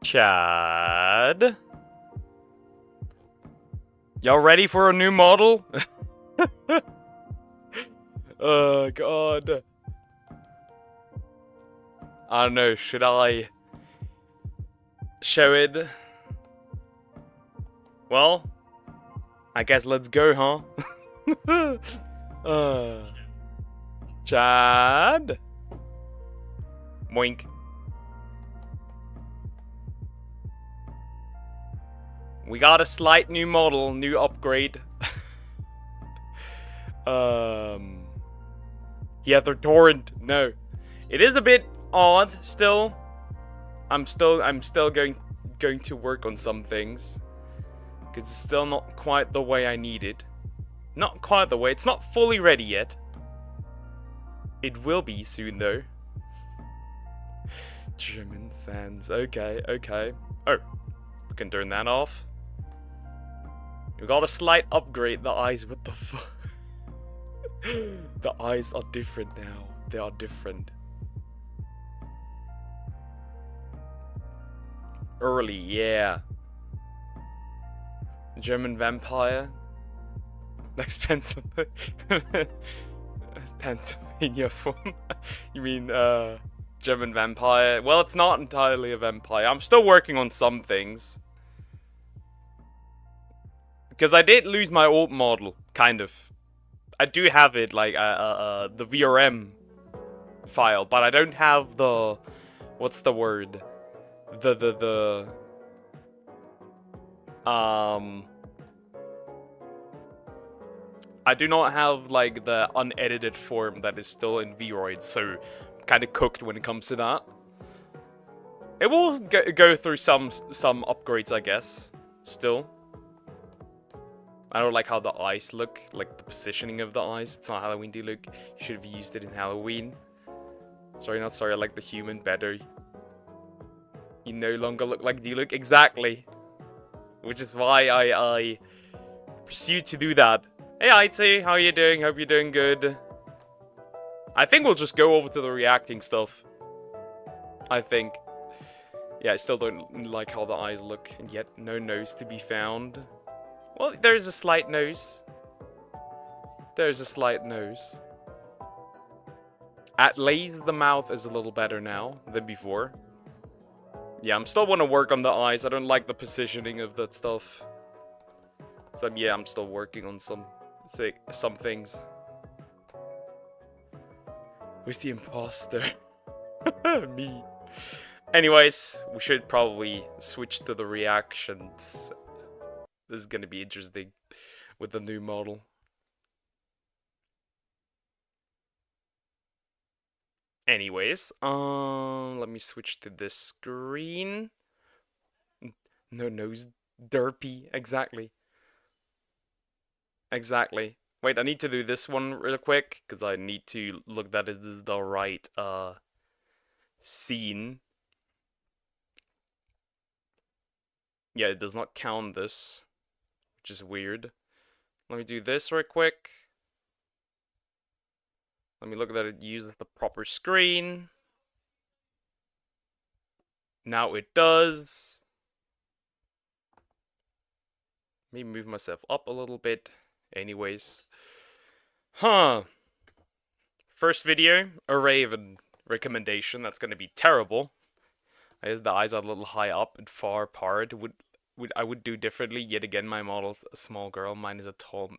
Chad? Y'all ready for a new model? Oh, God. I don't know, should I show it? Well, I guess let's go, huh? Chad? Wink. We got a slight new model, new upgrade. Yeah, they're torrent. No. It is a bit odd still. I'm still going to work on some things. Because it's still not quite the way I need it. Not quite the way. It's not fully ready yet. It will be soon though. German sands. Okay, okay. Oh, we can turn that off. We got a slight upgrade. The eyes, what the fuck? The eyes are different now. They are different. Early, yeah. German vampire. Next Pennsylvania form. You mean, German vampire? Well, it's not entirely a vampire. I'm still working on some things. Because I did lose my old model, kind of. I do have it, like, the VRM file, but I don't have the... What's the word? I do not have, like, the unedited form that is still in Vroid, so kind of cooked when it comes to that. It will go through some upgrades, I guess, still. I don't like how the eyes look, like the positioning of the eyes. It's not Halloween-y look. You should have used it in Halloween. Sorry, not sorry, I like the human better. You no longer look like D-Look. Exactly. Which is why I pursued to do that. Hey, Aitzy, how are you doing? Hope you're doing good. I think we'll just go over to the reacting stuff. I think. Yeah, I still don't like how the eyes look, and yet no nose to be found. Well, there's a slight nose. There's a slight nose. At least the mouth is a little better now than before. Yeah, I'm still want to work on the eyes. I don't like the positioning of that stuff. So yeah, I'm still working on some things. Who's the imposter? Me. Anyways, we should probably switch to the reactions. This is gonna be interesting with the new model. Anyways, let me switch to this screen. No nose, derpy, exactly. Exactly. Wait, I need to do this one real quick, because I need to look that is the right, scene. Yeah, it does not count this, which is weird. Let me do this real quick. Let me look that it uses the proper screen. Now it does. Maybe move myself up a little bit. Anyways. Huh. First video, a Raven recommendation. That's gonna be terrible. I guess the eyes are a little high up and far apart. I would do differently. Yet again, my model's a small girl. Mine is a tall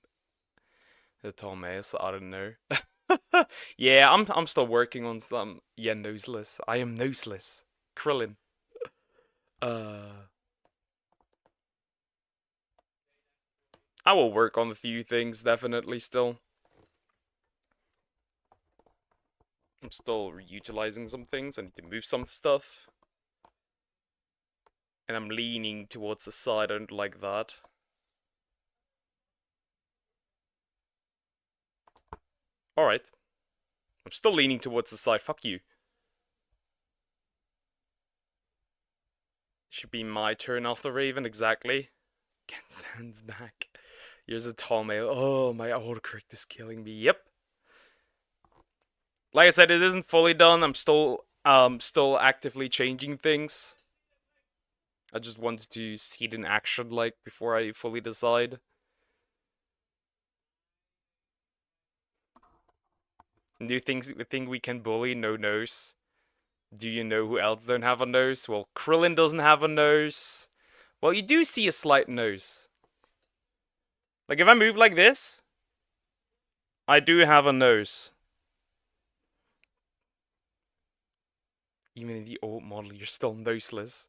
male, so I don't know. Yeah, I'm still working on some. Yeah, noseless. I am noseless. Krillin. I will work on a few things, definitely, still. I'm still utilizing some things. I need to move some stuff. And I'm leaning towards the side. I don't like that. Alright. I'm still leaning towards the side. Fuck you. Should be my turn after Raven, exactly. Gensan's back. Here's a tall male. Oh, my autocorrect is killing me. Yep. Like I said, it isn't fully done. I'm still actively changing things. I just wanted to see it in action, like, before I fully decide. Do you think we can bully no nose? Do you know who else don't have a nose? Well, Krillin doesn't have a nose. Well, you do see a slight nose. Like, if I move like this, I do have a nose. Even in the old model, you're still noseless.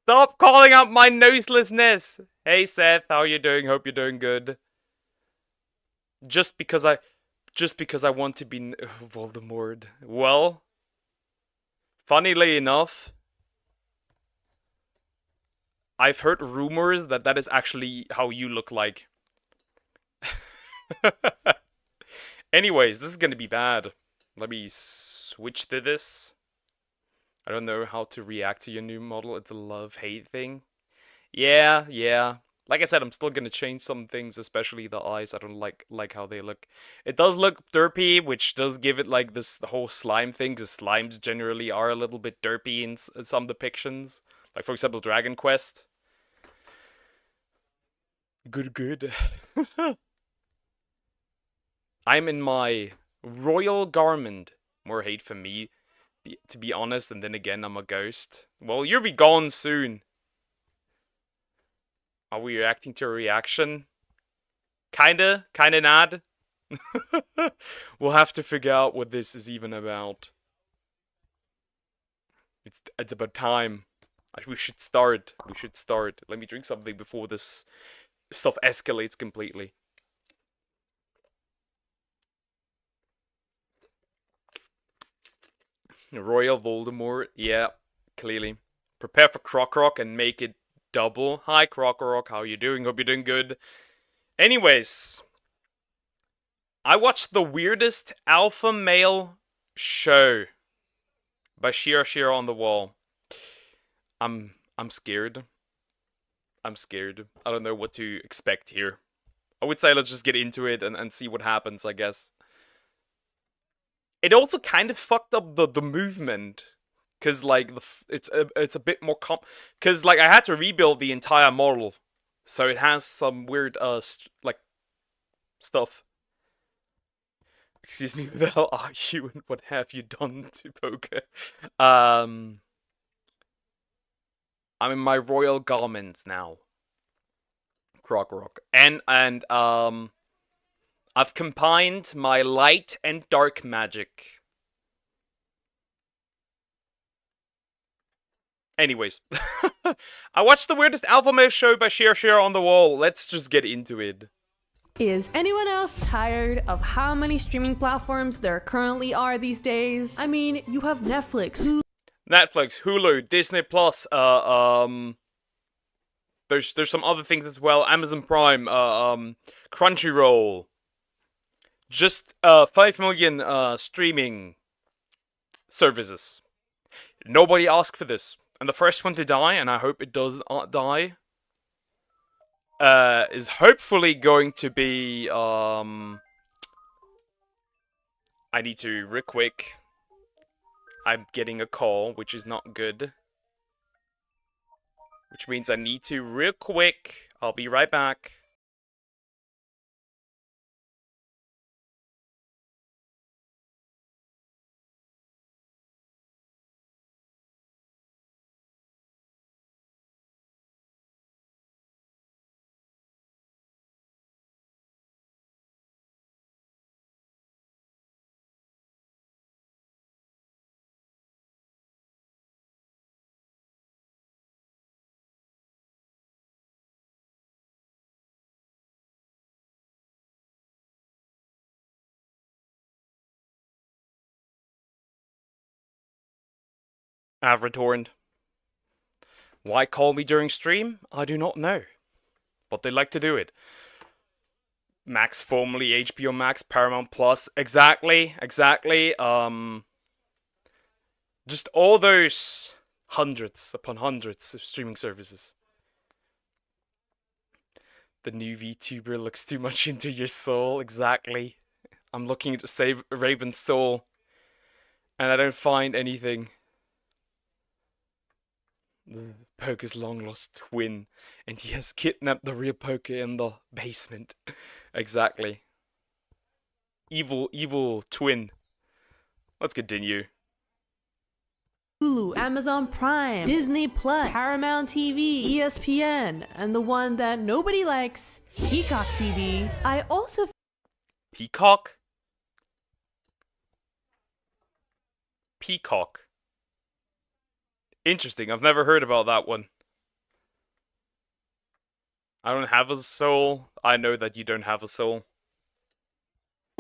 Stop calling out my noselessness! Hey Seth, how you doing? Hope you're doing good. Just because I want to be Voldemort. Well, funnily enough, I've heard rumors that that is actually how you look like. Anyways, this is gonna be bad. Let me switch to this. I don't know how to react to your new model. It's a love-hate thing. Yeah. Like I said, I'm still gonna change some things, especially the eyes. I don't like how they look. It does look derpy, which does give it like this the whole slime thing, because slimes generally are a little bit derpy in some depictions. Like for example, Dragon Quest. Good. I'm in my royal garment. More hate for me, to be honest, and then again, I'm a ghost. Well, you'll be gone soon. Are we reacting to a reaction? Kinda not. We'll have to figure out what this is even about. It's about time. We should start. Let me drink something before this stuff escalates completely. Royal Voldemort, yeah, clearly. Prepare for Croc and make it double. Hi Croc, how you doing? Hope you're doing good. Anyways, I watched the weirdest alpha male show by Shira on the Wall. I'm scared. I'm scared. I don't know what to expect here. I would say let's just get into it and see what happens, I guess. It also kind of fucked up the movement. Cause like it's a bit more cause like I had to rebuild the entire model. So it has some weird like stuff. Excuse me, who the hell are you and what have you done to Poker? I'm in my royal garments now. Croc. And I've combined my light and dark magic. Anyways, I watched the weirdest alpha male show by Shira on the Wall. Let's just get into it. Is anyone else tired of how many streaming platforms there currently are these days? I mean, you have Netflix, Hulu, Disney Plus, there's some other things as well. Amazon Prime, Crunchyroll. Just 5 million streaming services. Nobody asked for this. And the first one to die, and I hope it does not die, is hopefully going to be I need to real quick. I'm getting a call, which is not good. Which means I need to real quick. I'll be right back. I've returned. Why call me during stream? I do not know. But they like to do it. Max, formerly HBO Max, Paramount Plus. Exactly. Just all those hundreds upon hundreds of streaming services. The new VTuber looks too much into your soul. Exactly. I'm looking to save Raven's soul, and I don't find anything. The Poke's long lost twin, and he has kidnapped the real Poke in the basement. Exactly. Evil twin. Let's continue. Hulu, Amazon Prime, Disney Plus, Paramount TV, ESPN, and the one that nobody likes, Peacock TV. I also Peacock? Peacock. Interesting, I've never heard about that one. I don't have a soul. I know that you don't have a soul.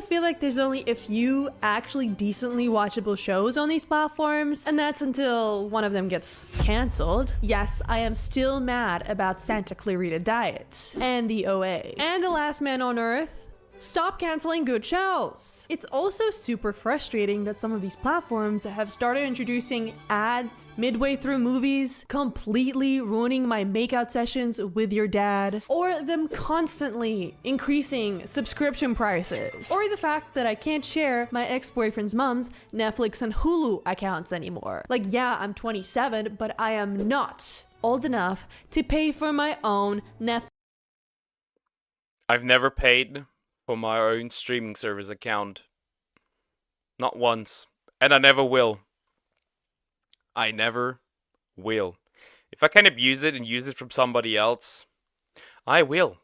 feel like there's only a few actually decently watchable shows on these platforms, and that's until one of them gets cancelled. Yes, I am still mad about Santa Clarita Diet, and the OA, and The Last Man on Earth. Stop canceling good shows! It's also super frustrating that some of these platforms have started introducing ads midway through movies, completely ruining my makeout sessions with your dad, or them constantly increasing subscription prices, or the fact that I can't share my ex-boyfriend's mom's Netflix and Hulu accounts anymore. Like, yeah, I'm 27, but I am not old enough to pay for my own Netflix. I've never paid for my own streaming service account. Not once. And I never will. I never will. If I can abuse it and use it from somebody else, I will.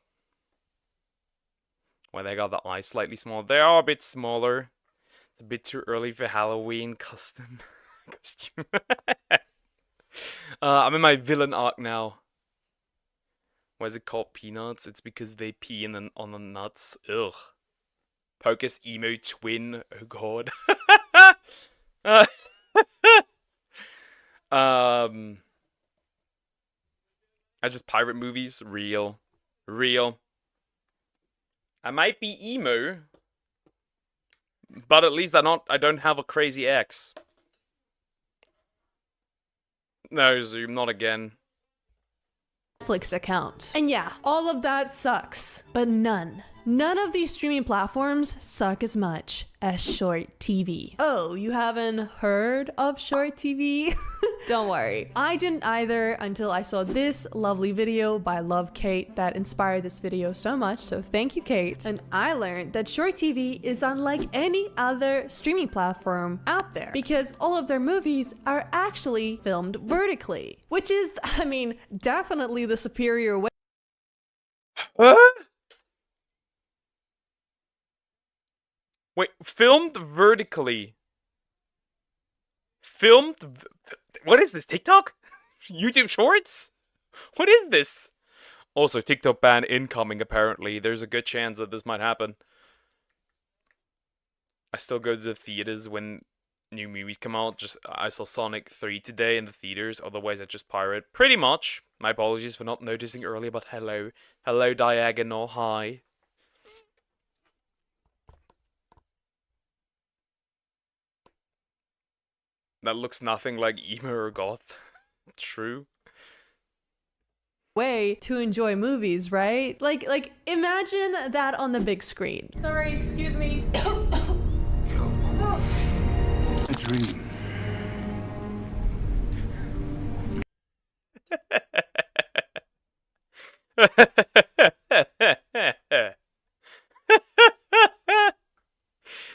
Well, they got the eyes slightly small. They are a bit smaller. It's a bit too early for Halloween custom costume. I'm in my villain arc now. Why is it called peanuts? It's because they pee on the nuts. Ugh. Poke's emo twin. Oh god. I just pirate movies. Real. I might be emo, but at least I don't have a crazy ex. No, Zoom, not again. Netflix account. And yeah, all of that sucks, but none of these streaming platforms suck as much as short TV. Oh, you haven't heard of short TV? Don't worry, I didn't either until I saw this lovely video by Love Kate that inspired this video so much, so thank you, Kate. And I learned that short TV is unlike any other streaming platform out there because all of their movies are actually filmed vertically, which is, I mean, definitely the superior way. Wait, filmed vertically. What is this, TikTok? YouTube Shorts? What is this? Also, TikTok ban incoming, apparently. There's a good chance that this might happen. I still go to the theaters when new movies come out. I saw Sonic 3 today in the theaters, otherwise I just pirate. Pretty much. My apologies for not noticing earlier, but hello. Hello, Diagonal, hi. That looks nothing like emo or goth. True. Way to enjoy movies, right? Like imagine that on the big screen. Sorry, excuse me. A dream.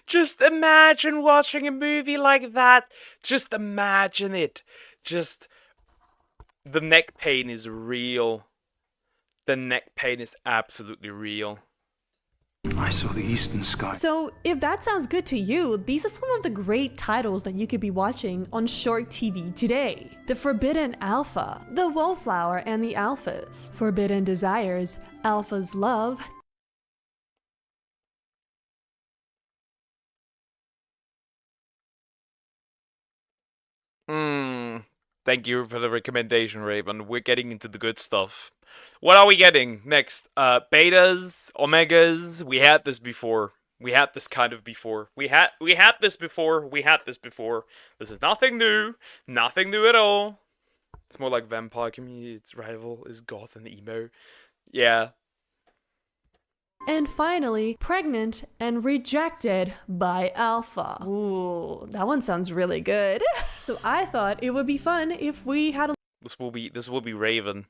Just imagine watching a movie like that. Just imagine it. Just... The neck pain is real. The neck pain is absolutely real. I saw the eastern sky. So if that sounds good to you, these are some of the great titles that you could be watching on short TV today. The Forbidden Alpha, The Wallflower and the Alphas, Forbidden Desires, Alpha's Love, Thank you for the recommendation, Raven. We're getting into the good stuff. What are we getting next? Betas, Omegas. We had this before. We had this kind of before. We had this before. This is nothing new. Nothing new at all. It's more like Vampire Community. Its rival is goth and emo. Yeah. and finally, Pregnant and Rejected by Alpha. Ooh, that one sounds really good. So I thought it would be fun if we had a This will be Raven.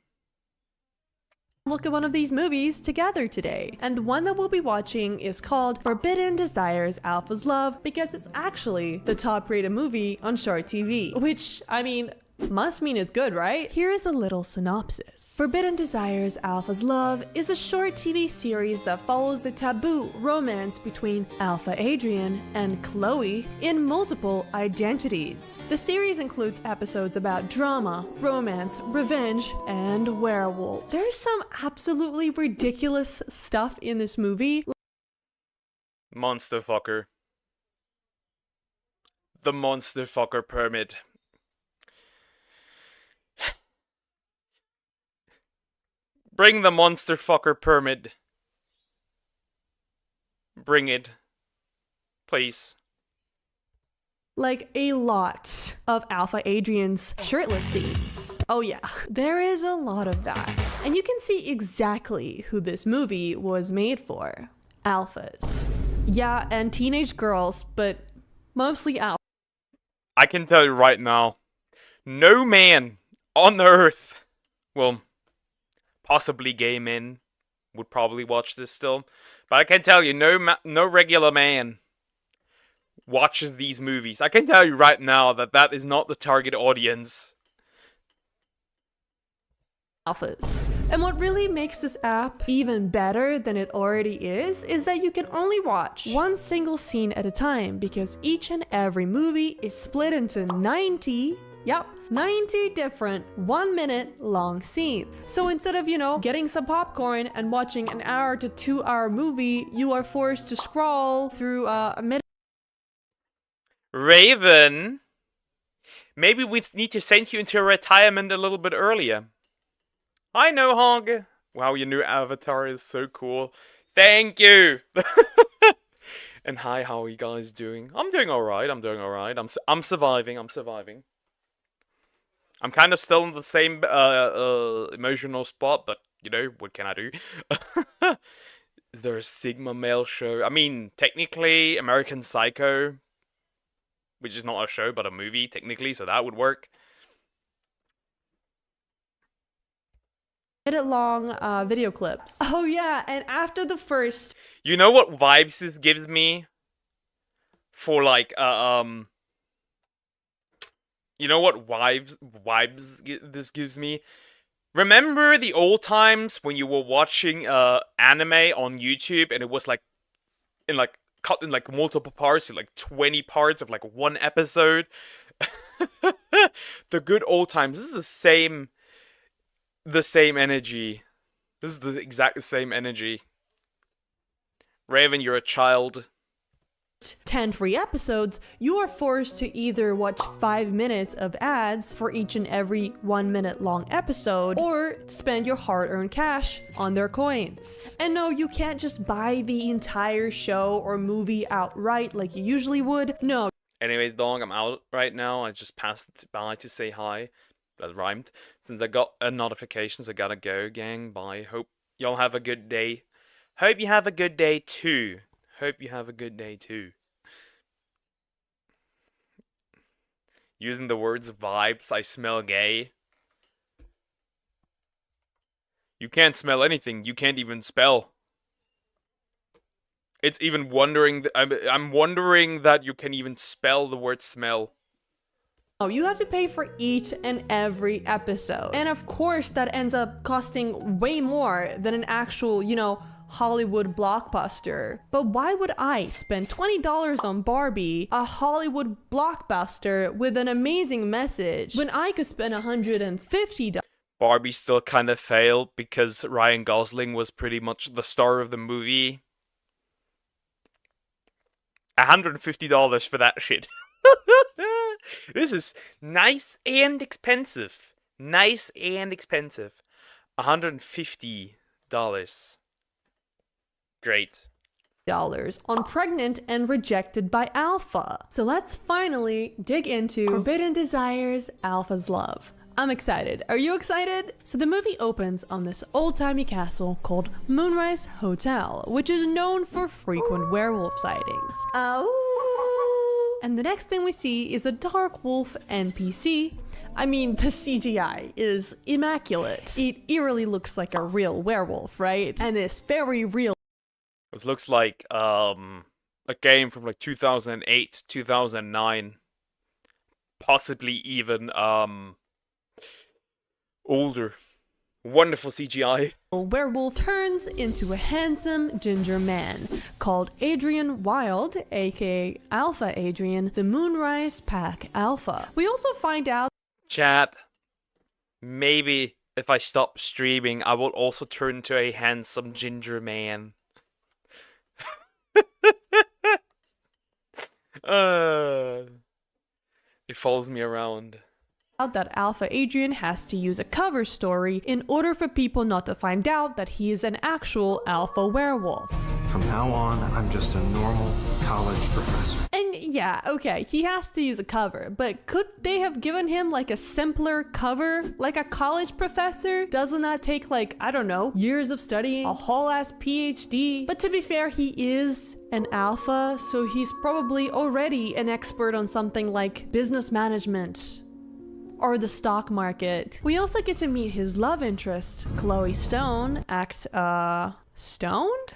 Look at one of these movies together today. And the one that we'll be watching is called Forbidden Desires Alpha's Love because it's actually the top rated movie on Short TV. Which, I mean, must mean it's good, right? Here is a little synopsis. Forbidden Desires Alpha's Love is a short TV series that follows the taboo romance between Alpha Adrian and Chloe in multiple identities. The series includes episodes about drama, romance, revenge, and werewolves. There's some absolutely ridiculous stuff in this movie. Monster fucker. The monster fucker permit. Bring the monster fucker permit. Bring it. Please. Like a lot of Alpha Adrian's shirtless scenes. Oh yeah, there is a lot of that. And you can see exactly who this movie was made for. Alphas. Yeah, and teenage girls, but mostly alphas. I can tell you right now, no man on earth, well, possibly gay men would probably watch this still, but I can tell you, no regular man watches these movies. I can tell you right now that that is not the target audience. Alphas. And what really makes this app even better than it already is that you can only watch one single scene at a time because each and every movie is split into 90 different 1 minute long scenes. So instead of, getting some popcorn and watching an hour to 2 hour movie, you are forced to scroll through a minute. Raven, maybe we need to send you into retirement a little bit earlier. I know, Hog. Wow, your new avatar is so cool. Thank you. And hi, how are you guys doing? I'm doing alright. I'm surviving. I'm kind of still in the same emotional spot, but what can I do? Is there a Sigma male show? I mean, technically, American Psycho, which is not a show but a movie, technically, so that would work. Minute long video clips. Oh yeah, and after the first. You know what vibes this gives me? For like you know what vibes this gives me? Remember the old times when you were watching anime on YouTube and it was like cut in like multiple parts, like 20 parts of like one episode? The good old times. This is the same energy. This is the exact same energy. Raven, you're a child. 10 free episodes, you are forced to either watch 5 minutes of ads for each and every 1 minute long episode, or spend your hard-earned cash on their coins. And no, you can't just buy the entire show or movie outright like you usually would. No. Anyways, dog, I'm out right now. I just passed by to say hi. That rhymed. Since I got a notification, so I gotta go, gang. Bye. Hope y'all have a good day. Hope you have a good day too. Using the words vibes, I smell gay. You can't smell anything. You can't even spell. It's even wondering. I'm wondering that you can even spell the word smell. Oh, you have to pay for each and every episode. And of course, that ends up costing way more than an actual, Hollywood blockbuster. But why would I spend $20 on Barbie, a Hollywood blockbuster with an amazing message, when I could spend $150? Barbie still kind of failed because Ryan Gosling was pretty much the star of the movie. $150 for that shit. This is nice and expensive. $150. Great. On Pregnant and Rejected by Alpha. So let's finally dig into Forbidden Desires Alpha's Love. I'm excited. Are you excited? So the movie opens on this old-timey castle called Moonrise Hotel, which is known for frequent werewolf sightings. Oh. And the next thing we see is a dark wolf NPC. I mean, the CGI is immaculate. It eerily looks like a real werewolf, right? And it's very real. This looks like a game from like 2008, 2009, possibly even older. Wonderful CGI. Werewolf turns into a handsome ginger man called Adrian Wild, aka Alpha Adrian, the Moonrise Pack Alpha. We also find out Chat, maybe if I stop streaming, I will also turn into a handsome ginger man. It follows me around. that Alpha Adrian has to use a cover story in order for people not to find out that he is an actual alpha werewolf. From now on, I'm just a normal college professor. And yeah, okay, he has to use a cover, but could they have given him like a simpler cover? Like a college professor? Doesn't that take like, I don't know, years of studying? A whole ass PhD? But to be fair, he is an alpha, so he's probably already an expert on something like business management or the stock market. We also get to meet his love interest, Chloe Stone, stoned?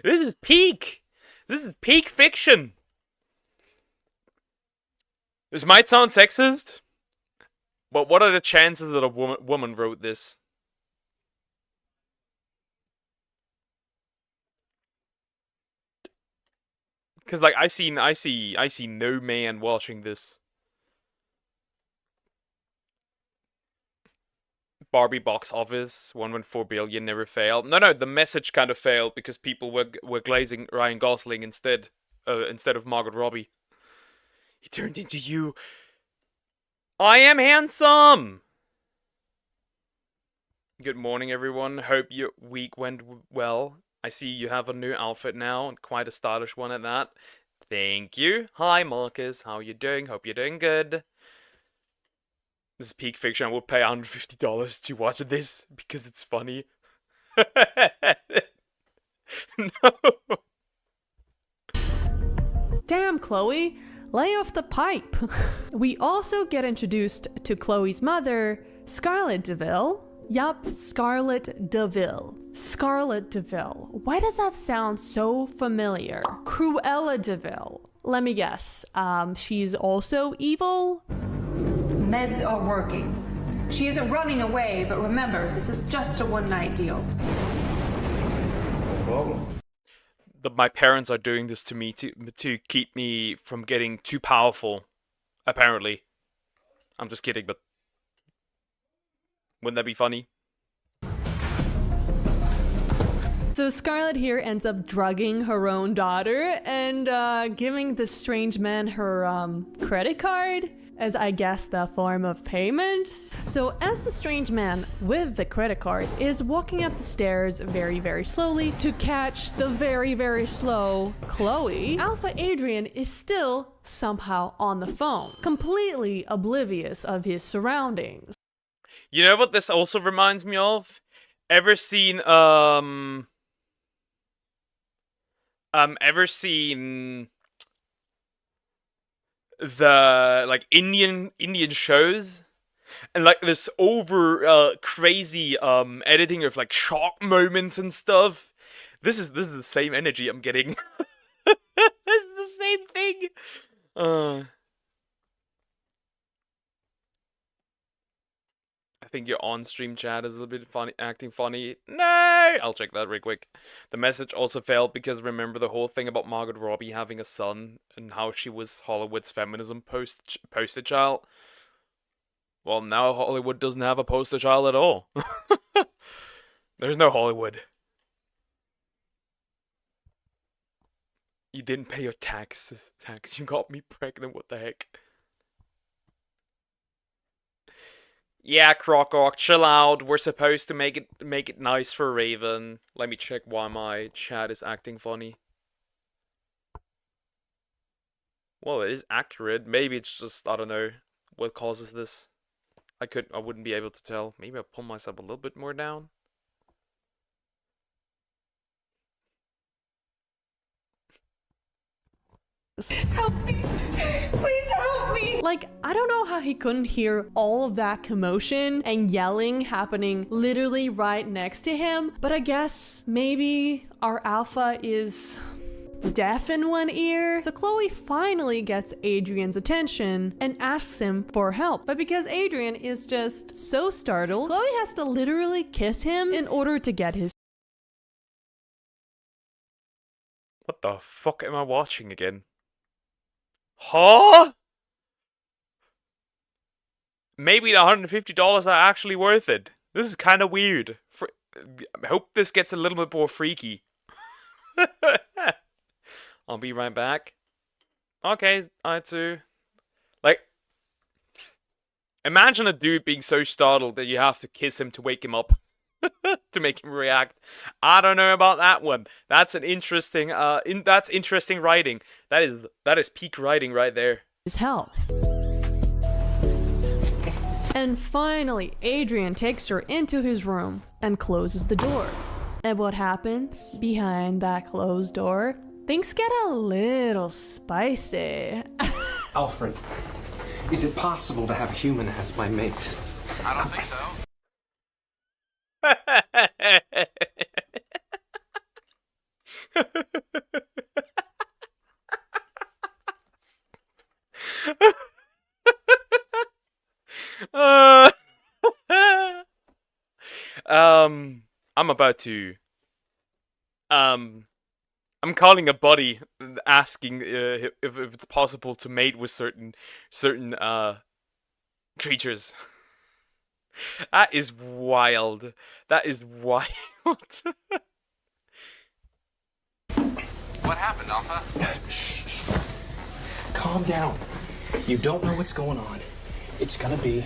This is peak. This is peak fiction. This might sound sexist, but what are the chances that a woman wrote this? Because like I see no man watching this. Barbie box office 1.4 billion never failed. No, the message kind of failed because people were glazing Ryan Gosling instead of Margot Robbie. He turned into you. I am handsome. Good morning, everyone. Hope your week went well. I see you have a new outfit now, and quite a stylish one at that. Thank you. Hi, Marcus. How you doing? Hope you're doing good. This is peak fiction. I will pay $150 to watch this because it's funny. No. Damn, Chloe, lay off the pipe. We also get introduced to Chloe's mother, Scarlett DeVille. Yup, Scarlett DeVille. Scarlett DeVille. Why does that sound so familiar? Cruella DeVille. Let me guess. She's also evil? Meds are working. She isn't running away, but remember, this is just a one-night deal. My parents are doing this to me to keep me from getting too powerful. Apparently. I'm just kidding, but wouldn't that be funny? So Scarlett here ends up drugging her own daughter and giving the strange man her credit card as, I guess, the form of payment. So as the strange man with the credit card is walking up the stairs very, very slowly to catch the very, very slow Chloe, Alpha Adrian is still somehow on the phone, completely oblivious of his surroundings. You know what this also reminds me of? Ever seen the like Indian shows and like this over crazy editing of like shock moments and stuff? This is the same energy I'm getting. This is the same thing. I think your on-stream chat is a little bit funny, acting funny. No! I'll check that real quick. The message also failed because remember the whole thing about Margot Robbie having a son and how she was Hollywood's feminism poster child? Well, now Hollywood doesn't have a poster child at all. There's no Hollywood. You didn't pay your tax. You got me pregnant, what the heck? Yeah, Crocock, chill out. We're supposed to make it nice for Raven. Let me check why my chat is acting funny. Well, it is accurate. Maybe it's just, I don't know, what causes this. I wouldn't be able to tell. Maybe I'll pull myself a little bit more down. Help me. Please help me. Like, I don't know how he couldn't hear all of that commotion and yelling happening literally right next to him, but I guess maybe our alpha is deaf in one ear. So Chloe finally gets Adrian's attention and asks him for help. But because Adrian is just so startled, Chloe has to literally kiss him in order to get his. What the fuck am I watching again? Huh? Maybe the $150 are actually worth it. This is kind of weird. I hope this gets a little bit more freaky. I'll be right back. Okay, Aitsu. Like, imagine a dude being so startled that you have to kiss him to wake him up. To make him react. I don't know about that one. That's an interesting that's interesting writing. That is peak writing right there. His help. And finally, Adrian takes her into his room and closes the door. And what happens behind that closed door? Things get a little spicy. Alfred, is it possible to have a human as my mate? I don't think so. I'm about to I'm calling a buddy asking if it's possible to mate with certain creatures. That is wild. That is wild. What happened, Alpha? Shh. Calm down. You don't know what's going on. It's gonna be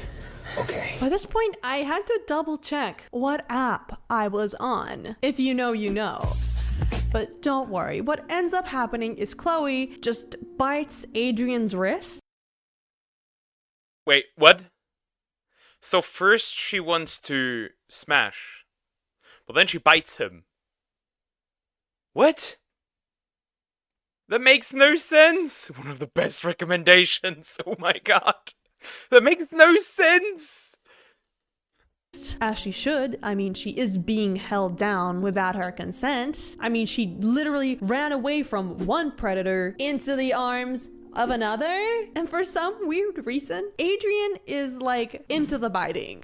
okay. By this point, I had to double check what app I was on. If you know, you know. But don't worry, what ends up happening is Chloe just bites Adrian's wrist. Wait, what? So first she wants to smash, but then she bites him. What? That makes no sense! One of the best recommendations, oh my god. That makes no sense! As she should. I mean, she is being held down without her consent. I mean, she literally ran away from one predator into the arms of another, and for some weird reason, Adrian is like into the biting.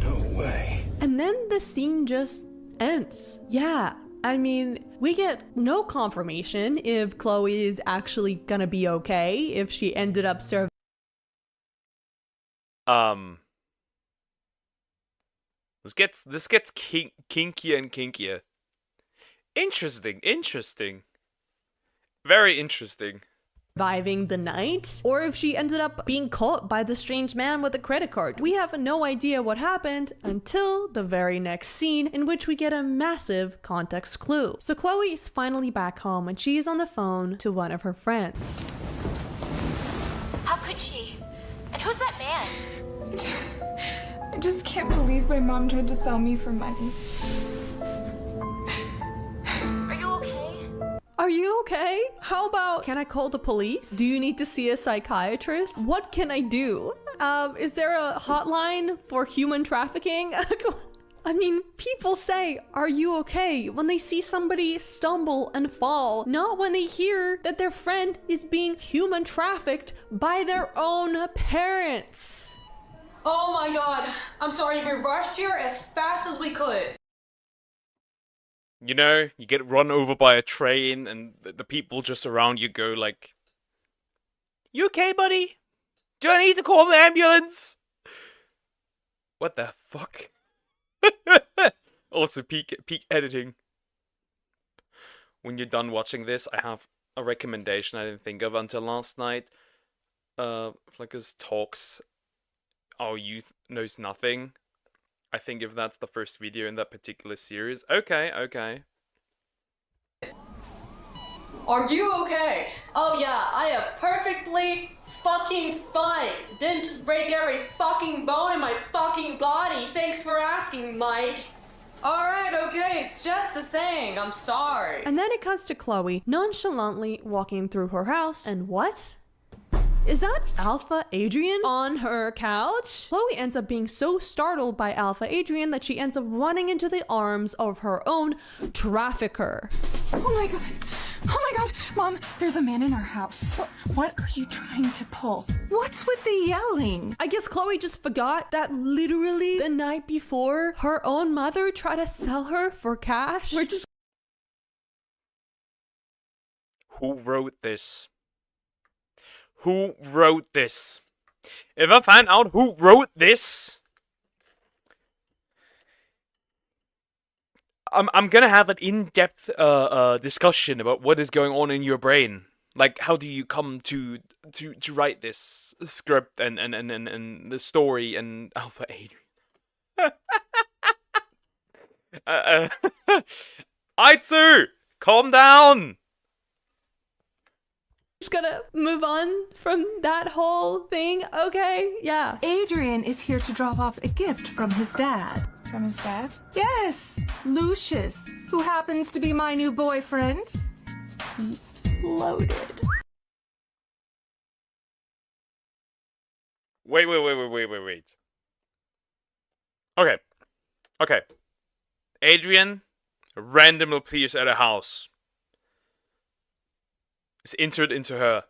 No way. And then the scene just ends. Yeah, I mean, we get no confirmation if Chloe is actually gonna be okay, if she ended up surviving. This gets kinkier and kinkier. Interesting. Very interesting. Surviving the night, or if she ended up being caught by the strange man with the credit card. We have no idea what happened until the very next scene, in which we get a massive context clue. So Chloe is finally back home and she is on the phone to one of her friends. How could she? And who's that man? I just can't believe my mom tried to sell me for money. Are you okay? Are you okay? How about, can I call the police? Do you need to see a psychiatrist? What can I do? Is there a hotline for human trafficking? I mean, people say, are you okay? When they see somebody stumble and fall, not when they hear that their friend is being human trafficked by their own parents. Oh my god, I'm sorry, we rushed here as fast as we could. You know, you get run over by a train and the people just around you go like, "You okay, buddy? Do I need to call the ambulance?" What the fuck? Also, peak editing. When you're done watching this, I have a recommendation I didn't think of until last night. Flicker's talks. Our youth knows nothing. I think if that's the first video in that particular series. Okay. Are you okay? Oh yeah, I am perfectly fucking fine. Didn't just break every fucking bone in my fucking body. Thanks for asking, Mike. Alright, okay It's just a saying. I'm sorry. And then it cuts to Chloe nonchalantly walking through her house. And what? Is that Alpha Adrian on her couch? Chloe ends up being so startled by Alpha Adrian that she ends up running into the arms of her own trafficker. Oh my god. Oh my god. Mom, there's a man in our house. What are you trying to pull? What's with the yelling? I guess Chloe just forgot that literally the night before, her own mother tried to sell her for cash. We're just... Who wrote this? Who wrote this? If I find out who wrote this, I'm gonna have an in-depth discussion about what is going on in your brain. Like, how do you come to write this script and the story and Alpha Adrian? Aitsu, calm down. Just gonna move on from that whole thing, okay? Yeah. Adrian is here to drop off a gift from his dad. From his dad? Yes, Lucius, who happens to be my new boyfriend. He's loaded. Wait. Okay. Adrian randomly appears at a house. Is entered into her.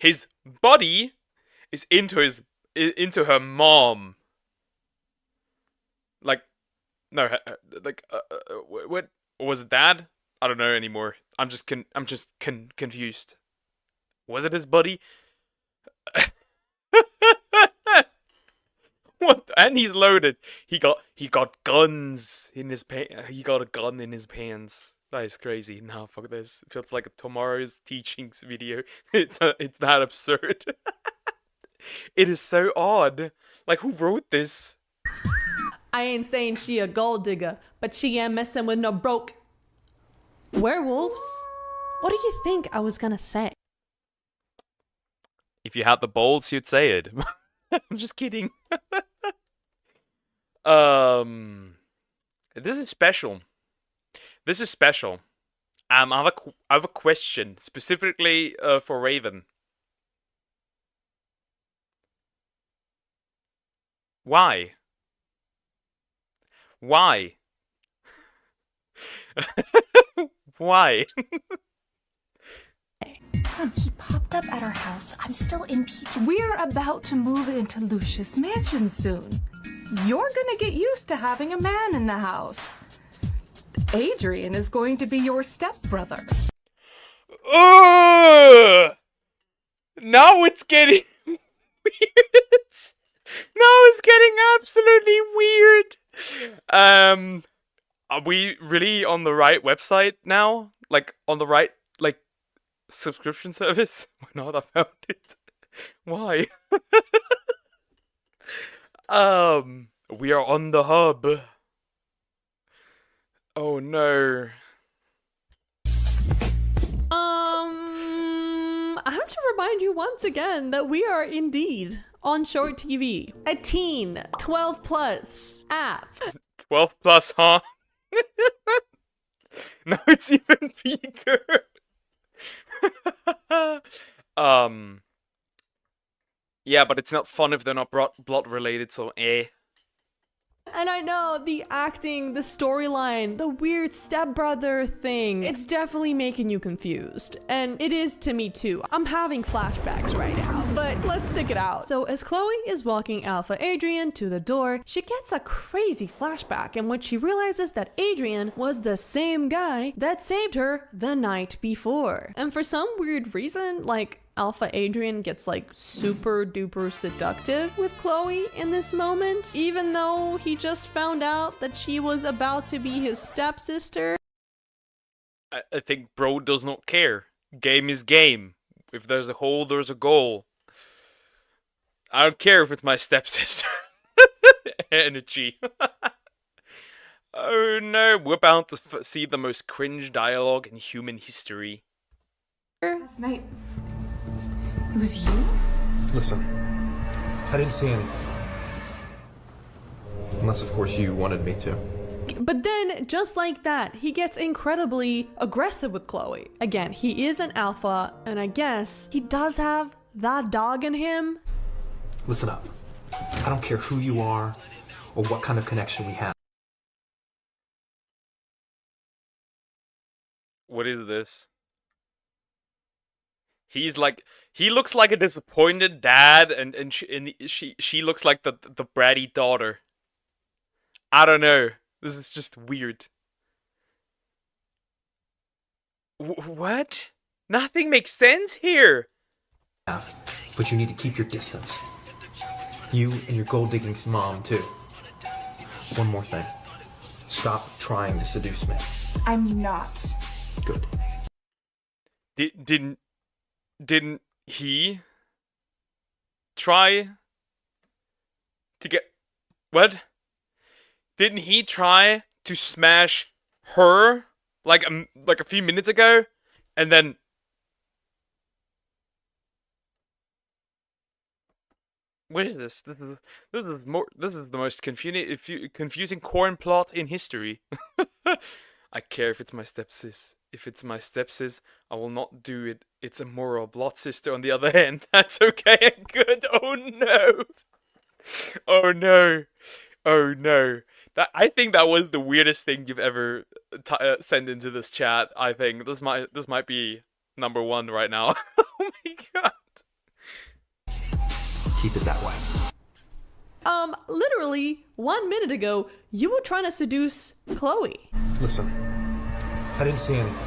His body is into her mom. Like, no, what was it, dad? I don't know anymore. I'm just confused. Was it his buddy? What? And he's loaded. He got guns in his He got a gun in his pants. That is crazy. Nah, fuck this. It feels like a tomorrow's teachings video. It's that absurd. It is so odd. Like, who wrote this? I ain't saying she a gold digger, but she ain't messing with no broke werewolves. What do you think I was gonna say? If you had the balls, you'd say it. I'm just kidding. This is special. I have a question specifically for Raven. Why? Why? Why? He popped up at our house. I'm still in PJ. We're about to move into Lucius Mansion soon. You're gonna get used to having a man in the house. Adrian is going to be your stepbrother. Ugh! Now it's getting weird. Now it's getting absolutely weird. Are we really on the right website now? Like, on the right, like, subscription service? Why not? I found it. Why? We are on the hub. Oh no. I have to remind you once again that we are indeed on Short TV, a teen 12 plus app. 12 plus, huh? No, it's even bigger. Yeah, but it's not fun if they're not blood related, so eh. And I know the acting, the storyline, the weird stepbrother thing, it's definitely making you confused. And it is to me too. I'm having flashbacks right now, but let's stick it out. So as Chloe is walking Alpha Adrian to the door, she gets a crazy flashback in which she realizes that Adrian was the same guy that saved her the night before. And for some weird reason, like, Alpha Adrian gets like super duper seductive with Chloe in this moment, even though he just found out that she was about to be his stepsister. I think bro does not care. Game is game. If there's a hole, there's a goal. I don't care if it's my stepsister. Energy. Oh no, we're about to see the most cringe dialogue in human history. Last night, it was you? Listen, I didn't see anything. Unless, of course, you wanted me to. But then, just like that, he gets incredibly aggressive with Chloe. Again, he is an alpha, and I guess he does have that dog in him. Listen up. I don't care who you are or what kind of connection we have. What is this? He's like, he looks like a disappointed dad, and she looks like the bratty daughter. I don't know. This is just weird. What? Nothing makes sense here. But you need to keep your distance. You and your gold digging mom too. One more thing. Stop trying to seduce me. I'm not. Good. Didn't he try to get what? Didn't he try to smash her like a few minutes ago, and then what is this? This is the most confusing corn plot in history. I care if it's my stepsis. If it's my stepsis, I will not do it. It's a moral blood sister on the other hand. That's okay and good. Oh no. Oh no. Oh no. I think that was the weirdest thing you've ever sent into this chat. I think this might be #1 right now. Oh my god. Keep it that way. Literally 1 minute ago, you were trying to seduce Chloe. Listen, I didn't see anything.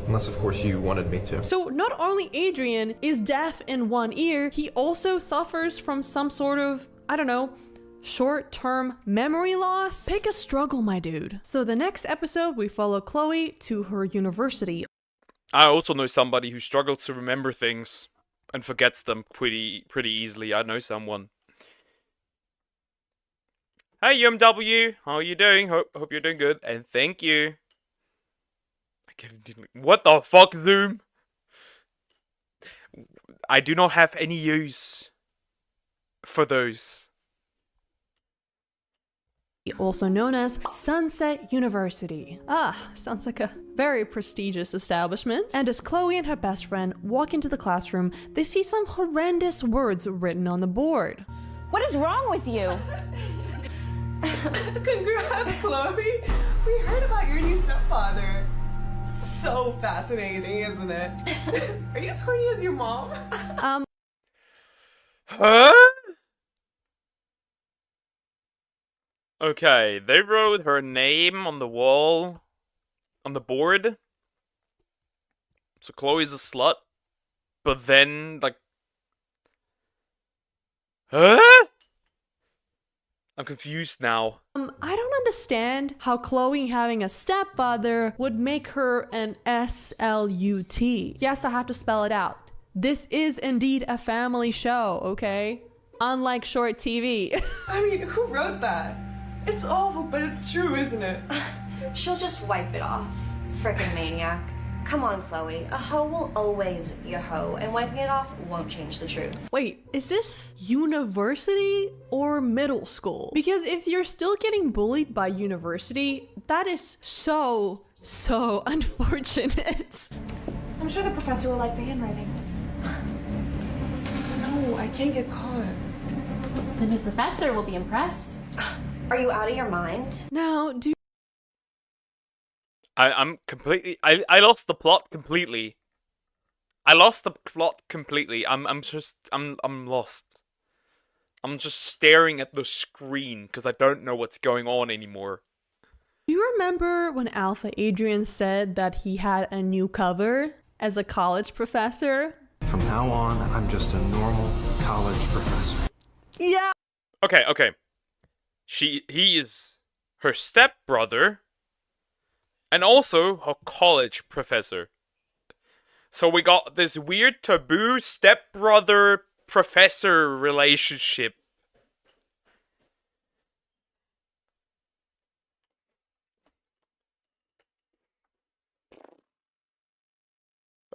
Unless, of course, you wanted me to. So not only Adrian is deaf in one ear, he also suffers from some sort of, I don't know, short-term memory loss. Pick a struggle, my dude. So the next episode, we follow Chloe to her university. I also know somebody who struggles to remember things and forgets them pretty easily. I know someone. Hey UMW, how are you doing? Hope you're doing good, and thank you. What the fuck, Zoom? I do not have any use for those. Also known as Sunset University. Ah, sounds like a very prestigious establishment. And as Chloe and her best friend walk into the classroom, they see some horrendous words written on the board. What is wrong with you? Congrats, Chloe! We heard about your new stepfather. So fascinating, isn't it? Are you as horny as your mom? Huh? Okay, they wrote her name on the wall, on the board. So Chloe's a slut. But then, like... Huh? I'm confused now. I don't understand how Chloe having a stepfather would make her an SLUT. Yes, I have to spell it out. This is indeed a family show, okay? Unlike short TV. I mean, who wrote that? It's awful, but it's true, isn't it? She'll just wipe it off. Frickin' maniac. Come on, Chloe. A hoe will always be a hoe, and wiping it off won't change the truth. Wait, is this university or middle school? Because if you're still getting bullied by university, that is so unfortunate. I'm sure the professor will like the handwriting. No, I can't get caught. The new professor will be impressed. Are you out of your mind? Now, do I'm completely... I lost the plot completely. I lost the plot completely. I'm lost. I'm just staring at the screen because I don't know what's going on anymore. you remember when Alpha Adrian said that he had a new cover as a college professor? From now on, I'm just a normal college professor. Yeah. Okay. He is her stepbrother and also her college professor. So we got this weird taboo stepbrother professor relationship.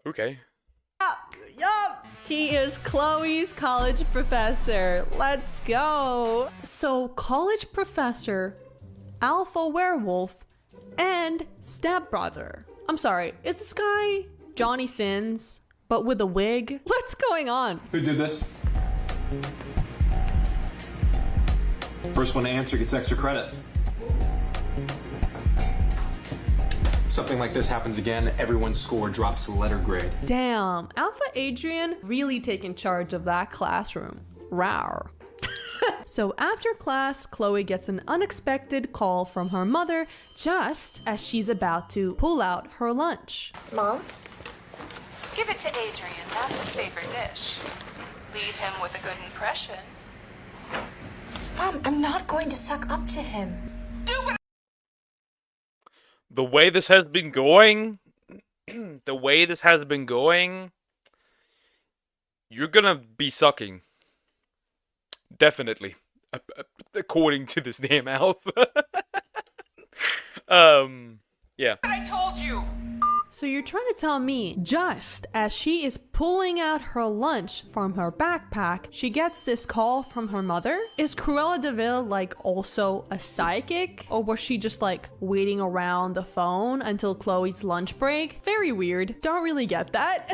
Okay. Yup! He is Chloe's college professor. Let's go. So, college professor alpha werewolf, and stepbrother. I'm sorry, is this guy Johnny Sins, but with a wig? What's going on? Who did this? First one to answer gets extra credit. Something like this happens again, everyone's score drops a letter grade. Damn, Alpha Adrian really taking charge of that classroom. Rawr. So after class, Chloe gets an unexpected call from her mother just as she's about to pull out her lunch. Mom? Give it to Adrian. That's his favorite dish. Leave him with a good impression. Mom, I'm not going to suck up to him. The way this has been going, you're gonna be sucking. Definitely. According to this damn alpha. Yeah. I told you! So you're trying to tell me, just as she is pulling out her lunch from her backpack, she gets this call from her mother? Is Cruella de Vil like also a psychic? Or was she just like waiting around the phone until Chloe's lunch break? Very weird. Don't really get that.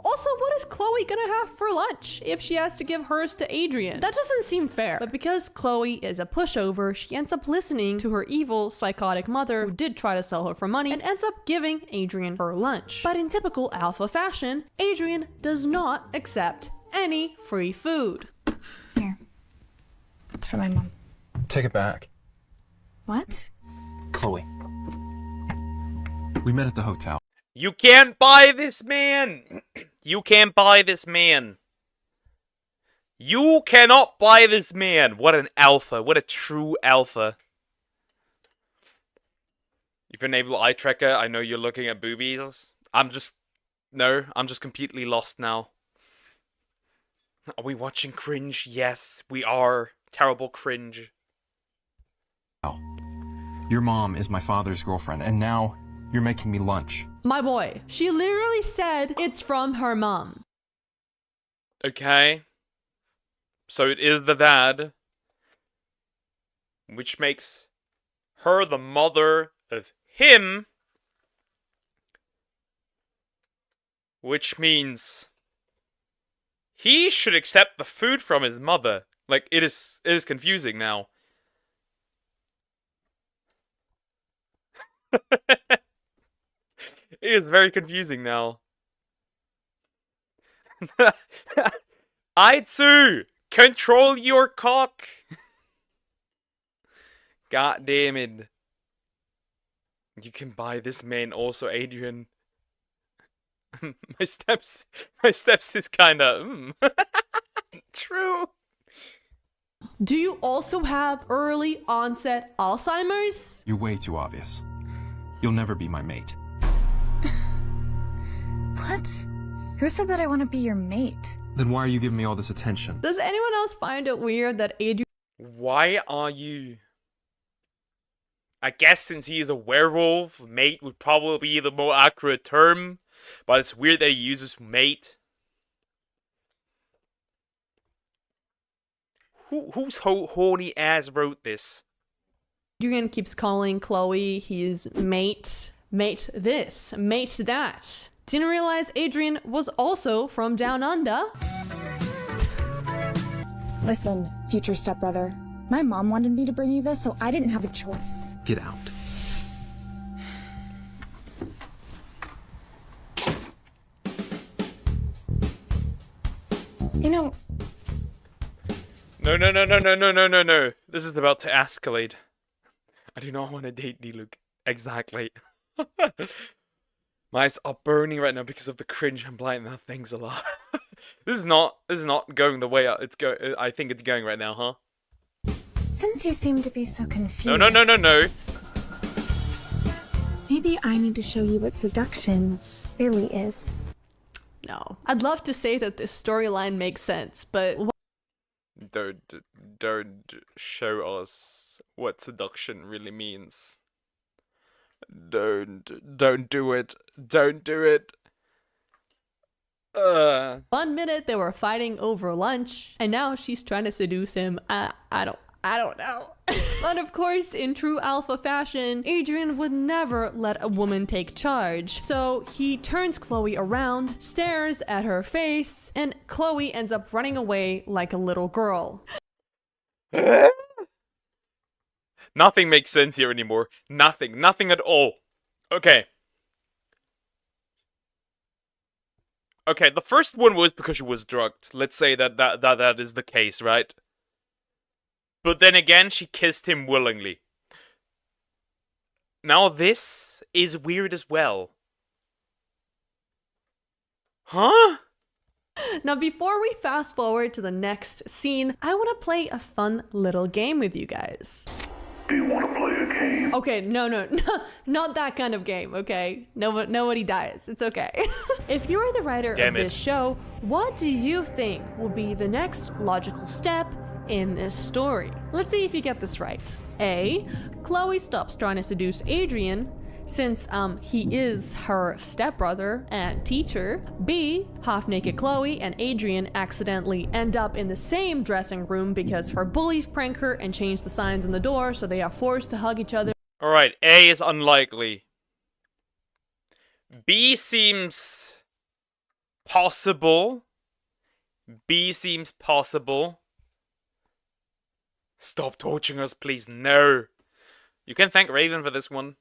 Also, what is Chloe gonna have for lunch if she has to give hers to Adrian? That doesn't seem fair. But because Chloe is a pushover, she ends up listening to her evil, psychotic mother who did try to sell her for money and ends up giving Adrian her lunch. But in typical alpha fashion, Adrian does not accept any free food. Here. It's for my mom. Take it back. What? Chloe. We met at the hotel. You can't buy this man! You can't buy this man. You cannot buy this man! What an alpha. What a true alpha. You've enabled eye tracker. I know you're looking at boobies. I'm just completely lost now. Are we watching cringe? Yes, we are. Terrible cringe. Your mom is my father's girlfriend, and now you're making me lunch. My boy, she literally said it's from her mom. Okay. So it is the dad. Which makes her the mother of him. Which means he should accept the food from his mother. Like, it is confusing now. It is very confusing now. Aitsu! Control your cock! God damn it. You can buy this man also, Adrian. my steps is kinda, True. Do you also have early onset Alzheimer's? You're way too obvious. You'll never be my mate. What? Who said that I want to be your mate? Then why are you giving me all this attention? Does anyone else find it weird that Adrian Why are you... I guess since he is a werewolf, mate would probably be the more accurate term. But it's weird that he uses mate. Whose horny ass wrote this? keeps calling Chloe his mate, mate this, mate that. Didn't realize Adrian was also from down under. Listen, future stepbrother. My mom wanted me to bring you this, so I didn't have a choice. Get out. You know... No. This is about to escalate. I do not want to date D-Luke. Exactly. My eyes are burning right now because of the cringe I'm blind that things a lot. This is not going the way I think it's going right now, huh? Since you seem to be so confused... No. Maybe I need to show you what seduction really is. No. I'd love to say that this storyline makes sense, but... Don't show us what seduction really means. Don't do it. Don't do it. 1 minute they were fighting over lunch, and now she's trying to seduce him. I I don't know. But of course, in true alpha fashion, Adrian would never let a woman take charge. So he turns Chloe around, stares at her face, and Chloe ends up running away like a little girl. Nothing makes sense here anymore. Nothing at all. Okay. Okay, the first one was because she was drugged. Let's say that is the case, right? But then again, she kissed him willingly. Now this is weird as well. Huh? Now, before we fast forward to the next scene, I want to play a fun little game with you guys. Do you want to play a game? Okay, no, not that kind of game, okay? Nobody dies, it's okay. If you're the writer of this show, what do you think will be the next logical step in this story? Let's see if you get this right. A, Chloe stops trying to seduce Adrian, since he is her stepbrother and teacher. B, half-naked Chloe and Adrian accidentally end up in the same dressing room because her bullies prank her and change the signs on the door, so they are forced to hug each other. Alright, A is unlikely. B seems possible. B seems possible. Stop torturing us, please. No. You can thank Raven for this one.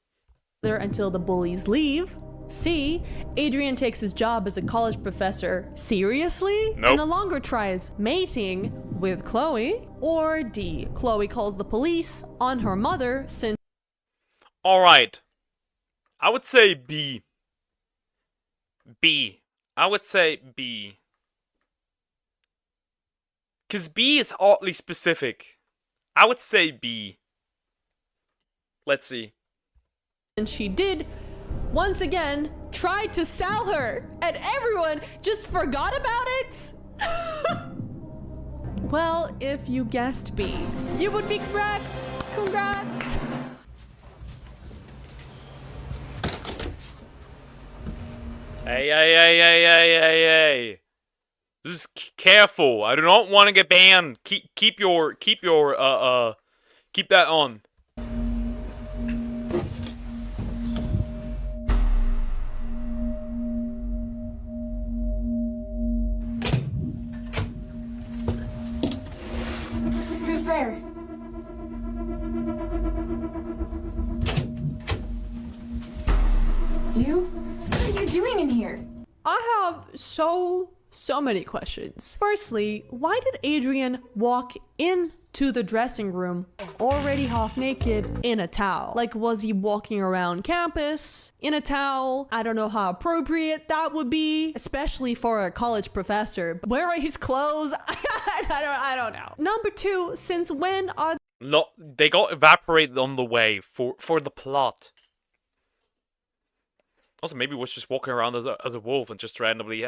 Until the bullies leave. C, Adrian takes his job as a college professor seriously and no longer tries mating with Chloe. Or D, Chloe calls the police on her mother since... Alright. I would say B. B. I would say B. Because B is oddly specific. I would say B. Let's see. And she did, once again, try to sell her, and everyone just forgot about it? Well, if you guessed B, you would be correct. Congrats. Hey. Just careful. I do not want to get banned. Keep that on. Who's there? You? What are you doing in here? I have so many questions. Firstly, why did Adrian walk into the dressing room already half naked in a towel? Like, was he walking around campus in a towel? I don't know how appropriate that would be, especially for a college professor. Where are his clothes? I don't know. Number two, since when are they got evaporated on the way for the plot. Also, maybe he was just walking around as a wolf and just randomly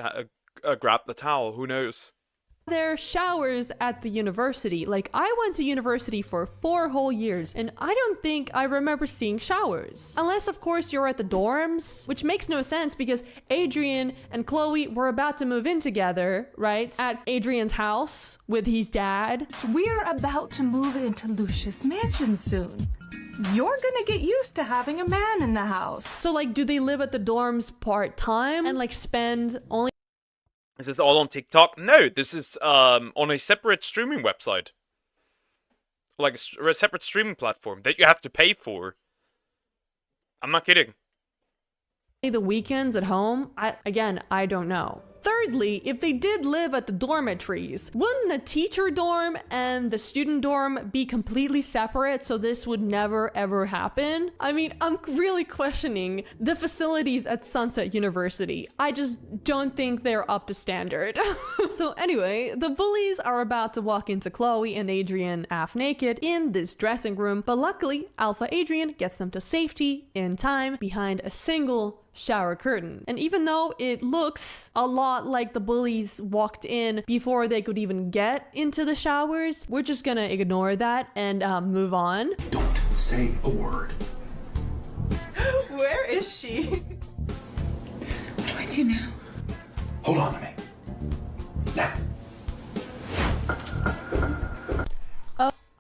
grabbed the towel. Who knows? there showers at the university? Like, I went to university for 4 whole years, and I don't think I remember seeing showers. Unless, of course, you're at the dorms, which makes no sense because Adrian and Chloe were about to move in together, right? At Adrian's house with his dad. We're about to move into Lucius Mansion soon. You're gonna get used to having a man in the house. So, like, do they live at the dorms part-time and, like, spend only... Is this all on TikTok? No, this is on a separate streaming website. Like a separate streaming platform that you have to pay for. I'm not kidding. The weekends at home? I don't know. Thirdly, if they did live at the dormitories, wouldn't the teacher dorm and the student dorm be completely separate so this would never ever happen? I mean, I'm really questioning the facilities at Sunset University. I just don't think they're up to standard. So anyway, the bullies are about to walk into Chloe and Adrian half naked in this dressing room, but luckily Alpha Adrian gets them to safety in time behind a single shower curtain. And even though it looks a lot like the bullies walked in before they could even get into the showers, we're just gonna ignore that and move on. Don't say a word. Where is she? What do I do now? Hold on to me. Now.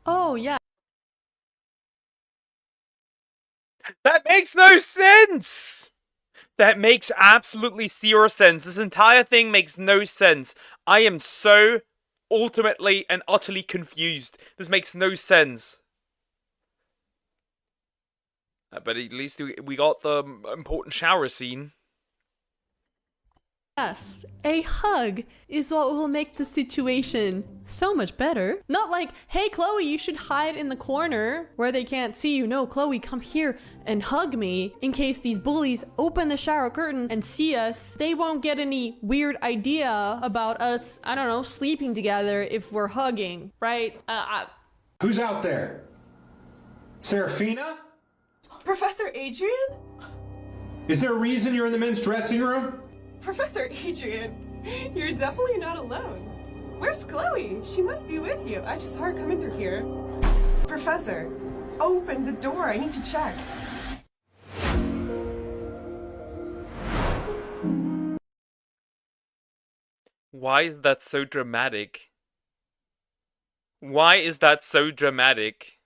Oh yeah, That makes no sense! That makes absolutely zero sense. This entire thing makes no sense. I am so ultimately and utterly confused. This makes no sense. But at least we got the important shower scene. Yes, a hug is what will make the situation so much better. Not like, hey Chloe, you should hide in the corner where they can't see you. No, Chloe, come here and hug me in case these bullies open the shower curtain and see us. They won't get any weird idea about us, I don't know, sleeping together if we're hugging, right? Who's out there? Serafina? Professor Adrian? Is there a reason you're in the men's dressing room? Professor Adrian, you're definitely not alone. Where's Chloe? She must be with you. I just saw her coming through here. Professor, open the door. I need to check. Why is that so dramatic? Why is that so dramatic?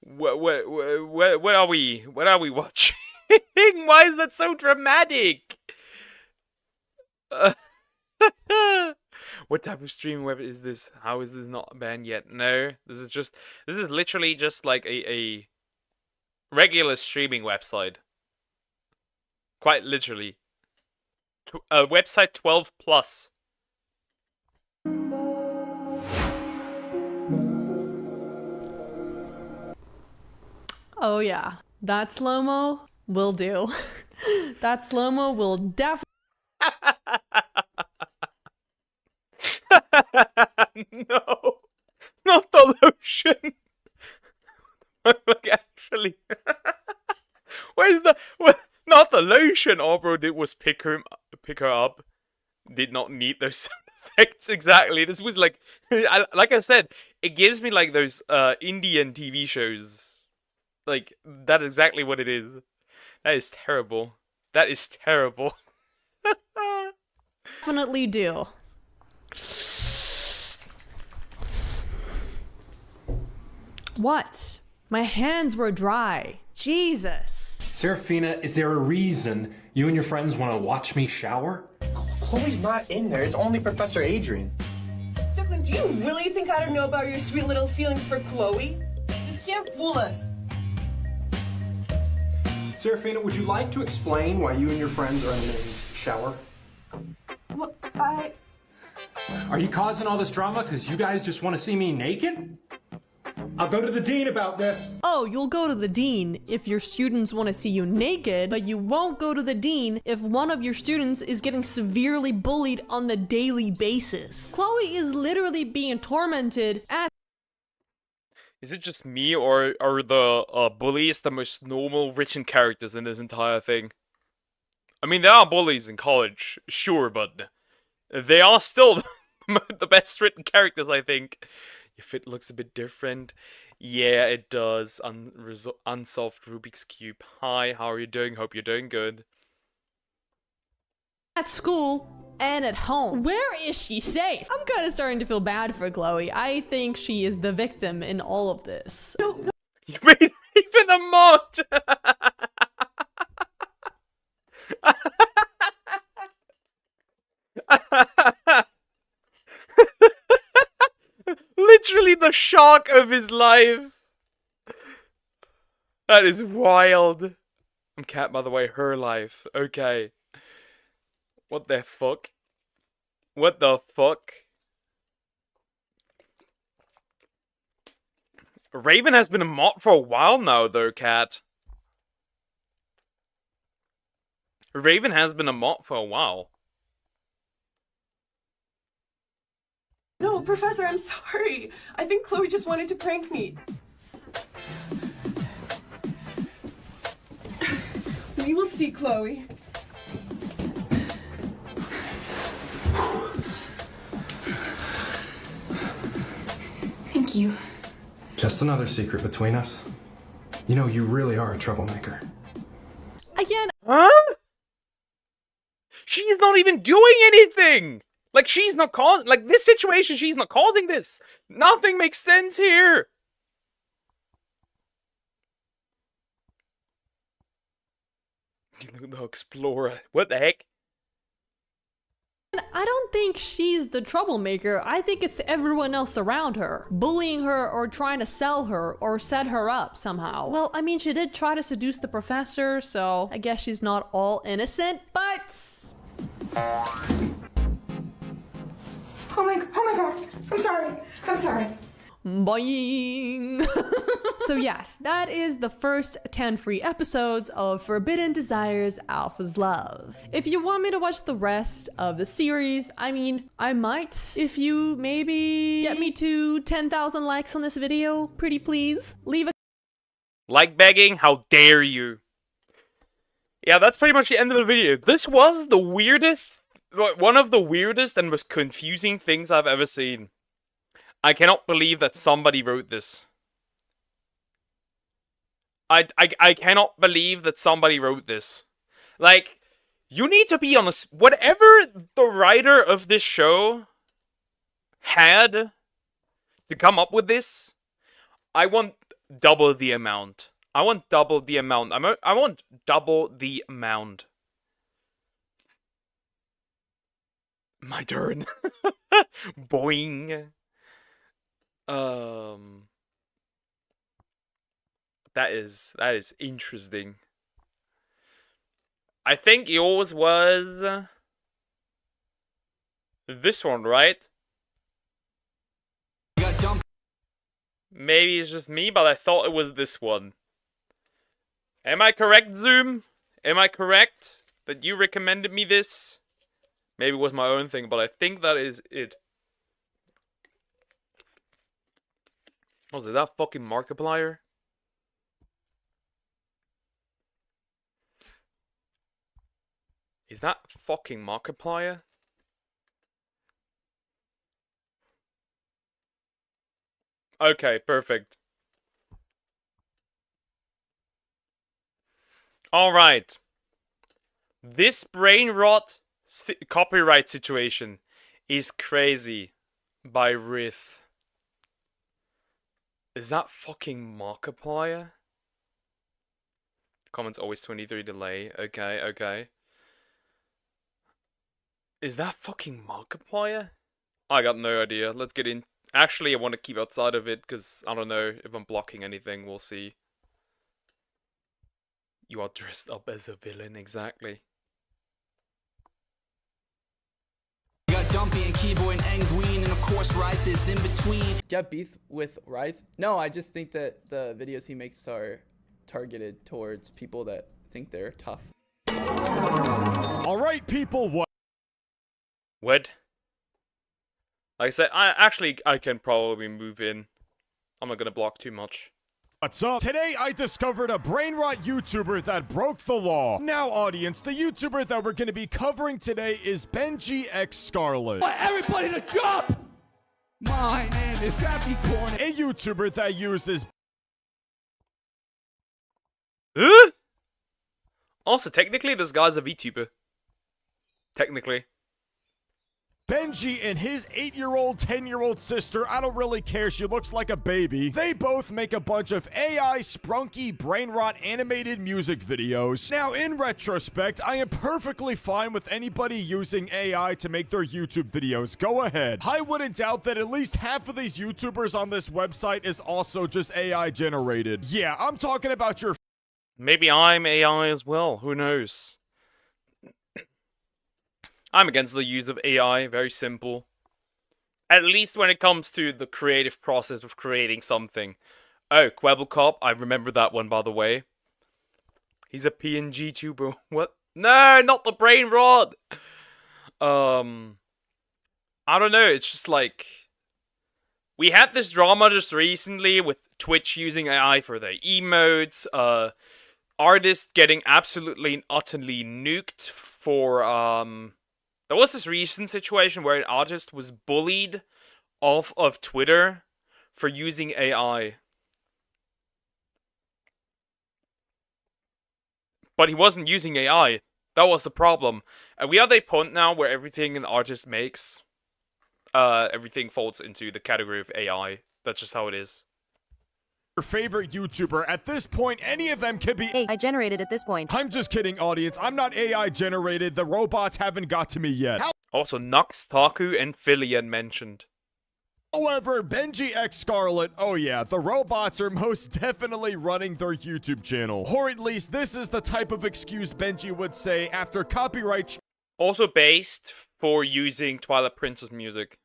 What are we? What are we watching? Why is that so dramatic? What type of streaming web is this? How is this not banned yet? No, this is literally just like a regular streaming website. Quite literally. Website 12 plus. Oh yeah, that slow-mo will do. That slow-mo will definitely No, not the lotion. Like actually, where's the? Not the lotion. All bro did was pick her up. Did not need those sound effects exactly. This was like, like I said, it gives me like those Indian TV shows. Like that's exactly what it is. That is terrible. That is terrible. definitely do. What? My hands were dry. Jesus. Serafina, is there a reason you and your friends want to watch me shower? Chloe's not in there. It's only Professor Adrian. Declan, do you really think I don't know about your sweet little feelings for Chloe? You can't fool us. Serafina, would you like to explain why you and your friends are in the men's shower? Well, Are you causing all this drama because you guys just want to see me naked? I'll go to the dean about this. Oh, you'll go to the dean if your students want to see you naked, but you won't go to the dean if one of your students is getting severely bullied on the daily basis. Chloe is literally being tormented at— Is it just me, or are the bullies the most normal written characters in this entire thing? I mean, there are bullies in college, sure, but they are still the best written characters, I think. If it looks a bit different. Yeah, it does. Unsolved Rubik's Cube. Hi, how are you doing? Hope you're doing good. at school and at home. Where is she safe? I'm kind of starting to feel bad for Chloe. I think she is the victim in all of this. You made even a mod! Literally the shock of his life. That is wild. I'm Cat, by the way, her life. Okay. What the fuck? What the fuck? Raven has been a mod for a while now, though, Cat. Raven has been a mod for a while. No, Professor, I'm sorry. I think Chloe just wanted to prank me. We will see, Chloe. Thank you. Just another secret between us. You know, you really are a troublemaker. Again. Huh? She's not even doing anything! Like, she's not causing, like, this situation, she's not causing this! Nothing makes sense here! The Explorer. What the heck? I don't think she's the troublemaker. I think it's everyone else around her, bullying her or trying to sell her or set her up somehow. Well, I mean, she did try to seduce the professor, so I guess she's not all innocent, but... Oh my god. I'm sorry. Boing! So yes, that is the first 10 free episodes of Forbidden Desires Alpha's Love. If you want me to watch the rest of the series, I mean, I might. If you maybe get me to 10,000 likes on this video, pretty please. Leave a Like begging? How dare you? Yeah, that's pretty much the end of the video. This was the weirdest, one of the weirdest and most confusing things I've ever seen. I cannot believe that somebody wrote this. I cannot believe that somebody wrote this. Like, you need to be on this. Whatever the writer of this show had to come up with this, I want double the amount. I want double the amount. I want double the amount. My turn. Boing. That is interesting. I think yours was this one, right? Maybe it's just me, but I thought it was this one. Am I correct, Zoom? Am I correct that you recommended me this? Maybe it was my own thing, but I think that is it. Oh, is that fucking Markiplier? Is that fucking Markiplier? Okay, perfect. Alright. This brain rot copyright situation is crazy by Riff. Is that fucking Markiplier? Comments always 23 delay. Okay, okay. Is that fucking Markiplier? I got no idea. Let's get in. Actually, I want to keep outside of it because I don't know if I'm blocking anything. We'll see. You are dressed up as a villain, exactly. Got Dumpy and Keyboy and Nguyen, and of course Rife is in between. Get beef with Rife? No, I just think that the videos he makes are targeted towards people that think they're tough. Alright, people, what? What? Like I said, I can probably move in. I'm not gonna block too much. What's up? Today I discovered a brain rot YouTuber that broke the law. Now, audience, the YouTuber that we're gonna be covering today is Benji X Scarlet. Everybody to jump! My name is Capricorn. A YouTuber that uses Also, technically, this guy's a VTuber. Technically. Benji and his 8-year-old, 10-year-old sister, I don't really care, she looks like a baby. They both make a bunch of AI, sprunky, brain rot animated music videos. Now, in retrospect, I am perfectly fine with anybody using AI to make their YouTube videos. Go ahead. I wouldn't doubt that at least half of these YouTubers on this website is also just AI generated. Yeah, I'm talking about your... Maybe I'm AI as well, who knows? I'm against the use of AI, very simple. At least when it comes to the creative process of creating something. Oh, Quabblecop, I remember that one, by the way. He's a PNG tuber. What? No, not the brain rot! I don't know, it's just like... We had this drama just recently with Twitch using AI for their emotes, artists getting absolutely and utterly nuked for, There was this recent situation where an artist was bullied off of Twitter for using AI. But he wasn't using AI. That was the problem. And we are at a point now where everything an artist makes, everything falls into the category of AI. That's just how it is. your favorite YouTuber. At this point, any of them could be AI generated at this point. I'm just kidding, audience. I'm not AI generated. The robots haven't got to me yet. Also, Nux, Taku, and Filian mentioned. However, Benji X Scarlet, oh yeah, the robots are most definitely running their YouTube channel. Or at least this is the type of excuse Benji would say after copyright. Also based for using Twilight Princess music.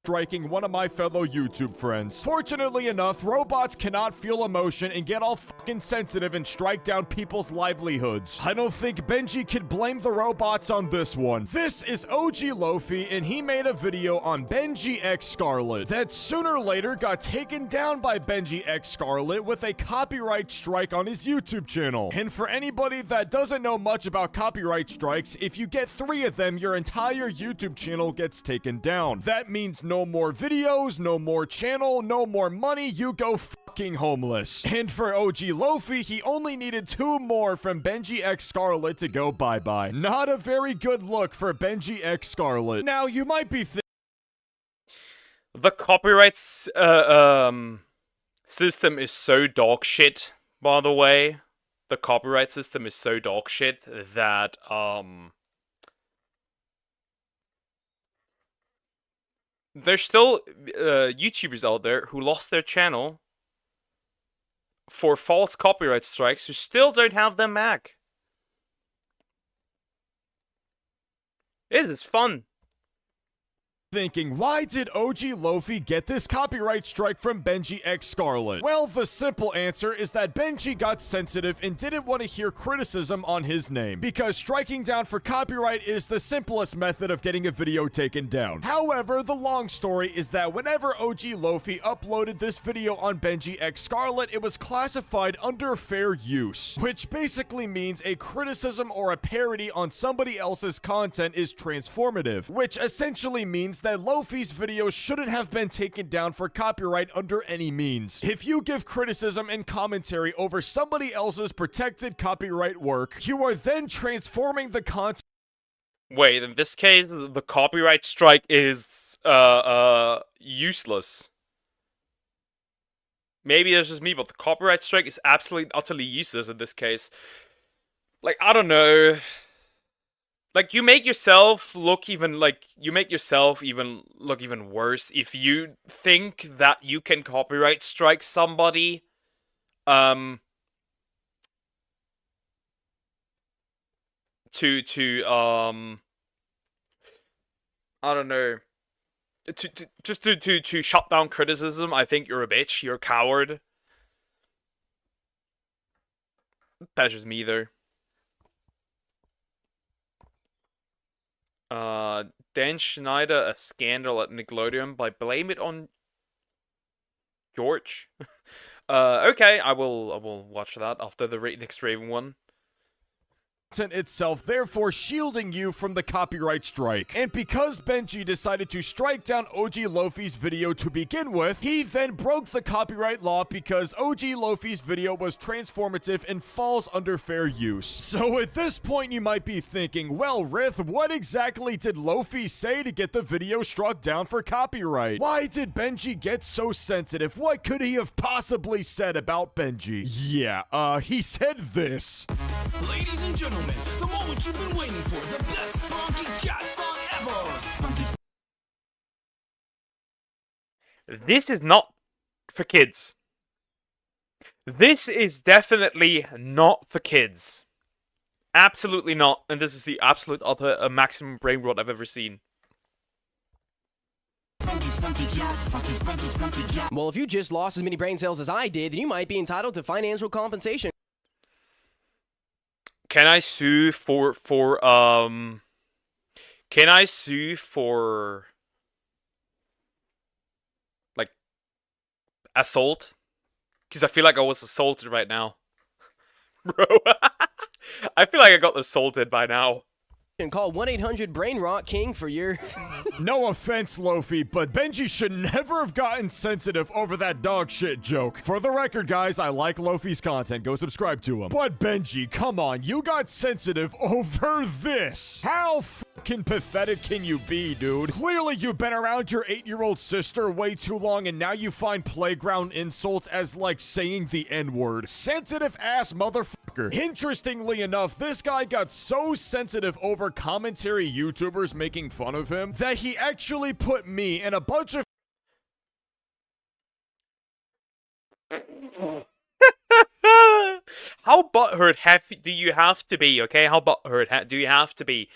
Striking one of my fellow YouTube friends. Fortunately enough, robots cannot feel emotion and get all fucking sensitive and strike down people's livelihoods. I don't think Benji could blame the robots on this one. This is OG Lofi, and he made a video on Benji X Scarlet that sooner or later got taken down by Benji X Scarlet with a copyright strike on his YouTube channel. And for anybody that doesn't know much about copyright strikes, if you get 3 of them, your entire YouTube channel gets taken down. That means no more videos, no more channel, no more money, you go fucking homeless. And for OG Lofi, he only needed 2 more from Benji X Scarlet to go bye-bye. Not a very good look for Benji X Scarlet. Now, you might be thinking, the copyright system is so dog shit, by the way. The copyright system is so dog shit that, there's still YouTubers out there who lost their channel for false copyright strikes who still don't have them back. This is fun. why did OG Lofi get this copyright strike from Benji X Scarlet? Well, the simple answer is that Benji got sensitive and didn't want to hear criticism on his name, because striking down for copyright is the simplest method of getting a video taken down. However, the long story is that whenever OG Lofi uploaded this video on Benji X Scarlet, it was classified under fair use, which basically means a criticism or a parody on somebody else's content is transformative, which essentially means that Lofi's video shouldn't have been taken down for copyright under any means. If you give criticism and commentary over somebody else's protected copyright work, you are then transforming the content. Wait, in this case, the copyright strike is useless. Maybe it's just me, but the copyright strike is absolutely utterly useless in this case. Like, I don't know. Like, you make yourself look even worse if you think that you can copyright strike somebody. I don't know. To shut down criticism, I think you're a bitch. You're a coward. That's just me, though. Dan Schneider, a scandal at Nickelodeon by blame it on George. Okay, I will watch that after the next Raven one. Itself, therefore shielding you from the copyright strike. And because Benji decided to strike down OG Lofi's video to begin with, he then broke the copyright law because OG Lofi's video was transformative and falls under fair use. So at this point you might be thinking, well, Rith, what exactly did Lofi say to get the video struck down for copyright? Why did Benji get so sensitive? What could he have possibly said about Benji? Yeah, he said this. Ladies and gentlemen, the moment you've been waiting for, the best Funky Cat song ever! This is not for kids. This is definitely not for kids. Absolutely not. And this is the absolute utter maximum brain rot I've ever seen. Well, if you just lost as many brain cells as I did, then you might be entitled to financial compensation. Can I sue for like assault? Because I feel like I was assaulted right now. Bro, I feel like I got assaulted by now. And call 1-800-BRAIN-ROT-KING for your... No offense, Lofi, but Benji should never have gotten sensitive over that dog shit joke. For the record, guys, I like Lofi's content. Go subscribe to him. But Benji, come on, you got sensitive over this. How fucking pathetic can you be, dude? Clearly you've been around your 8-year-old sister way too long and now you find playground insults as like saying the N-word. Sensitive ass motherfucker. Interestingly enough, this guy got so sensitive over commentary YouTubers making fun of him that he actually put me and a bunch of How butthurt do you have to be, okay? How butthurt do you have to be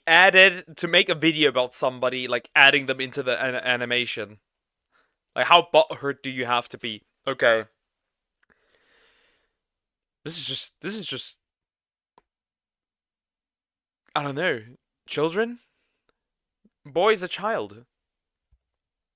added to make a video about somebody, like adding them into the animation? Like, how butthurt do you have to be? Okay. This is just I don't know. Children? Boy's a child.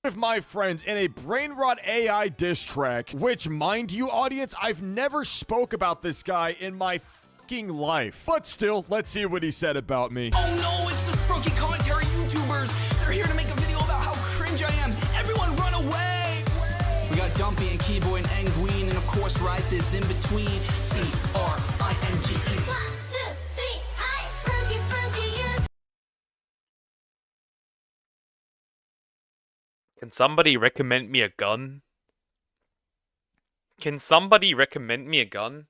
of my friends in a brainrot AI diss track, which, mind you, audience, I've never spoke about this guy in my fucking life. But still, let's see what he said about me. Oh no, it's the Sprunky commentary YouTubers. They're here to make a video about how cringe I am. Everyone run away! We got Dumpy and Keyboy and Engween, and of course Rife is in between. C-R-I-N-G-E. Can somebody recommend me a gun? Can somebody recommend me a gun?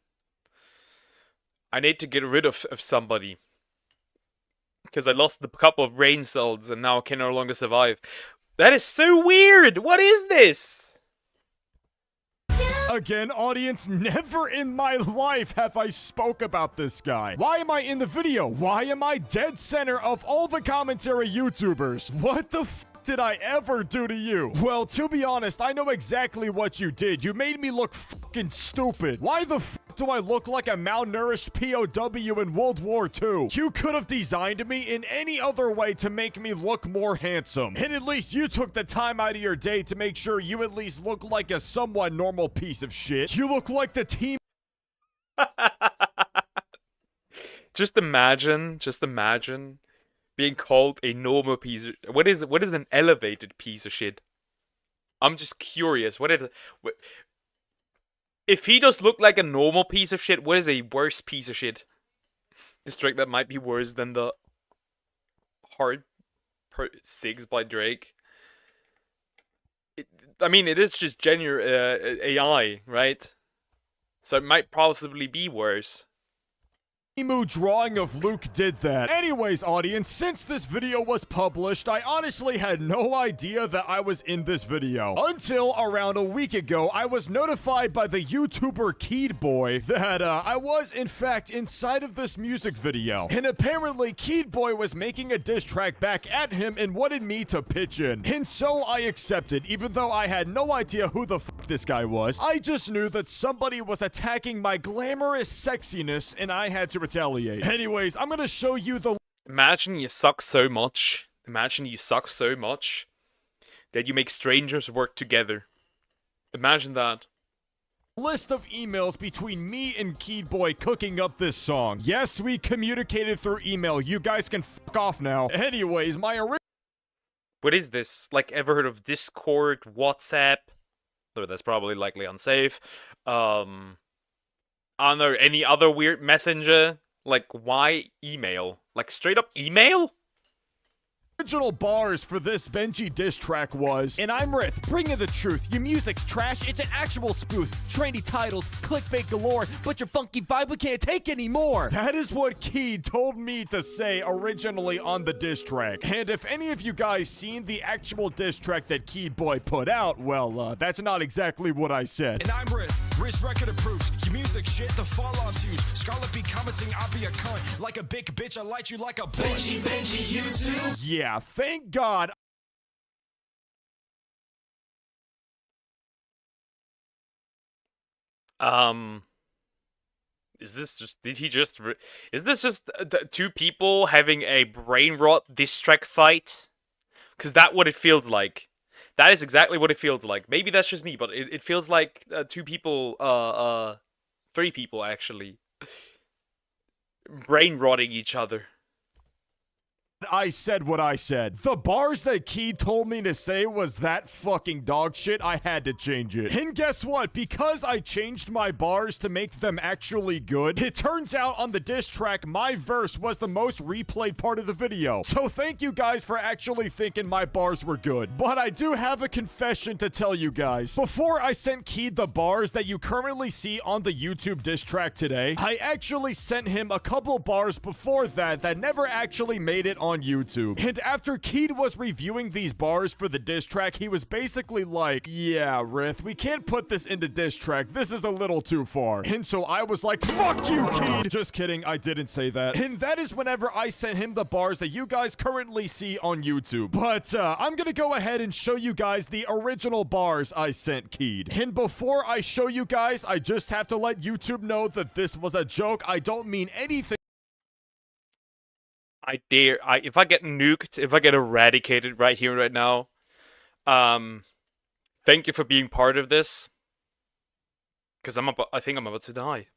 I need to get rid of somebody. Because I lost a couple of brain cells and now can no longer survive. That is so weird! What is this? Again, audience, never in my life have I spoke about this guy. Why am I in the video? Why am I dead center of all the commentary YouTubers? What the f did I ever do to you? Well, to be honest, I know exactly what you did. You made me look fucking stupid. Why the f do I look like a malnourished POW in World War II? You could have designed me in any other way to make me look more handsome. And at least you took the time out of your day to make sure you at least look like a somewhat normal piece of shit. You look like the team. Just imagine being called a normal piece of... What is an elevated piece of shit? I'm just curious. If he does look like a normal piece of shit, what is a worse piece of shit? This track that might be worse than the Hard Sigs by Drake. I mean, it is just genuine AI, right? So it might possibly be worse. Emu drawing of Luke did that. Anyways, audience, since this video was published, I honestly had no idea that I was in this video. Until around a week ago, I was notified by the YouTuber Keyboy that I was, in fact, inside of this music video. And apparently, Keyboy was making a diss track back at him and wanted me to pitch in. And so I accepted, even though I had no idea who the fuck this guy was. I just knew that somebody was attacking my glamorous sexiness and I had to retaliate. Anyways, I'm gonna show you the... Imagine you suck so much. Imagine you suck so much that you make strangers work together. Imagine that. List of emails between me and Keyboy cooking up this song. Yes, we communicated through email. You guys can fuck off now. Anyways, my original... What is this? Like, ever heard of Discord, WhatsApp? Though that's probably likely unsafe. I don't know, any other weird messenger? Like, why email? Like, straight up email? Original bars for this Benji diss track was, and I'm Rith, bringing the truth. Your music's trash, it's an actual spoof. Trendy titles, clickbait galore, but your funky vibe we can't take anymore. That is what Key told me to say originally on the diss track. And if any of you guys seen the actual diss track that Keyboy put out, well, that's not exactly what I said. And I'm Rith, Riz record approves. Your music shit, the fall-off's huge. Scarlet be commenting, I'll be a cunt. Like a big bitch, I light you like a Benji, YouTube. Yeah, thank God. Is this just, is this just two people having a brain rot diss track fight? Because that's what it feels like. That is exactly what it feels like. Maybe that's just me, but it feels like two people, three people actually, brain rotting each other. I said what I said. The bars that Key told me to say was that fucking dog shit, I had to change it. And guess what? Because I changed my bars to make them actually good, it turns out on the diss track, my verse was the most replayed part of the video. So thank you guys for actually thinking my bars were good. But I do have a confession to tell you guys. Before I sent Key the bars that you currently see on the YouTube diss track today, I actually sent him a couple bars before that never actually made it on YouTube. And after Keed was reviewing these bars for the diss track, he was basically like, yeah, Rith, we can't put this into diss track. This is a little too far. And so I was like, fuck you, Keed. Just kidding, I didn't say that. And that is whenever I sent him the bars that you guys currently see on YouTube. But I'm gonna go ahead and show you guys the original bars I sent Keed. And before I show you guys, I just have to let YouTube know that this was a joke. I don't mean anything. If I get nuked, if I get eradicated right here, right now, thank you for being part of this. Because I think I'm about to die.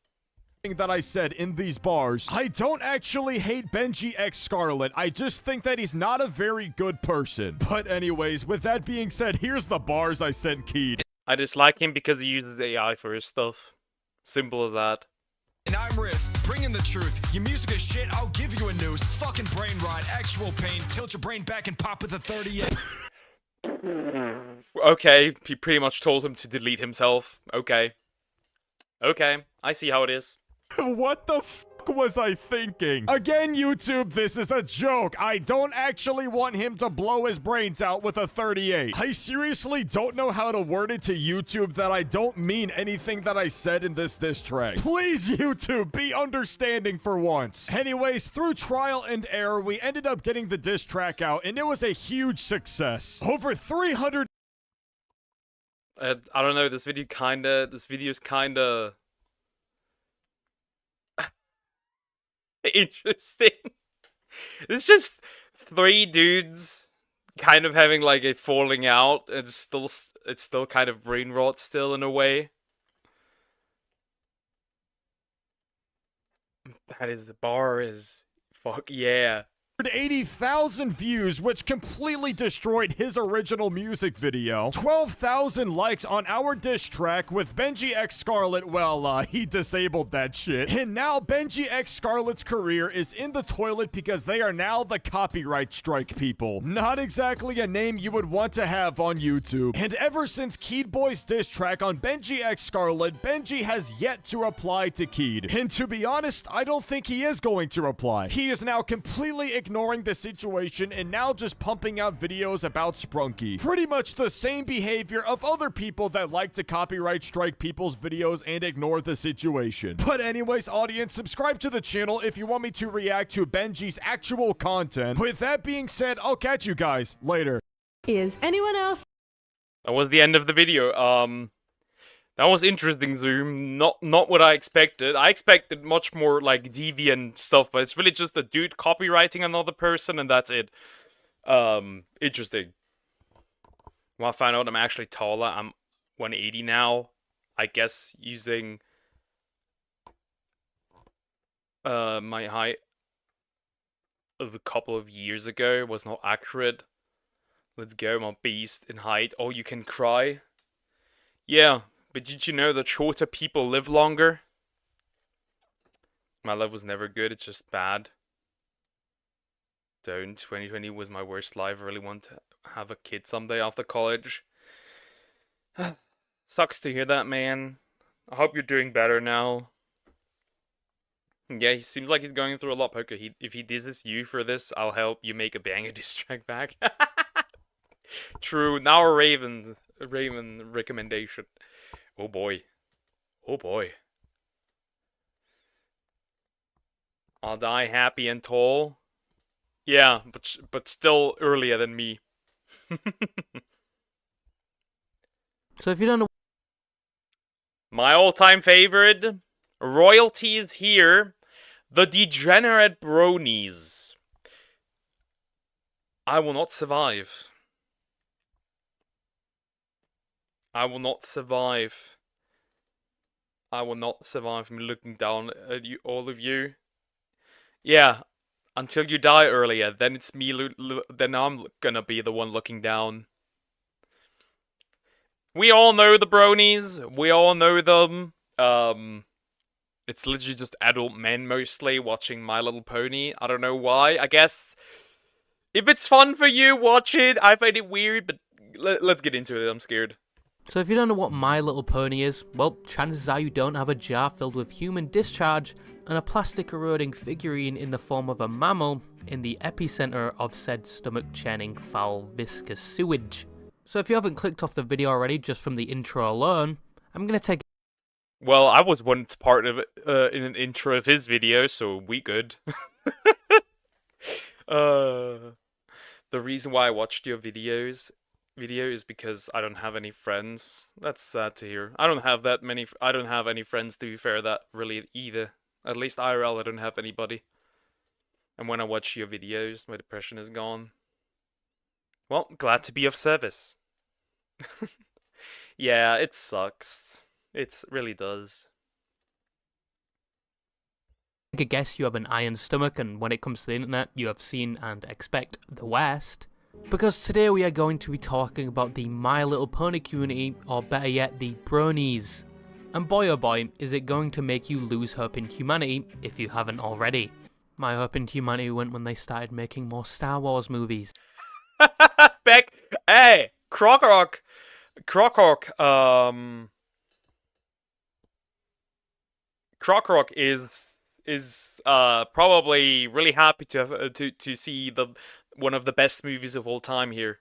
That I said in these bars, I don't actually hate Benji X Scarlet. I just think that he's not a very good person. But anyways, with that being said, here's the bars I sent Keed. I dislike him because he uses AI for his stuff. Simple as that. And I'm Riff, bringing the truth. Your music is shit, I'll give you a noose. Fucking brain rot, actual pain. Tilt your brain back and pop with a 38. Okay, he pretty much told him to delete himself. Okay. Okay, I see how it is. What the fuck was I thinking? Again, YouTube, this is a joke. I don't actually want him to blow his brains out with a 38. I seriously don't know how to word it to YouTube that I don't mean anything that I said in this diss track. Please, YouTube, be understanding for once. Anyways, through trial and error, we ended up getting the diss track out, and it was a huge success. Over 300. I don't know, this video's kinda interesting. It's just three dudes kind of having like a falling out. It's still kind of brain rot still in a way. The bar is fuck yeah. 80,000 views, which completely destroyed his original music video. 12,000 likes on our diss track with Benji X Scarlet. Well, he disabled that shit. And now Benji X Scarlet's career is in the toilet because they are now the copyright strike people. Not exactly a name you would want to have on YouTube. And ever since Keed Boy's diss track on Benji X Scarlet, Benji has yet to reply to Keed. And to be honest, I don't think he is going to reply. He is now completely ignoring the situation and now just pumping out videos about Sprunky. Pretty much the same behavior of other people that like to copyright strike people's videos and ignore the situation. But anyways, audience, subscribe to the channel if you want me to react to Benji's actual content. With that being said, I'll catch you guys later. Is anyone else? That was the end of the video. That was interesting, Zoom. Not what I expected. I expected much more like deviant stuff, but it's really just a dude copywriting another person, and that's it. Interesting. Well, I found out I'm actually taller. I'm 180 now. I guess using my height of a couple of years ago was not accurate. Let's go, I'm a beast in height. Oh, you can cry? Yeah. But did you know that shorter people live longer? My life was never good, it's just bad. 2020 was my worst life. I really want to have a kid someday after college. Sucks to hear that, man. I hope you're doing better now. Yeah, he seems like he's going through a lot, Poker. If he disses you for this, I'll help you make a banger diss track back. True, now a Raven recommendation. Oh boy. Oh boy. I'll die happy and tall. Yeah, but still earlier than me. So if you don't know... My all-time favorite, royalties here, the degenerate bronies. I will not survive. I will not survive. I will not survive from looking down at you, all of you. Yeah, Until you die earlier, then it's me. Then I'm gonna be the one looking down. We all know the bronies. We all know them. It's literally just adult men mostly watching My Little Pony. I don't know why. I guess if it's fun for you, watch it. I find it weird, but let's get into it. I'm scared. So if you don't know what My Little Pony is, well, chances are you don't have a jar filled with human discharge and a plastic eroding figurine in the form of a mammal in the epicenter of said stomach churning foul viscous sewage. So if you haven't clicked off the video already just from the intro alone, I'm going to take... Well, I was once part of it in an intro of his video, so we good. The reason why I watched your video is because I don't have any friends. That's sad to hear. I don't have any friends, to be fair, that really either. At least IRL, I don't have anybody. And when I watch your videos, my depression is gone. Well, glad to be of service. Yeah, it sucks. It really does. I guess you have an iron stomach, and when it comes to the internet, you have seen and expect the worst. Because today we are going to be talking about the My Little Pony community, or better yet, the bronies. And boy oh boy, is it going to make you lose hope in humanity if you haven't already. My hope in humanity went when they started making more Star Wars movies. Hey, Croc is probably really happy to see one of the best movies of all time here.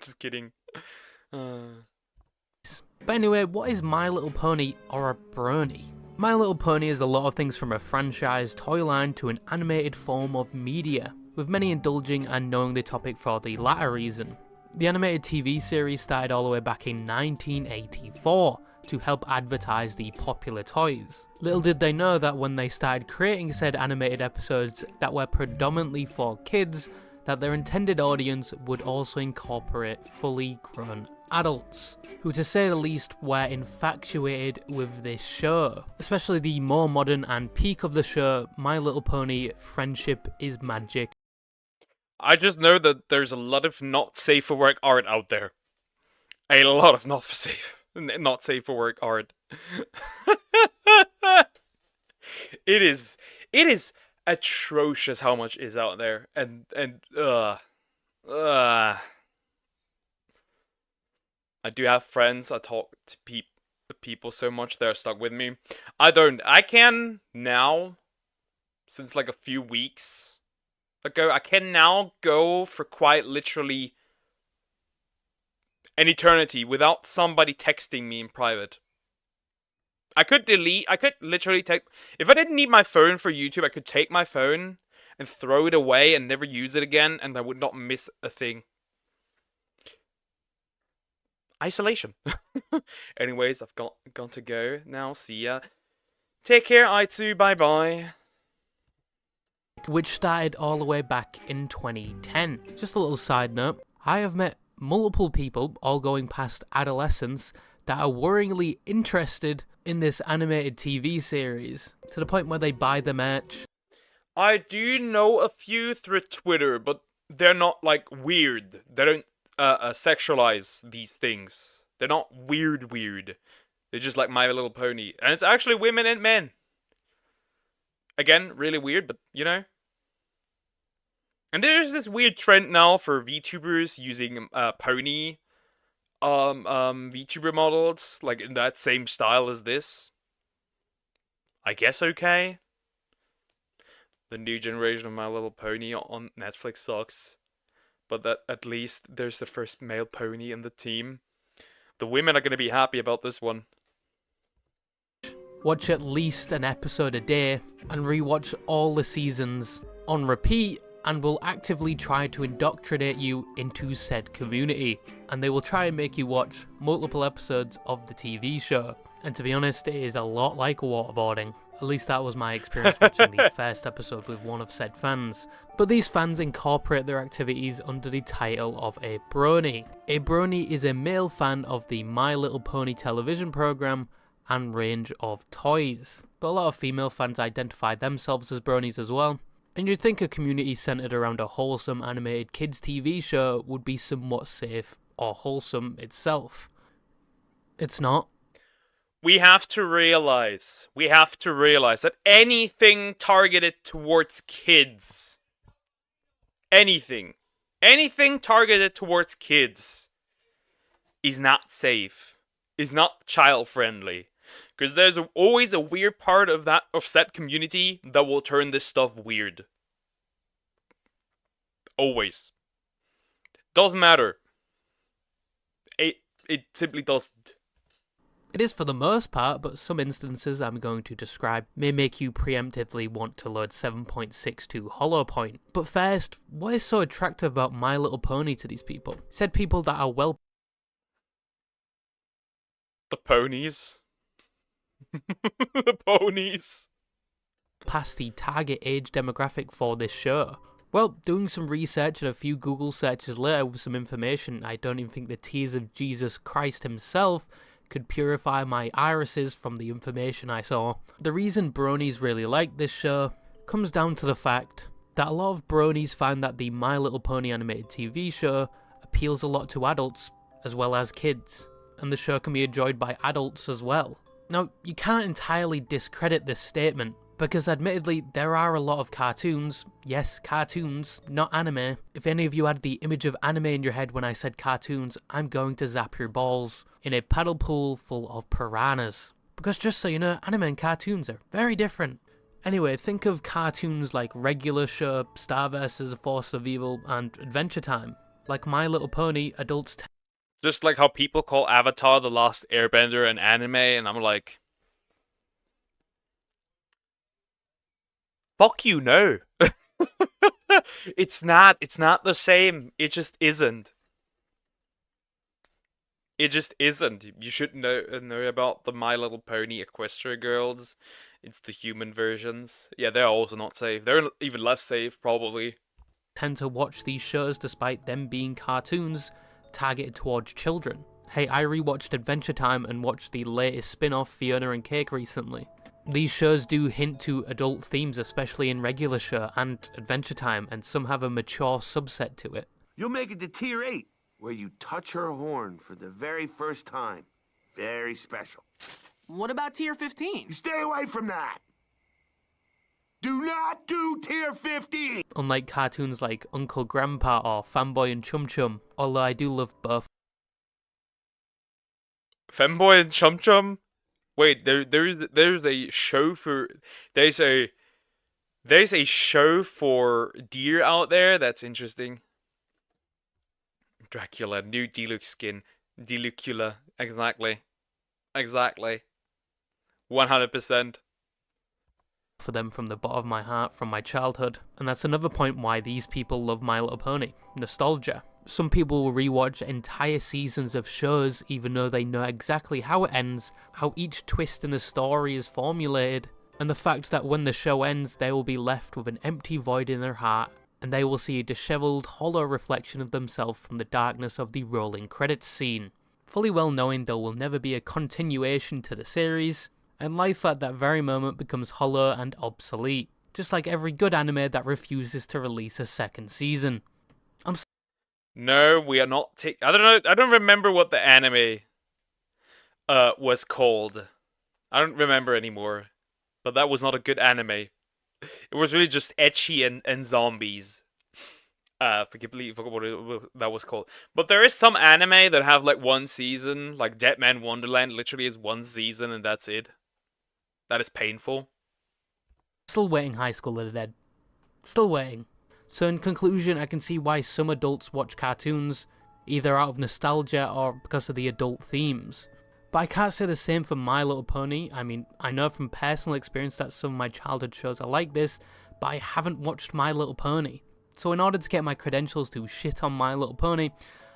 Just kidding. But anyway, what is My Little Pony or a brony? My Little Pony is a lot of things from a franchise toy line to an animated form of media, with many indulging and knowing the topic for the latter reason. The animated TV series started all the way back in 1984 to help advertise the popular toys. Little did they know that when they started creating said animated episodes that were predominantly for kids, that their intended audience would also incorporate fully grown adults, who to say the least were infatuated with this show. Especially the more modern and peak of the show, My Little Pony Friendship is Magic. I just know that there's a lot of not safe for work art out there. A lot of not safe for work art. It is atrocious how much is out there, and I do have friends. I talk to people so much they're stuck with me. I can now, since like a few weeks ago, I can now go for quite literally an eternity without somebody texting me in private. I could literally take, if I didn't need my phone for YouTube, I could take my phone and throw it away and never use it again, and I would not miss a thing. Isolation. Anyways, I've got to go now. See ya. Take care, I2. Bye-bye. Which started all the way back in 2010. Just a little side note, I have met multiple people, all going past adolescence, that are worryingly interested in this animated TV series, to the point where they buy the merch. I do know a few through Twitter, but they're not, like, weird. They don't sexualize these things. They're not weird. They're just like My Little Pony. And it's actually women and men. Again, really weird, but, you know. And there's this weird trend now for VTubers using pony VTuber models, like in that same style as this. I guess okay. The new generation of My Little Pony on Netflix sucks. But that at least there's the first male pony in the team. The women are going to be happy about this one. Watch at least an episode a day and rewatch all the seasons on repeat, and will actively try to indoctrinate you into said community. And they will try and make you watch multiple episodes of the TV show. And to be honest, it is a lot like waterboarding. At least that was my experience watching the first episode with one of said fans. But these fans incorporate their activities under the title of a brony. A brony is a male fan of the My Little Pony television program and range of toys. But a lot of female fans identify themselves as bronies as well. And you'd think a community centered around a wholesome animated kids TV show would be somewhat safe or wholesome itself. It's not. We have to realize that anything targeted towards kids, anything targeted towards kids is not safe, is not child friendly. Because there's always a weird part of said community that will turn this stuff weird. Always. Doesn't matter. It simply doesn't. It is for the most part, but some instances I'm going to describe may make you preemptively want to load 7.62 Hollow Point. But first, what is so attractive about My Little Pony to these people? Said people that are well... The ponies. The ponies. Past the target age demographic for this show. Well, doing some research and a few Google searches later with some information, I don't even think the tears of Jesus Christ himself could purify my irises from the information I saw. The reason bronies really like this show comes down to the fact that a lot of bronies find that the My Little Pony animated TV show appeals a lot to adults as well as kids, and the show can be enjoyed by adults as well. Now, you can't entirely discredit this statement, because admittedly, there are a lot of cartoons. Yes, cartoons, not anime. If any of you had the image of anime in your head when I said cartoons, I'm going to zap your balls in a paddle pool full of piranhas. Because just so you know, anime and cartoons are very different. Anyway, think of cartoons like Regular Show, Star vs. Force of Evil, and Adventure Time. Like My Little Pony, adults... Just like how people call Avatar The Last Airbender an anime, and I'm like... Fuck you, no. It's not the same. It just isn't. It just isn't. You should know about the My Little Pony Equestria Girls. It's the human versions. Yeah, they're also not safe. They're even less safe, probably. Tend to watch these shows despite them being cartoons targeted towards children. Hey, I rewatched Adventure Time and watched the latest spin-off Fiona and Cake recently. These shows do hint to adult themes, especially in Regular Show and Adventure Time, and some have a mature subset to it. You'll make it to Tier 8, where you touch her horn for the very first time. Very special. What about Tier 15? Stay away from that! Do not do Tier 15! Unlike cartoons like Uncle Grandpa or Fanboy and Chum Chum, although I do love both. Femboy and Chum Chum? Wait, there's a show for there's a show for deer out there. That's interesting. Dracula, new deluxe skin, Delucula, exactly, 100%. For them from the bottom of my heart, from my childhood, and that's another point why these people love My Little Pony: nostalgia. Some people will rewatch entire seasons of shows even though they know exactly how it ends, how each twist in the story is formulated, and the fact that when the show ends they will be left with an empty void in their heart, and they will see a dishevelled, hollow reflection of themselves from the darkness of the rolling credits scene, fully well knowing there will never be a continuation to the series, and life at that very moment becomes hollow and obsolete, just like every good anime that refuses to release a second season. No, we are not I don't know. I don't remember what the anime was called. I don't remember anymore. But that was not a good anime. It was really just ecchi and zombies. I forgot what that was called. But there is some anime that have like one season, like Deadman Wonderland literally is one season and that's it. That is painful. Still waiting High School of the Dead. Still waiting. So in conclusion, I can see why some adults watch cartoons, either out of nostalgia or because of the adult themes. But I can't say the same for My Little Pony. I mean, I know from personal experience that some of my childhood shows are like this, but I haven't watched My Little Pony. So in order to get my credentials to shit on My Little Pony,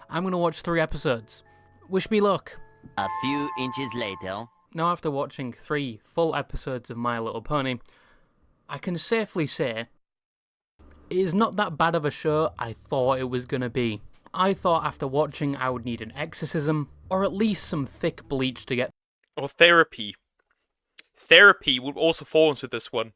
I'm going to watch 3 episodes. Wish me luck. A few inches later. Now after watching 3 full episodes of My Little Pony, I can safely say it is not that bad of a show I thought it was going to be. I thought after watching I would need an exorcism, or at least some thick bleach to get... Or therapy. Therapy would also fall into this one.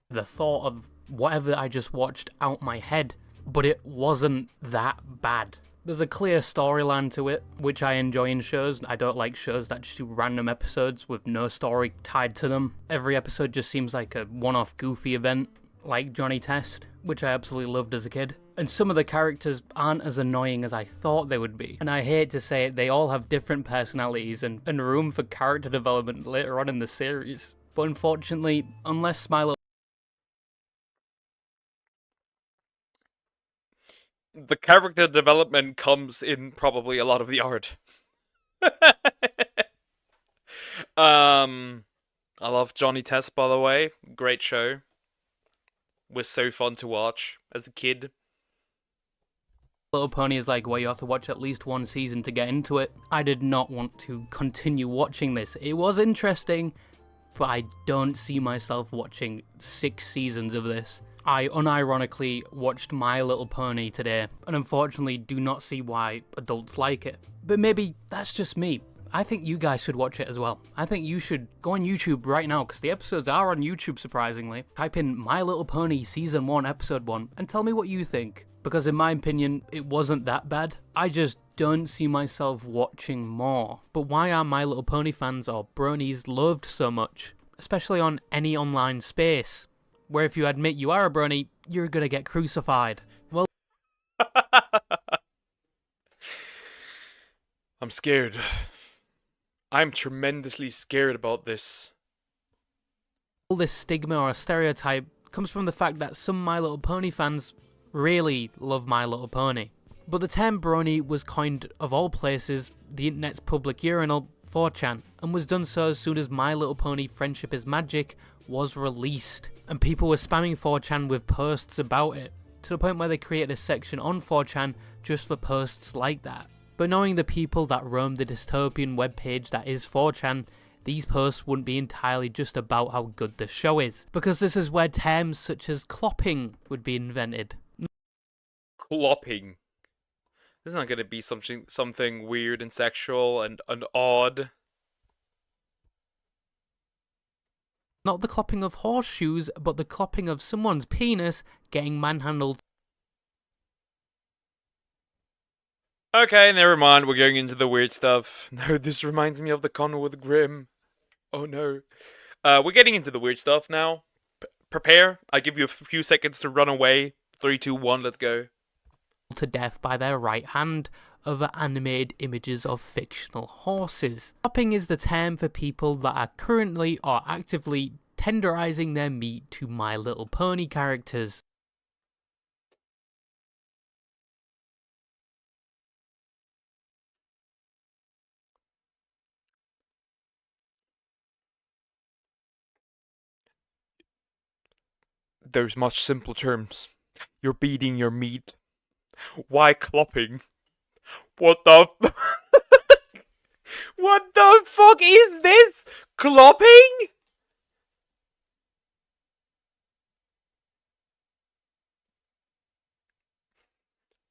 The thought of whatever I just watched out my head, but it wasn't that bad. There's a clear storyline to it, which I enjoy in shows. I don't like shows that just do random episodes with no story tied to them. Every episode just seems like a one-off goofy event, like Johnny Test, which I absolutely loved as a kid. And some of the characters aren't as annoying as I thought they would be. And I hate to say it, they all have different personalities and room for character development later on in the series. But unfortunately, unless My Little... The character development comes in probably a lot of the art. I love Johnny Test, by the way. Great show. Was so fun to watch as a kid. Little Pony is like where you have to watch at least one season to get into it. I did not want to continue watching this. It was interesting, but I don't see myself watching 6 seasons of this. I unironically watched My Little Pony today, and unfortunately do not see why adults like it. But maybe that's just me. I think you guys should watch it as well. I think you should go on YouTube right now, because the episodes are on YouTube, surprisingly. Type in My Little Pony Season 1, Episode 1, and tell me what you think. Because in my opinion, it wasn't that bad. I just don't see myself watching more. But why are My Little Pony fans or bronies loved so much? Especially on any online space, where if you admit you are a brony, you're gonna get crucified. Well, I'm scared. I'm tremendously scared about this. all this stigma or stereotype comes from the fact that some My Little Pony fans really love My Little Pony. But the term brony was coined, of all places, the internet's public urinal, 4chan, and was done so as soon as My Little Pony Friendship is Magic was released. And people were spamming 4chan with posts about it, to the point where they created a section on 4chan just for posts like that. But knowing the people that roam the dystopian webpage that is 4chan, these posts wouldn't be entirely just about how good the show is, because this is where terms such as clopping would be invented. Clopping. Isn't that going to be something weird and sexual and odd? Not the clopping of horseshoes, but the clopping of someone's penis getting manhandled. Okay, never mind. We're going into the weird stuff. No, this reminds me of the Connor with Grimm. Oh no. We're getting into the weird stuff now. Prepare. I give you a few seconds to run away. 3, 2, 1, let's go. To death by their right hand over animated images of fictional horses. Clopping is the term for people that are currently or actively tenderizing their meat to My Little Pony characters. There's much simpler terms. You're beating your meat. Why clopping? What the What the fuck is this? Clopping?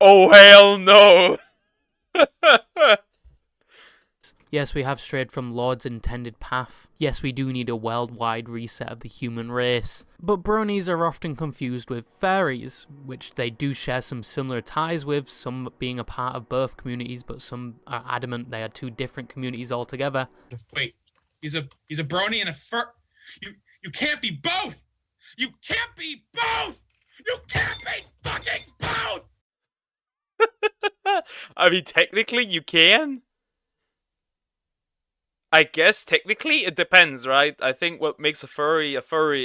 Oh hell no! Yes, we have strayed from Lord's intended path. Yes, we do need a worldwide reset of the human race. But bronies are often confused with fairies, which they do share some similar ties with, some being a part of both communities, but some are adamant they are two different communities altogether. Wait, he's a brony and a fur. You can't be both. You can't be both. You can't be fucking both. I mean, technically you can. I guess technically it depends, right? I think what makes a furry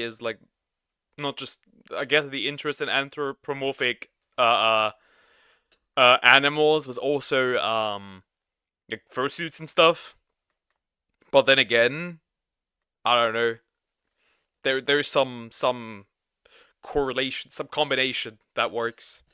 is like not just, I guess, the interest in anthropomorphic animals, was also like fursuits and stuff. But then again, I don't know. There's some correlation, some combination that works.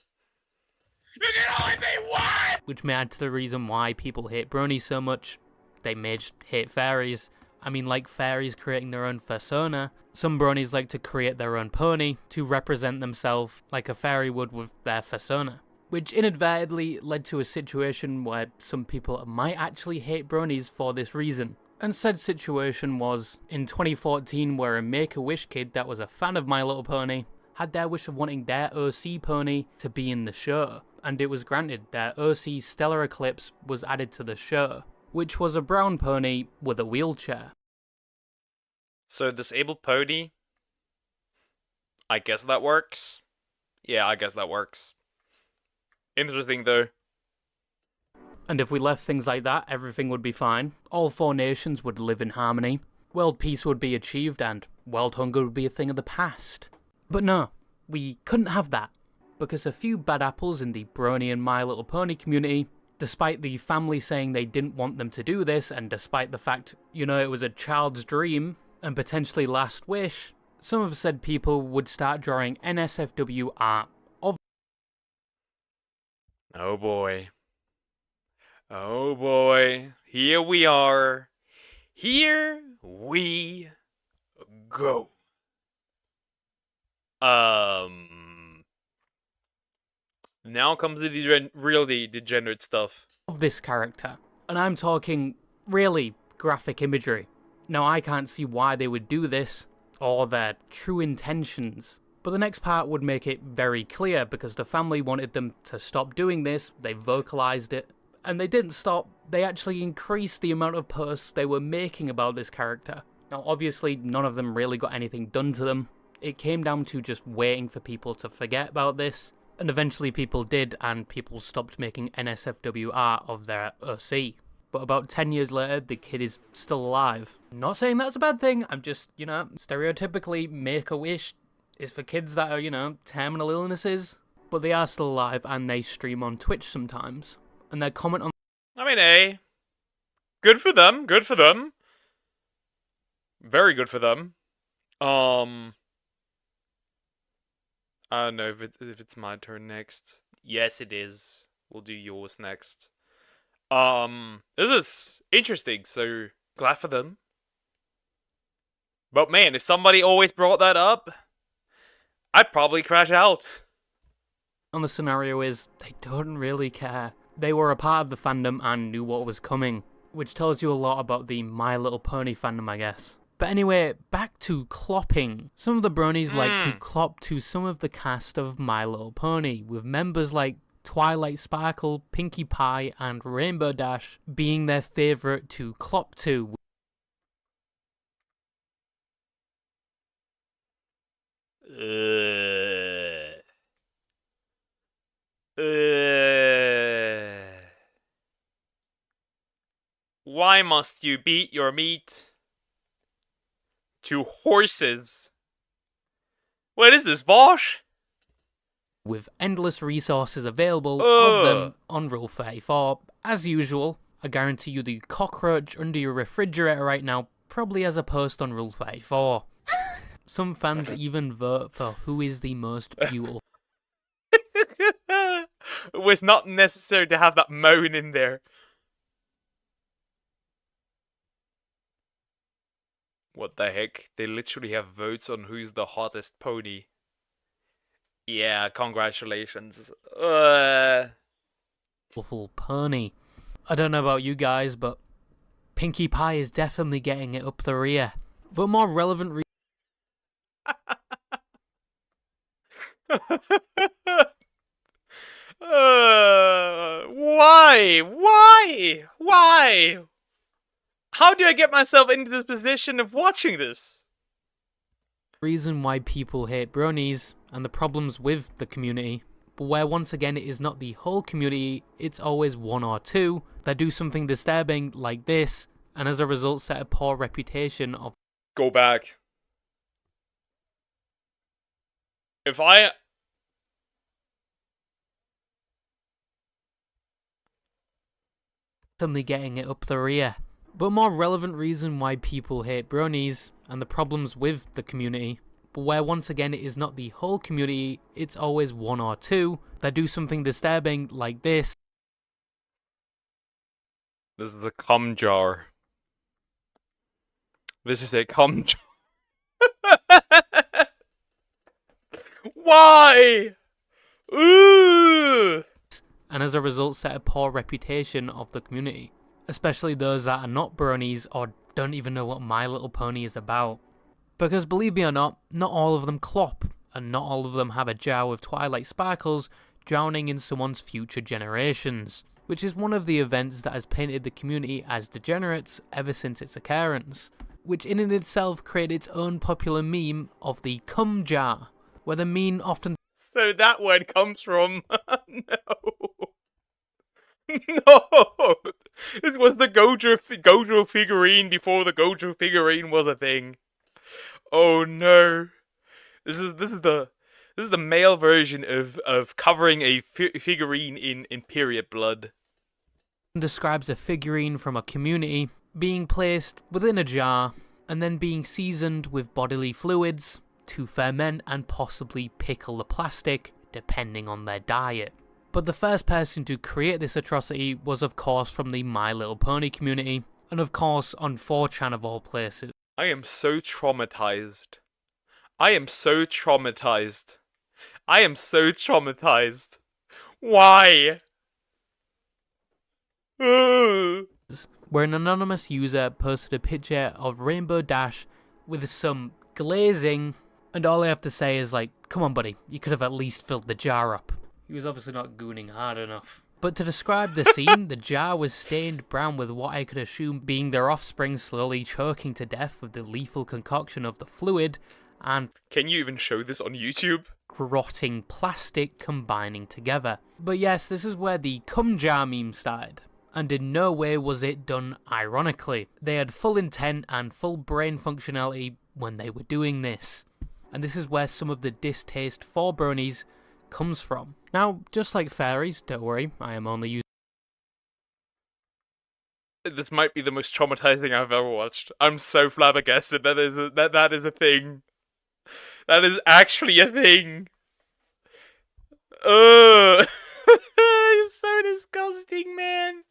You can only be one. Which may add to the reason why people hate bronies so much. They may just hate fairies. I mean, like fairies creating their own persona, some bronies like to create their own pony to represent themselves like a fairy would with their persona. Which inadvertently led to a situation where some people might actually hate bronies for this reason. And said situation was in 2014 where a Make-A-Wish kid that was a fan of My Little Pony had their wish of wanting their OC pony to be in the show, and it was granted. Their OC Stellar Eclipse was added to the show, which was a brown pony with a wheelchair. So disabled pony. I guess that works. Yeah, I guess that works. Interesting though. And if we left things like that, everything would be fine. All 4 nations would live in harmony. World peace would be achieved and world hunger would be a thing of the past. But no, we couldn't have that. Because a few bad apples in the Brony and My Little Pony community, despite the family saying they didn't want them to do this, and despite the fact, you know, it was a child's dream and potentially last wish, some of said people would start drawing NSFW art of. Oh boy. Oh boy. Here we are. Here we go. Now comes the really degenerate stuff. Of this character. And I'm talking really graphic imagery. Now I can't see why they would do this, or their true intentions. But the next part would make it very clear, because the family wanted them to stop doing this, they vocalized it, and they didn't stop, they actually increased the amount of posts they were making about this character. Now obviously none of them really got anything done to them. It came down to just waiting for people to forget about this, and eventually people did, and people stopped making NSFW art of their OC. But about 10 years later, the kid is still alive. Not saying that's a bad thing, I'm just, you know, stereotypically Make-A-Wish is for kids that are, you know, terminal illnesses. But they are still alive, and they stream on Twitch sometimes. And their comment on... I mean, hey. Good for them, good for them. Very good for them. I don't know if it's my turn next. Yes, it is. We'll do yours next. This is interesting, so glad for them. But man, if somebody always brought that up, I'd probably crash out. On the scenario is, they don't really care. They were a part of the fandom and knew what was coming, which tells you a lot about the My Little Pony fandom, I guess. But anyway, back to clopping. Some of the bronies like to clop to some of the cast of My Little Pony, with members like Twilight Sparkle, Pinkie Pie, and Rainbow Dash being their favourite to clop to. Why must you beat your meat to horses? What is this, Bosch? With endless resources available of them on Rule 34. As usual, I guarantee you the cockroach under your refrigerator right now probably has a post on Rule 34. Some fans even vote for who is the most beautiful. It was not necessary to have that moan in there. What the heck? They literally have votes on who's the hottest pony. Yeah, congratulations. Awful pony. I don't know about you guys, but Pinkie Pie is definitely getting it up the rear. But more relevant Why? Why? Why? How do I get myself into the position of watching this? reason why people hate bronies and the problems with the community, but where once again it is not the whole community, it's always one or two that do something disturbing like this, and as a result set a poor reputation of... Go back. If I... Suddenly getting it up the rear. But more relevant reason why people hate bronies and the problems with the community, but where once again it is not the whole community, it's always one or two that do something disturbing like this. This is the cum jar. This is a cum jar. Why? Ooh! And as a result set a poor reputation of the community, especially those that are not bronies or don't even know what My Little Pony is about. Because believe me or not all of them clop, and not all of them have a jar with Twilight sparkles drowning in someone's future generations, which is one of the events that has painted the community as degenerates ever since its occurrence, which in and itself created its own popular meme of the cum jar, where the meme often... So that word comes from... No. No! This was the Gojo figurine before the Gojo figurine was a thing. Oh no. This is the male version of covering a figurine in period blood. describes a figurine from a community being placed within a jar and then being seasoned with bodily fluids to ferment and possibly pickle the plastic depending on their diet. But the first person to create this atrocity was of course from the My Little Pony community, and of course on 4chan of all places. I am so traumatized. I am so traumatized. I am so traumatized. Why? Where an anonymous user posted a picture of Rainbow Dash with some glazing, and all I have to say is like, come on buddy, you could have at least filled the jar up. He was obviously not gooning hard enough. But to describe the scene, the jar was stained brown with what I could assume being their offspring slowly choking to death with the lethal concoction of the fluid, and can you even show this on YouTube? Rotting plastic combining together. But yes, this is where the cum jar meme started. And in no way was it done ironically. They had full intent and full brain functionality when they were doing this. And this is where some of the distaste for bronies comes from. Now, just like fairies, don't worry, I am only using... This might be the most traumatizing thing I've ever watched. I'm so flabbergasted that is a thing. That is actually a thing. It's so disgusting, man.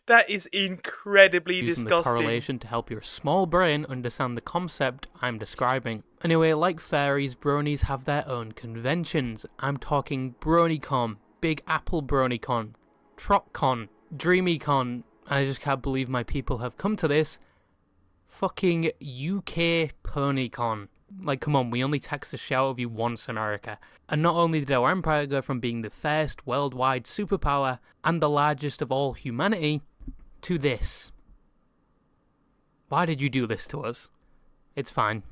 That is incredibly disgusting. The correlation to help your small brain understand the concept I'm describing. Anyway, like fairies, bronies have their own conventions. I'm talking BronyCon, Big Apple BronyCon, TrotCon, DreamyCon, and I just can't believe my people have come to this. Fucking UK PonyCon. Like, come on, we only text a shout of you once, America. And not only did our empire go from being the first worldwide superpower and the largest of all humanity to this. Why did you do this to us? It's fine.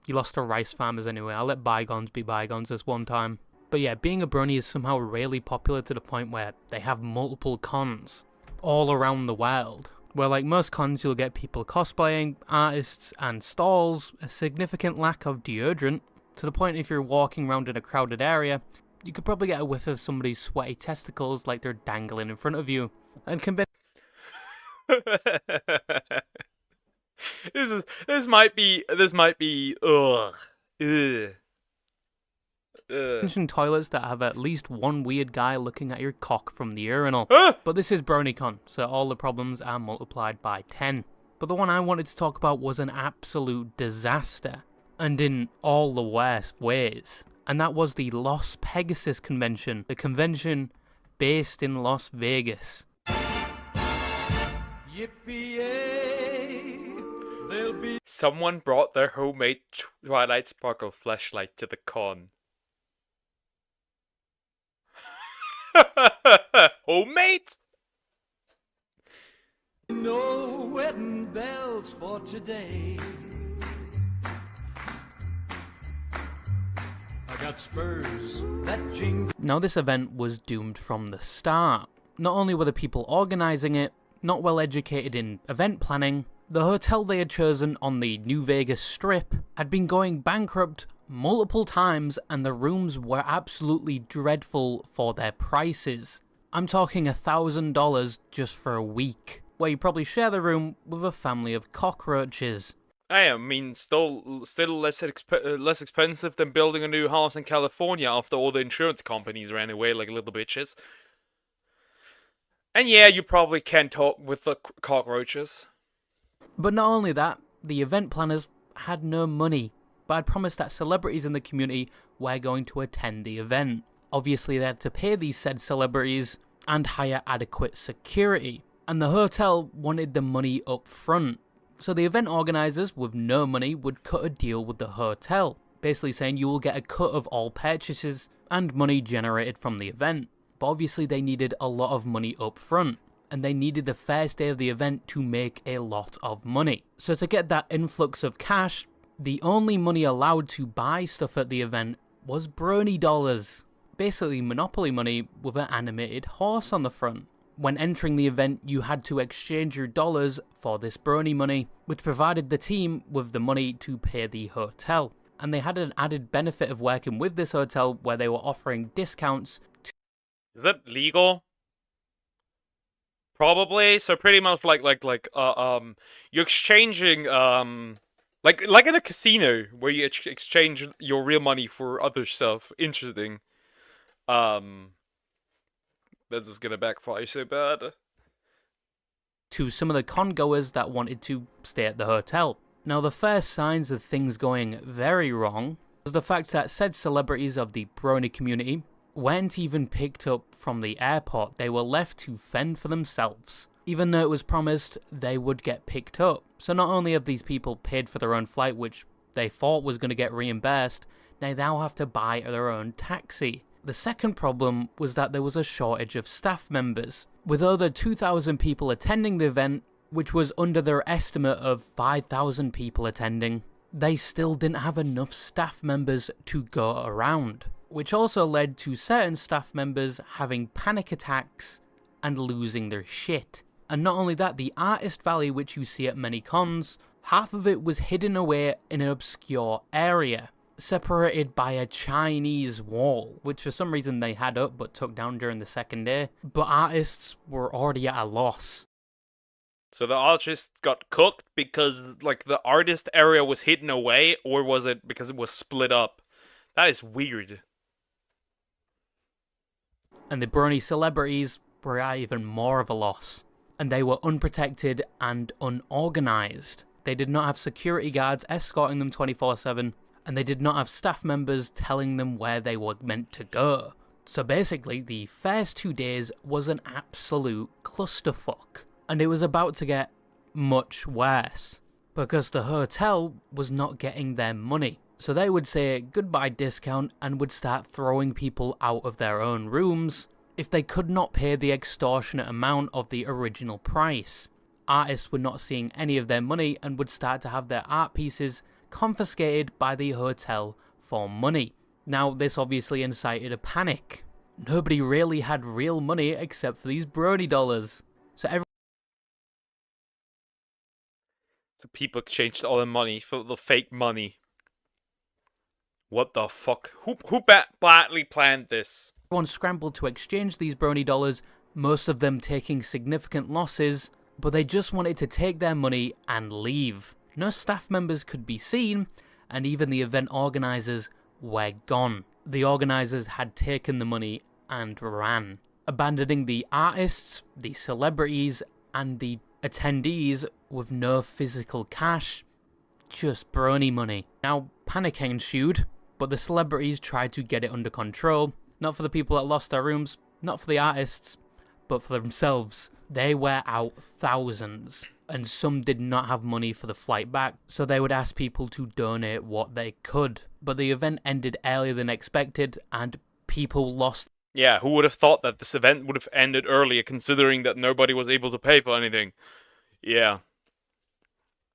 You lost to rice farmers anyway. I'll let bygones be bygones this one time. But yeah, being a brony is somehow really popular to the point where they have multiple cons all around the world. Where like most cons you'll get people cosplaying, artists and stalls, a significant lack of deodorant, to the point if you're walking around in a crowded area, you could probably get a whiff of somebody's sweaty testicles like they're dangling in front of you. And this might be mention toilets that have at least one weird guy looking at your cock from the urinal. But this is BronyCon, so all the problems are multiplied by 10. But the one I wanted to talk about was an absolute disaster, and in all the worst ways. And that was the Las Pegasus convention, the convention based in Las Vegas. Someone brought their homemade Twilight Sparkle fleshlight to the con. Homemade? No wedding bells for today. I got spurs that jingle. Now this event was doomed from the start. Not only were the people organising it not well educated in event planning, the hotel they had chosen on the New Vegas Strip had been going bankrupt multiple times, and the rooms were absolutely dreadful for their prices. I'm talking $1,000 just for a week, where you probably share the room with a family of cockroaches. I mean, still less expensive than building a new house in California after all the insurance companies ran away like little bitches. And yeah, you probably can talk with the cockroaches. But not only that, the event planners had no money, but had promised that celebrities in the community were going to attend the event. Obviously, they had to pay these said celebrities and hire adequate security, and the hotel wanted the money up front. So the event organisers with no money would cut a deal with the hotel, basically saying you will get a cut of all purchases and money generated from the event. But obviously they needed a lot of money up front, and they needed the first day of the event to make a lot of money. So to get that influx of cash, the only money allowed to buy stuff at the event was brony dollars. Basically Monopoly money with an animated horse on the front. When entering the event, you had to exchange your dollars for this brony money, which provided the team with the money to pay the hotel. And they had an added benefit of working with this hotel where they were offering discounts. Is that legal? Probably. So pretty much you're exchanging like in a casino where you exchange your real money for other stuff. Interesting. That's just gonna backfire so bad. To some of the con-goers that wanted to stay at the hotel. Now, the first signs of things going very wrong was the fact that said celebrities of the brony community weren't even picked up from the airport. They were left to fend for themselves, even though it was promised they would get picked up. So not only have these people paid for their own flight, which they thought was going to get reimbursed, they now have to buy their own taxi. The second problem was that there was a shortage of staff members. With over 2,000 people attending the event, which was under their estimate of 5,000 people attending, they still didn't have enough staff members to go around, which also led to certain staff members having panic attacks and losing their shit. And not only that, the artist valley which you see at many cons, half of it was hidden away in an obscure area, separated by a Chinese wall, which for some reason they had up but took down during the second day. But artists were already at a loss. So the artists got cooked because like the artist area was hidden away, or was it because it was split up? That is weird. And the brony celebrities were at even more of a loss. And they were unprotected and unorganized. They did not have security guards escorting them 24/7, and they did not have staff members telling them where they were meant to go. So basically, the first 2 days was an absolute clusterfuck. And it was about to get much worse, because the hotel was not getting their money. So they would say goodbye discount and would start throwing people out of their own rooms if they could not pay the extortionate amount of the original price. Artists were not seeing any of their money and would start to have their art pieces confiscated by the hotel for money. Now, this obviously incited a panic. Nobody really had real money except for these brony dollars. So people exchanged all their money for the fake money. What the fuck? Who badly planned this? Everyone scrambled to exchange these brony dollars, most of them taking significant losses, but they just wanted to take their money and leave. No staff members could be seen, and even the event organisers were gone. The organisers had taken the money and ran, abandoning the artists, the celebrities, and the attendees with no physical cash, just brony money. Now, panic ensued, but the celebrities tried to get it under control, not for the people that lost their rooms, not for the artists, but for themselves. They were out thousands, and some did not have money for the flight back, so they would ask people to donate what they could. But the event ended earlier than expected, and people lost. Yeah, who would have thought that this event would have ended earlier, considering that nobody was able to pay for anything? Yeah.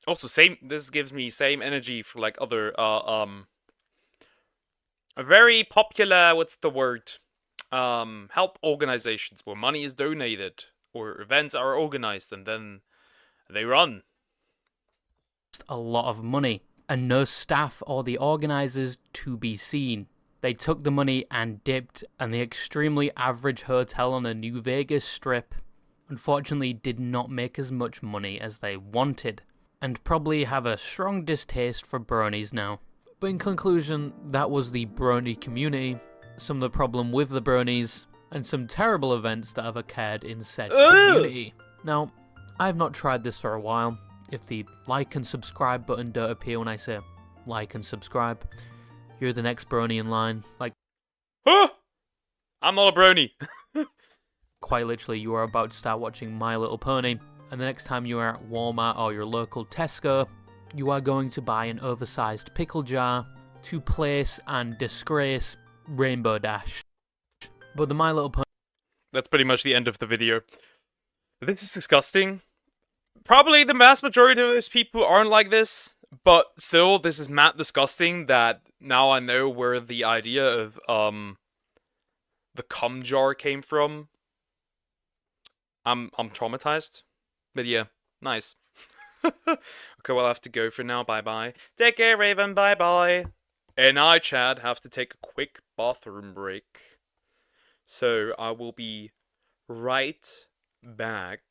Also, this gives me same energy for like other a very popular, what's the word? Help organizations where money is donated or events are organized and then they run. A lot of money and no staff or the organizers to be seen. They took the money and dipped, and the extremely average hotel on the New Vegas Strip unfortunately did not make as much money as they wanted, and probably have a strong distaste for bronies now. But in conclusion, that was the brony community, some of the problem with the bronies, and some terrible events that have occurred in said community. Now, I have not tried this for a while. If the like and subscribe button don't appear when I say like and subscribe, you're the next brony in line. Like, huh? I'm not a brony. Quite literally, you are about to start watching My Little Pony, and the next time you are at Walmart or your local Tesco, you are going to buy an oversized pickle jar to place and disgrace Rainbow Dash. But the My Little Pony... That's pretty much the end of the video. This is disgusting. Probably the vast majority of those people aren't like this, but still, this is mad disgusting that now I know where the idea of, the cum jar came from. I'm traumatized. But yeah, nice. Okay, well, I have to go for now. Bye-bye. Take care, Raven. Bye-bye. And I, Chad, have to take a quick bathroom break. So, I will be right back.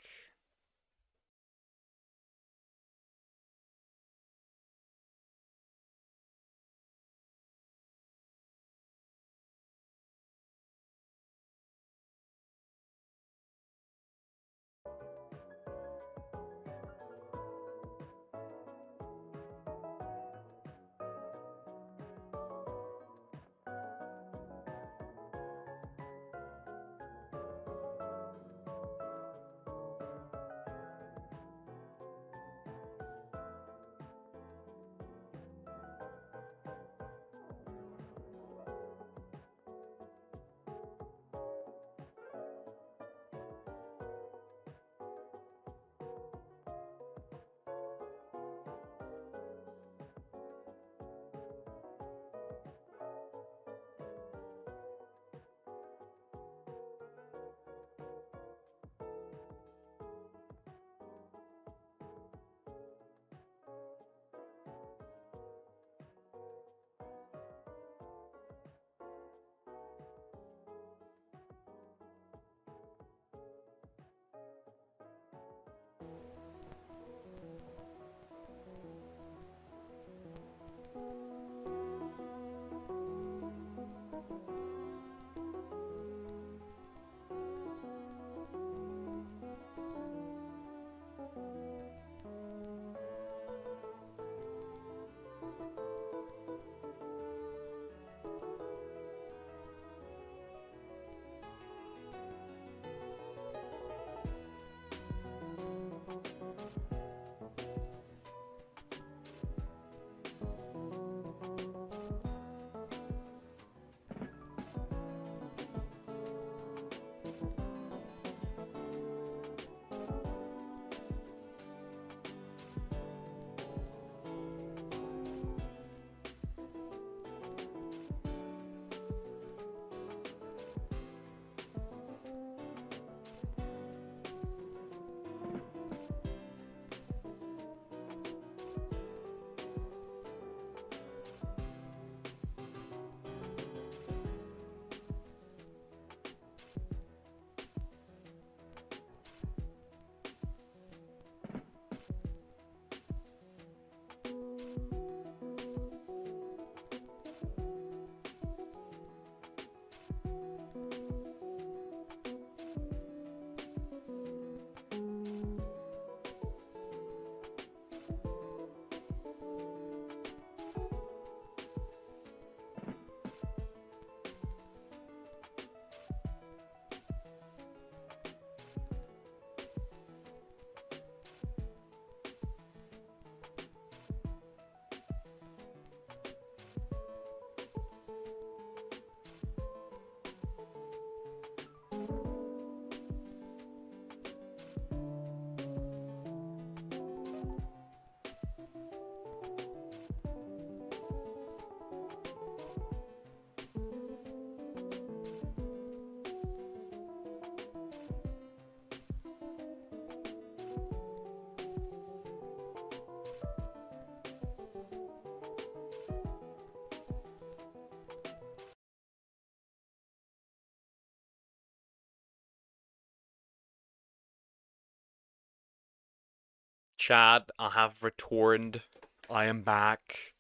Chad, I have returned. I am back.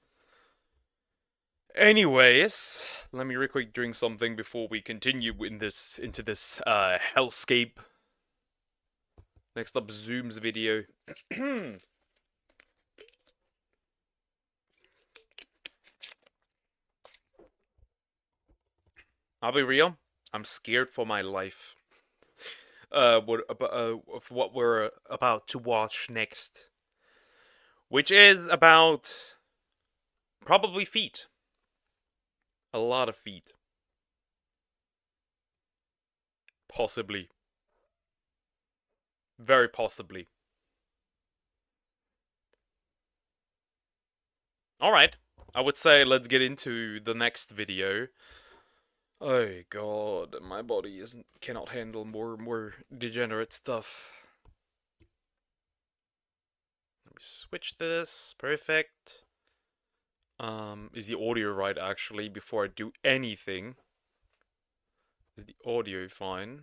Anyways, let me real quick drink something before we continue into this hellscape. Next up, Zoom's video. I'll be real. I'm scared for my life. Of what we're about to watch next, which is about probably feet. A lot of feet. Possibly. Very possibly. Alright. I would say let's get into the next video. Oh god, my body cannot handle more degenerate stuff. Let me switch this. Perfect. Is the audio right actually before I do anything? Is the audio fine?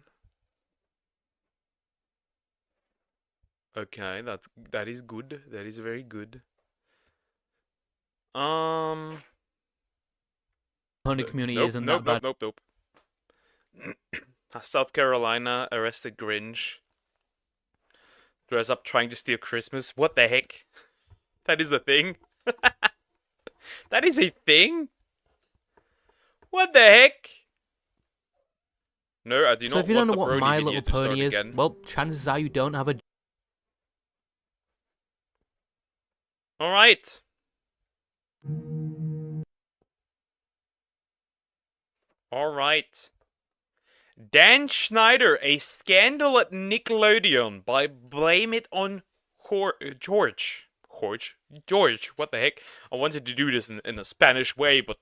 Okay, that is good. That is very good. Pony community Nope, isn't nope, that bad. nope. South Carolina arrested Grinch. Dress up trying to steal Christmas. What the heck? That is a thing? That is a thing? What the heck? No, I do So not if you don't want know the what Brony My video Little to start Pony is, again. well, chances are you don't have a... Alright. Alright. Dan Schneider, a scandal at Nickelodeon by Blame It on George. George, what the heck? I wanted to do this in a Spanish way, but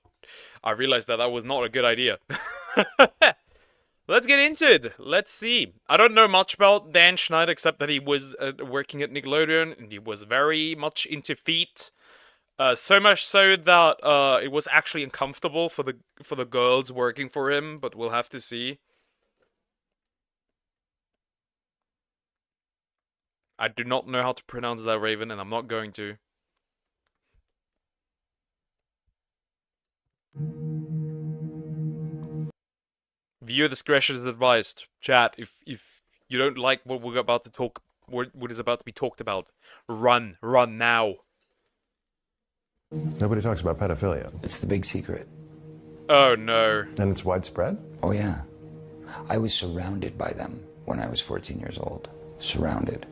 I realized that was not a good idea. Let's get into it. Let's see. I don't know much about Dan Schneider except that he was working at Nickelodeon and he was very much into feet. So much so that it was actually uncomfortable for the girls working for him, but we'll have to see. I do not know how to pronounce that, Raven, and I'm not going to. Viewer discretion is advised. Chat, if you don't like what we're about to talk, what is about to be talked about, run now. Nobody talks about pedophilia. It's the big secret. Oh no. And it's widespread? Oh yeah. I was surrounded by them when I was 14 years old. Surrounded.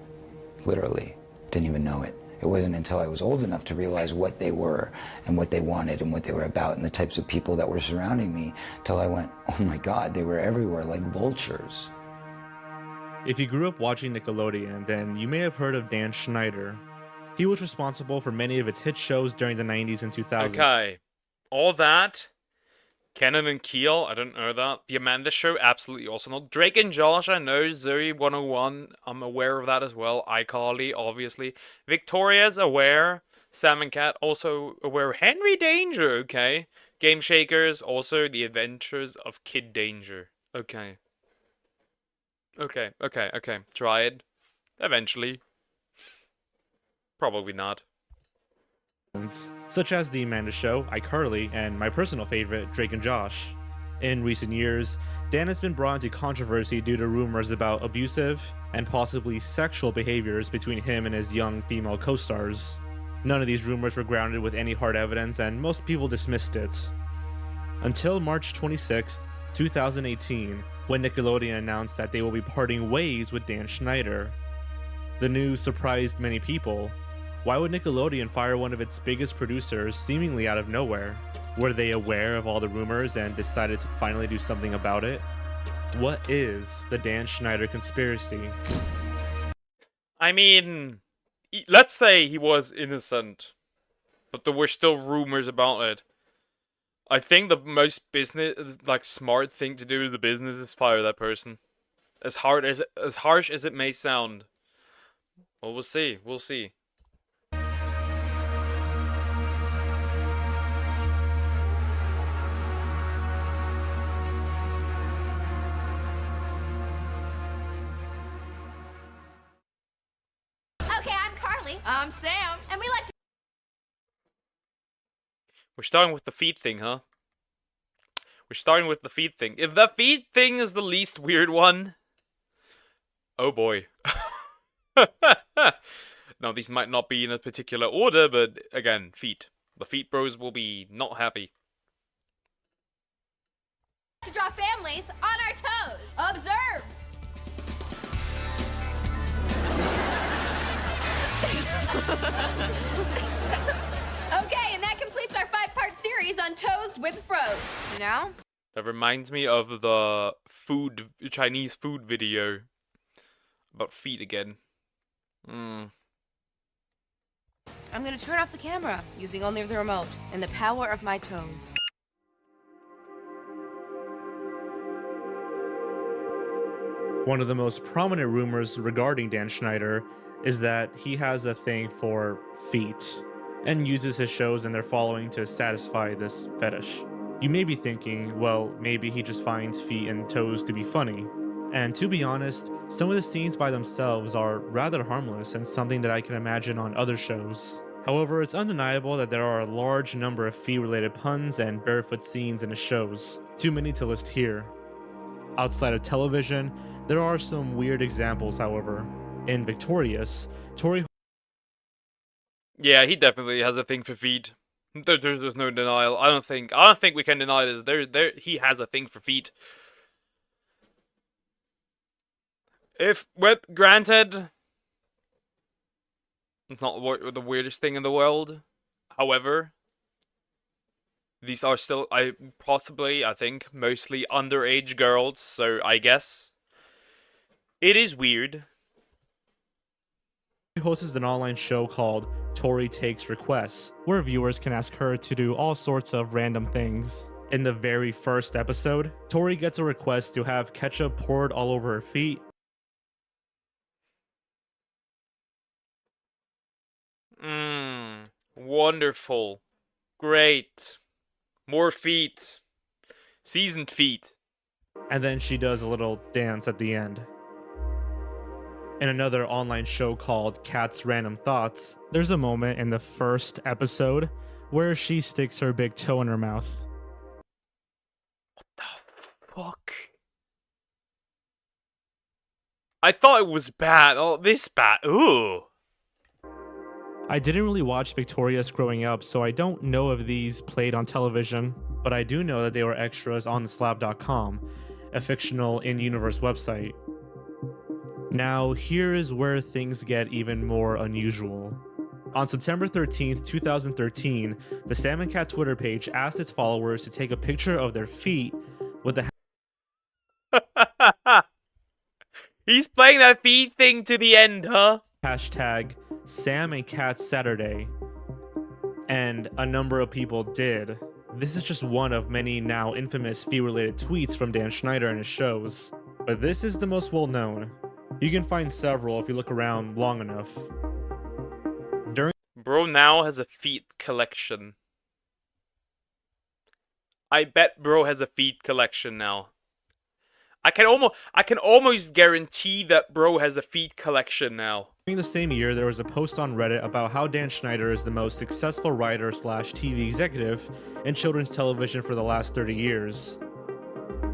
Literally. Didn't even know it. It wasn't until I was old enough to realize what they were and what they wanted and what they were about and the types of people that were surrounding me till I went, oh my God, they were everywhere like vultures. If you grew up watching Nickelodeon, then you may have heard of Dan Schneider. He was responsible for many of its hit shows during the 90s and 2000s. Okay. All that. Kenan and Keel, I don't know that. The Amanda Show, absolutely also not. Drake and Josh, I know. Zoe 101, I'm aware of that as well. iCarly, obviously. Victoria's aware. Sam and Cat, also aware. Henry Danger, okay. Game Shakers, also The Adventures of Kid Danger. Okay. Okay. Try it. Eventually. Probably not. Such as The Amanda Show, iCarly, and my personal favorite, Drake and Josh. In recent years, Dan has been brought into controversy due to rumors about abusive and possibly sexual behaviors between him and his young female co-stars. None of these rumors were grounded with any hard evidence, and most people dismissed it. Until March 26, 2018, when Nickelodeon announced that they will be parting ways with Dan Schneider. The news surprised many people. Why would Nickelodeon fire one of its biggest producers seemingly out of nowhere? Were they aware of all the rumors and decided to finally do something about it? What is the Dan Schneider conspiracy? I mean, let's say he was innocent, but there were still rumors about it. I think the most smart thing to do in the business is fire that person. As harsh as it may sound. Well, we'll see. We'll see. I'm Sam, and we like to... We're starting with the feet thing, huh? We're starting with the feet thing. If the feet thing is the least weird one... Oh boy. Now, these might not be in a particular order, but again, feet. The feet bros will be not happy. To draw families on our toes. Observe! Okay, and that completes our 5-part series on toes, toast with froze. You know? That reminds me of the Chinese food video about feet again. I'm gonna turn off the camera using only the remote and the power of my toes. One of the most prominent rumors regarding Dan Schneider is that he has a thing for feet and uses his shows and their following to satisfy this fetish. You may be thinking, well, maybe he just finds feet and toes to be funny. And to be honest, some of the scenes by themselves are rather harmless and something that I can imagine on other shows. However, it's undeniable that there are a large number of feet-related puns and barefoot scenes in his shows, too many to list here. Outside of television, there are some weird examples, however. In Victorious, Tori... Yeah, he definitely has a thing for feet. There's no denial. I don't think we can deny this. He has a thing for feet. Granted, it's not the weirdest thing in the world. However, these are still, I think, mostly underage girls, so I guess it is weird. He hosts an online show called Tori Takes Requests, where viewers can ask her to do all sorts of random things. In the very first episode, Tori gets a request to have ketchup poured all over her feet. Wonderful. Great. More feet. Seasoned feet. And then she does a little dance at the end. In another online show called Cat's Random Thoughts, there's a moment in the first episode where she sticks her big toe in her mouth. What the fuck? I thought it was bad. Oh, this bad. Ooh. I didn't really watch Victorious growing up, so I don't know if these played on television, but I do know that they were extras on theslab.com, a fictional in-universe website. Now, here is where things get even more unusual. On September 13th, 2013, the Salmon Cat Twitter page asked its followers to take a picture of their feet with the He's playing that feet thing to the end, huh? hashtag Sam and Cat Saturday, and a number of people did. This is just one of many now infamous feet-related tweets from Dan Schneider and his shows, but this is the most well-known. You can find several if you look around long enough. Bro now has a feet collection. I bet bro has a feet collection now. I can almost guarantee that bro has a feet collection now. During the same year, there was a post on Reddit about how Dan Schneider is the most successful writer / TV executive in children's television for the last 30 years.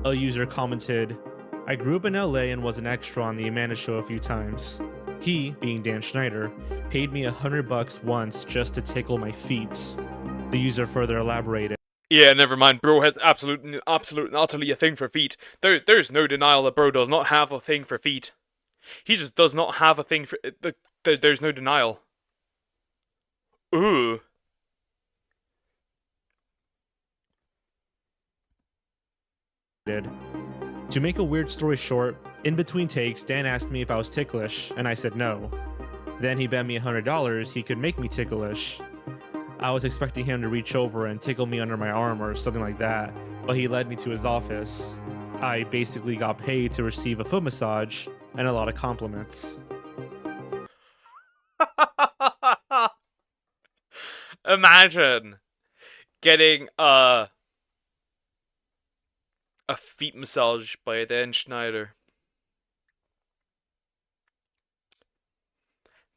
A user commented, "I grew up in LA and was an extra on the Amanda Show a few times. He, being Dan Schneider, paid me $100 once just to tickle my feet." The user further elaborated. Yeah, never mind. Bro has absolute and utterly a thing for feet. There's no denial that bro does not have a thing for feet. He just does not have a thing for... There's no denial. Ooh. To make a weird story short, in between takes, Dan asked me if I was ticklish, and I said no. Then he bet me $100 he could make me ticklish. I was expecting him to reach over and tickle me under my arm or something like that, but he led me to his office. I basically got paid to receive a foot massage and a lot of compliments. Imagine getting a feet massage by Dan Schneider.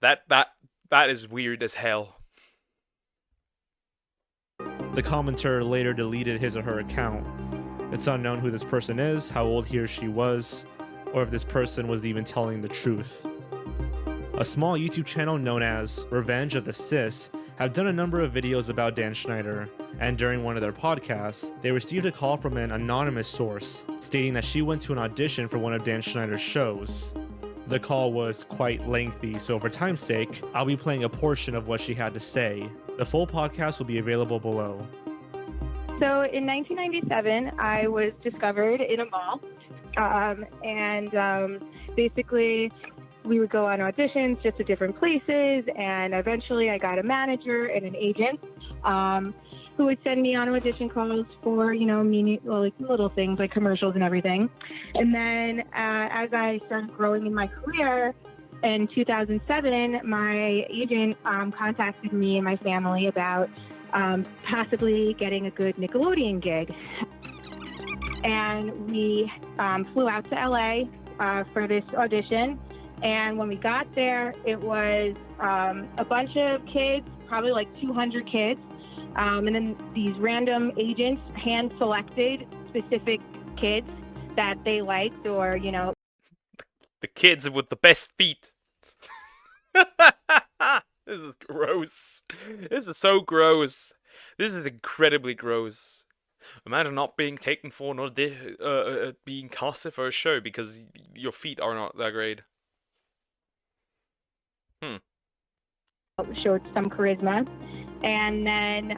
That is weird as hell. The commenter later deleted his or her account. It's unknown who this person is, how old he or she was, or if this person was even telling the truth. A small YouTube channel known as Revenge of the Sis have done a number of videos about Dan Schneider, and during one of their podcasts, they received a call from an anonymous source stating that she went to an audition for one of Dan Schneider's shows. The call was quite lengthy, so for time's sake, I'll be playing a portion of what she had to say. The full podcast will be available below. So in 1997, I was discovered in a mall, and basically we would go on auditions just to different places, and eventually I got a manager and an agent who would send me on audition calls for, like little things like commercials and everything. And then as I started growing in my career, in 2007, my agent contacted me and my family about possibly getting a good Nickelodeon gig. And we flew out to LA for this audition. And when we got there, it was a bunch of kids, probably like 200 kids. And then these random agents hand-selected specific kids that they liked, or, The kids with the best feet. This is gross. This is so gross. This is incredibly gross. Imagine not being taken for nor being casted for a show because your feet are not that great. Showed some charisma. And then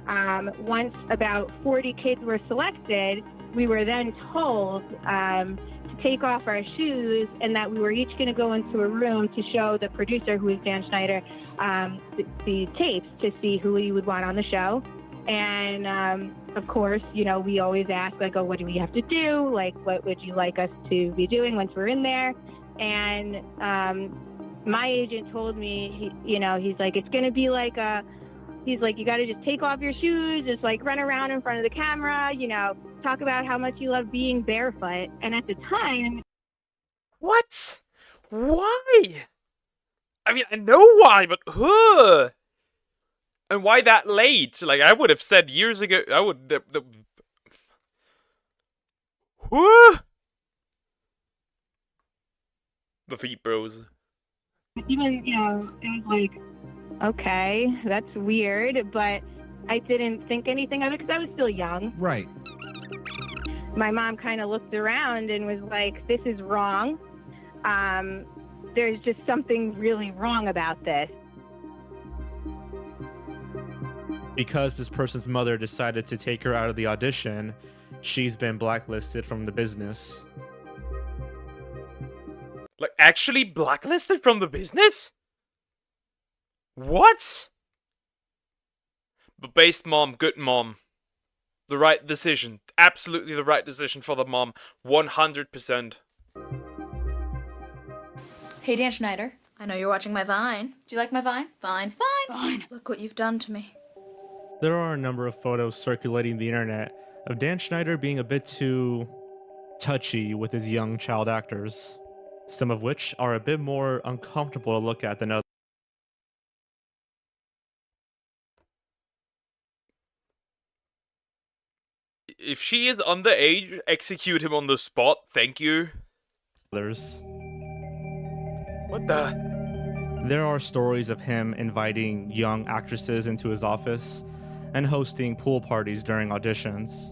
once about 40 kids were selected, we were then told to take off our shoes and that we were each going to go into a room to show the producer, who is Dan Schneider, the tapes to see who we would want on the show. And of course, we always ask, like, oh, what do we have to do? Like, what would you like us to be doing once we're in there? And my agent told me, he's like, it's going to be like he's like, you got to just take off your shoes, just like run around in front of the camera, talk about how much you love being barefoot. And at the time... What? Why? I mean, I know why, but and why that late? Like, I would have said years ago, I would... The feet bros. Even, it was like, okay, that's weird, but I didn't think anything of it because I was still young. Right. My mom kind of looked around and was like, this is wrong. There's just something really wrong about this. Because this person's mother decided to take her out of the audition, she's been blacklisted from the business. Like, actually blacklisted from the business? What? But based mom, good mom. The right decision. Absolutely the right decision for the mom. 100%. Hey, Dan Schneider. I know you're watching my Vine. Do you like my Vine? Vine. Fine. Look what you've done to me. There are a number of photos circulating the internet of Dan Schneider being a bit too touchy with his young child actors, some of which are a bit more uncomfortable to look at than others. If she is underage, execute him on the spot, thank you. Others. What the? There are stories of him inviting young actresses into his office and hosting pool parties during auditions.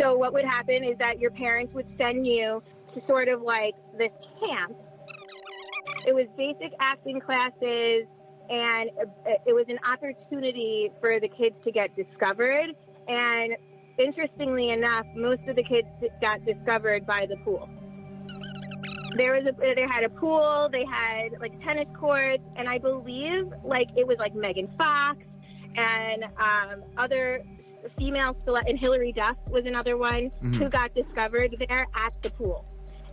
So what would happen is that your parents would send you to sort of like this camp. It was basic acting classes, and it was an opportunity for the kids to get discovered. And interestingly enough, most of the kids got discovered by the pool. They had a pool, they had like tennis courts, and I believe like it was like Megan Fox and other female select, and Hilary Duff was another one who got discovered there at the pool.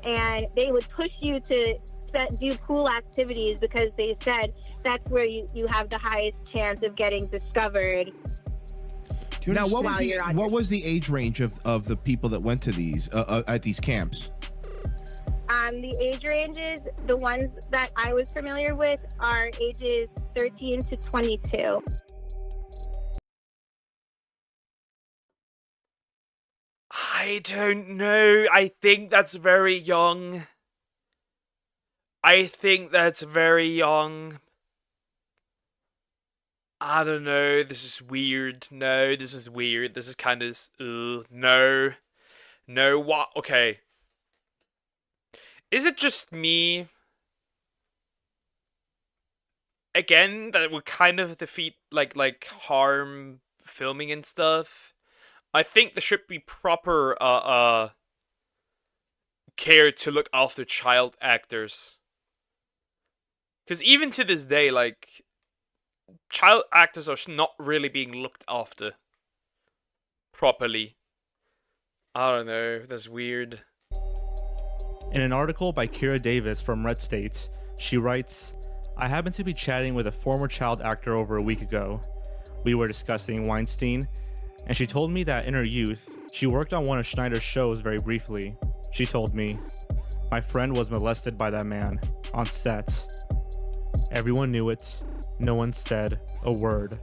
And they would push you to do pool activities because they said that's where you have the highest chance of getting discovered. Now, what was the age range of the people that went to these at these camps? The age ranges, the ones that I was familiar with, are ages 13 to 22. I don't know. I think that's very young. I think that's very young. I don't know. This is weird. No, this is weird. This is kind of... no. No, what? Okay. Is it just me? Again, that would kind of defeat, like harm filming and stuff. I think there should be proper care to look after child actors. Because even to this day, like, child actors are not really being looked after properly. I don't know, that's weird. In an article by Kira Davis from Red State, she writes, I happened to be chatting with a former child actor over a week ago. We were discussing Weinstein, and she told me that in her youth, she worked on one of Schneider's shows very briefly. She told me, my friend was molested by that man, on set. Everyone knew it. No one said a word.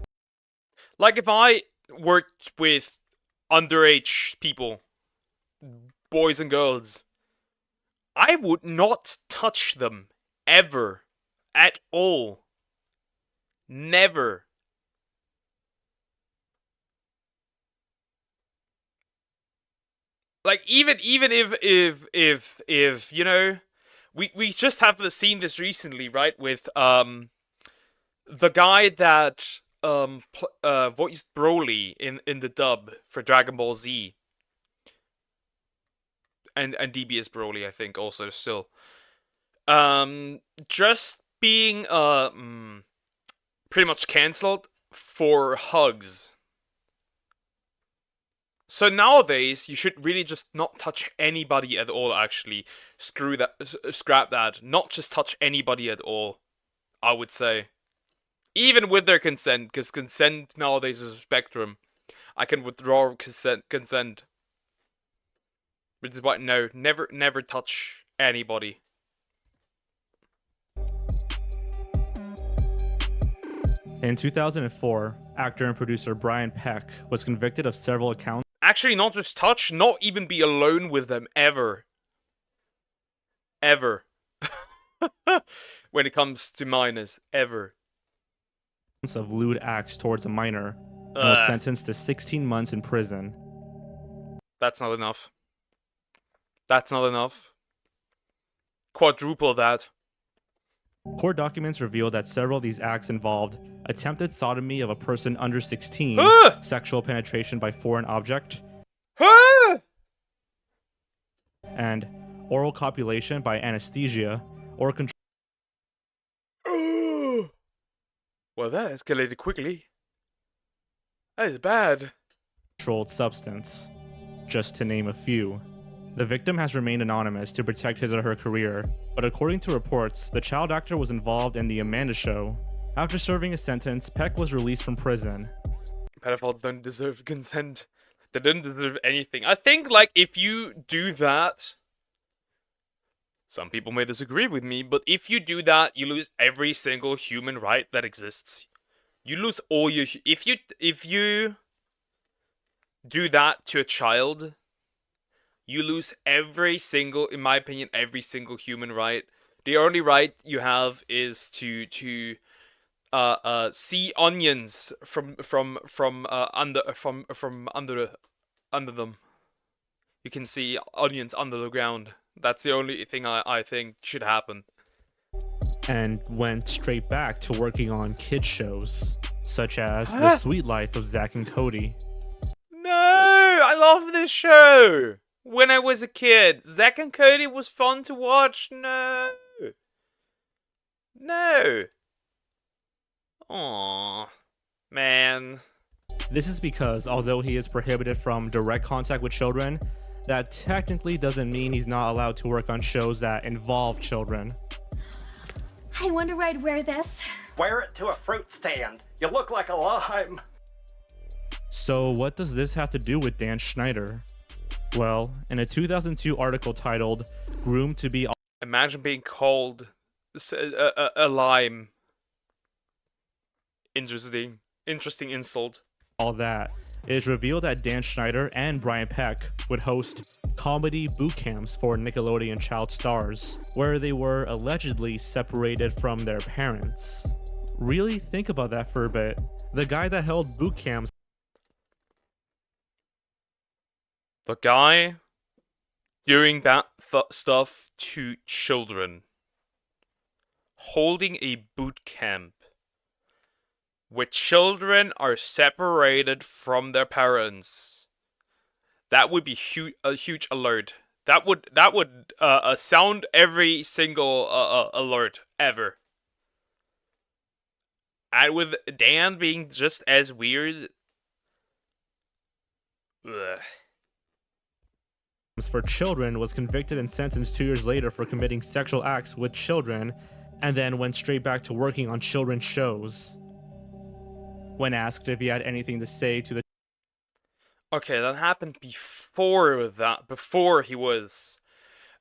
Like, if I worked with underage people, boys and girls, I would not touch them, ever, at all. Never. Like, even if you know, we just have seen this recently, right? With the guy that voiced Broly in the dub for Dragon Ball Z, and DBS Broly, I think, also still. Just being pretty much cancelled for hugs. So nowadays, you should really just not touch anybody at all, actually. Screw that, scrap that. Not just touch anybody at all, I would say. Even with their consent, because consent nowadays is a spectrum. I can withdraw consent. Which is why, no, never touch anybody. In 2004, actor and producer Brian Peck was convicted of several accounts. Actually, not just touch, not even be alone with them, ever. Ever. When it comes to minors, ever. Of lewd acts towards a minor, and was sentenced to 16 months in prison. That's not enough. That's not enough. Quadruple that. Court documents reveal that several of these acts involved attempted sodomy of a person under 16, sexual penetration by foreign object, and oral copulation by anesthesia or control. Well, that escalated quickly. That is bad. Controlled substance, just to name a few. The victim has remained anonymous to protect his or her career, but according to reports, the child actor was involved in The Amanda Show. After serving a sentence, Peck was released from prison. Pedophiles don't deserve consent. They don't deserve anything. I think, like, if you do that... Some people may disagree with me, but if you do that, you lose every single human right that exists. You lose all your... If you do that to a child, you lose every single, in my opinion, every single human right. The only right you have is to see onions from under them. You can see onions under the ground. That's the only thing I think should happen. And went straight back to working on kids shows, such as The Sweet Life of Zack and Cody. No, I love this show. When I was a kid, Zack and Cody was fun to watch. No. Aww, man. This is because, although he is prohibited from direct contact with children, that technically doesn't mean he's not allowed to work on shows that involve children. I wonder where I'd wear this. Wear it to a fruit stand. You look like a lime. So what does this have to do with Dan Schneider? Well, in a 2002 article titled, Groomed to be... Imagine being called a lime. Interesting insult. All that, it is revealed that Dan Schneider and Brian Peck would host comedy boot camps for Nickelodeon child stars, where they were allegedly separated from their parents. Really think about that for a bit. The guy that held boot camps... The guy doing that stuff to children. Holding a boot camp where children are separated from their parents. That would be a huge alert. That would sound every single alert ever. And with Dan being just as weird. Ugh. For children was convicted and sentenced 2 years later for committing sexual acts with children, and then went straight back to working on children's shows. When asked if he had anything to say to the Okay, that happened before that. Before he was.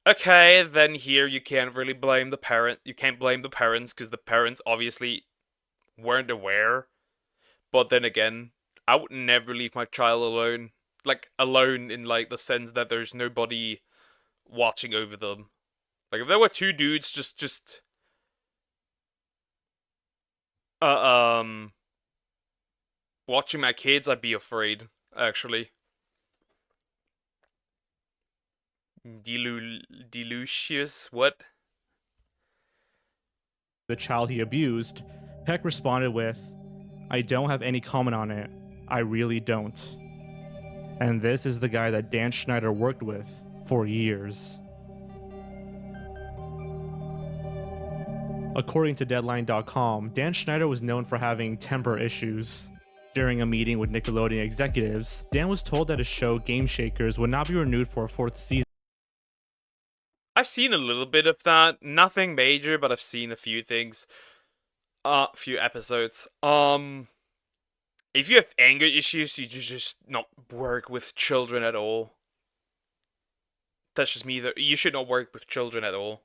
Okay, then here you can't really blame the parent. You can't blame the parents because the parents obviously weren't aware. But then again, I would never leave my child alone. Like, alone in, like, the sense that there's nobody watching over them. Like, if there were two dudes just watching my kids, I'd be afraid, actually. Delucious? What? the child he abused, Peck responded with, "I don't have any comment on it. I really don't." And this is the guy that Dan Schneider worked with for years. According to Deadline.com, Dan Schneider was known for having temper issues. During a meeting with Nickelodeon executives, Dan was told that his show Game Shakers would not be renewed for a 4th season. I've seen a little bit of that. Nothing major, but I've seen a few things. Few episodes. If you have anger issues, you just not work with children at all. That's just me. You should not work with children at all.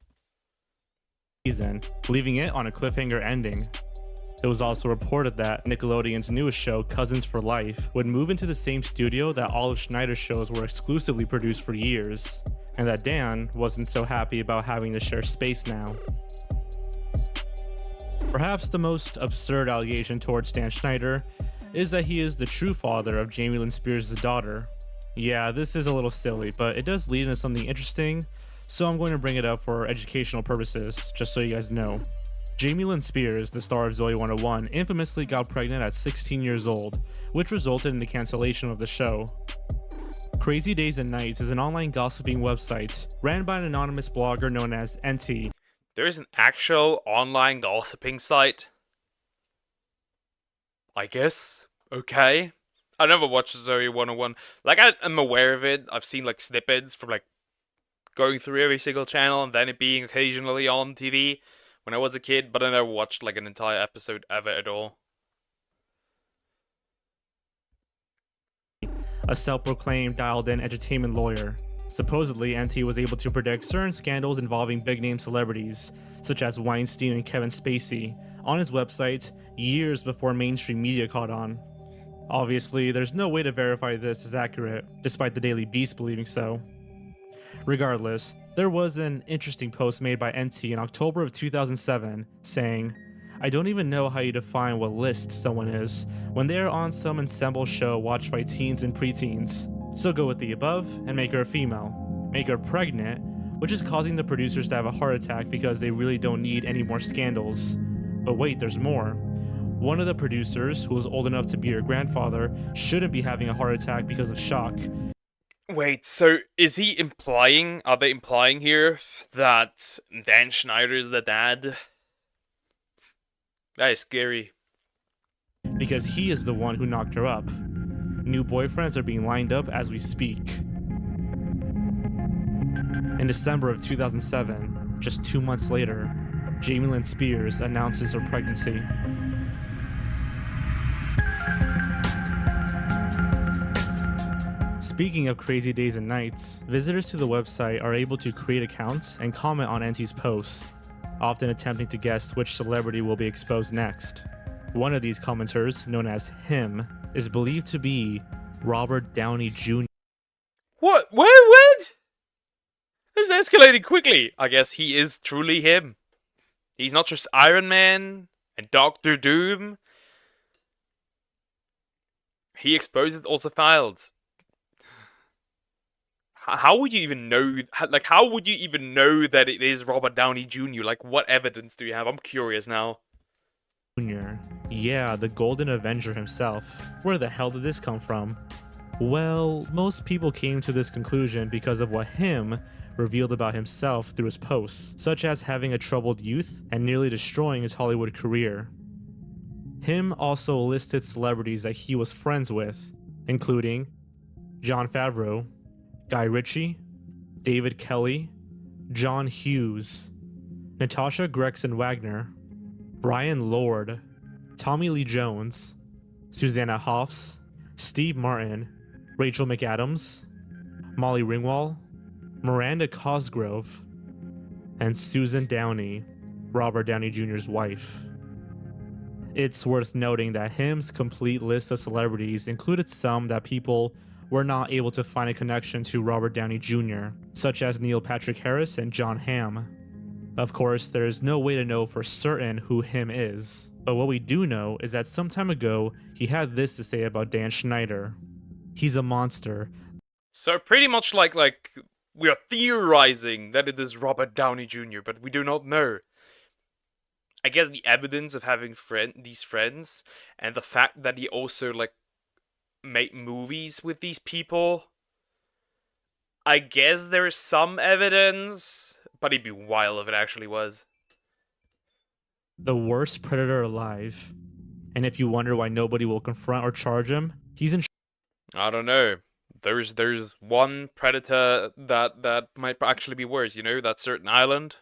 Leaving it on a cliffhanger ending. It was also reported that Nickelodeon's newest show, Cousins for Life, would move into the same studio that all of Schneider's shows were exclusively produced for years, and that Dan wasn't so happy about having to share space now. Perhaps the most absurd allegation towards Dan Schneider is that he is the true father of Jamie Lynn Spears' daughter. Yeah, this is a little silly, but it does lead into something interesting, so I'm going to bring it up for educational purposes, just so you guys know. Jamie Lynn Spears, the star of Zoe 101, infamously got pregnant at 16 years old, which resulted in the cancellation of the show. Crazy Days and Nights is an online gossiping website ran by an anonymous blogger known as NT. There is an actual online gossiping site? I guess. Okay. I never watched Zoe 101. Like, I'm aware of it. I've seen, like, snippets from, like, going through every single channel and then it being occasionally on TV when I was a kid, but I never watched, like, an entire episode of it at all. A self-proclaimed dialed-in entertainment lawyer. Supposedly, NT was able to predict certain scandals involving big-name celebrities, such as Weinstein and Kevin Spacey, on his website years before mainstream media caught on. Obviously, there's no way to verify this is accurate, despite the Daily Beast believing so. Regardless, there was an interesting post made by NT in October of 2007 saying, "I don't even know how you define what list someone is when they are on some ensemble show watched by teens and preteens. So go with the above and make her a female. Make her pregnant, which is causing the producers to have a heart attack because they really don't need any more scandals. But wait, there's more. One of the producers, who was old enough to be her grandfather, shouldn't be having a heart attack because of shock." Wait, so is he implying, are they implying here that Dan Schneider is the dad? That is scary. Because he is the one who knocked her up. New boyfriends are being lined up as we speak. In December of 2007, just 2 months later, Jamie Lynn Spears announces her pregnancy. Speaking of crazy days and nights, visitors to the website are able to create accounts and comment on NT's posts, often attempting to guess which celebrity will be exposed next. One of these commenters, known as him, is believed to be Robert Downey Jr. What? What? This escalated quickly. I guess he is truly him. He's not just Iron Man and Doctor Doom. He exposed also files. How would you even know? Like, how would you even know that it is Robert Downey Jr.? Like, what evidence do you have? I'm curious now. Yeah, the Golden Avenger himself. Where the hell did this come from? Well, most people came to this conclusion because of what him revealed about himself through his posts, such as having a troubled youth and nearly destroying his Hollywood career. Him also listed celebrities that he was friends with, including Jon Favreau, Guy Ritchie, David Kelly, John Hughes, Natasha Gregson Wagner, Brian Lord, Tommy Lee Jones, Susanna Hoffs, Steve Martin, Rachel McAdams, Molly Ringwald, Miranda Cosgrove, and Susan Downey, Robert Downey Jr.'s wife. It's worth noting that him's complete list of celebrities included some that people were not able to find a connection to Robert Downey Jr., such as Neil Patrick Harris and John Hamm. Of course, there's no way to know for certain who him is, but what we do know is that some time ago, he had this to say about Dan Schneider. He's a monster. So pretty much like we are theorizing that it is Robert Downey Jr., but we do not know. I guess the evidence of having these friends and the fact that he also like made movies with these people. I guess there is some evidence, but it'd be wild if it actually was. The worst predator alive. And if you wonder why nobody will confront or charge him, he's in. I don't know. There's one predator that might actually be worse, you know, that certain island.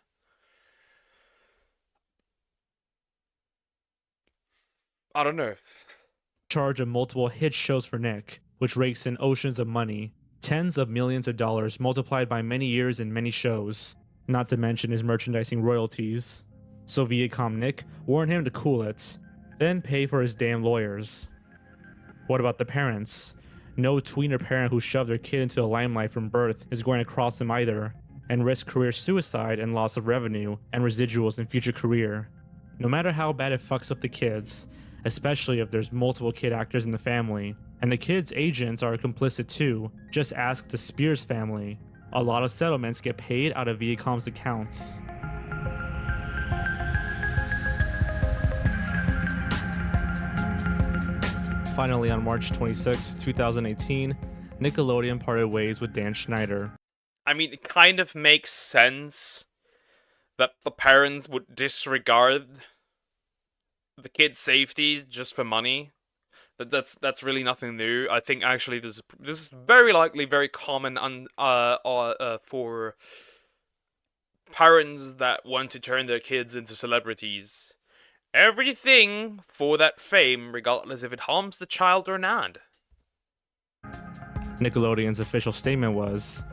I don't know. Charge of multiple hit shows for Nick, which rakes in oceans of money, tens of millions of dollars multiplied by many years and many shows, not to mention his merchandising royalties. So Viacom Nick warned him to cool it, then pay for his damn lawyers. What about the parents? No tweener parent who shoved their kid into the limelight from birth is going to cross him either, and risk career suicide and loss of revenue and residuals in future career. No matter how bad it fucks up the kids, especially if there's multiple kid actors in the family, and the kids' agents are complicit too, just ask the Spears family. A lot of settlements get paid out of Viacom's accounts. Finally, on March 26, 2018, Nickelodeon parted ways with Dan Schneider. I mean, it kind of makes sense that the parents would disregard the kids' safety just for money. That's really nothing new. I think actually this is very likely very common for parents that want to turn their kids into celebrities. Everything for that fame, regardless if it harms the child or not. Nickelodeon's official statement was,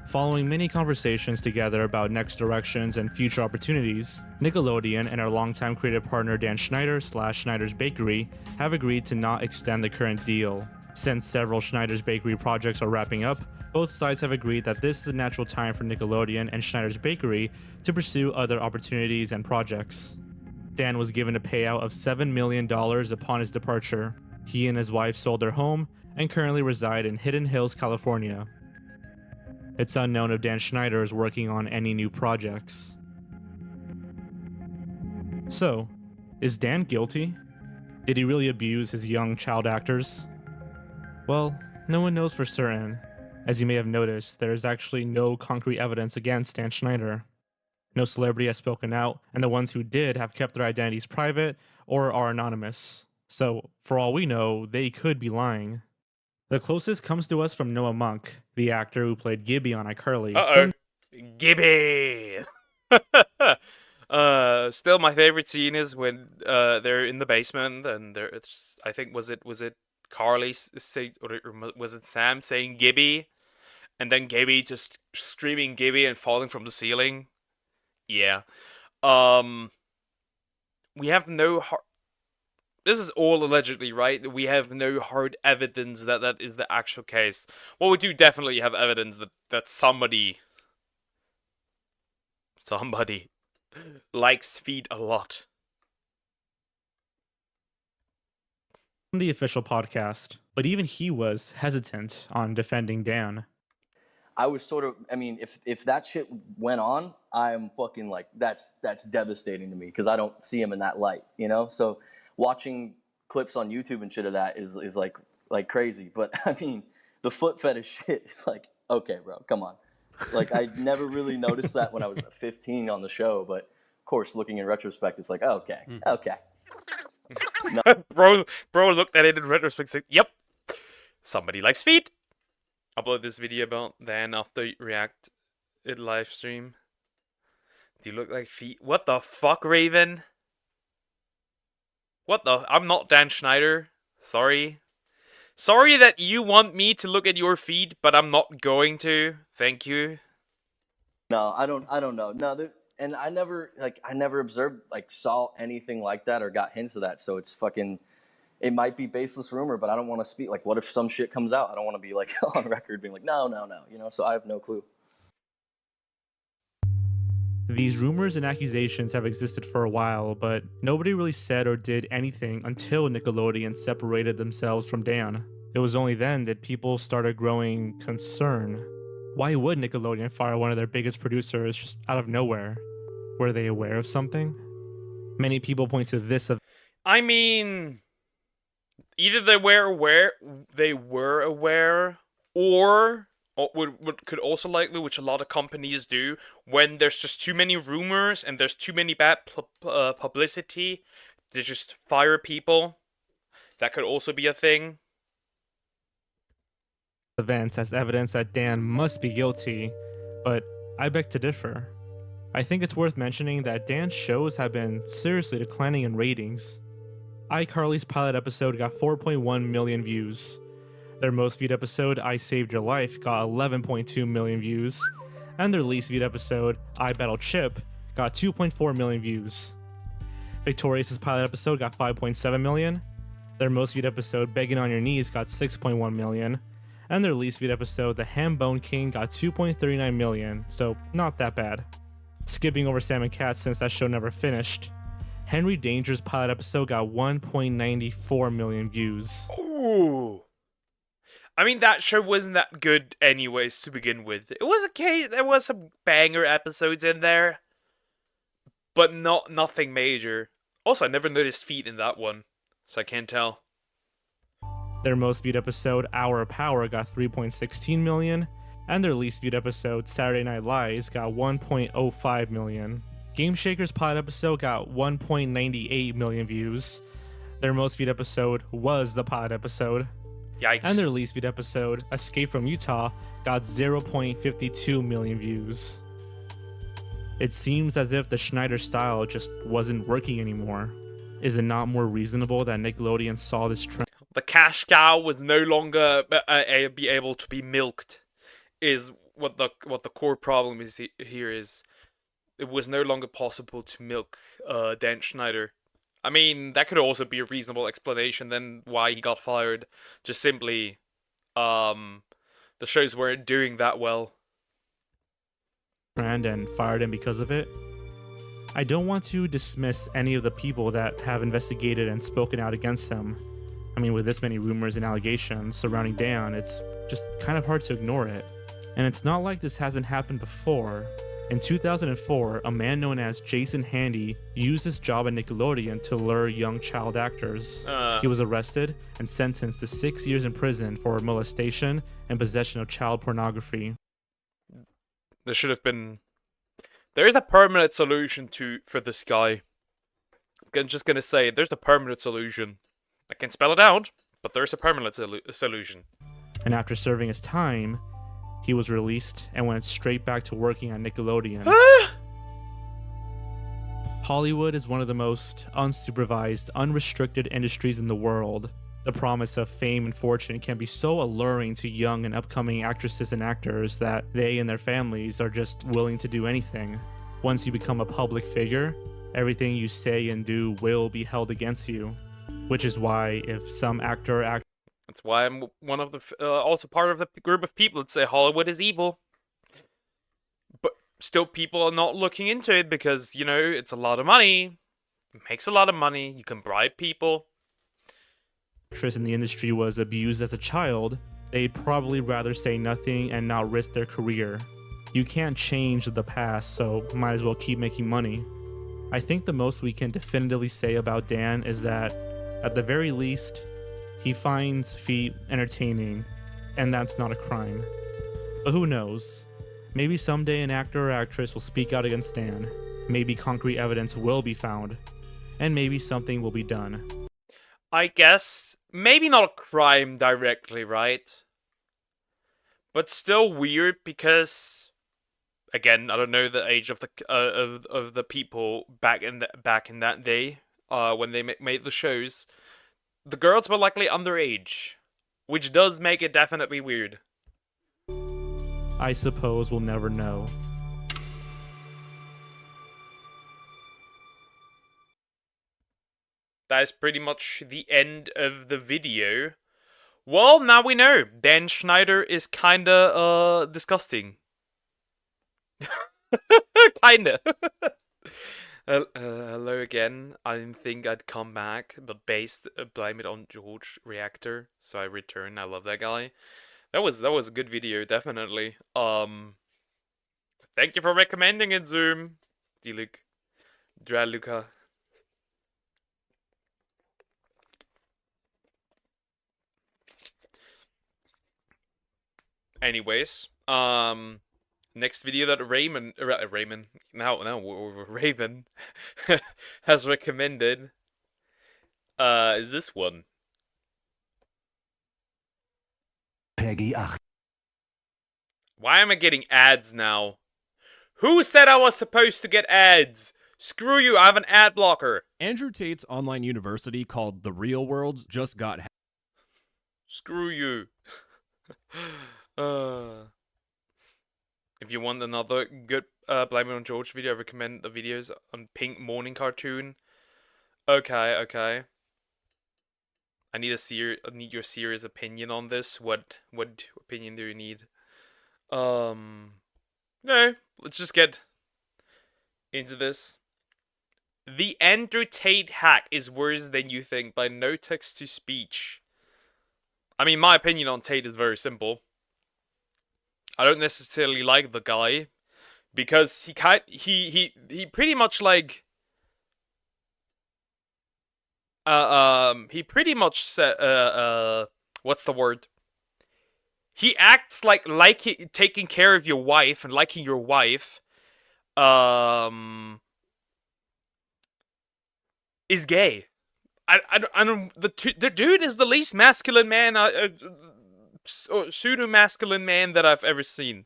following many conversations together about next directions and future opportunities, Nickelodeon and our longtime creative partner Dan Schneider / Schneider's Bakery have agreed to not extend the current deal. Since several Schneider's Bakery projects are wrapping up, both sides have agreed that this is a natural time for Nickelodeon and Schneider's Bakery to pursue other opportunities and projects. Dan was given a payout of $7 million upon his departure. He and his wife sold their home and currently reside in Hidden Hills, California. It's unknown if Dan Schneider is working on any new projects. So, is Dan guilty? Did he really abuse his young child actors? Well, no one knows for certain. As you may have noticed, there is actually no concrete evidence against Dan Schneider. No celebrity has spoken out, and the ones who did have kept their identities private or are anonymous. So, for all we know, they could be lying. The closest comes to us from Noah Monk, the actor who played Gibby on iCarly. Uh-oh. Gibby! Still my favorite scene is when they're in the basement and I think was it Carly say, or was it Sam saying Gibby? And then Gibby just screaming Gibby and falling from the ceiling. Yeah. We have no this is all allegedly, right? We have no hard evidence that that is the actual case. Well, we do definitely have evidence that somebody likes feet a lot. The official podcast, but even he was hesitant on defending Dan. I was sort of, I mean, if that shit went on, I'm fucking like, that's devastating to me because I don't see him in that light, you know? So watching clips on YouTube and shit of that is like crazy. But I mean, the foot fetish shit is like, okay, bro, come on. Like, I never really noticed that when I was 15 on the show, but of course, looking in retrospect, it's like, oh, okay. No. bro looked at it in retrospect, said, yep, somebody likes feet. Upload this video about then after react it live stream. Do you look like feet? What the fuck, Raven? What the? I'm not Dan Schneider. Sorry. Sorry that you want me to look at your feet, but I'm not going to. Thank you. No, I don't know. No, and I never observed, like, saw anything like that or got hints of that. So it's fucking, it might be baseless rumor, but I don't want to speak. Like, what if some shit comes out? I don't want to be like on record being like, no, you know. So I have no clue. These rumors and accusations have existed for a while, but nobody really said or did anything until Nickelodeon separated themselves from Dan. It was only then that people started growing concern. Why would Nickelodeon fire one of their biggest producers just out of nowhere? Were they aware of something? Many people point to this. I mean, either they were aware, or what could also likely, which a lot of companies do, when there's just too many rumors and there's too many bad publicity, they just fire people. That could also be a thing. Events as evidence that Dan must be guilty, but I beg to differ. I think it's worth mentioning that Dan's shows have been seriously declining in ratings. iCarly's pilot episode got 4.1 million views. Their most viewed episode, I Saved Your Life, got 11.2 million views, and their least viewed episode, I Battled Chip, got 2.4 million views. Victorious' pilot episode got 5.7 million, their most viewed episode, Begging on Your Knees, got 6.1 million, and their least viewed episode, The Hambone King, got 2.39 million, so not that bad. Skipping over Sam and Cat since that show never finished, Henry Danger's pilot episode got 1.94 million views. Ooh. I mean, that show wasn't that good anyways to begin with. It was okay, there was some banger episodes in there, but nothing major. Also, I never noticed feet in that one, so I can't tell. Their most viewed episode, Hour of Power, got 3.16 million, and their least viewed episode, Saturday Night Lies, got 1.05 million. Game Shaker's pilot episode got 1.98 million views. Their most viewed episode was the pilot episode. Yikes. And their least viewed episode, Escape from Utah, got 0.52 million views. It seems as if the Schneider style just wasn't working anymore. Is it not more reasonable that Nickelodeon saw this trend? The cash cow was no longer be able to be milked, is what the core problem is here is. It was no longer possible to milk Dan Schneider. I mean, that could also be a reasonable explanation then why he got fired. Just simply, the shows weren't doing that well. And fired him because of it. I don't want to dismiss any of the people that have investigated and spoken out against him. I mean, with this many rumors and allegations surrounding Dan, it's just kind of hard to ignore it. And it's not like this hasn't happened before. In 2004, a man known as Jason Handy used his job at Nickelodeon to lure young child actors. He was arrested and sentenced to 6 years in prison for molestation and possession of child pornography. There should have been... There is a permanent solution for this guy. I'm just gonna say, there's a permanent solution. I can't spell it out, but there's a permanent solution. And after serving his time, he was released and went straight back to working at Nickelodeon. Hollywood is one of the most unsupervised, unrestricted industries in the world. The promise of fame and fortune can be so alluring to young and upcoming actresses and actors that they and their families are just willing to do anything. Once you become a public figure, everything you say and do will be held against you. Which is why if some actor or That's why I'm one of the also part of the group of people that say Hollywood is evil. But still people are not looking into it because, you know, it's a lot of money. It makes a lot of money. You can bribe people. Actress in the industry was abused as a child, they'd probably rather say nothing and not risk their career. You can't change the past, so might as well keep making money. I think the most we can definitively say about Dan is that, at the very least, he finds feet entertaining, and that's not a crime. But who knows? Maybe someday an actor or actress will speak out against Stan. Maybe concrete evidence will be found. And maybe something will be done. I guess maybe not a crime directly, right? But still weird because, again, I don't know the age of the of the people back in that day, when they made the shows. The girls were likely underage, which does make it definitely weird. I suppose we'll never know. That is pretty much the end of the video. Well, now we know. Dan Schneider is kinda, disgusting. Kinda. Hello again. I didn't think I'd come back, but blame it on George Reactor, so I return. I love that guy. That was a good video, definitely. Thank you for recommending it, Zoom. Diluk. Draluka. Anyways, next video that Raven has recommended, is this one. Peggy 8. Why am I getting ads now? Who said I was supposed to get ads? Screw you, I have an ad blocker. Andrew Tate's online university called The Real World just got hacked. Screw you. If you want another good Blame It on George video, I recommend the videos on Pink Morning Cartoon. Okay. I need your serious opinion on this. What opinion do you need? No, let's just get into this. The Andrew Tate hack is worse than you think by no text to speech. I mean, my opinion on Tate is very simple. I don't necessarily like the guy because he pretty much like he pretty much said what's the word? He acts like taking care of your wife and liking your wife is gay. I don't the dude is the least masculine man pseudo-masculine man that I've ever seen.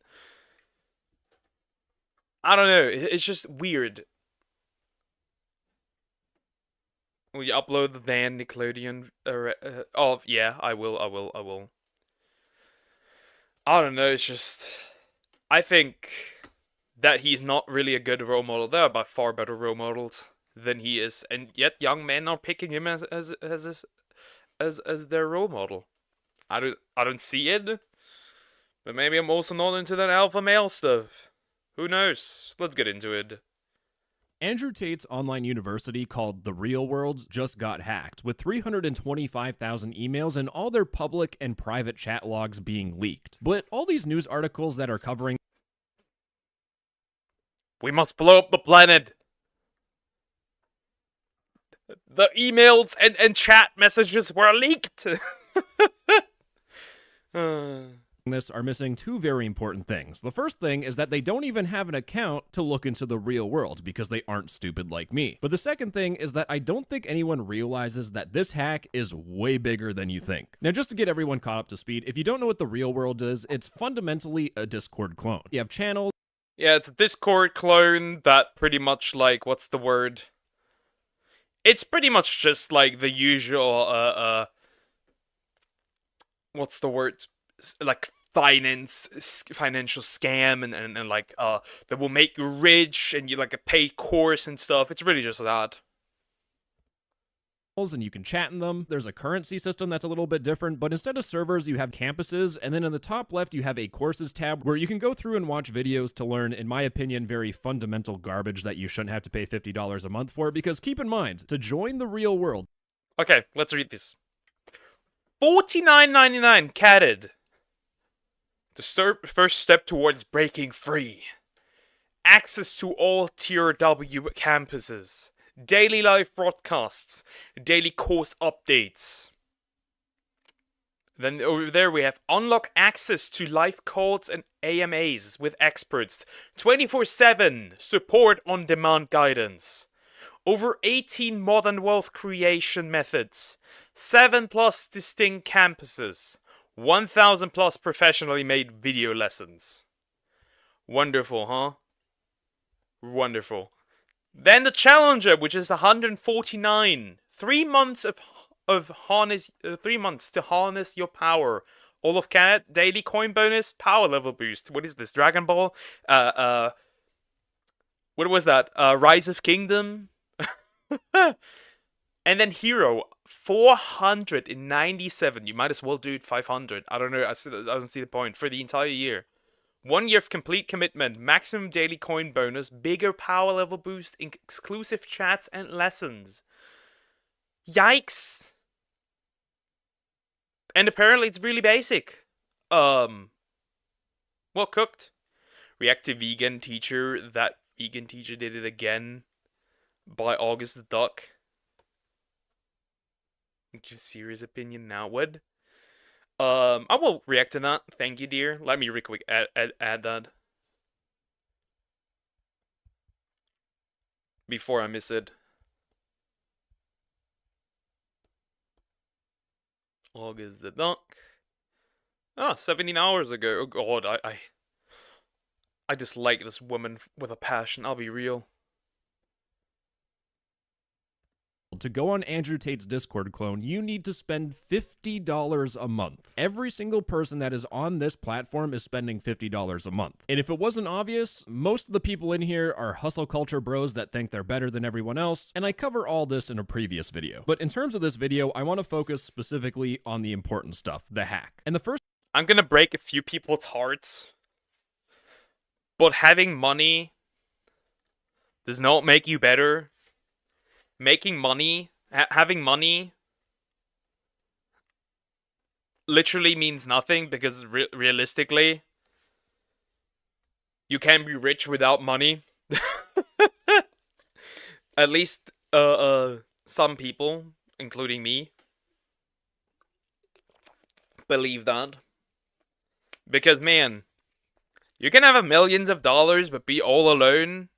I don't know, it's just weird. Will you upload the Van Nickelodeon? Oh, yeah, I will. I don't know, it's just... I think that he's not really a good role model. There are by far better role models than he is, and yet young men are picking him as their role model. I don't see it, but maybe I'm also not into that alpha male stuff. Who knows? Let's get into it. Andrew Tate's online university called The Real World just got hacked, with 325,000 emails and all their public and private chat logs being leaked. But all these news articles that are covering... We must blow up the planet! The emails and chat messages were leaked! This are missing two very important things. The first thing is that they don't even have an account to look into the real world because they aren't stupid like me. But the second thing is that I don't think anyone realizes that this hack is way bigger than you think. Now, just to get everyone caught up to speed, if you don't know what the real world is, it's fundamentally a Discord clone. You have channels. Yeah, it's a Discord clone that pretty much like, what's the word? It's pretty much just like the usual, what's the word? Like financial scam and like that will make you rich and you like a paid course and stuff. It's really just that. And you can chat in them. There's a currency system that's a little bit different, but instead of servers, you have campuses, and then in the top left, you have a courses tab where you can go through and watch videos to learn, in my opinion, very fundamental garbage that you shouldn't have to pay $50 a month for, because keep in mind, to join the real world... Okay, let's read this. $49.99 catted. The first step towards breaking free. Access to all Tier W campuses. Daily live broadcasts. Daily course updates. Then over there we have unlock access to live calls and AMAs with experts. 24/7 support on demand guidance. Over 18 modern wealth creation methods. 7+ distinct campuses. 1,000+ professionally made video lessons. Wonderful, huh? Wonderful. Then the Challenger, which is 149. 3 months of harness, 3 months to harness your power. All of Cat, daily coin bonus, power level boost. What is this? Dragon Ball? What was that? Rise of Kingdom? And then Hero, 497. You might as well do it 500. I don't know. I don't see the point. For the entire year. 1 year of complete commitment, maximum daily coin bonus, bigger power level boost, exclusive chats and lessons. Yikes! And apparently it's really basic. Well cooked. React to vegan teacher. That vegan teacher did it again. By August the Duck. Give serious opinion now. What? I will react to that. Thank you, dear. Let me real quick add that. Before I miss it. August the Duck. 17 hours ago. Oh god, I dislike this woman with a passion, I'll be real. To go on Andrew Tate's Discord clone, you need to spend $50 a month. Every single person that is on this platform is spending $50 a month. And if it wasn't obvious, most of the people in here are hustle culture bros that think they're better than everyone else, and I cover all this in a previous video. But in terms of this video, I want to focus specifically on the important stuff, the hack. And the first— I'm gonna break a few people's hearts, but having money does not make you better. Making money, having money, literally means nothing because realistically, you can be rich without money. At least, some people, including me, believe that. Because man, you can have millions of dollars but be all alone.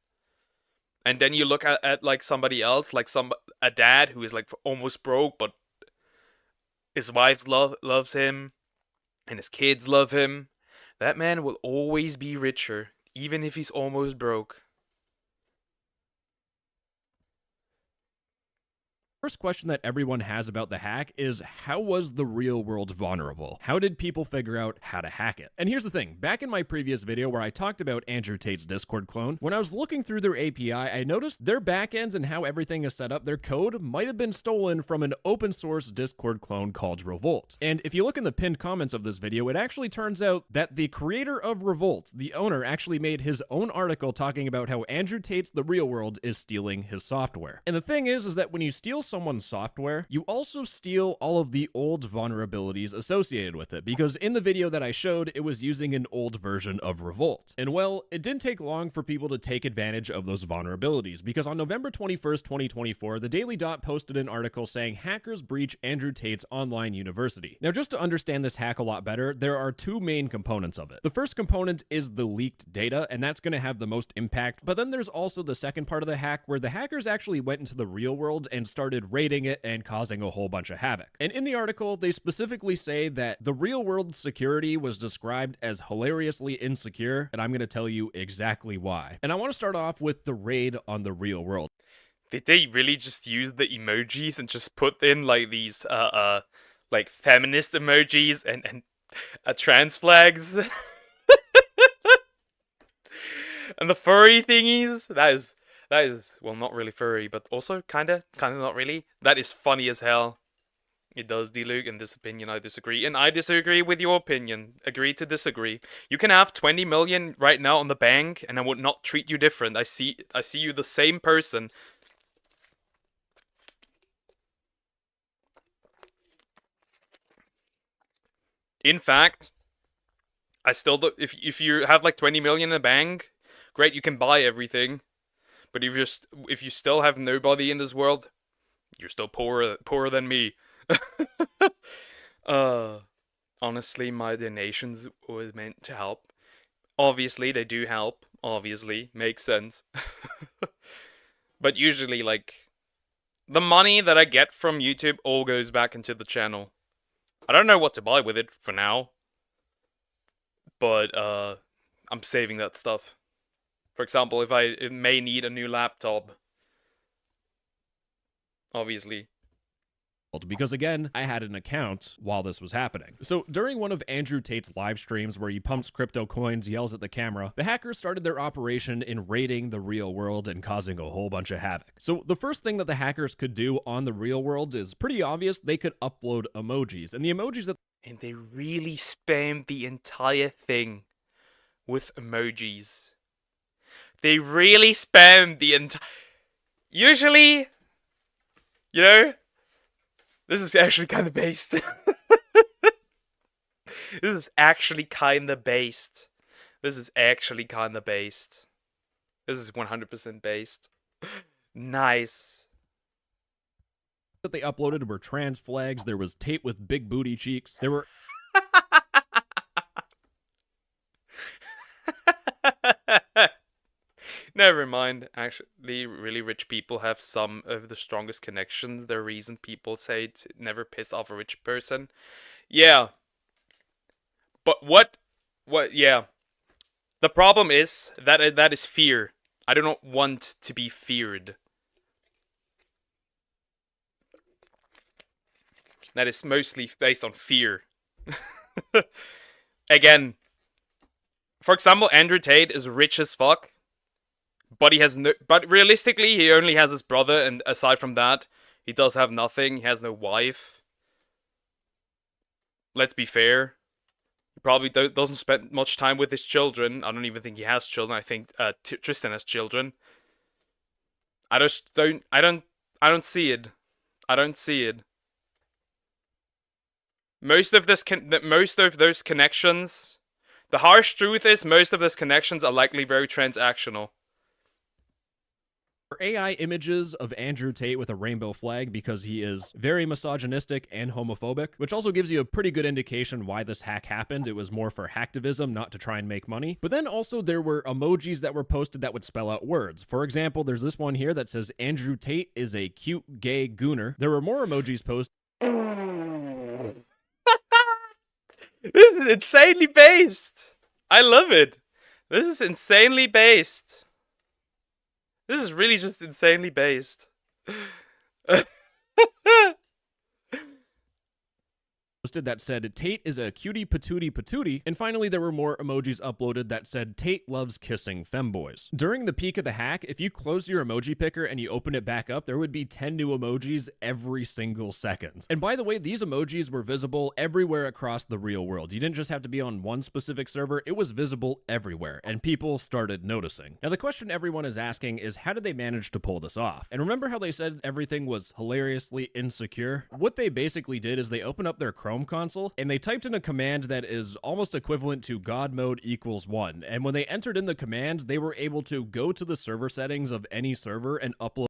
And then you look at like somebody else, like a dad who is like almost broke, but his wife loves him, and his kids love him. That man will always be richer, even if he's almost broke. First question that everyone has about the hack is, how was the real world vulnerable? How did people figure out how to hack it? And here's the thing, back in my previous video where I talked about Andrew Tate's Discord clone, when I was looking through their API, I noticed their backends and how everything is set up, their code might have been stolen from an open source Discord clone called Revolt. And if you look in the pinned comments of this video, it actually turns out that the creator of Revolt, the owner, actually made his own article talking about how Andrew Tate's The Real World is stealing his software. And the thing is that when you steal someone's software, you also steal all of the old vulnerabilities associated with it, because in the video that I showed, it was using an old version of Revolt. And well, it didn't take long for people to take advantage of those vulnerabilities, because on November 21st, 2024, the Daily Dot posted an article saying hackers breach Andrew Tate's online university. Now, just to understand this hack a lot better, there are two main components of it. The first component is the leaked data, and that's going to have the most impact, but then there's also the second part of the hack where the hackers actually went into the real world and started raiding it and causing a whole bunch of havoc. And in the article, they specifically say that the real world security was described as hilariously insecure, and I'm going to tell you exactly why. And I want to start off with the raid on the real world. Did they really just use the emojis and just put in like these like feminist emojis and trans flags? And the furry thingies? That is, well, not really furry, but also kinda not really. That is funny as hell. It does, D-Luke. In this opinion, I disagree. And I disagree with your opinion. Agree to disagree. You can have 20 million right now on the bank, and I would not treat you different. I see you the same person. In fact, I still do, if you have like 20 million in the bank, great, you can buy everything. But if you still have nobody in this world, you're still poorer than me. honestly, my donations was meant to help. Obviously, they do help. Obviously, makes sense. But usually, like, the money that I get from YouTube all goes back into the channel. I don't know what to buy with it for now, but I'm saving that stuff. For example, if I may need a new laptop, obviously. Because again, I had an account while this was happening. So during one of Andrew Tate's live streams where he pumps crypto coins, yells at the camera, the hackers started their operation in raiding the real world and causing a whole bunch of havoc. So the first thing that the hackers could do on the real world is pretty obvious. They could upload emojis, and the emojis that And they really spammed the entire thing with emojis. They really spammed the entire... Usually, you know, this is actually kind of based. This is actually kind of based. This is actually kind of based. This is 100% based. Nice. they uploaded were trans flags. There was Tate with big booty cheeks. There were... Never mind. Actually, really rich people have some of the strongest connections. The reason people say to never piss off a rich person. Yeah. But what, yeah. The problem is that that is fear. I do not want to be feared. That is mostly based on fear. Again, for example, Andrew Tate is rich as fuck. But he has no. But realistically, he only has his brother, and aside from that, he does have nothing. He has no wife. Let's be fair. He probably doesn't spend much time with his children. I don't even think he has children. I think Tristan has children. I just don't. I don't see it. I don't see it. Most of those connections. The harsh truth is, most of those connections are likely very transactional. AI images of Andrew Tate with a rainbow flag because he is very misogynistic and homophobic, which also gives you a pretty good indication why this hack happened. It was more for hacktivism, not to try and make money. But then also there were emojis that were posted that would spell out words. For example, there's this one here that says Andrew Tate is a cute gay gooner. There were more emojis posted. This is insanely based. I love it. This is insanely based. This is really just insanely based. That said Tate is a cutie patootie patootie, and finally there were more emojis uploaded that said Tate loves kissing femboys. During the peak of the hack, if you close your emoji picker and you open it back up, there would be 10 new emojis every single second. And by the way, these emojis were visible everywhere across the real world. You didn't just have to be on one specific server, it was visible everywhere, and people started noticing. Now the question everyone is asking is, how did they manage to pull this off? And remember how they said everything was hilariously insecure? What they basically did is they opened up their Chrome console and they typed in a command that is almost equivalent to God mode equals 1. And when they entered in the command, they were able to go to the server settings of any server and upload.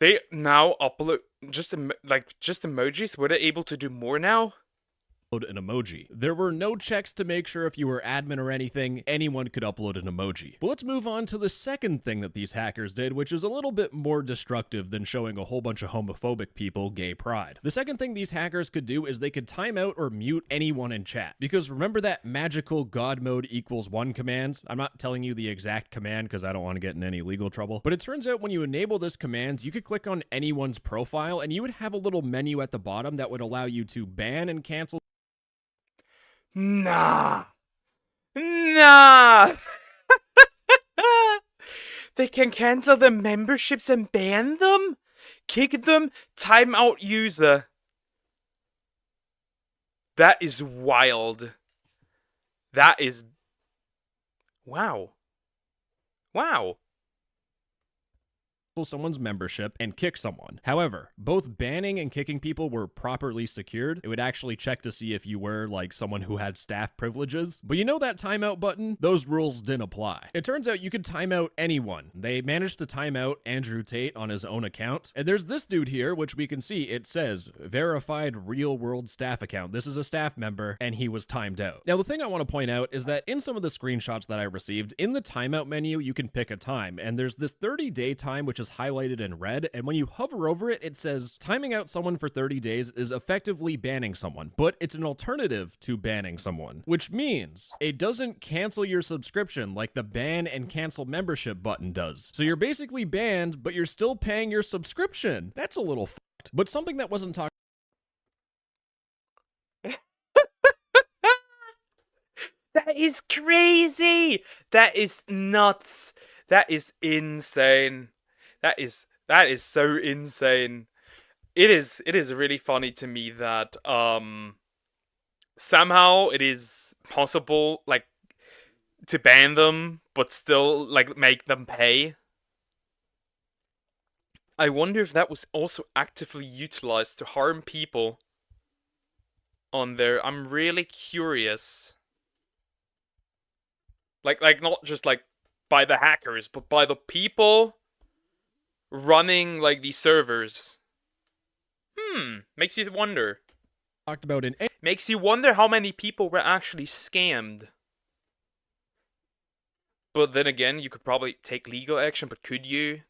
They now upload just emojis. Were they able to do more now? An emoji. There were no checks to make sure if you were admin or anything, anyone could upload an emoji. But let's move on to the second thing that these hackers did, which is a little bit more destructive than showing a whole bunch of homophobic people gay pride. The second thing these hackers could do is they could time out or mute anyone in chat. Because remember that magical God mode equals 1 command? I'm not telling you the exact command because I don't want to get in any legal trouble. But it turns out when you enable this command, you could click on anyone's profile and you would have a little menu at the bottom that would allow you to ban and cancel. Nah. They can cancel their memberships and ban them? Kick them? Time out user. That is wild. That is... Wow. Wow. someone's membership and kick someone. However, both banning and kicking people were properly secured. It would actually check to see if you were like someone who had staff privileges. But you know that timeout button? Those rules didn't apply. It turns out you could time out anyone. They managed to time out Andrew Tate on his own account. And there's this dude here, which we can see, it says verified real world staff account. This is a staff member and he was timed out. Now, the thing I want to point out is that in some of the screenshots that I received, in the timeout menu, you can pick a time, and there's this 30-day time, which is highlighted in red, and when you hover over it, it says timing out someone for 30 days is effectively banning someone, but it's an alternative to banning someone, which means it doesn't cancel your subscription like the ban and cancel membership button does. So you're basically banned, but you're still paying your subscription. That's a little fucked. But something that wasn't talked That is crazy. That is nuts. That is insane. That is so insane. It is really funny to me that somehow it is possible like to ban them but still like make them pay. I wonder if that was also actively utilized to harm people on there. I'm really curious. Like not just like by the hackers, but by the people running like these servers. Makes you wonder. Talked about in Makes you wonder how many people were actually scammed. But then again, you could probably take legal action, but could you?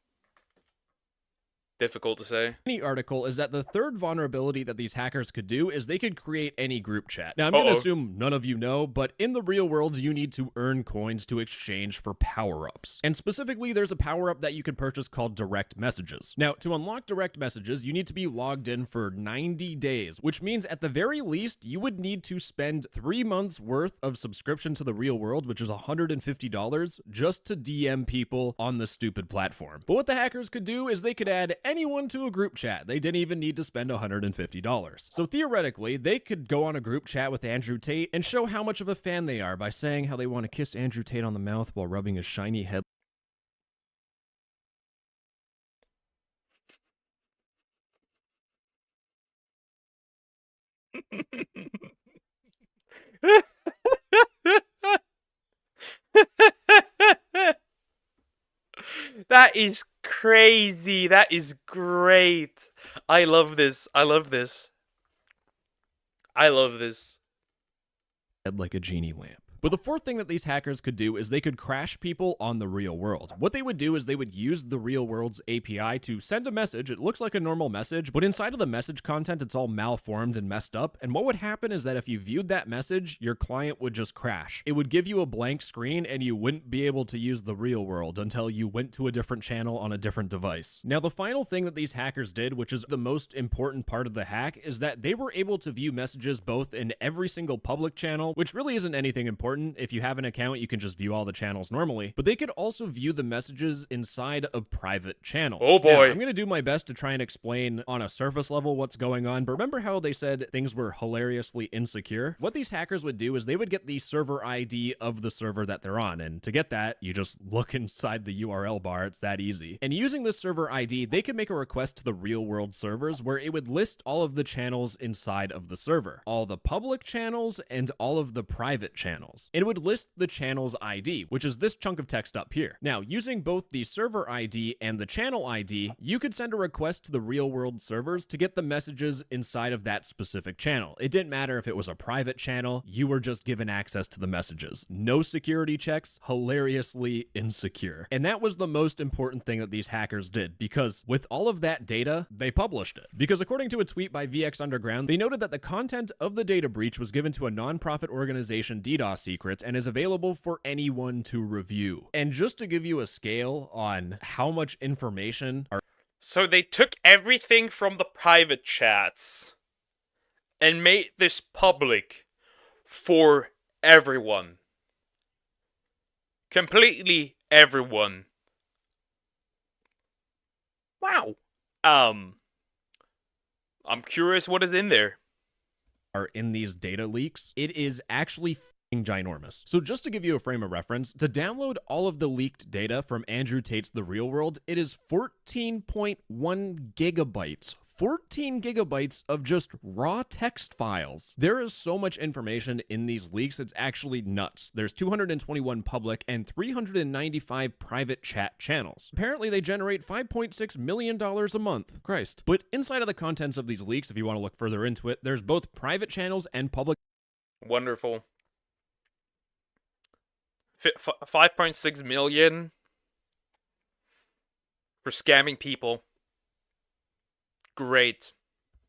Difficult to say. Any article is that the third vulnerability that these hackers could do is they could create any group chat. Now, I'm going to assume none of you know, but in the real world, you need to earn coins to exchange for power-ups. And specifically, there's a power-up that you can purchase called direct messages. Now, to unlock direct messages, you need to be logged in for 90 days, which means at the very least, you would need to spend 3 months worth of subscription to the real world, which is $150, just to DM people on the stupid platform. But what the hackers could do is they could add anyone to a group chat. They didn't even need to spend $150. So theoretically, they could go on a group chat with Andrew Tate and show how much of a fan they are by saying how they want to kiss Andrew Tate on the mouth while rubbing his shiny head. That is crazy. That is great. I love this. I love this. I love this. Like a genie lamp. But the fourth thing that these hackers could do is they could crash people on the real world. What they would do is they would use the real world's API to send a message. It looks like a normal message, but inside of the message content, it's all malformed and messed up. And what would happen is that if you viewed that message, your client would just crash. It would give you a blank screen and you wouldn't be able to use the real world until you went to a different channel on a different device. Now, the final thing that these hackers did, which is the most important part of the hack, is that they were able to view messages both in every single public channel, which really isn't anything important. If you have an account, you can just view all the channels normally, but they could also view the messages inside of private channels. Oh boy. Now, I'm going to do my best to try and explain on a surface level what's going on, but remember how they said things were hilariously insecure? What these hackers would do is they would get the server ID of the server that they're on, and to get that, you just look inside the URL bar. It's that easy. And using this server ID, they could make a request to the real world servers where it would list all of the channels inside of the server, all the public channels and all of the private channels. And it would list the channel's ID, which is this chunk of text up here. Now, using both the server ID and the channel ID, you could send a request to the real world servers to get the messages inside of that specific channel. It didn't matter if it was a private channel, you were just given access to the messages. No security checks, hilariously insecure. And that was the most important thing that these hackers did, because with all of that data, they published it. Because according to a tweet by VX Underground, they noted that the content of the data breach was given to a non-profit organization, DDoS Secrets, and is available for anyone to review. And just to give you a scale on how much information are... So they took everything from the private chats and made this public for everyone. Completely everyone. Wow. I'm curious what is in there. Are in these data leaks. It is actually ginormous. So just to give you a frame of reference, to download all of the leaked data from Andrew Tate's The Real World, it is 14.1 gigabytes. 14 gigabytes of just raw text files. There is so much information in these leaks, it's actually nuts. There's 221 public and 395 private chat channels. Apparently they generate $5.6 million a month. Christ. But inside of the contents of these leaks, if you want to look further into it, there's both private channels and public. Wonderful. 5.6 million for scamming people. Great.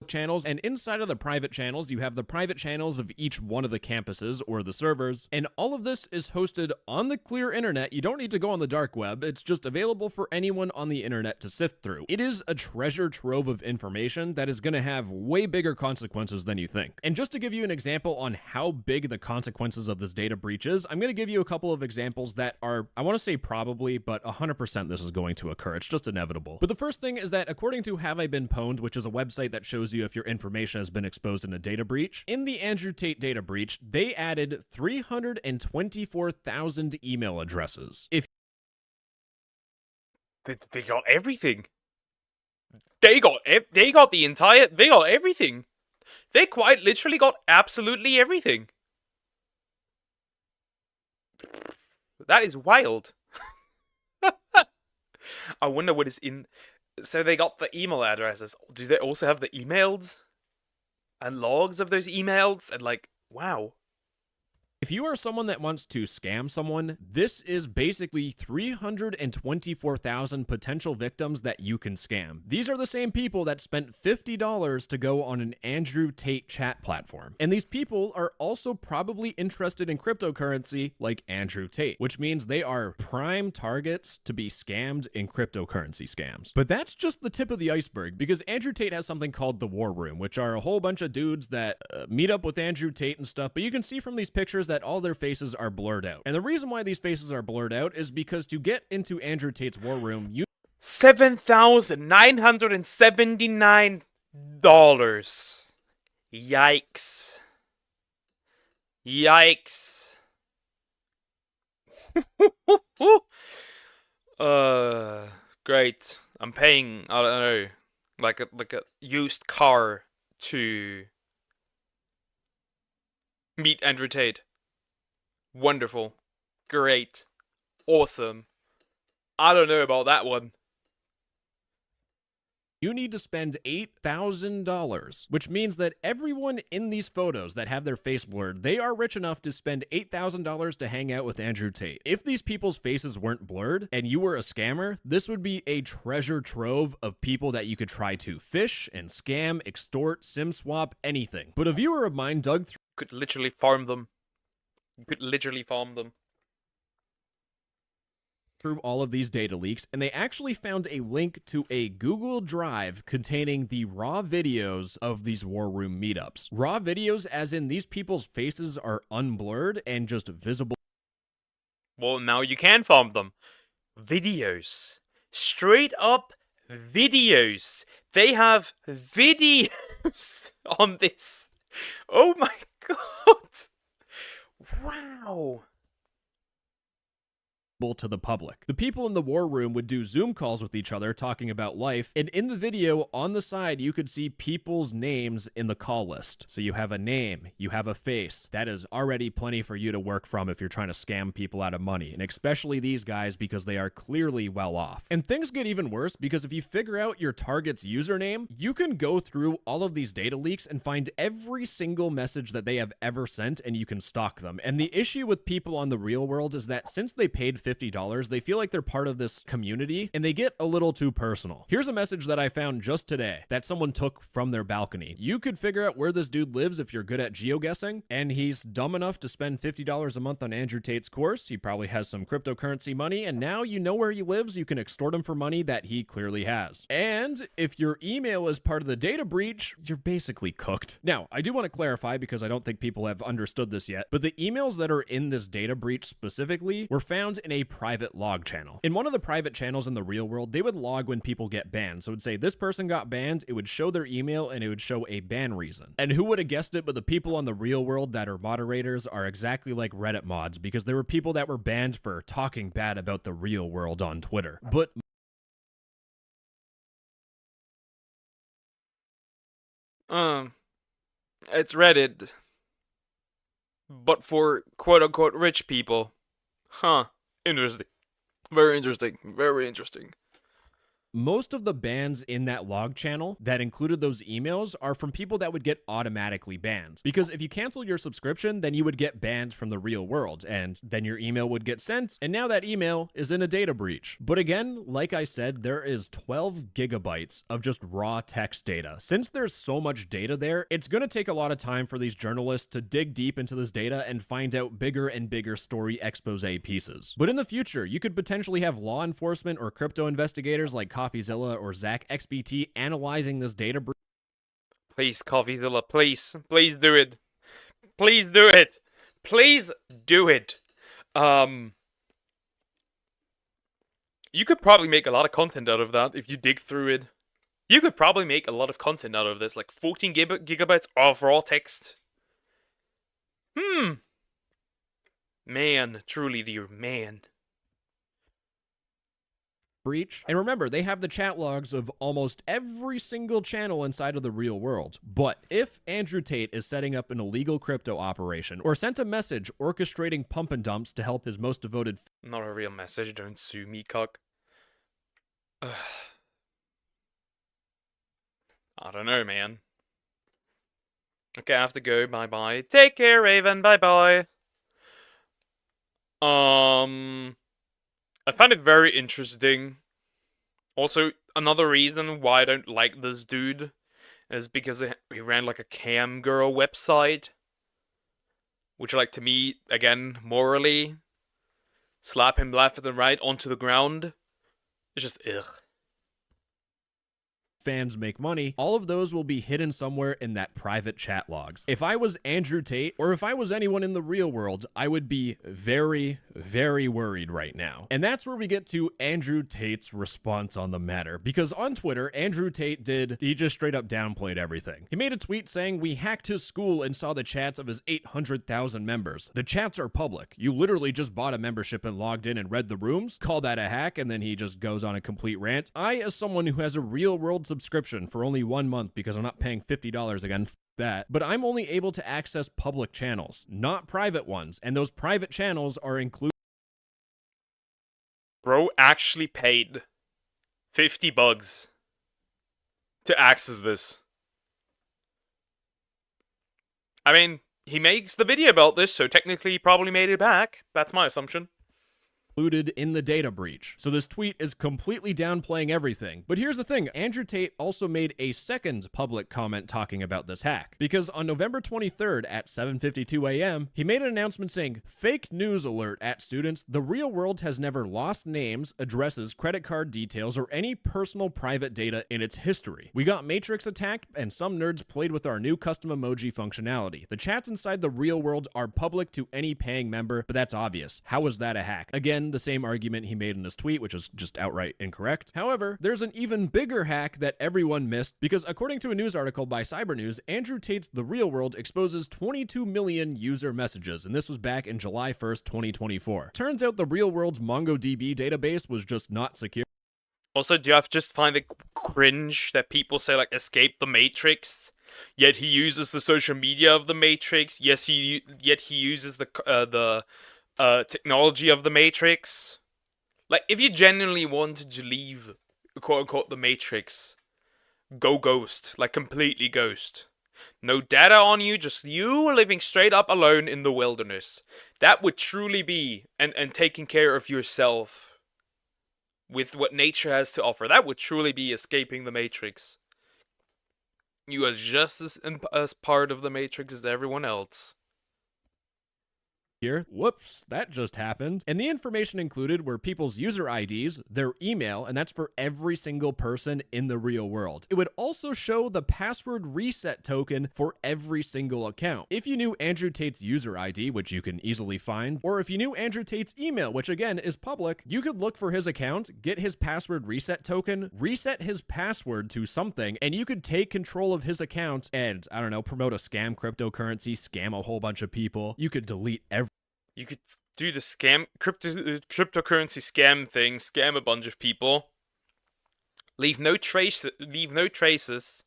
Channels, and inside of the private channels you have the private channels of each one of the campuses or the servers, and all of this is hosted on the clear internet. You don't need to go on the dark web, it's just available for anyone on the internet to sift through. It is a treasure trove of information that is going to have way bigger consequences than you think. And just to give you an example on how big the consequences of this data breach is, I'm going to give you a couple of examples that are, I want to say probably, but 100% this is going to occur. It's just inevitable. But the first thing is that according to Have I Been Pwned, which is a website that shows you if your information has been exposed in a data breach. In the Andrew Tate data breach, they added 324,000 email addresses. If they got everything. They got everything. They quite literally got absolutely everything. That is wild. I wonder what is in. So they got the email addresses. Do they also have the emails? And logs of those emails? And like, wow. If you are someone that wants to scam someone, this is basically 324,000 potential victims that you can scam. These are the same people that spent $50 to go on an Andrew Tate chat platform. And these people are also probably interested in cryptocurrency like Andrew Tate, which means they are prime targets to be scammed in cryptocurrency scams. But that's just the tip of the iceberg, because Andrew Tate has something called the War Room, which are a whole bunch of dudes that meet up with Andrew Tate and stuff, but you can see from these pictures that all their faces are blurred out. And the reason why these faces are blurred out is because to get into Andrew Tate's War Room, you $7,979. Yikes. Yikes. Great. I'm paying, I don't know, like a used car to meet Andrew Tate. Wonderful. Great. Awesome. I don't know about that one. You need to spend $8,000, which means that everyone in these photos that have their face blurred, they are rich enough to spend $8,000 to hang out with Andrew Tate. If these people's faces weren't blurred and you were a scammer, this would be a treasure trove of people that you could try to fish and scam, extort, sim swap, anything. But a viewer of mine dug through Could literally farm them. You could literally farm them. Through all of these data leaks, and they actually found a link to a Google Drive containing the raw videos of these War Room meetups. Raw videos as in these people's faces are unblurred and just visible. Well, now you can farm them. Videos. Straight up videos. They have videos on this. Oh my god. Wow. To the public. The people in the War Room would do Zoom calls with each other talking about life, and in the video on the side you could see people's names in the call list. So you have a name, you have a face. That is already plenty for you to work from if you're trying to scam people out of money, and especially these guys because they are clearly well off. And things get even worse because if you figure out your target's username, you can go through all of these data leaks and find every single message that they have ever sent, and you can stalk them. And the issue with people on the real world is that since they paid $50, they feel like they're part of this community and they get a little too personal. Here's a message that I found just today that someone took from their balcony. You could figure out where this dude lives if you're good at geoguessing, and he's dumb enough to spend $50 a month on Andrew Tate's course. He probably has some cryptocurrency money, and now you know where he lives. You can extort him for money that he clearly has. And if your email is part of the data breach, you're basically cooked. Now, I do want to clarify because I don't think people have understood this yet, but the emails that are in this data breach specifically were found in a private log channel. In one of the private channels in the real world, they would log when people get banned. So it would say this person got banned, it would show their email, and it would show a ban reason. And who would have guessed it, but the people on the real world that are moderators are exactly like Reddit mods, because there were people that were banned for talking bad about the real world on Twitter. But it's Reddit, but for quote-unquote rich people. Huh. Interesting. Very interesting. Very interesting. most of the bans in that log channel that included those emails are from people that would get automatically banned. Because if you cancel your subscription, then you would get banned from the real world, and then your email would get sent, and now that email is in a data breach. But again, like I said, there is 12 gigabytes of just raw text data. Since there's so much data there, it's going to take a lot of time for these journalists to dig deep into this data and find out bigger and bigger story expose pieces. But in the future, you could potentially have law enforcement or crypto investigators like CoffeeZilla or Zach XBT analyzing this data breach. Please, CoffeeZilla, please. Please do it. Please do it. Please do it. You could probably make a lot of content out of that if you dig through it. You could probably make a lot of content out of this, like 14 gigabytes of raw text. Man, truly, dear man. Breach. And remember, they have the chat logs of almost every single channel inside of the real world. But if Andrew Tate is setting up an illegal crypto operation or sent a message orchestrating pump and dumps to help his most devoted... Not a real message, don't sue me, cock. I don't know, man. Okay, I have to go. Bye-bye. Take care, Raven. Bye-bye. I find it very interesting. Also, another reason why I don't like this dude is because he ran like a cam girl website. Which, like, to me, again, morally, slap him left and right onto the ground. It's just, ugh. Fans make money, all of those will be hidden somewhere in that private chat logs. If I was Andrew Tate, or if I was anyone in the real world, I would be very, very worried right now. And that's where we get to Andrew Tate's response on the matter. Because on Twitter, Andrew Tate he just straight up downplayed everything. He made a tweet saying, "We hacked his school and saw the chats of his 800,000 members. The chats are public. You literally just bought a membership and logged in and read the rooms. Call that a hack," and then he just goes on a complete rant. I, as someone who has a real world subscription for only 1 month because I'm not paying $50 again, that, but I'm only able to access public channels, not private ones, and those private channels are included. Bro actually paid $50 to access this. I mean, he makes the video about this, so technically he probably made it back. That's my assumption. Included in the data breach. So this tweet is completely downplaying everything. But here's the thing, Andrew Tate also made a second public comment talking about this hack. Because on November 23rd at 7:52 a.m., he made an announcement saying, "Fake news alert at students, the real world has never lost names, addresses, credit card details, or any personal private data in its history. We got Matrix attacked, and some nerds played with our new custom emoji functionality. The chats inside the real world are public to any paying member, but that's obvious. How was that a hack?" Again, the same argument he made in his tweet, which is just outright incorrect. However, there's an even bigger hack that everyone missed, because according to a news article by Cybernews, Andrew Tate's The Real World exposes 22 million user messages, and this was back in July 1st, 2024. Turns out The Real World's MongoDB database was just not secure. Also, do you have to just find it cringe that people say, like, escape the Matrix, yet he uses the social media of the Matrix, yet he uses the technology of the Matrix? Like, if you genuinely wanted to leave, quote-unquote, the Matrix, go ghost. Like, completely ghost. No data on you, just you living straight up alone in the wilderness. That would truly be, and taking care of yourself with what nature has to offer. That would truly be escaping the Matrix. You are just as part of the Matrix as everyone else. Here, whoops, that just happened. And the information included were people's user IDs, their email, and that's for every single person in the real world. It would also show the password reset token for every single account. If you knew Andrew Tate's user ID, which you can easily find, or if you knew Andrew Tate's email, which again is public, you could look for his account, get his password reset token, reset his password to something, and you could take control of his account and, I don't know, promote a scam cryptocurrency, scam a whole bunch of people. You could delete every You could do the cryptocurrency scam thing, scam a bunch of people, leave no traces.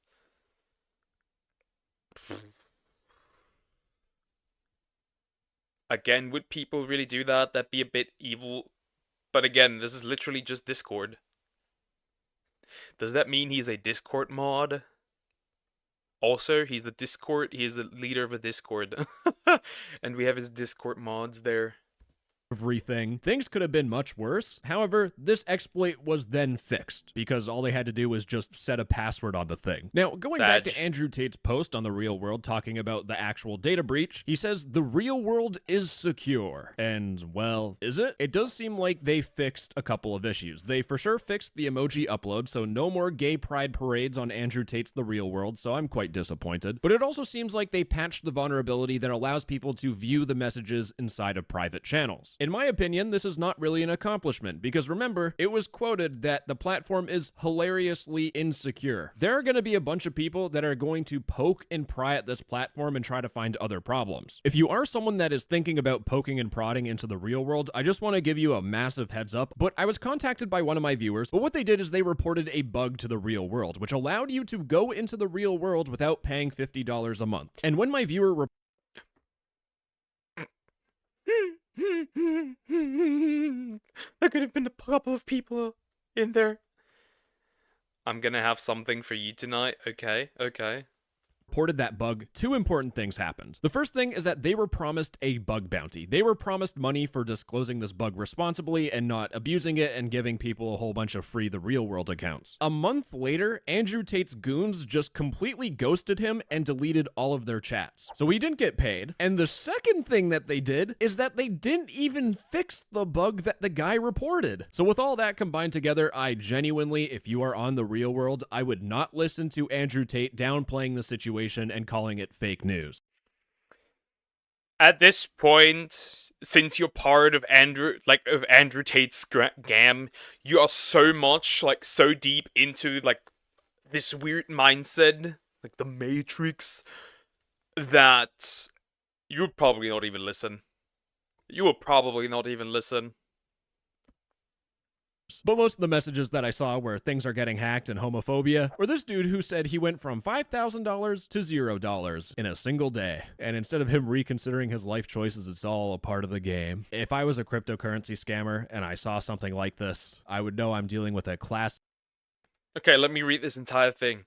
Again, would people really do that? That'd be a bit evil. But again, this is literally just Discord. Does that mean he's a Discord mod? Also, he's the leader of a Discord. And we have his Discord mods there. everything. Things could have been much worse. However, this exploit was then fixed because all they had to do was just set a password on the thing. Now, going back to Andrew Tate's post on the real world talking about the actual data breach, he says the real world is secure. And, well, is it? It does seem like they fixed a couple of issues. They for sure fixed the emoji upload, so no more gay pride parades on Andrew Tate's The Real World, so I'm quite disappointed. But it also seems like they patched the vulnerability that allows people to view the messages inside of private channels. In my opinion, this is not really an accomplishment, because remember, it was quoted that the platform is hilariously insecure. There are going to be a bunch of people that are going to poke and pry at this platform and try to find other problems. If you are someone that is thinking about poking and prodding into the real world, I just want to give you a massive heads up, but I was contacted by one of my viewers, but what they did is they reported a bug to the real world, which allowed you to go into the real world without paying $50 a month. And when my viewer There could have been a couple of people in there. I'm gonna have something for you tonight. Okay, okay. reported that bug, two important things happened. The first thing is that they were promised a bug bounty. They were promised money for disclosing this bug responsibly and not abusing it and giving people a whole bunch of free The Real World accounts. A month later, Andrew Tate's goons just completely ghosted him and deleted all of their chats. So he didn't get paid. And the second thing that they did is that they didn't even fix the bug that the guy reported. So with all that combined together, I genuinely, if you are on The Real World, I would not listen to Andrew Tate downplaying the situation and calling it fake news. At this point, since you're part of Andrew Tate's scam, you are so much, so deep into, this weird mindset, like the Matrix, that you would probably not even listen. You will probably not even listen. But most of the messages that I saw where things are getting hacked and homophobia were this dude who said he went from $5,000 to $0 in a single day. And instead of him reconsidering his life choices, it's all a part of the game. If I was a cryptocurrency scammer and I saw something like this, I would know I'm dealing with a class. Okay, let me read this entire thing.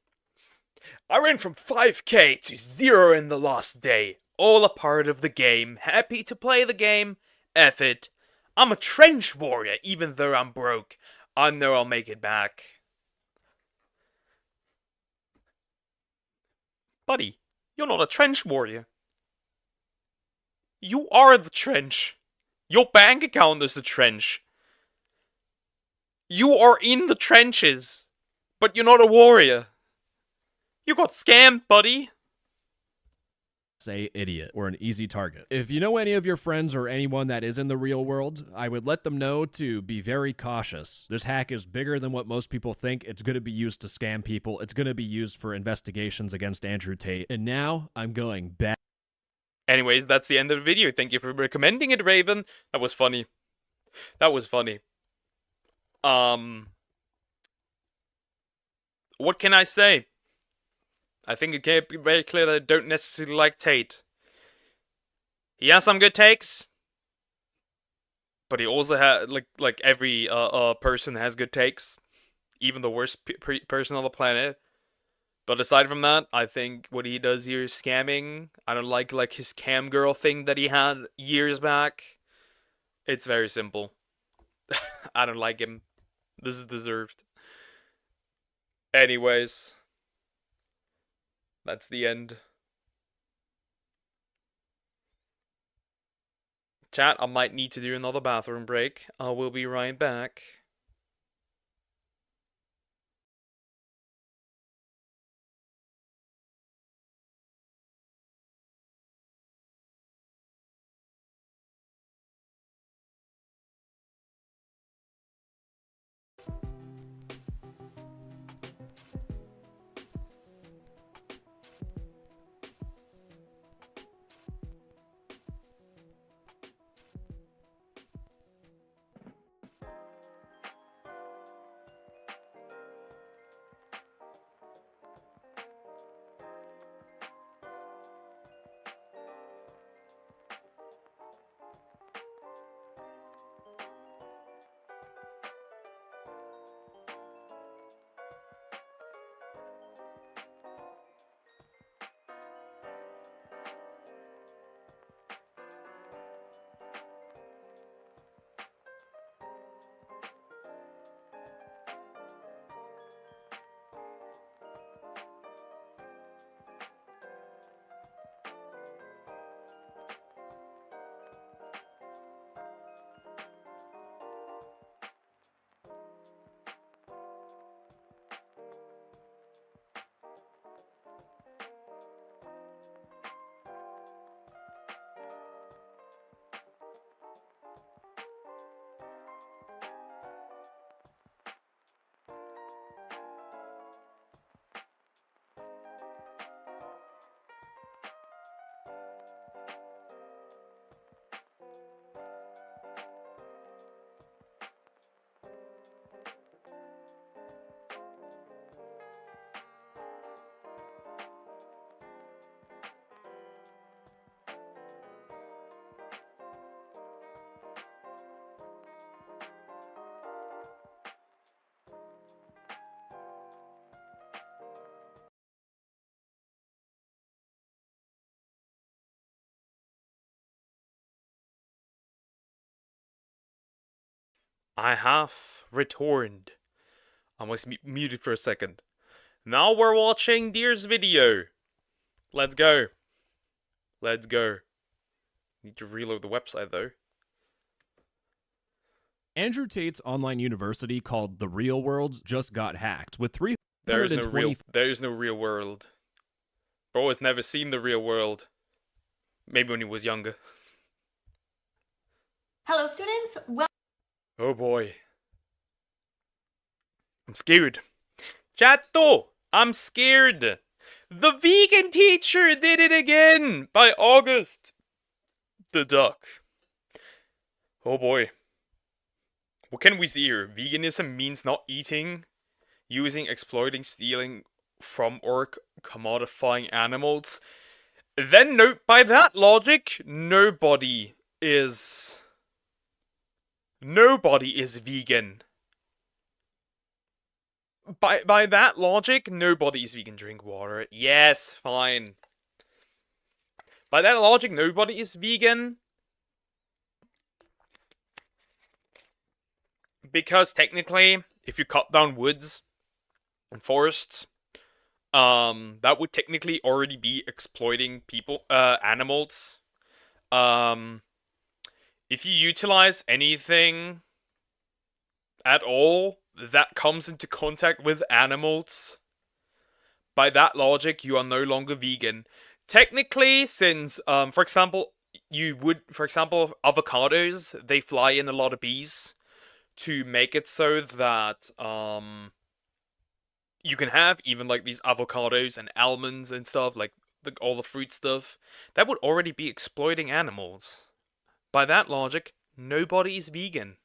I went from 5K to 0 in the last day. All a part of the game. Happy to play the game. F it. I'm a trench warrior, even though I'm broke. I know I'll make it back. Buddy, you're not a trench warrior. You are the trench. Your bank account is the trench. You are in the trenches, but you're not a warrior. You got scammed, buddy. Say idiot or an easy target. If you know any of your friends or anyone that is in the real world, I would let them know to be very cautious. This hack is bigger than what most people think. It's going to be used to scam people. It's going to be used for investigations against Andrew Tate. And now I'm going back. Anyways, that's the end of the video. Thank you for recommending it, Raven. That was funny. That was funny. What can I say? I think it can be very clear that I don't necessarily like Tate. He has some good takes, but he also has like every person has good takes, even the worst person on the planet. But aside from that, I think what he does here is scamming. I don't like his cam girl thing that he had years back. It's very simple. I don't like him. This is deserved. Anyways. That's the end. Chat, I might need to do another bathroom break. I will be right back. I have returned. I was muted for a second. Now we're watching Deer's video. Let's go. Let's go. Need to reload the website though. Andrew Tate's online university called The Real World just got hacked with 320. There is no real world. Bro has never seen the real world. Maybe when he was younger. Hello, students. Oh boy. I'm scared. Chatto, I'm scared. The vegan teacher did it again by August. The duck. Oh boy. What can we see here? Veganism means not eating, using, exploiting, stealing from, or commodifying animals. Then note, by that logic, nobody is vegan. By that logic, nobody is vegan. Drink water. Yes, fine. By that logic, nobody is vegan. Because technically, if you cut down woods and forests, that would technically already be exploiting people, animals. If you utilize anything at all that comes into contact with animals, by that logic, you are no longer vegan. Technically, since, for example, avocados, they fly in a lot of bees to make it so that, you can have even, like, these avocados and almonds and stuff, like, all the fruit stuff. That would already be exploiting animals. By that logic, nobody is vegan.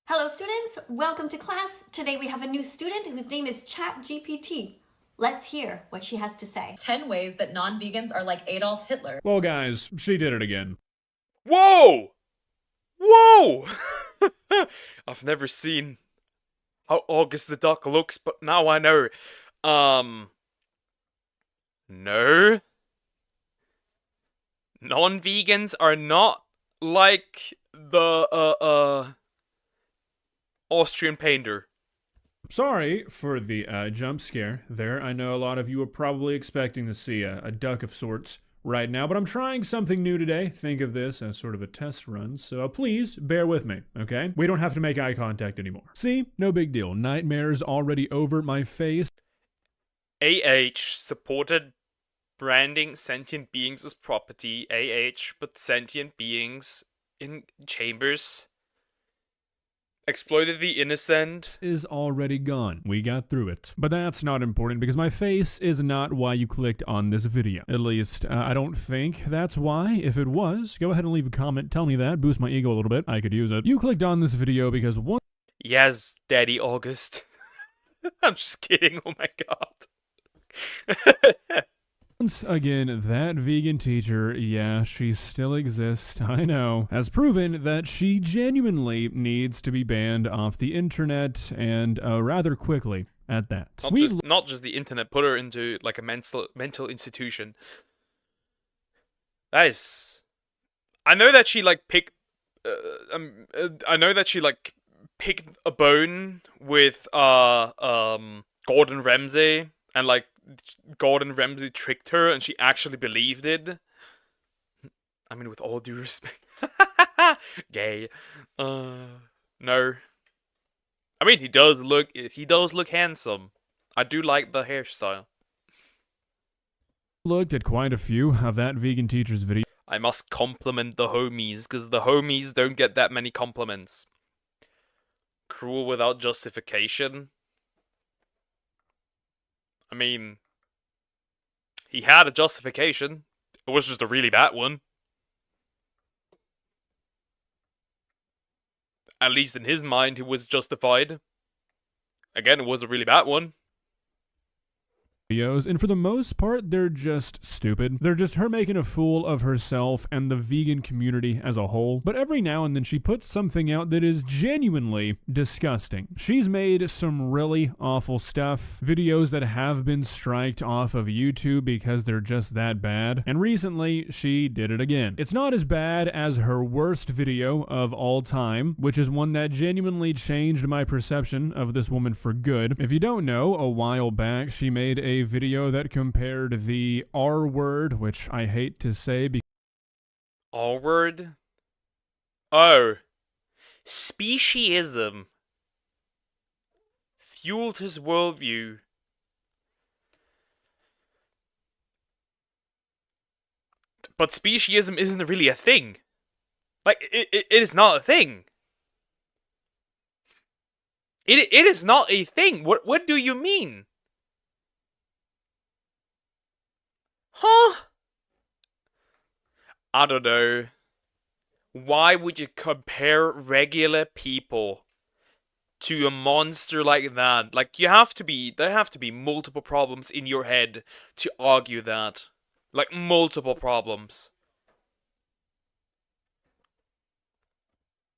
Hello, students. Welcome to class. Today we have a new student whose name is ChatGPT. Let's hear what she has to say. 10 ways that non-vegans are like Adolf Hitler. Well, guys, she did it again. Whoa! Whoa! I've never seen how August the Duck looks, but now I know. No. Non-vegans are not like the, Austrian painter. Sorry for the jump scare there. I know a lot of you are probably expecting to see a duck of sorts right now, but I'm trying something new today. Think of this as sort of a test run, so please bear with me, okay? We don't have to make eye contact anymore. See? No big deal. Nightmare's already over my face. supported branding sentient beings as property. But sentient beings in chambers. Exploited the innocent. Is already gone. We got through it. But that's not important because my face is not why you clicked on this video. At least, I don't think that's why. If it was, go ahead and leave a comment. Tell me that. Boost my ego a little bit. I could use it. You clicked on this video because one... Yes, Daddy August. I'm just kidding. Oh my god. Once again, that vegan teacher, yeah, she still exists, I know, has proven that she genuinely needs to be banned off the internet, and rather quickly at that. Not just the internet, put her into like a mental institution. That is... I know that she like picked... I know that she like picked a bone with Gordon Ramsay, and like Gordon Ramsay tricked her and she actually believed it. I mean, with all due respect. Gay. No. I mean, he does look handsome. I do like the hairstyle. Looked at quite a few of that vegan teacher's video. I must compliment the homies, because the homies don't get that many compliments. Cruel without justification. I mean, he had a justification. It was just a really bad one. At least in his mind, he was justified. Again, it was a really bad one. Videos, and for the most part, they're just stupid. They're just her making a fool of herself and the vegan community as a whole. But every now and then she puts something out that is genuinely disgusting. She's made some really awful stuff, videos that have been striked off of YouTube because they're just that bad. And recently, she did it again. It's not as bad as her worst video of all time, which is one that genuinely changed my perception of this woman for good. If you don't know, a while back, she made a video that compared the R word, which I hate to say. R word? Oh. Speciesism. Fueled his worldview. But speciesism isn't really a thing. Like, it is not a thing. It is not a thing. What do you mean? Huh? I don't know. Why would you compare regular people to a monster like that? Like, there have to be multiple problems in your head to argue that. Like, multiple problems.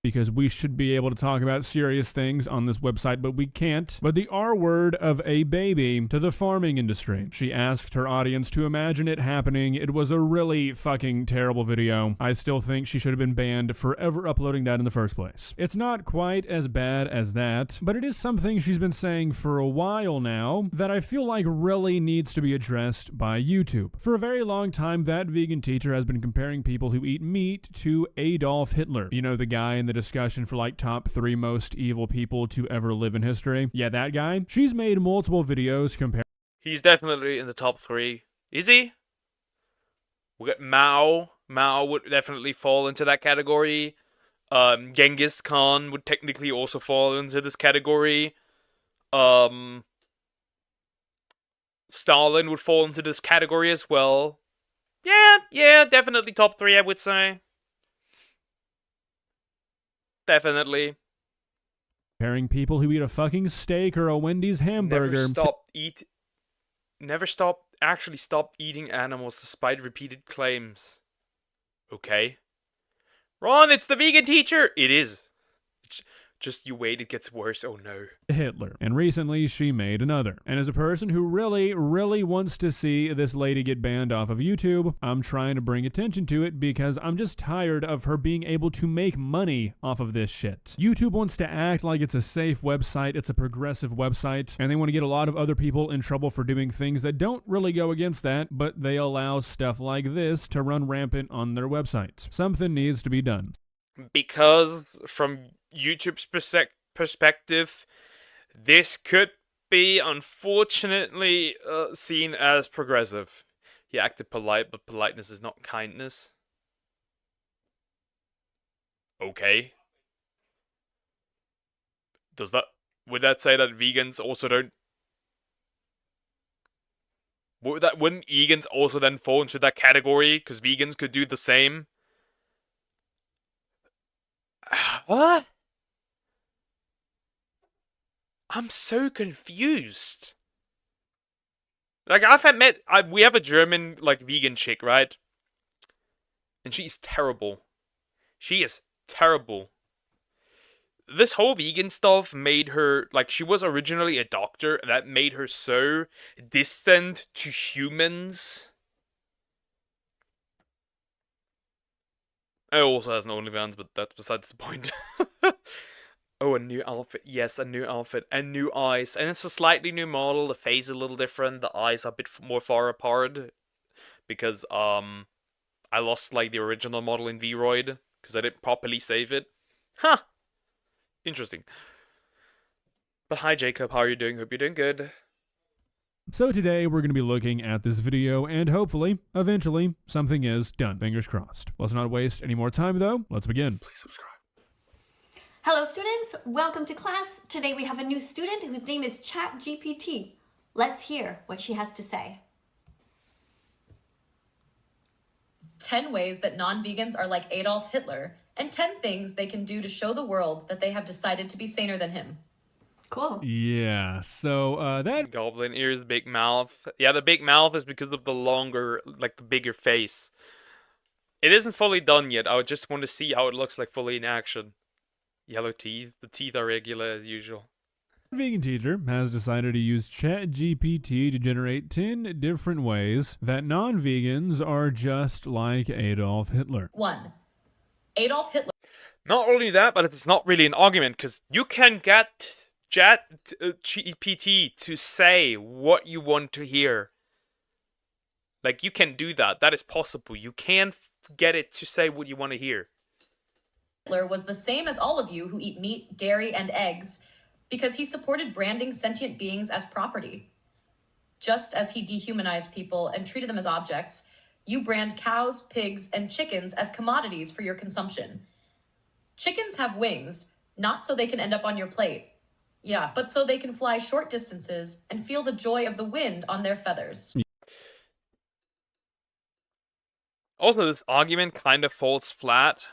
Because we should be able to talk about serious things on this website, but we can't. But the R word of a baby to the farming industry. She asked her audience to imagine it happening. It was a really fucking terrible video. I still think she should have been banned for ever uploading that in the first place. It's not quite as bad as that, but it is something she's been saying for a while now that I feel like really needs to be addressed by YouTube. For a very long time, that vegan teacher has been comparing people who eat meat to Adolf Hitler. You know, the guy in the discussion for like top 3 most evil people to ever live in history. Yeah, that guy. She's made multiple videos comparing. He's definitely in the top 3. Is he? We got Mao. Mao would definitely fall into that category. Genghis Khan would technically also fall into this category. Stalin would fall into this category as well. Yeah, definitely top 3, I would say. Definitely. Comparing people who eat a fucking steak or a Wendy's hamburger. Never actually stop eating animals despite repeated claims. Okay. Ron, it's the vegan teacher! It is. Just you wait, it gets worse. Oh no. Hitler. And recently she made another. And as a person who really wants to see this lady get banned off of YouTube, I'm trying to bring attention to it because I'm just tired of her being able to make money off of this shit. YouTube wants to act like it's a safe website, it's a progressive website, and they want to get a lot of other people in trouble for doing things that don't really go against that, but they allow stuff like this to run rampant on their website. Something needs to be done. Because from YouTube's perspective, this could be unfortunately seen as progressive. He acted polite, but politeness is not kindness. Okay. Would that say that vegans also don't? Wouldn't vegans also then fall into that category? Because vegans could do the same. What? I'm so confused. Like, we have a German, like, vegan chick, right? And she's terrible. She is terrible. This whole vegan stuff made her, like, she was originally a doctor, and that made her so distant to humans. It also has an OnlyFans, but that's besides the point. Oh, a new outfit. Yes, a new outfit. And new eyes. And it's a slightly new model. The face is a little different. The eyes are a bit more far apart. Because, I lost, like, the original model in VRoid. Because I didn't properly save it. Huh! Interesting. But hi, Jacob. How are you doing? Hope you're doing good. So today we're going to be looking at this video and hopefully, eventually, something is done. Fingers crossed. Let's not waste any more time though. Let's begin. Please subscribe. Hello students, welcome to class. Today we have a new student whose name is ChatGPT. Let's hear what she has to say. 10 ways that non-vegans are like Adolf Hitler, and 10 things they can do to show the world that they have decided to be saner than him. Cool. Yeah, so that goblin ears, big mouth. Yeah, the big mouth is because of the longer, like the bigger face. It isn't fully done yet. I just want to see how it looks like fully in action. Yellow teeth. The teeth are regular as usual. vegan teacher has decided to use ChatGPT to generate 10 different ways that non-vegans are just like Adolf Hitler. 1. Adolf Hitler. Not only that, but it's not really an argument, because you can get ChatGPT to say what you want to hear. Like, you can do that. That is possible. You can get it to say what you want to hear. Hitler was the same as all of you who eat meat, dairy, and eggs because he supported branding sentient beings as property. Just as he dehumanized people and treated them as objects, you brand cows, pigs, and chickens as commodities for your consumption. Chickens have wings, not so they can end up on your plate. Yeah, but so they can fly short distances and feel the joy of the wind on their feathers. Also, this argument kind of falls flat.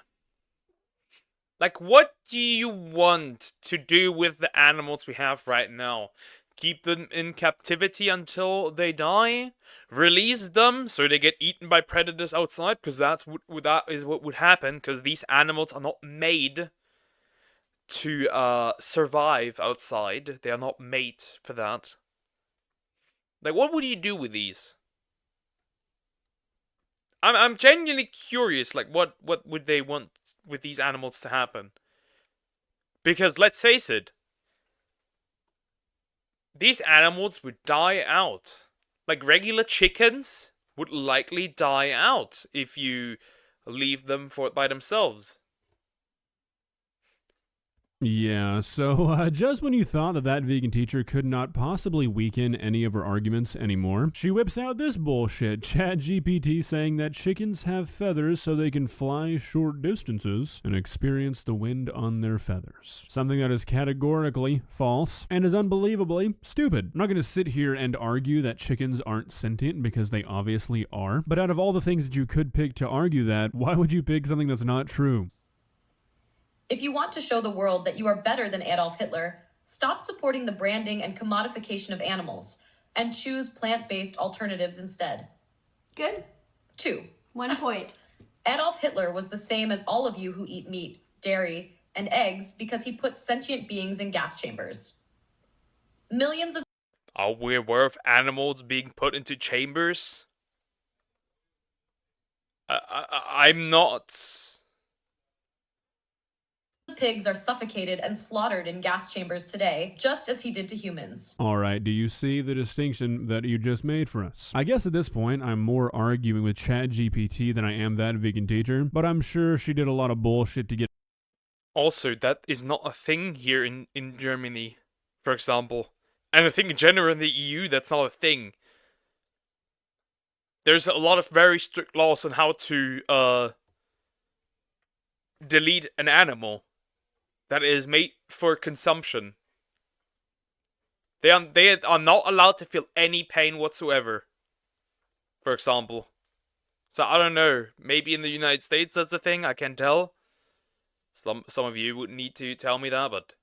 Like, what do you want to do with the animals we have right now? Keep them in captivity until they die? Release them so they get eaten by predators outside? Because that is what would happen, because these animals are not made to survive outside. They are not made for that. Like, what would you do with these? I'm genuinely curious, like, what would they want with these animals to happen? Because, let's face it, these animals would die out. Like, regular chickens would likely die out if you leave them by themselves. Yeah, so just when you thought that vegan teacher could not possibly weaken any of her arguments anymore, she whips out this bullshit, ChatGPT saying that chickens have feathers so they can fly short distances and experience the wind on their feathers. Something that is categorically false and is unbelievably stupid. I'm not going to sit here and argue that chickens aren't sentient because they obviously are, but out of all the things that you could pick to argue that, why would you pick something that's not true? If you want to show the world that you are better than Adolf Hitler, stop supporting the branding and commodification of animals and choose plant-based alternatives instead. Good. 2. 1 point. Adolf Hitler was the same as all of you who eat meat, dairy, and eggs because he put sentient beings in gas chambers. Millions of Are we aware of animals being put into chambers? I'm not. pigs are suffocated and slaughtered in gas chambers today, just as he did to humans. Alright, do you see the distinction that you just made for us? I guess at this point, I'm more arguing with ChatGPT than I am that vegan teacher, but I'm sure she did a lot of bullshit to get. Also, that is not a thing here in Germany, for example. And I think in general in the EU, that's not a thing. There's a lot of very strict laws on how to, delete an animal that is made for consumption. They are not allowed to feel any pain whatsoever, for example. So I don't know, maybe in the United States that's a thing, I can't tell. Some of you would need to tell me that, but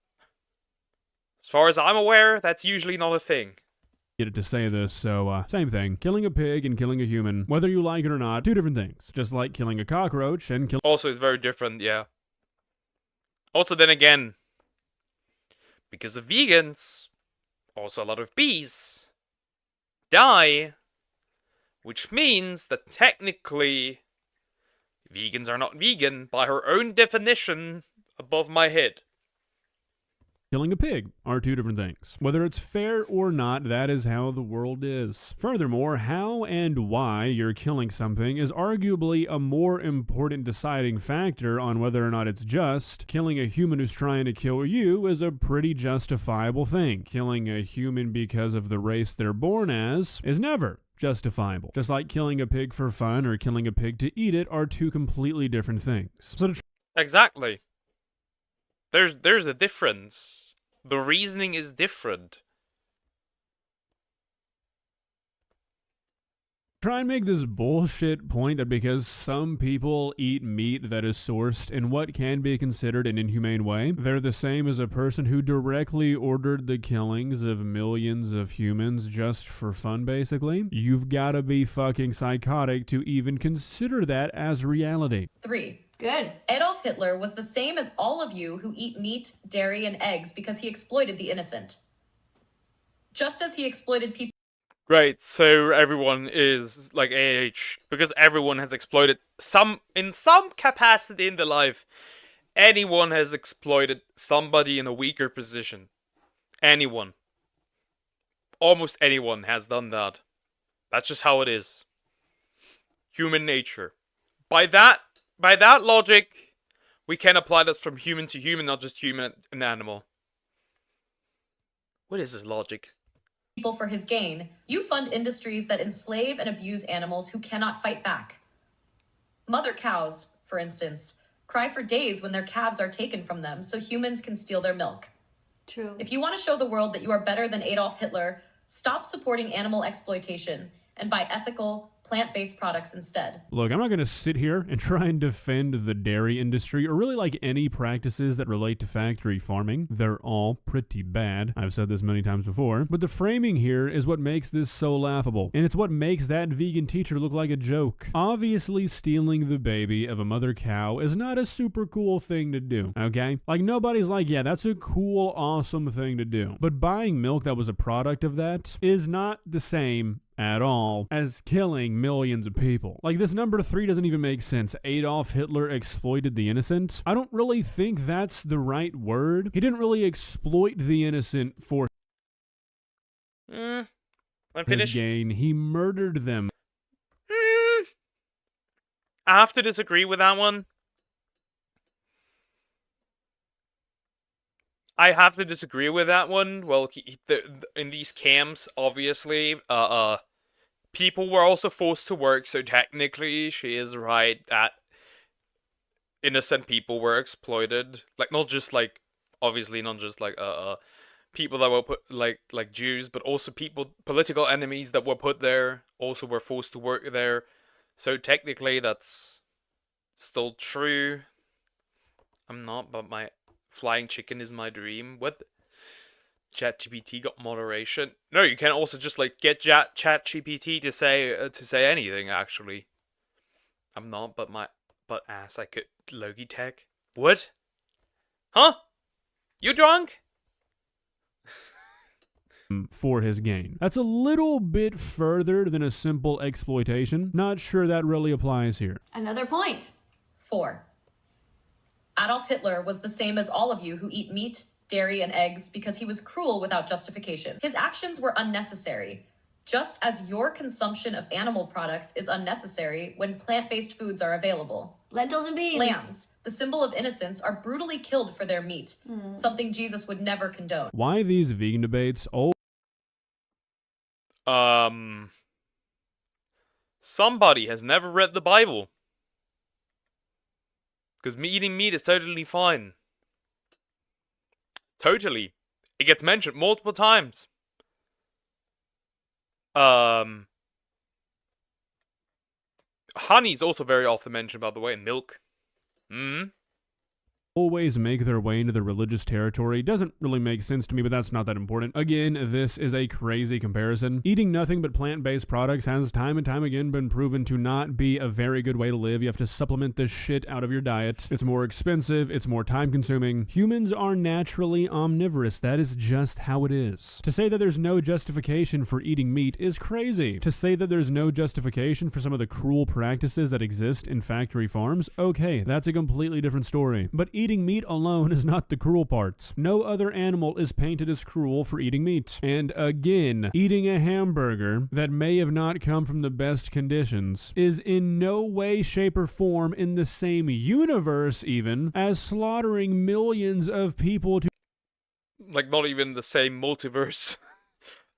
as far as I'm aware, that's usually not a thing. Get it to say this, so same thing. Killing a pig and killing a human, whether you like it or not, two different things. Just like killing a cockroach and killing. Also, it's very different, yeah. Also, then again, because of vegans, also a lot of bees die, which means that technically vegans are not vegan by her own definition above my head. Killing a pig are two different things. Whether it's fair or not, that is how the world is. Furthermore, how and why you're killing something is arguably a more important deciding factor on whether or not it's just. Killing a human who's trying to kill you is a pretty justifiable thing. Killing a human because of the race they're born as is never justifiable. Just like killing a pig for fun or killing a pig to eat it are two completely different things. So Exactly. There's a difference. The reasoning is different. Try and make this bullshit point that because some people eat meat that is sourced in what can be considered an inhumane way, they're the same as a person who directly ordered the killings of millions of humans just for fun, basically. You've gotta be fucking psychotic to even consider that as reality. 3. Good. Adolf Hitler was the same as all of you who eat meat, dairy, and eggs because he exploited the innocent. Just as he exploited people. Right, so everyone is like AH, because everyone has exploited in some capacity in their life. Anyone has exploited somebody in a weaker position. Anyone. Almost anyone has done that. That's just how it is. Human nature. By that logic, we can apply this from human to human, not just human and animal. What is this logic? People for his gain, you fund industries that enslave and abuse animals who cannot fight back. Mother cows, for instance, cry for days when their calves are taken from them so humans can steal their milk. True. If you want to show the world that you are better than Adolf Hitler, stop supporting animal exploitation and buy ethical, plant-based products instead. Look, I'm not going to sit here and try and defend the dairy industry or really like any practices that relate to factory farming. They're all pretty bad. I've said this many times before. But the framing here is what makes this so laughable. And it's what makes that vegan teacher look like a joke. Obviously, stealing the baby of a mother cow is not a super cool thing to do, okay? Like, nobody's like, yeah, that's a cool, awesome thing to do. But buying milk that was a product of that is not the same at all as killing millions of people. Like, this number 3 doesn't even make sense. Adolf Hitler exploited the innocent. I don't really think that's the right word. He didn't really exploit the innocent for his gain. He murdered them. I have to disagree with that one. Well, in these camps, obviously, people were also forced to work, so technically she is right that innocent people were exploited. Like, obviously not just people that were put, like Jews, but also political enemies that were put there, also were forced to work there. So technically that's still true. I'm not, but my flying chicken is my dream. What? ChatGPT got moderation? No, you can also just get ChatGPT to say anything. Actually, I'm not, but ass I could Logi Tech. What? Huh? You drunk? For his gain. That's a little bit further than a simple exploitation. Not sure that really applies here. Another point. 4. Adolf Hitler was the same as all of you who eat meat, dairy, and eggs because he was cruel without justification. His actions were unnecessary, just as your consumption of animal products is unnecessary when plant-based foods are available. Lentils and beans. Lambs, the symbol of innocence, are brutally killed for their meat, something Jesus would never condone. Why these vegan debates? Somebody has never read the Bible. Because eating meat is totally fine. Totally. It gets mentioned multiple times. Honey is also very often mentioned, by the way, and milk. Always make their way into the religious territory doesn't really make sense to me, but that's not that important. Again, this is a crazy comparison. Eating nothing but plant-based products has time and time again been proven to not be a very good way to live. You have to supplement the shit out of your diet. It's more expensive, it's more time-consuming. Humans are naturally omnivorous. That is just how it is. To say that there's no justification for eating meat is crazy. To say that there's no justification for some of the cruel practices that exist in factory farms, okay, that's a completely different story. But eating meat alone is not the cruel parts. No other animal is painted as cruel for eating meat. And again, eating a hamburger that may have not come from the best conditions is in no way, shape, or form in the same universe even as slaughtering millions of people to... Like, not even the same multiverse.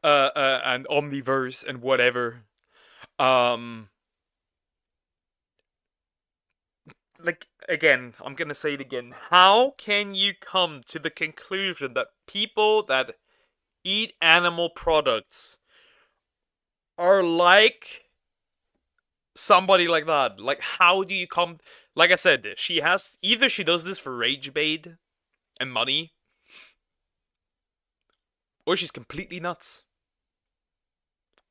And omniverse and whatever. Like, again, I'm gonna say it again. How can you come to the conclusion that people that eat animal products are like somebody like that? Like, how do you come... Like I said, either she does this for rage bait and money, or she's completely nuts.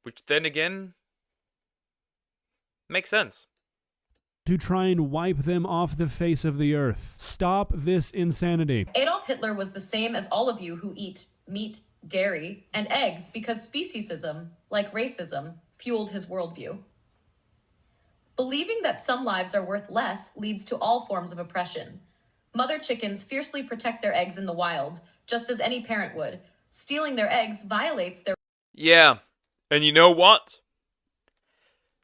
Which then again makes sense. To try and wipe them off the face of the earth. Stop this insanity. Adolf Hitler was the same as all of you who eat meat, dairy, and eggs because speciesism, like racism, fueled his worldview. Believing that some lives are worth less leads to all forms of oppression. Mother chickens fiercely protect their eggs in the wild, just as any parent would. Stealing their eggs violates their... Yeah, and you know what?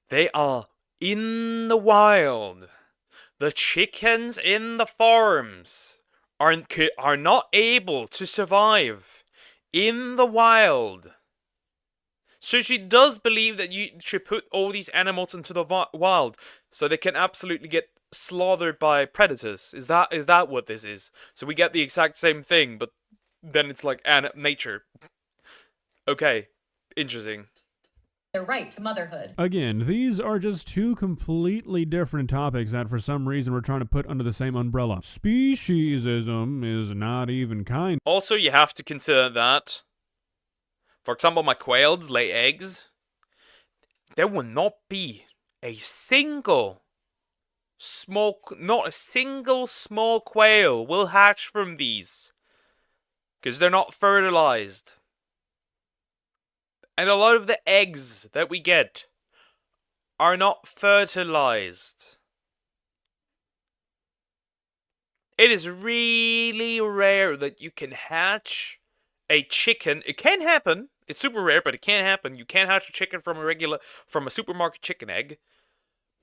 They are in the wild. The chickens in the farms are not able to survive in the wild. So she does believe that you should put all these animals into the wild so they can absolutely get slaughtered by predators. Is that what this is? So we get the exact same thing, but then it's like nature. Okay, interesting. Their right to motherhood. Again, these are just two completely different topics that for some reason we're trying to put under the same umbrella. Speciesism is not even kind. Also, you have to consider that, for example, my quails lay eggs. There will not be a single small quail will hatch from these. Because they're not fertilized. And a lot of the eggs that we get are not fertilized. It is really rare that you can hatch a chicken. It can happen. It's super rare, but it can happen. You can hatch a chicken from a supermarket chicken egg.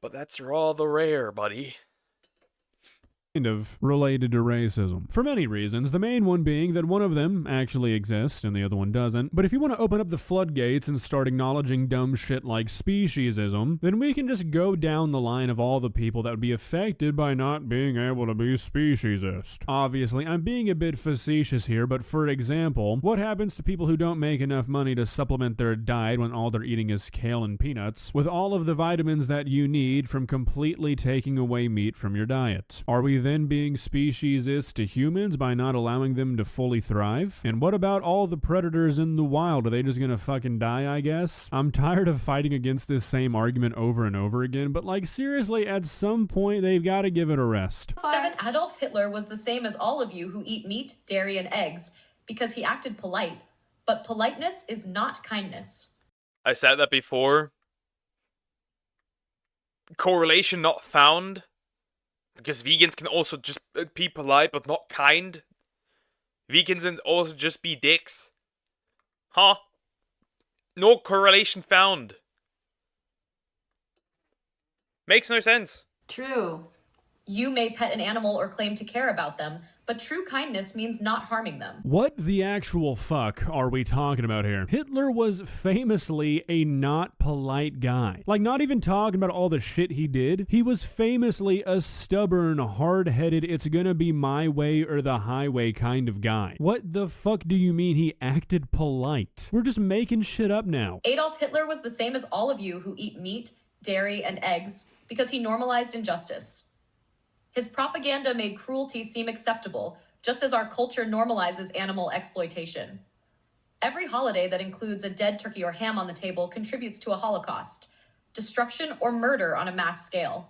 But that's rather rare, buddy. Kind of related to racism. For many reasons, the main one being that one of them actually exists and the other one doesn't. But if you want to open up the floodgates and start acknowledging dumb shit like speciesism, then we can just go down the line of all the people that would be affected by not being able to be speciesist. Obviously, I'm being a bit facetious here, but for example, what happens to people who don't make enough money to supplement their diet when all they're eating is kale and peanuts, with all of the vitamins that you need from completely taking away meat from your diet? Are we then being speciesist to humans by not allowing them to fully thrive? And what about all the predators in the wild? Are they just gonna fucking die, I guess? I'm tired of fighting against this same argument over and over again, but like seriously, at some point they've got to give it a rest. 7. Adolf Hitler was the same as all of you who eat meat, dairy, and eggs because he acted polite. But politeness is not kindness. I said that before. Correlation not found. Because vegans can also just be polite but not kind. Vegans can also just be dicks. Huh? No correlation found. Makes no sense. True. You may pet an animal or claim to care about them, but true kindness means not harming them. What the actual fuck are we talking about here? Hitler was famously a not polite guy. Like, not even talking about all the shit he did. He was famously a stubborn, hard-headed, it's gonna be my way or the highway kind of guy. What the fuck do you mean he acted polite? We're just making shit up now. Adolf Hitler was the same as all of you who eat meat, dairy, and eggs because he normalized injustice. His propaganda made cruelty seem acceptable, just as our culture normalizes animal exploitation. Every holiday that includes a dead turkey or ham on the table contributes to a Holocaust, destruction or murder on a mass scale.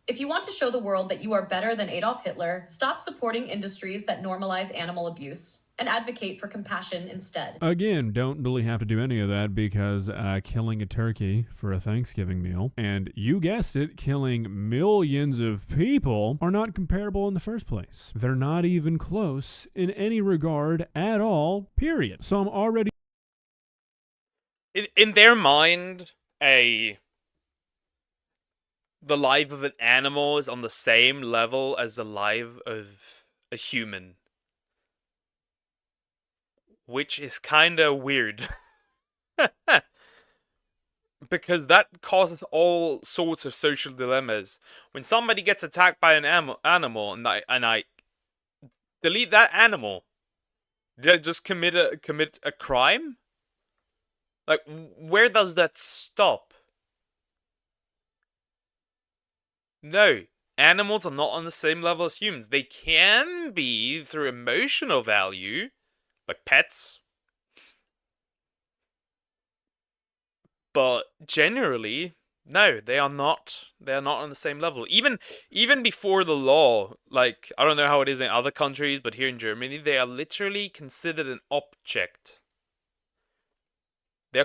If you want to show the world that you are better than Adolf Hitler, stop supporting industries that normalize animal abuse and advocate for compassion instead. Again, don't really have to do any of that because killing a turkey for a Thanksgiving meal, and you guessed it, killing millions of people are not comparable in the first place. They're not even close in any regard at all, period. So I'm already... In their mind, the life of an animal is on the same level as the life of a human. Which is kinda weird. Because that causes all sorts of social dilemmas. When somebody gets attacked by an animal and I delete that animal, did I just commit a crime? Like, where does that stop? No, animals are not on the same level as humans. They can be through emotional value, like pets. But generally, no, they are not. They are not on the same level. Even before the law, like, I don't know how it is in other countries, but here in Germany, they are literally considered an object. They're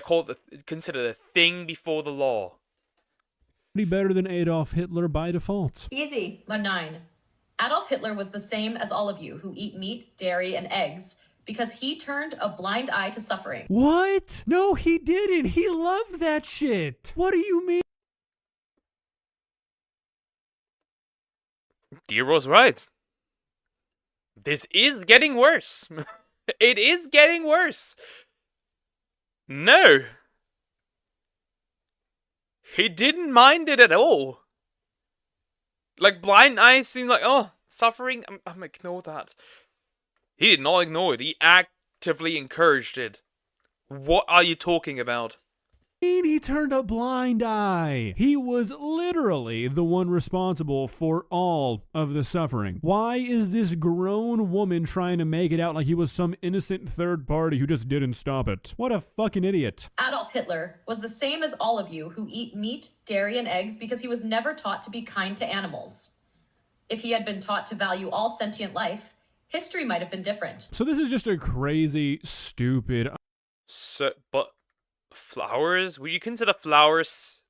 considered a thing before the law. better than Adolf Hitler by default. Easy. 9. Adolf Hitler was the same as all of you who eat meat, dairy, and eggs because he turned a blind eye to suffering. What? No, he didn't. He loved that shit. What do you mean? Deer was right. This is getting worse. It is getting worse. No. He didn't mind it at all. Like, blind eyes seem like, oh, suffering, I'm ignore that. He did not ignore it. He actively encouraged it. What are you talking about? He turned a blind eye. He was literally the one responsible for all of the suffering. Why is this grown woman trying to make it out like he was some innocent third party who just didn't stop it? What a fucking idiot. Adolf Hitler was the same as all of you who eat meat, dairy, and eggs because he was never taught to be kind to animals. If he had been taught to value all sentient life, history might have been different. So this is just a crazy, stupid... But flowers? Would you consider flowers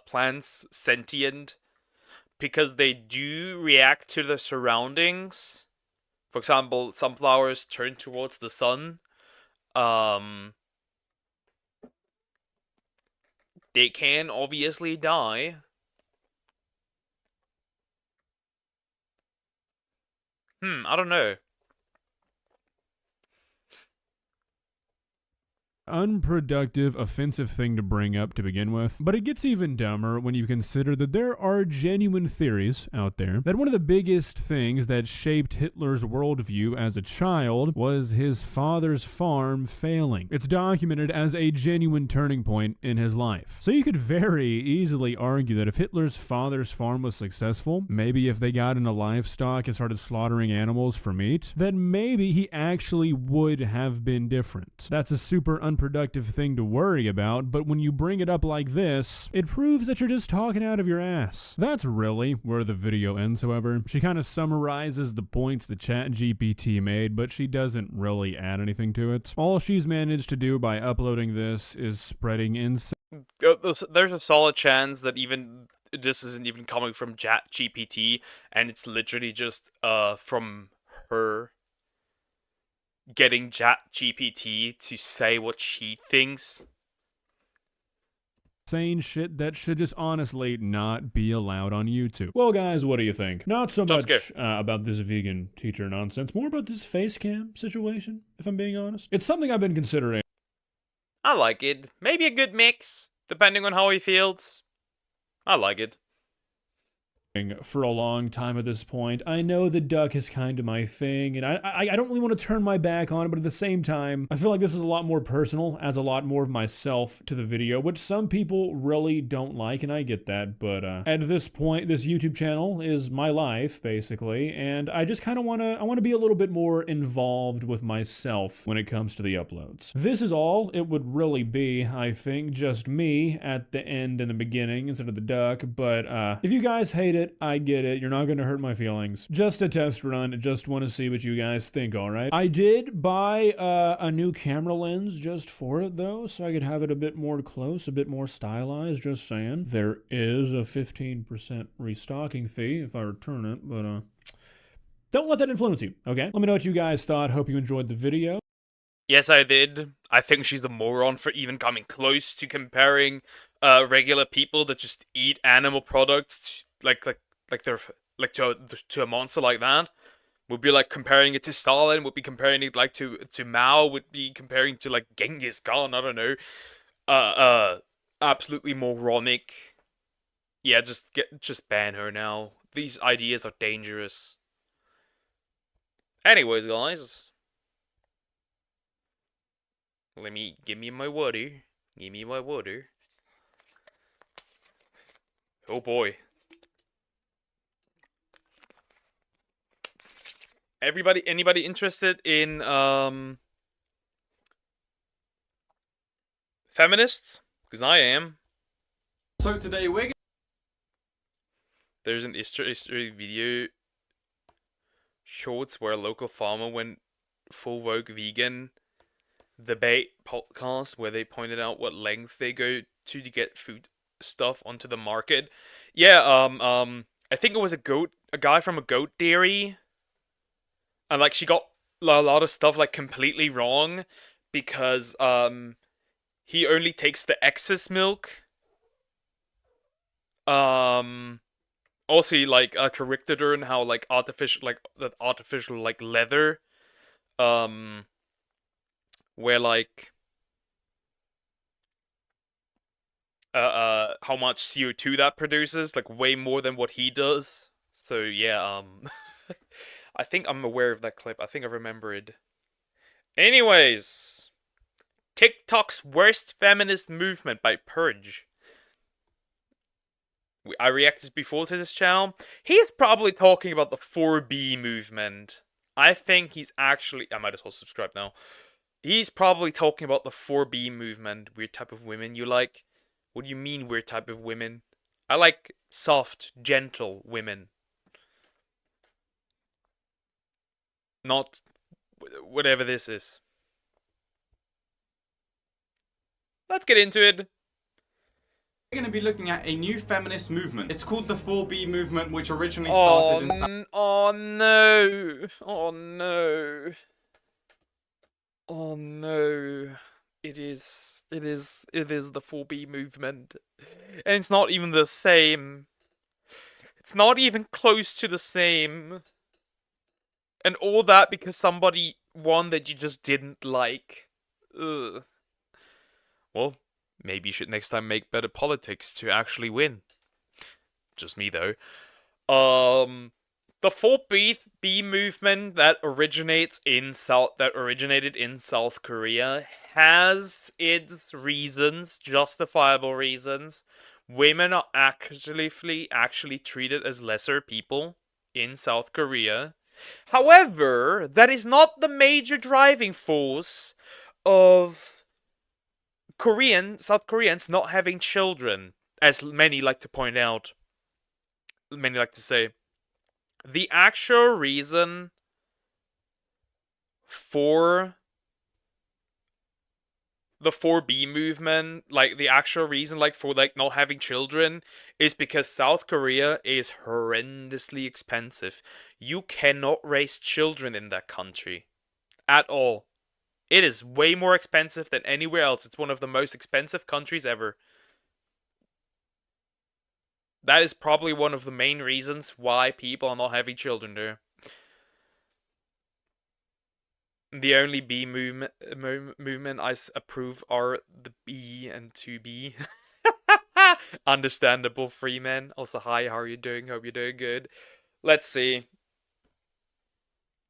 plants sentient? Because they do react to the surroundings. For example, some flowers turn towards the sun. They can obviously die. I don't know. unproductive, offensive thing to bring up to begin with, but it gets even dumber when you consider that there are genuine theories out there that one of the biggest things that shaped Hitler's worldview as a child was his father's farm failing. It's documented as a genuine turning point in his life. So you could very easily argue that if Hitler's father's farm was successful, maybe if they got into livestock and started slaughtering animals for meat, then maybe he actually would have been different. That's a super unproductive thing to worry about, but when you bring it up like this, it proves that you're just talking out of your ass. That's really where the video ends, however. She kind of summarizes the points that ChatGPT made, but she doesn't really add anything to it. All she's managed to do by uploading this is spreading insane. There's a solid chance that even this isn't even coming from ChatGPT, and it's literally just from her getting ChatGPT to say what she thinks. Insane shit that should just honestly not be allowed on YouTube. Well, guys, what do you think? Not so much about this vegan teacher nonsense, more about this face cam situation, if I'm being honest. It's something I've been considering. I like it. Maybe a good mix, depending on how he feels. I like it. For a long time at this point. I know the duck is kind of my thing, and I don't really want to turn my back on it, but at the same time, I feel like this is a lot more personal, adds a lot more of myself to the video, which some people really don't like, and I get that, but at this point, this YouTube channel is my life, basically, and I just kind of want to be a little bit more involved with myself when it comes to the uploads. This is all it would really be, I think, just me at the end and the beginning instead of the duck, but if you guys hate it, I get it. You're not going to hurt my feelings. Just a test run. Just want to see what you guys think, alright? I did buy a new camera lens just for it, though, so I could have it a bit more close, a bit more stylized, just saying. There is a 15% restocking fee if I return it, but don't let that influence you, okay? Let me know what you guys thought. Hope you enjoyed the video. Yes, I did. I think she's a moron for even coming close to comparing regular people that just eat animal products to a monster like that. Would be like comparing it to Stalin, would be comparing it like to Mao, would be comparing to like Genghis Khan, I don't know. Absolutely moronic. Yeah, just ban her now. These ideas are dangerous. Anyways, guys. Give me my water. Give me my water. Oh boy. Anybody interested in feminists? Because I am. So today there's an history video shorts where a local farmer went full vogue vegan debate podcast where they pointed out what length they go to get food stuff onto the market. Yeah, I think it was a guy from a goat dairy. And, like, she got a lot of stuff, like, completely wrong because, he only takes the excess milk. Also, he, like, corrected her in how, like, artificial, like, leather, where, like, how much CO2 that produces, like, way more than what he does. So, yeah, I think I'm aware of that clip. I think I remember it. Anyways, TikTok's worst feminist movement by Purge. I reacted before to this channel. He's probably talking about the 4B movement. I think he's actually... I might as well subscribe now. He's probably talking about the 4B movement. Weird type of women you like. What do you mean weird type of women? I like soft, gentle women. Not whatever this is. Let's get into it. We're going to be looking at a new feminist movement. It's called the 4B movement, which originally started in... Oh no! Oh no! Oh no! It is the 4B movement. And it's not even the same. It's not even close to the same. And all that because somebody won that you just didn't like. Ugh. well, maybe you should next time make better politics to actually win. Just me though. The 4B movement that originated in South Korea has its reasons, justifiable reasons. Women are actually treated as lesser people in South Korea. However, that is not the major driving force of South Koreans not having children, as many like to point out. Many like to say. The actual reason for the 4B movement, like the actual reason for not having children, is because South Korea is horrendously expensive. You cannot raise children in that country at all. It is way more expensive than anywhere else. It's one of the most expensive countries ever. That is probably one of the main reasons why people are not having children there. The only B movement I approve are the B and 2B. Understandable, free men. Also, hi, how are you doing? Hope you're doing good. Let's see.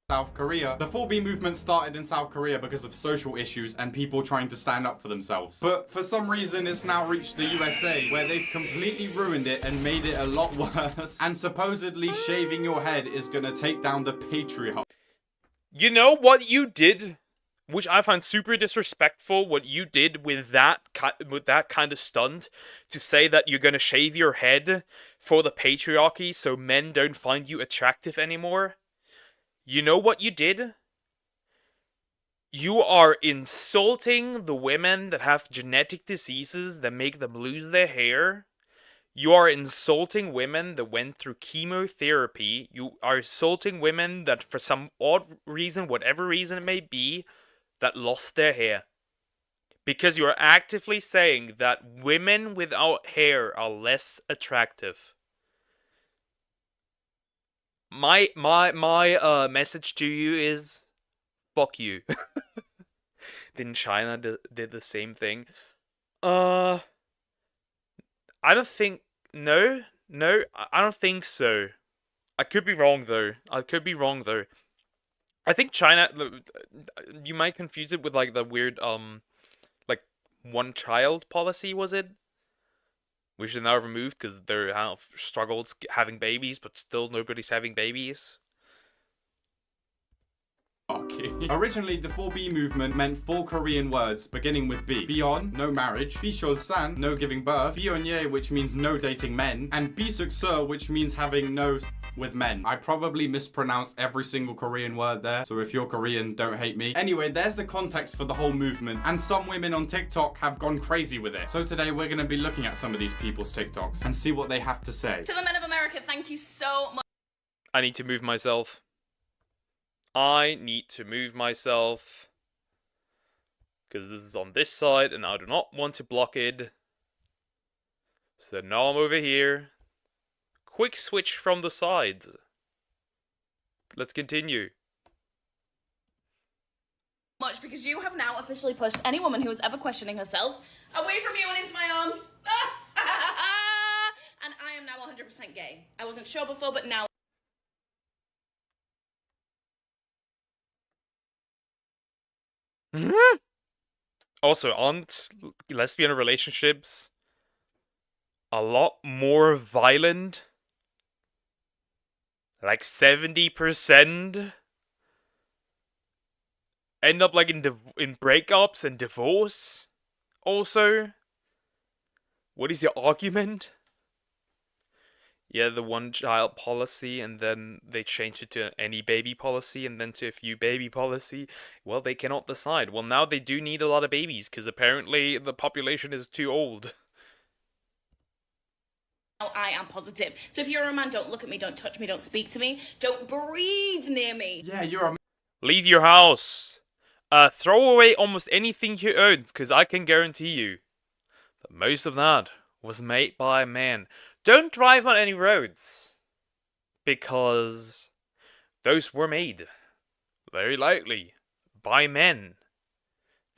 South Korea. The 4B movement started in South Korea because of social issues and people trying to stand up for themselves. But for some reason, it's now reached the USA, where they've completely ruined it and made it a lot worse. And supposedly shaving your head is gonna take down the patriarchy. You know what you did, which I find super disrespectful, what you did with that kind of stunt, to say that you're gonna shave your head for the patriarchy so men don't find you attractive anymore? You know what you did? You are insulting the women that have genetic diseases that make them lose their hair. You are insulting women that went through chemotherapy. You are insulting women that for some odd reason, whatever reason it may be, that lost their hair. Because you are actively saying that women without hair are less attractive. My message to you is, fuck you. Then China did the same thing. I don't think... No, I don't think so. I could be wrong, though. I think China... You might confuse it with, the weird, one-child policy, was it? Which is now removed because they have struggled having babies, but still nobody's having babies. Originally, the 4B movement meant 4 Korean words beginning with B. Byeon, no marriage. Bishol-san, no giving birth. Byeonye, which means no dating men. And Bisuk-seo, which means having no with men. I probably mispronounced every single Korean word there, so if you're Korean, don't hate me. Anyway, there's the context for the whole movement, and some women on TikTok have gone crazy with it. So today, we're gonna be looking at some of these people's TikToks and see what they have to say. To the men of America, thank you so much. I need to move myself. I need to move myself. Because this is on this side, and I do not want to block it. So now I'm over here. Quick switch from the sides. Let's continue. Much because you have now officially pushed any woman who is ever questioning herself away from you and into my arms. And I am now 100% gay. I wasn't sure before, but now... Also, aren't lesbian relationships a lot more violent? Like 70% end up in breakups and divorce. Also, what is your argument? Yeah, the one-child policy, and then they changed it to any baby policy, and then to a few baby policy. Well, they cannot decide. Well, now they do need a lot of babies, because apparently the population is too old. I am positive. So if you're a man, don't look at me, don't touch me, don't speak to me, don't breathe near me. Yeah, you're a... Leave your house. Throw away almost anything you own, because I can guarantee you that most of that was made by a man. Don't drive on any roads, because those were made, very likely, by men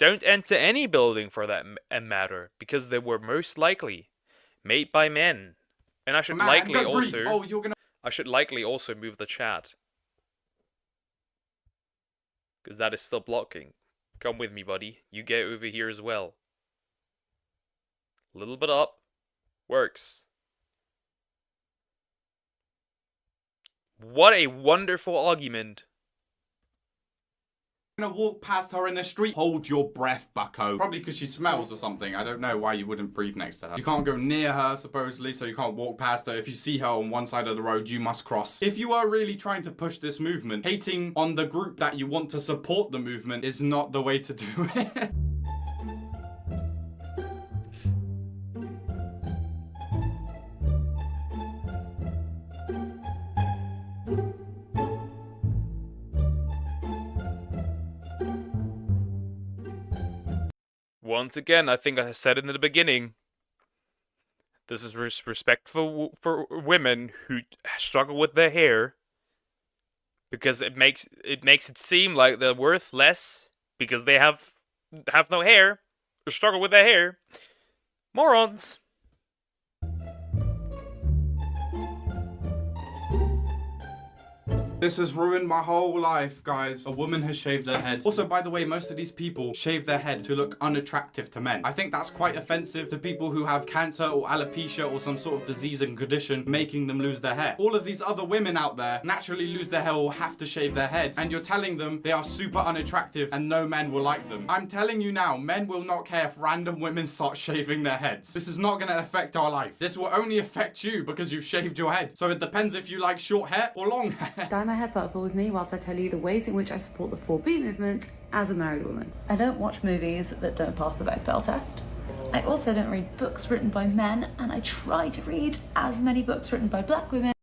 don't enter any building for that matter, because they were most likely made by men. And I should likely also... Oh, you're gonna... I should likely also move the chat. Because that is still blocking. Come with me, buddy. You get over here as well. A little bit up. Works. What a wonderful argument. Gonna walk past her in the street. Hold your breath, bucko. Probably because she smells or something. I don't know why you wouldn't breathe next to her. You can't go near her, supposedly, so you can't walk past her. If you see her on one side of the road, you must cross. If you are really trying to push this movement, hating on the group that you want to support the movement is not the way to do it. Once again, I think I said it in the beginning. This is respectful for women who struggle with their hair, because it makes it seem like they're worth less because they have no hair or struggle with their hair. Morons. This has ruined my whole life, guys. A woman has shaved her head. Also, by the way, most of these people shave their head to look unattractive to men. I think that's quite offensive to people who have cancer or alopecia or some sort of disease and condition making them lose their hair. All of these other women out there naturally lose their hair or have to shave their head, and you're telling them they are super unattractive and no men will like them. I'm telling you now, men will not care if random women start shaving their heads. This is not going to affect our life. This will only affect you because you've shaved your head. So it depends if you like short hair or long hair. Dye my hair purple with me whilst I tell you the ways in which I support the 4B movement as a married woman. I don't watch movies that don't pass the Bechdel test. I also don't read books written by men, and I try to read as many books written by black women.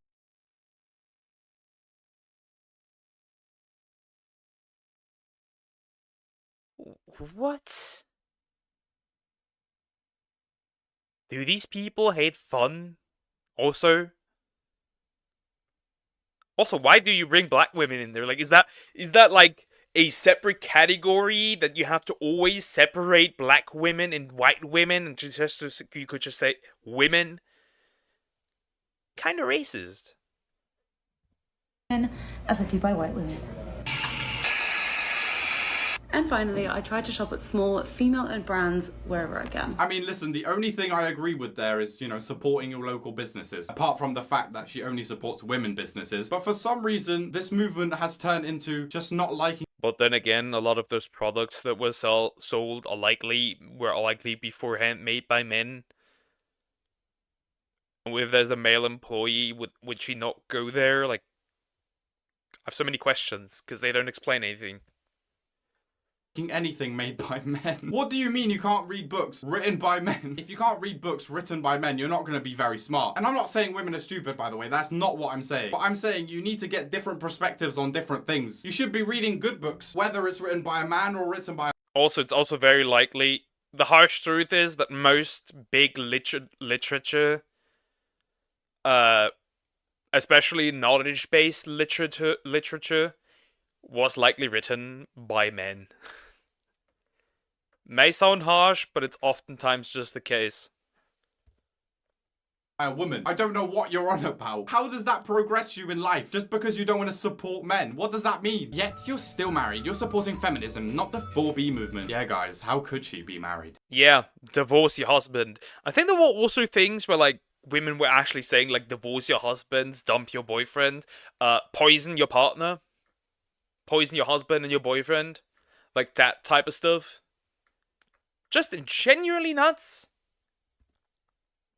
What? Do these people hate fun? Also, why do you bring black women in there? Like, is that like a separate category that you have to always separate black women and white women, and you could just say women? Kind of racist. As I do by white women. And finally, I try to shop at small female-owned brands wherever I can. I mean, listen, the only thing I agree with there is, you know, supporting your local businesses. Apart from the fact that she only supports women businesses. But for some reason, this movement has turned into just not liking. But then again, a lot of those products that were sold were likely beforehand made by men. If there's a male employee, would she not go there? Like, I have so many questions because they don't explain anything. Anything made by men. What do you mean you can't read books written by men? If you can't read books written by men, you're not going to be very smart. And I'm not saying women are stupid, by the way. That's not what I'm saying. But I'm saying you need to get different perspectives on different things. You should be reading good books, whether it's written by a man or written by... Also, it's also very likely... The harsh truth is that most big literature, especially knowledge-based literature, was likely written by men. May sound harsh, but it's oftentimes just the case. A woman. I don't know what you're on about. How does that progress you in life? Just because you don't want to support men? What does that mean? Yet you're still married. You're supporting feminism, not the 4B movement. Yeah, guys, how could she be married? Yeah, divorce your husband. I think there were also things where, like, women were actually saying, like, divorce your husband, dump your boyfriend, poison your partner, poison your husband and your boyfriend. Like, that type of stuff. Just genuinely nuts.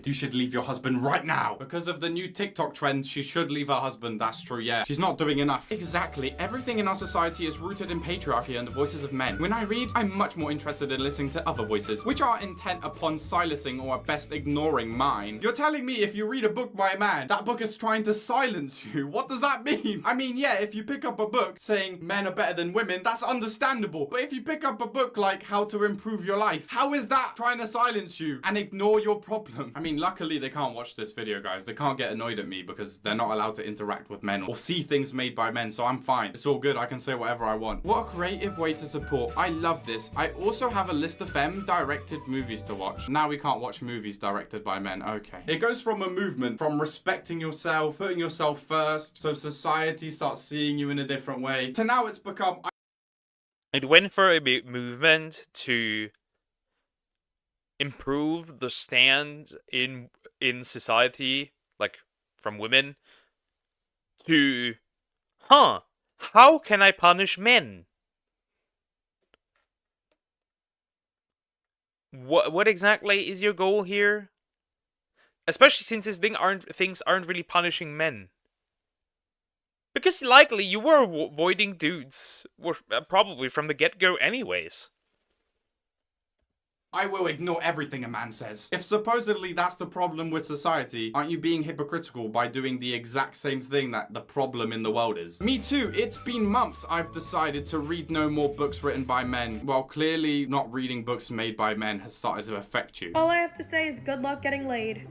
You should leave your husband right now. Because of the new TikTok trends, she should leave her husband. That's true, yeah. She's not doing enough. Exactly. Everything in our society is rooted in patriarchy and the voices of men. When I read, I'm much more interested in listening to other voices, which are intent upon silencing or at best ignoring mine. You're telling me if you read a book by a man, that book is trying to silence you. What does that mean? I mean, yeah, if you pick up a book saying men are better than women, that's understandable. But if you pick up a book like How to Improve Your Life, how is that trying to silence you and ignore your problem? I mean, mean, luckily they can't watch this video, guys. They can't get annoyed at me because they're not allowed to interact with men or see things made by men, so I'm fine. It's all good. I can say whatever I want. What a creative way to support. I love this. I also have a list of femme-directed movies to watch. Now we can't watch movies directed by men. Okay. It goes from a movement, from respecting yourself, putting yourself first, so society starts seeing you in a different way, to now it's become... It went for a movement to improve the stand in society, like from women, to, how can I punish men? What exactly is your goal here? Especially since things aren't really punishing men. Because likely you were avoiding dudes, probably from the get-go anyways. I will ignore everything a man says. If supposedly that's the problem with society, aren't you being hypocritical by doing the exact same thing that the problem in the world is? Me too. It's been months I've decided to read no more books written by men. Well, clearly not reading books made by men has started to affect you. All I have to say is good luck getting laid.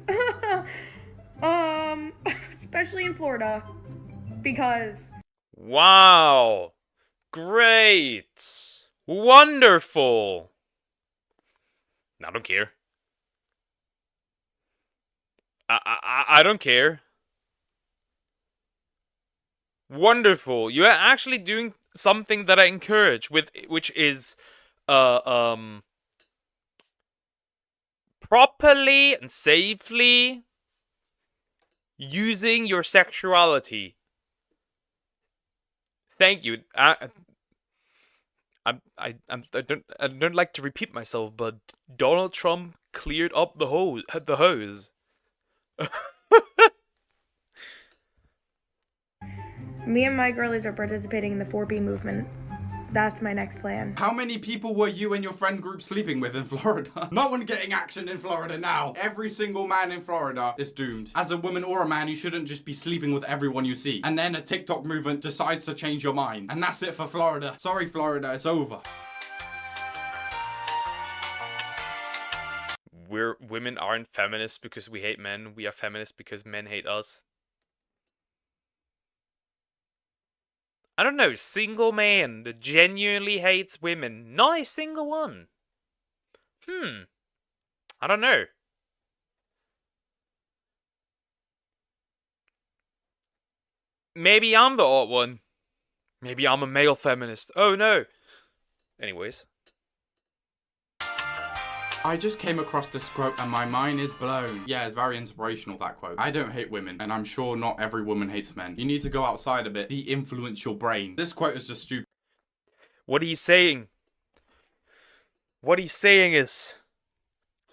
Especially in Florida. Because... Wow! Great! Wonderful! I don't care. I don't care. Wonderful. You are actually doing something that I encourage, which is properly and safely using your sexuality. Thank you. I don't like to repeat myself, but Donald Trump cleared up the hose. me and my girlies are participating in the 4B movement. That's my next plan. How many people were you and your friend group sleeping with in Florida? No one getting action in Florida now. Every single man in Florida is doomed. As a woman or a man, you shouldn't just be sleeping with everyone you see. And then a TikTok movement decides to change your mind. And that's it for Florida. Sorry, Florida, it's over. Women aren't feminists because we hate men. We are feminists because men hate us. I don't know, single man that genuinely hates women. Not a single one. I don't know. Maybe I'm the odd one. Maybe I'm a male feminist. Oh no. Anyways. I just came across this quote and my mind is blown. Yeah, it's very inspirational, that quote. I don't hate women, and I'm sure not every woman hates men. You need to go outside a bit, de-influence your brain. This quote is just stupid. What he's saying? What he's saying is,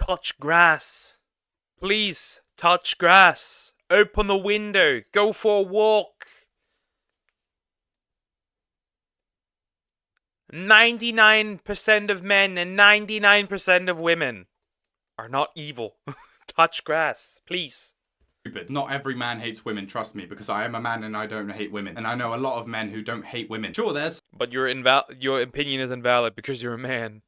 touch grass. Please, touch grass. Open the window. Go for a walk. 99% of men and 99% of women are not evil. Touch grass, please. Not every man hates women, trust me, because I am a man and I don't hate women. And I know a lot of men who don't hate women. Sure, there's... But your opinion is invalid because you're a man.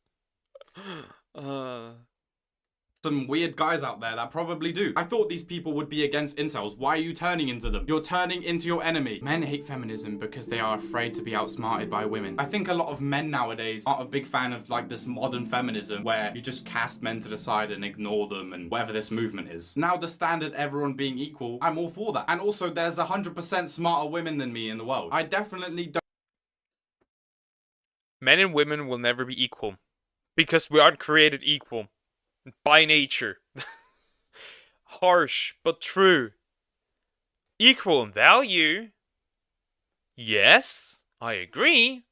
Some weird guys out there that probably do. I thought these people would be against incels. Why are you turning into them? You're turning into your enemy. Men hate feminism because they are afraid to be outsmarted by women. I think a lot of men nowadays aren't a big fan of like this modern feminism where you just cast men to the side and ignore them and whatever this movement is. Now the standard everyone being equal, I'm all for that. And also there's 100% smarter women than me in the world. I definitely don't... Men and women will never be equal because we aren't created equal. By nature. Harsh, but true. Equal in value. Yes, I agree.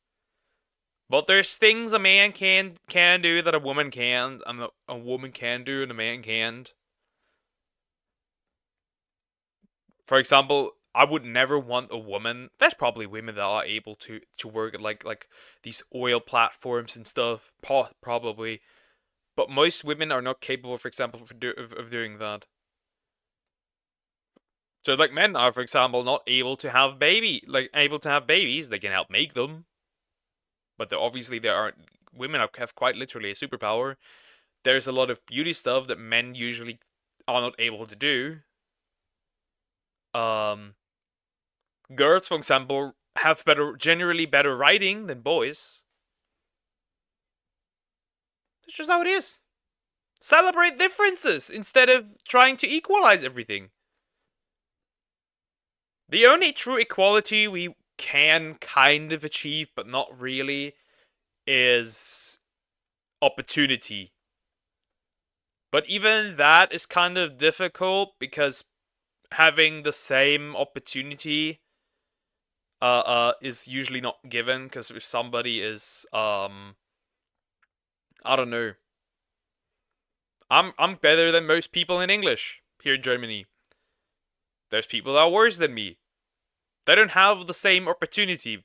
But there's things a man can do that a woman can't, and a woman can do and a man can't. For example, I would never want a woman. There's probably women that are able to work at like these oil platforms and stuff. Probably. But most women are not capable, for example, of doing that. So, like, men are, for example, not able to have babies. They can help make them, but obviously there aren't. Women have quite literally a superpower. There's a lot of beauty stuff that men usually are not able to do. Girls, for example, have generally better writing than boys. That's just how it is. Celebrate differences instead of trying to equalize everything. The only true equality we can kind of achieve, but not really, is opportunity. But even that is kind of difficult because having the same opportunity is usually not given, because if somebody is I don't know, I'm better than most people in English here in Germany. There's people that are worse than me. They don't have the same opportunity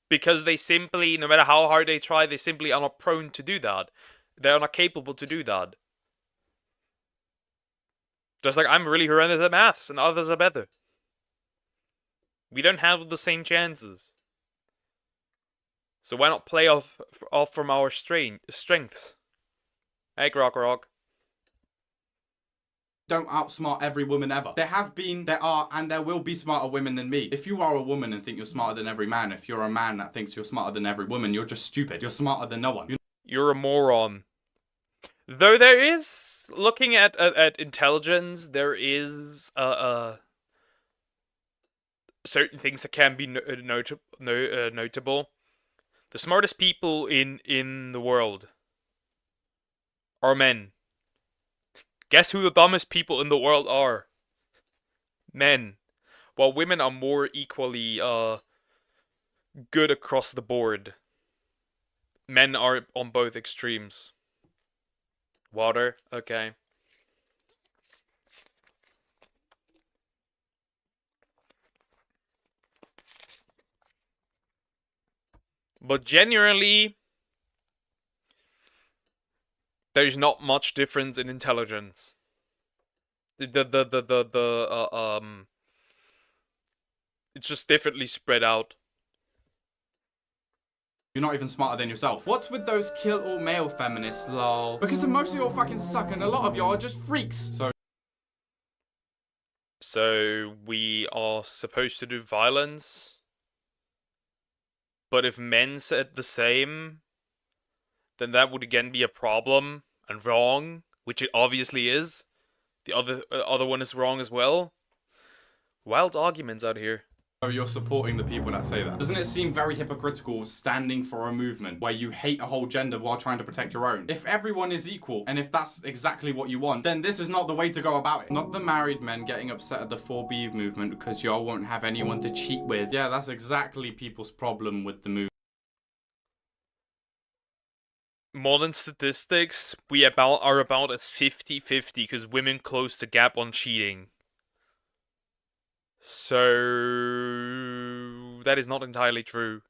because they simply, no matter how hard they try, they simply are not prone to do that. They're not capable to do that. Just like I'm really horrendous at maths and others are better. We don't have the same chances. So why not play off from our strengths? Hey, Rock. Don't outsmart every woman ever. There have been, there are, and there will be smarter women than me. If you are a woman and think you're smarter than every man, if you're a man that thinks you're smarter than every woman, you're just stupid. You're smarter than no one. You're a moron. Though there is, looking at intelligence, there is certain things that can be notable. The smartest people in the world are men. Guess who the dumbest people in the world are? Men. While women are more equally good across the board. Men are on both extremes. Water, okay. But generally, there's not much difference in intelligence. It's just differently spread out. You're not even smarter than yourself. What's with those kill all male feminists, lol? Because most of y'all fucking suck and a lot of y'all are just freaks. So we are supposed to do violence. But if men said the same, then that would again be a problem and wrong, which it obviously is. The other one is wrong as well. Wild arguments out here. So you're supporting the people that say that. Doesn't it seem very hypocritical standing for a movement where you hate a whole gender while trying to protect your own? If everyone is equal, and if that's exactly what you want, then this is not the way to go about it. Not the married men getting upset at the 4B movement because y'all won't have anyone to cheat with. Yeah, that's exactly people's problem with the movement. Modern statistics, we are about as 50-50 because women close the gap on cheating. So that is not entirely true.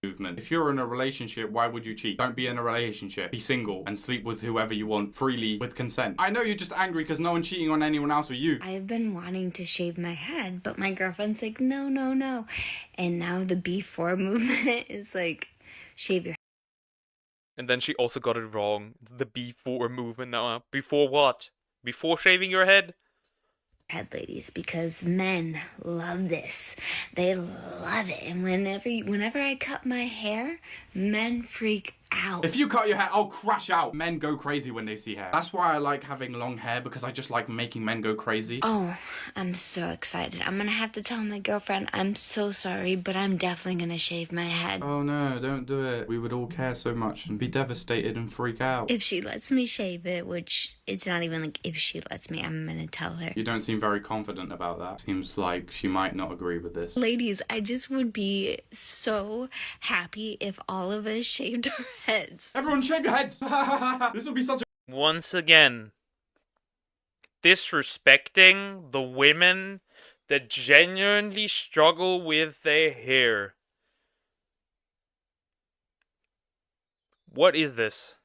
Movement. If you're in a relationship, why would you cheat? Don't be in a relationship. Be single and sleep with whoever you want freely with consent. I know you're just angry because no one's cheating on anyone else with you. I've been wanting to shave my head, but my girlfriend's like, no, no, no. And now the B4 movement is like, shave your head. And then she also got it wrong. It's the B4 movement now. Before what? Before shaving your head? Head, ladies, because men love this. They love it. And whenever I cut my hair, men freak out. If you cut your hair, I'll crash out. Men go crazy when they see hair. That's why I like having long hair, because I just like making men go crazy. Oh, I'm so excited. I'm gonna have to tell my girlfriend I'm so sorry, but I'm definitely gonna shave my head. Oh no, don't do it. We would all care so much and be devastated and freak out. If she lets me shave it, which it's not even like if she lets me, I'm gonna tell her. You don't seem very confident about that. Seems like she might not agree with this. Ladies, I just would be so happy if all of us shaved our heads. Everyone shave your heads! This will be such a... Once again, disrespecting the women that genuinely struggle with their hair. What is this?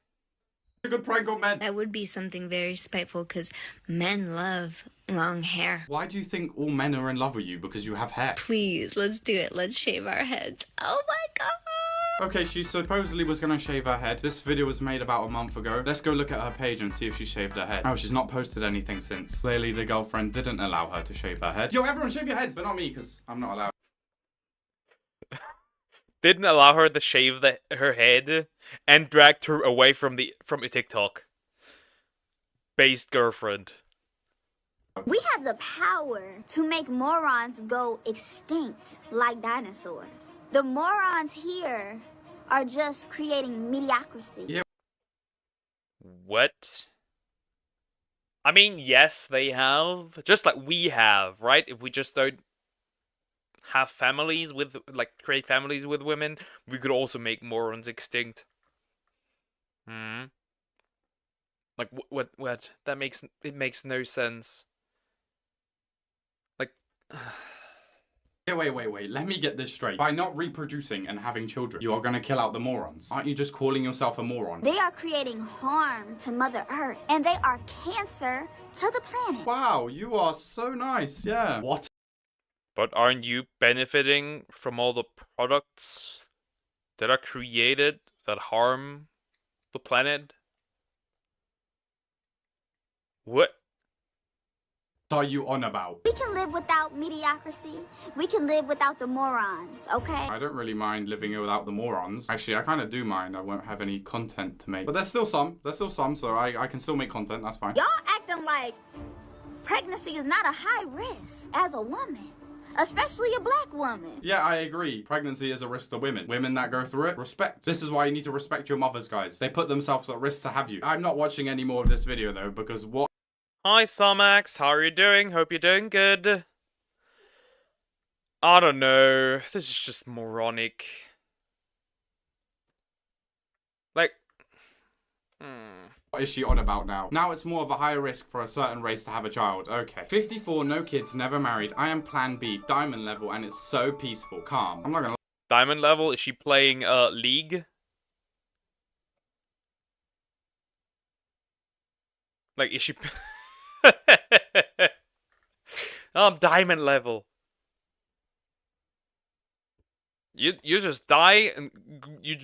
A good prank on men. That would be something very spiteful because men love long hair. Why do you think all men are in love with you? Because you have hair. Please, let's do it. Let's shave our heads. Oh my god! Okay, she supposedly was gonna shave her head. This video was made about a month ago. Let's go look at her page and see if she shaved her head. Oh, she's not posted anything since. Clearly the girlfriend didn't allow her to shave her head. Yo, everyone shave your head, but not me, because I'm not allowed. Didn't allow her to shave her head and dragged her away from a TikTok. Based girlfriend. We have the power to make morons go extinct like dinosaurs. The morons here are just creating mediocrity. Yeah. What? I mean, yes, they have. Just like we have, right? If we just don't have families with, like, create families with women, we could also make morons extinct. Hmm. Like, what? That makes no sense. Like... Wait. Let me get this straight. By not reproducing and having children, you are gonna kill out the morons. Aren't you just calling yourself a moron? They are creating harm to Mother Earth, and they are cancer to the planet. Wow, you are so nice, yeah. What? But aren't you benefiting from all the products that are created that harm the planet? What are you on about? We can live without mediocrity. We can live without the morons, okay? I don't really mind living without the morons. Actually, I kind of do mind. I won't have any content to make. But there's still some. So I can still make content. That's fine. Y'all acting like pregnancy is not a high risk as a woman. Especially a black woman. Yeah, I agree. Pregnancy is a risk to women. Women that go through it, respect. This is why you need to respect your mothers, guys. They put themselves at risk to have you. I'm not watching any more of this video, though, because what... Hi, Sarmax. How are you doing? Hope you're doing good. I don't know. This is just moronic. Like... What is she on about now? Now it's more of a higher risk for a certain race to have a child. Okay. 54, no kids, never married. I am Plan B, diamond level, and it's so peaceful. Calm. I'm not gonna... Diamond level? Is she playing League? Like, is she... Diamond level. You just die and you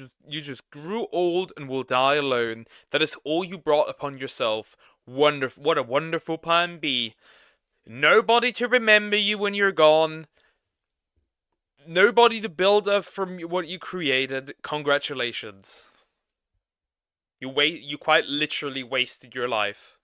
just grew old and will die alone. That is all you brought upon yourself. Wonderful! What a wonderful Plan B. Nobody to remember you when you're gone. Nobody to build up from what you created. Congratulations. You quite literally wasted your life.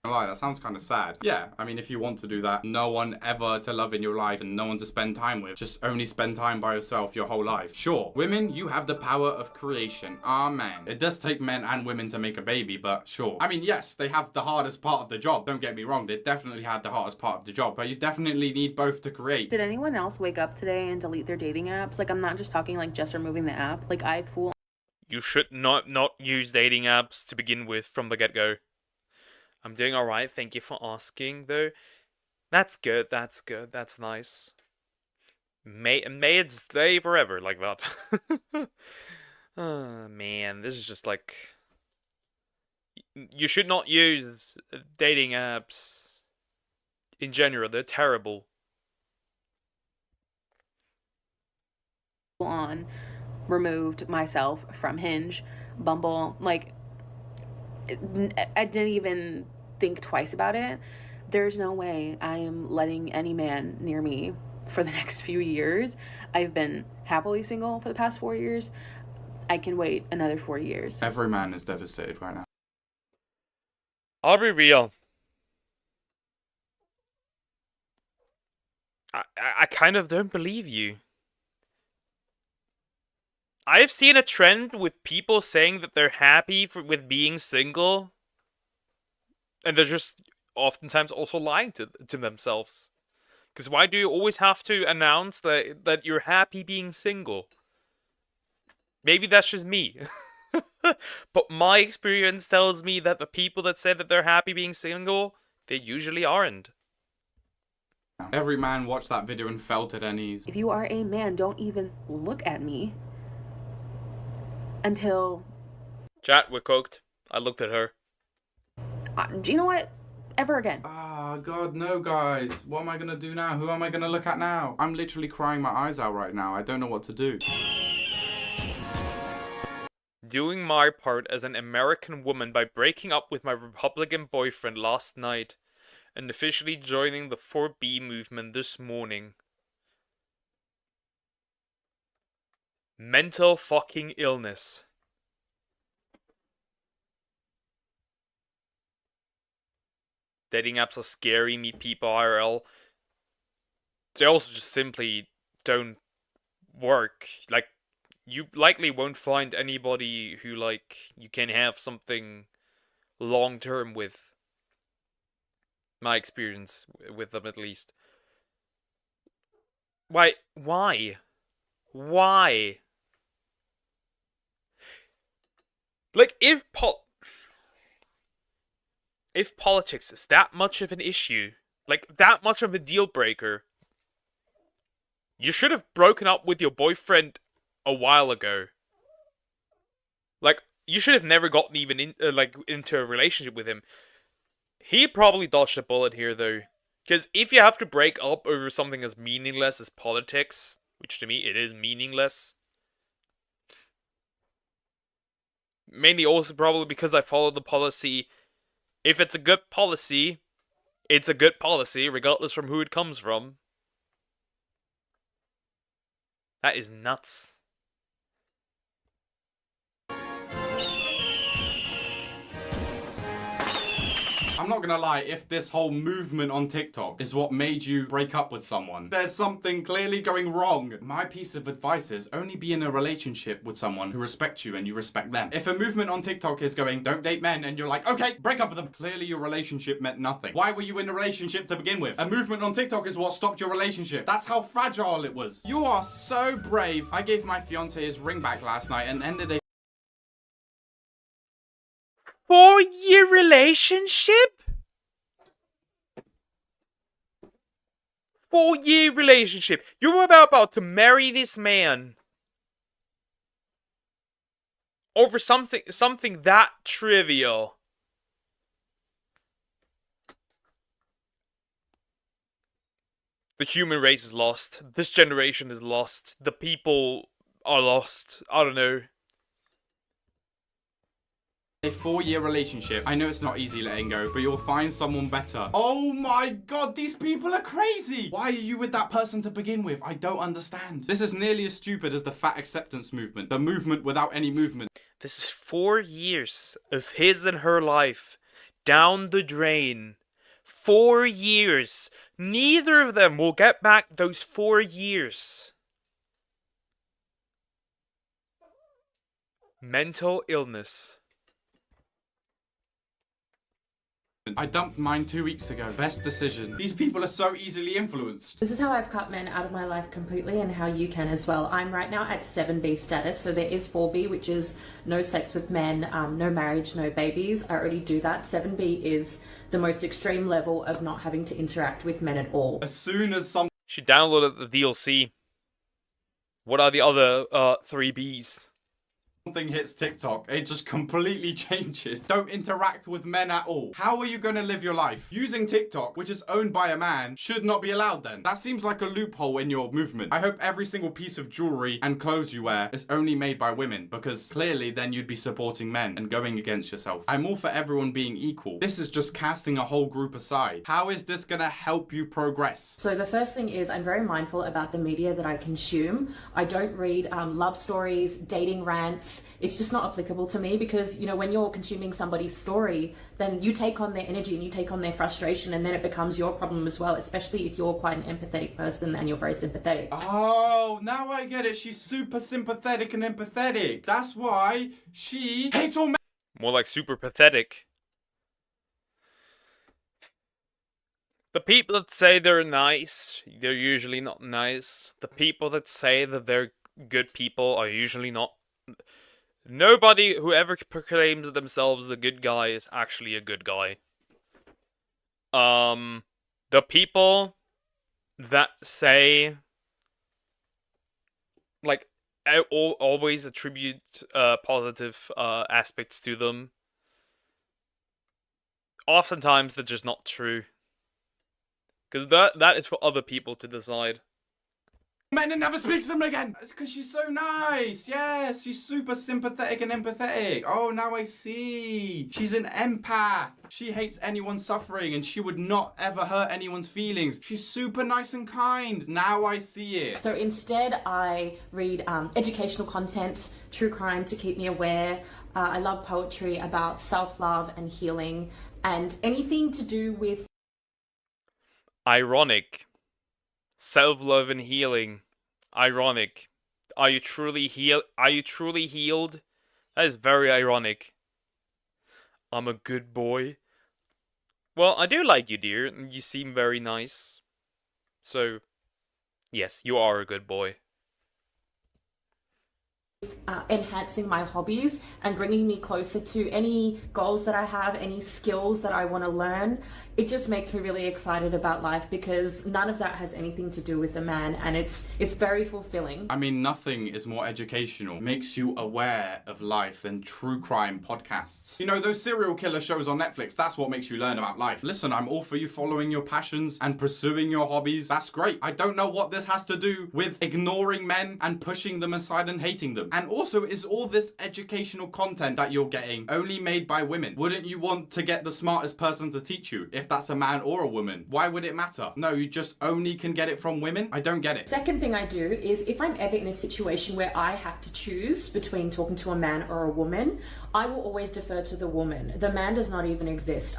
That sounds kind of sad. Yeah, I mean, if you want to do that, no one ever to love in your life and no one to spend time with. Just only spend time by yourself your whole life. Sure, women, you have the power of creation. Amen. It does take men and women to make a baby, but sure. I mean, yes, they have the hardest part of the job. Don't get me wrong, they definitely had the hardest part of the job, but you definitely need both to create. Did anyone else wake up today and delete their dating apps? Like, I'm not just talking like just removing the app. Like, I fool. You should not use dating apps to begin with from the get-go. I'm doing alright, thank you for asking, though. That's good, that's nice. May it stay forever like that. Oh, man, this is just like... You should not use dating apps in general, they're terrible. On, removed myself from Hinge, Bumble, like... I didn't even think twice about it. There's no way I am letting any man near me for the next few years. I've been happily single for the past 4 years. I can wait another 4 years. Every man is devastated right now. I'll be real. I kind of don't believe you. I've seen a trend with people saying that they're happy with being single. And they're just oftentimes also lying to themselves. Because why do you always have to announce that you're happy being single? Maybe that's just me. But my experience tells me that the people that say that they're happy being single, they usually aren't. Every man watched that video and fell to their knees. If you are a man, don't even look at me. Until... Chat, we're cooked. I looked at her. Do you know what? Ever again. Ah, God, no, guys. What am I gonna do now? Who am I gonna look at now? I'm literally crying my eyes out right now. I don't know what to do. Doing my part as an American woman by breaking up with my Republican boyfriend last night and officially joining the 4B movement this morning. Mental fucking illness. Dating apps are scary, meet people IRL. They also just simply don't work. Like, you likely won't find anybody who, like, you can have something long-term with. My experience with them, at least. Why? Why? Why? Like, if politics is that much of an issue, like, that much of a deal breaker, you should have broken up with your boyfriend a while ago. Like, you should have never gotten even into a relationship with him. He probably dodged a bullet here, though. Because if you have to break up over something as meaningless as politics, which to me it is meaningless, mainly also probably because I follow the policy, if it's a good policy, it's a good policy, regardless from who it comes from. That is nuts. I'm not gonna lie, if this whole movement on TikTok is what made you break up with someone, there's something clearly going wrong. My piece of advice is only be in a relationship with someone who respects you and you respect them. If a movement on TikTok is going, don't date men, and you're like, okay, break up with them, clearly your relationship meant nothing. Why were you in a relationship to begin with? A movement on TikTok is what stopped your relationship. That's how fragile it was. You are so brave. I gave my fiance his ring back last night and ended a 4-year relationship? 4-year relationship. You were about to marry this man over something that trivial. The human race is lost. This generation is lost. The people are lost. I don't know. A 4-year relationship. I know it's not easy letting go, but you'll find someone better. Oh my god, these people are crazy! Why are you with that person to begin with? I don't understand. This is nearly as stupid as the fat acceptance movement. The movement without any movement. This is 4 years of his and her life down the drain. 4 years. Neither of them will get back those 4 years. Mental illness. I dumped mine 2 weeks ago. Best decision. These people are so easily influenced. This is how I've cut men out of my life completely and how you can as well. I'm right now at 7B status, so there is 4B, which is no sex with men, no marriage, no babies. I already do that. 7B is the most extreme level of not having to interact with men at all. As soon as she downloaded the DLC. What are the other 3Bs? something hits TikTok, it just completely changes. Don't interact with men at all. How are you gonna live your life? Using TikTok, which is owned by a man, should not be allowed then. That seems like a loophole in your movement. I hope every single piece of jewelry and clothes you wear is only made by women, because clearly then you'd be supporting men and going against yourself. I'm all for everyone being equal. This is just casting a whole group aside. How is this gonna help you progress? So the first thing is I'm very mindful about the media that I consume. I don't read love stories, dating rants. It's just not applicable to me because, you know, when you're consuming somebody's story, then you take on their energy and you take on their frustration, and then it becomes your problem as well, especially if you're quite an empathetic person and you're very sympathetic. Oh, now I get it. She's super sympathetic and empathetic. That's why she hates all men. More like super pathetic. The people that say they're nice, they're usually not nice. The people that say that they're good people are usually not. Nobody who ever proclaims themselves a good guy is actually a good guy. The people that say, like, always attribute positive aspects to them, oftentimes they're just not true. Because that is for other people to decide. men and never speaks to them again. It's because she's so nice. Yes, she's super sympathetic and empathetic. Oh, now I see. She's an empath. She hates anyone suffering and she would not ever hurt anyone's feelings. She's super nice and kind. Now I see it. So instead, I read educational content, true crime to keep me aware. I love poetry about self-love and healing and anything to do with... Ironic. Self-love and healing. Ironic. Are you truly healed? That is very ironic. I'm a good boy. Well, I do like you, dear. You seem very nice. So, yes, you are a good boy. Enhancing my hobbies and bringing me closer to any goals that I have, any skills that I want to learn. It just makes me really excited about life because none of that has anything to do with a man, and it's very fulfilling. I mean, nothing is more educational, makes you aware of life than true crime podcasts. You know, those serial killer shows on Netflix, that's what makes you learn about life. Listen, I'm all for you following your passions and pursuing your hobbies. That's great. I don't know what this has to do with ignoring men and pushing them aside and hating them. And also, is all this educational content that you're getting only made by women? Wouldn't you want to get the smartest person to teach you, if that's a man or a woman? Why would it matter? No, you just only can get it from women? I don't get it. Second thing I do is if I'm ever in a situation where I have to choose between talking to a man or a woman, I will always defer to the woman. The man does not even exist.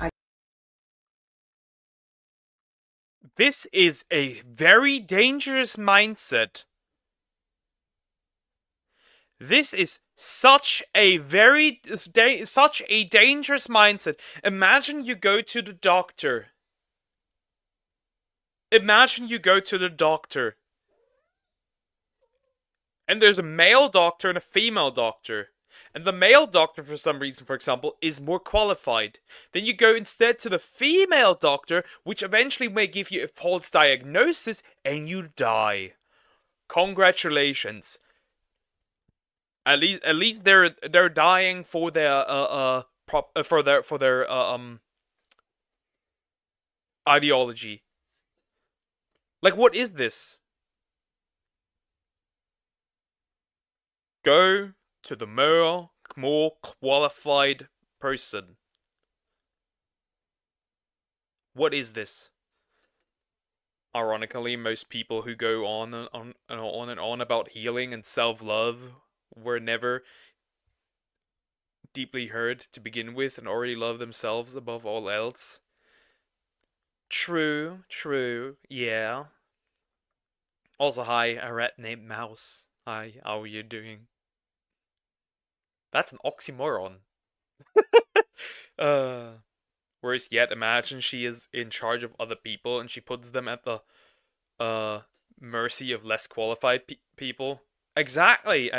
This is a very dangerous mindset. This is such a dangerous mindset. Imagine you go to the doctor. Imagine you go to the doctor. And there's a male doctor and a female doctor. And the male doctor, for some reason, for example, is more qualified. Then you go instead to the female doctor, which eventually may give you a false diagnosis, and you die. Congratulations. At least they're dying for their ideology. Like, what is this? Go to the more qualified person. What is this? Ironically, most people who go on and on about healing and self-love were never deeply hurt to begin with and already love themselves above all else. True, yeah. Also, hi, a rat named Mouse. Hi, how are you doing? That's an oxymoron. Worse yet, imagine she is in charge of other people and she puts them at the mercy of less qualified people. Exactly.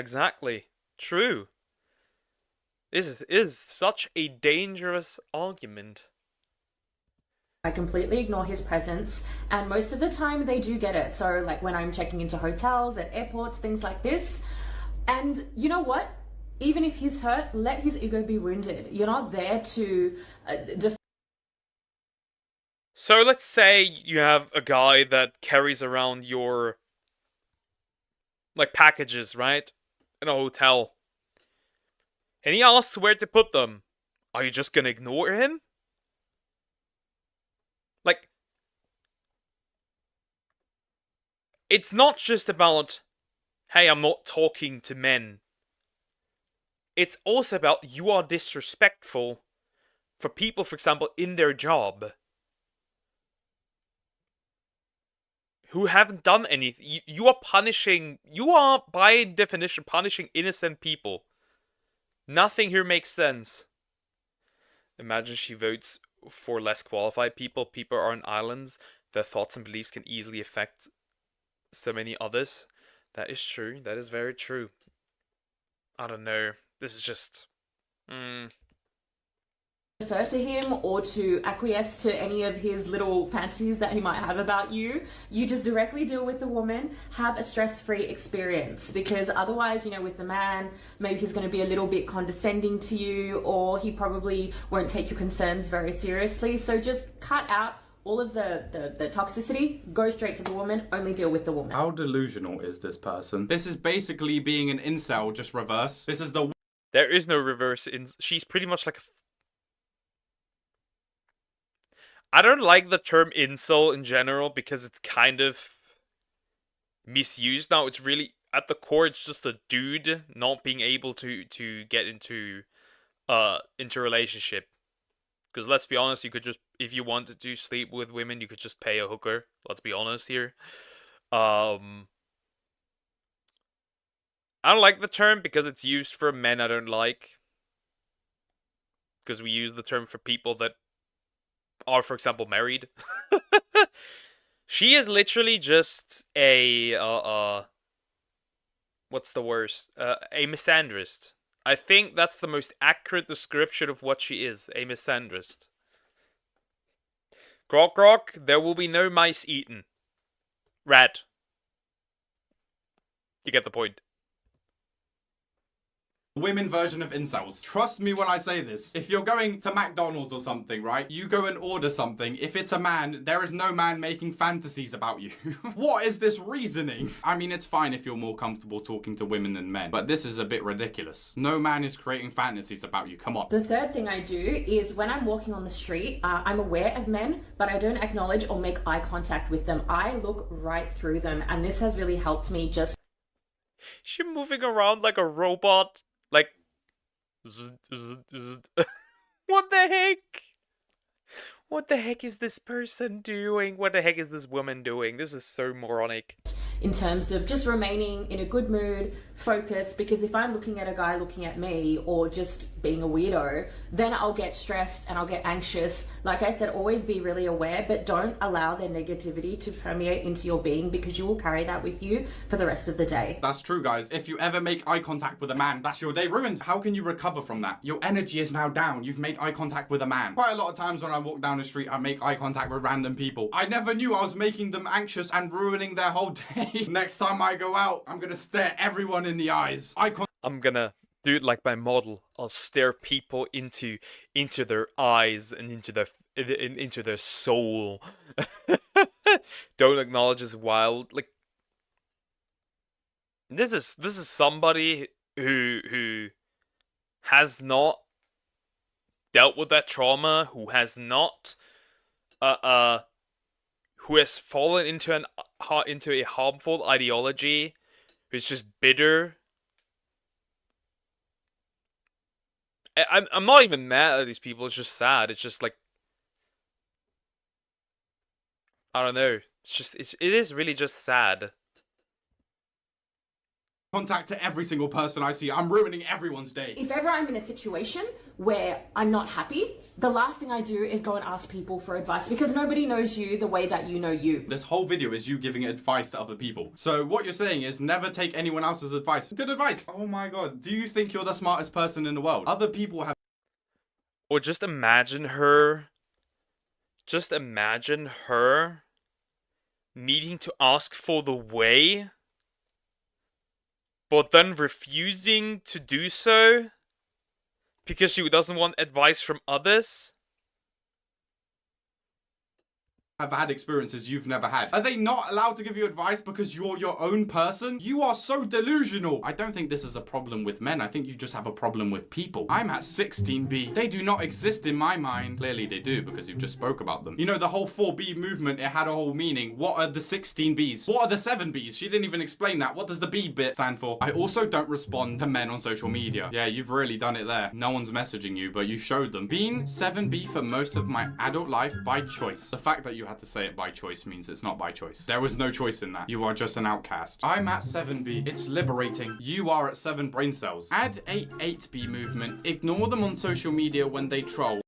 True. This is such a dangerous argument. I completely ignore his presence, and most of the time they do get it. So, like when I'm checking into hotels, at airports, things like this. And you know what? Even if he's hurt, let his ego be wounded. You're not there to So let's say you have a guy that carries around your packages, right? In a hotel. And he asks where to put them. Are you just gonna ignore him? Like, it's not just about, hey, I'm not talking to men. It's also about you are disrespectful for people, for example, in their job. Who haven't done anything. You are by definition punishing innocent people. Nothing here makes sense. Imagine she votes for less qualified people. People are on islands. Their thoughts and beliefs can easily affect so many others. That is true. That is very true. I don't know. This is just... defer to him or to acquiesce to any of his little fantasies that he might have about you. You just directly deal with the woman, have a stress-free experience, because otherwise, you know, with the man, maybe he's going to be a little bit condescending to you, or he probably won't take your concerns very seriously. So just cut out all of the toxicity goes straight to the woman, only deal with the woman. How delusional is this person? This is basically being an incel, just reverse. This is the... There is no reverse she's pretty much like a... I don't like the term incel in general because it's kind of misused now. It's really, at the core, it's just a dude not being able to get into a relationship. Because let's be honest, you could just, if you wanted to sleep with women, you could just pay a hooker. Let's be honest here. I don't like the term because it's used for men I don't like. Because we use the term for people that are, for example, married. She is literally just a, what's the worst? A misandrist. I think that's the most accurate description of what she is, a misandrist. Grok grok, there will be no mice eaten. Rat. You get the point. women version of incels. Trust me when I say this. If you're going to McDonald's or something, right? You go and order something. If it's a man, there is no man making fantasies about you. What is this reasoning? I mean, it's fine if you're more comfortable talking to women than men, but this is a bit ridiculous. No man is creating fantasies about you. Come on. The third thing I do is when I'm walking on the street, I'm aware of men, but I don't acknowledge or make eye contact with them. I look right through them, and this has really helped me just... She's moving around like a robot. Like... What the heck? What the heck is this person doing? What the heck is this woman doing? This is so moronic. In terms of just remaining in a good mood, focused, because if I'm looking at a guy looking at me or just being a weirdo, then I'll get stressed and I'll get anxious. Like I said, always be really aware, but don't allow their negativity to permeate into your being, because you will carry that with you for the rest of the day. That's true, guys. If you ever make eye contact with a man, that's your day ruined. How can you recover from that? Your energy is now down. You've made eye contact with a man. Quite a lot of times when I walk down the street, I make eye contact with random people. I never knew I was making them anxious and ruining their whole day. Next time I go out, I'm gonna stare everyone in the eyes. I'm gonna do it like my model. I'll stare people into their eyes and into their soul. Don't acknowledge as wild. Like, this is somebody who has not dealt with that trauma, who has not who has fallen into a harmful ideology, who's just bitter. I'm not even mad at these people. It's just sad. It's just like, I don't know. It is really just sad. Contact to every single person I see. I'm ruining everyone's day. If ever I'm in a situation where I'm not happy, the last thing I do is go and ask people for advice, because nobody knows you the way that you know you. This whole video is you giving advice to other people. So what you're saying is never take anyone else's advice. Good advice. Oh my god. Do you think you're the smartest person in the world? Other people have... Or just imagine her needing to ask for the way, but then refusing to do so because she doesn't want advice from others. Have had experiences you've never had. Are they not allowed to give you advice because you're your own person? You are so delusional. I don't think this is a problem with men. I think you just have a problem with people. I'm at 16B. They do not exist in my mind. Clearly they do, because you've just spoke about them. You know, the whole 4B movement, it had a whole meaning. What are the 16Bs? What are the 7Bs? She didn't even explain that. What does the B bit stand for? I also don't respond to men on social media. Yeah, you've really done it there. No one's messaging you, but you showed them. Being 7B for most of my adult life by choice. The fact that you had to say it by choice means it's not by choice. There was no choice in that. You are just an outcast. I'm at 7B. It's liberating. You are at 7 brain cells. Add a 8B movement. Ignore them on social media when they troll.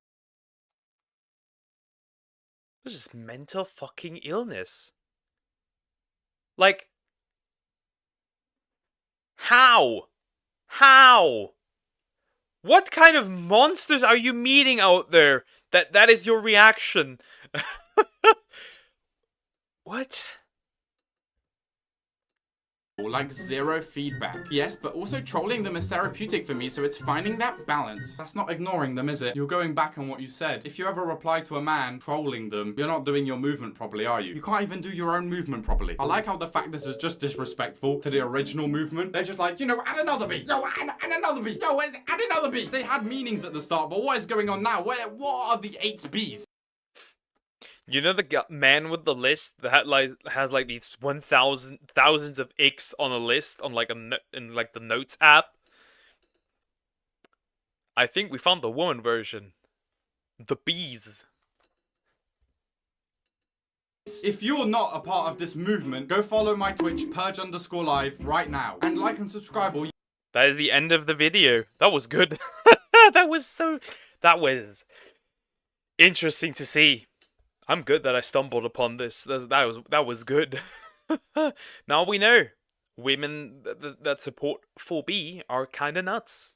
This is mental fucking illness. Like, how? How? What kind of monsters are you meeting out there that is your reaction? What? like zero feedback. Yes, but also trolling them is therapeutic for me, so it's finding that balance. That's not ignoring them, is it? You're going back on what you said. If you ever reply to a man trolling them, you're not doing your movement properly, are you? You can't even do your own movement properly. I like how the fact this is just disrespectful to the original movement. They're just like, you know, add another beat. Yo, add another beat. Yo, add another beat. They had meanings at the start, but what is going on now? What are the 8 B's? You know the man with the list that has like these thousands of X on a list on like in like the notes app? I think we found the woman version. The bees. If you're not a part of this movement, go follow my Twitch, purge_live, right now. And like and subscribe or... That is the end of the video. That was good. That was interesting to see. I'm good that I stumbled upon this. That was good. Now we know women that support 4B are kind of nuts.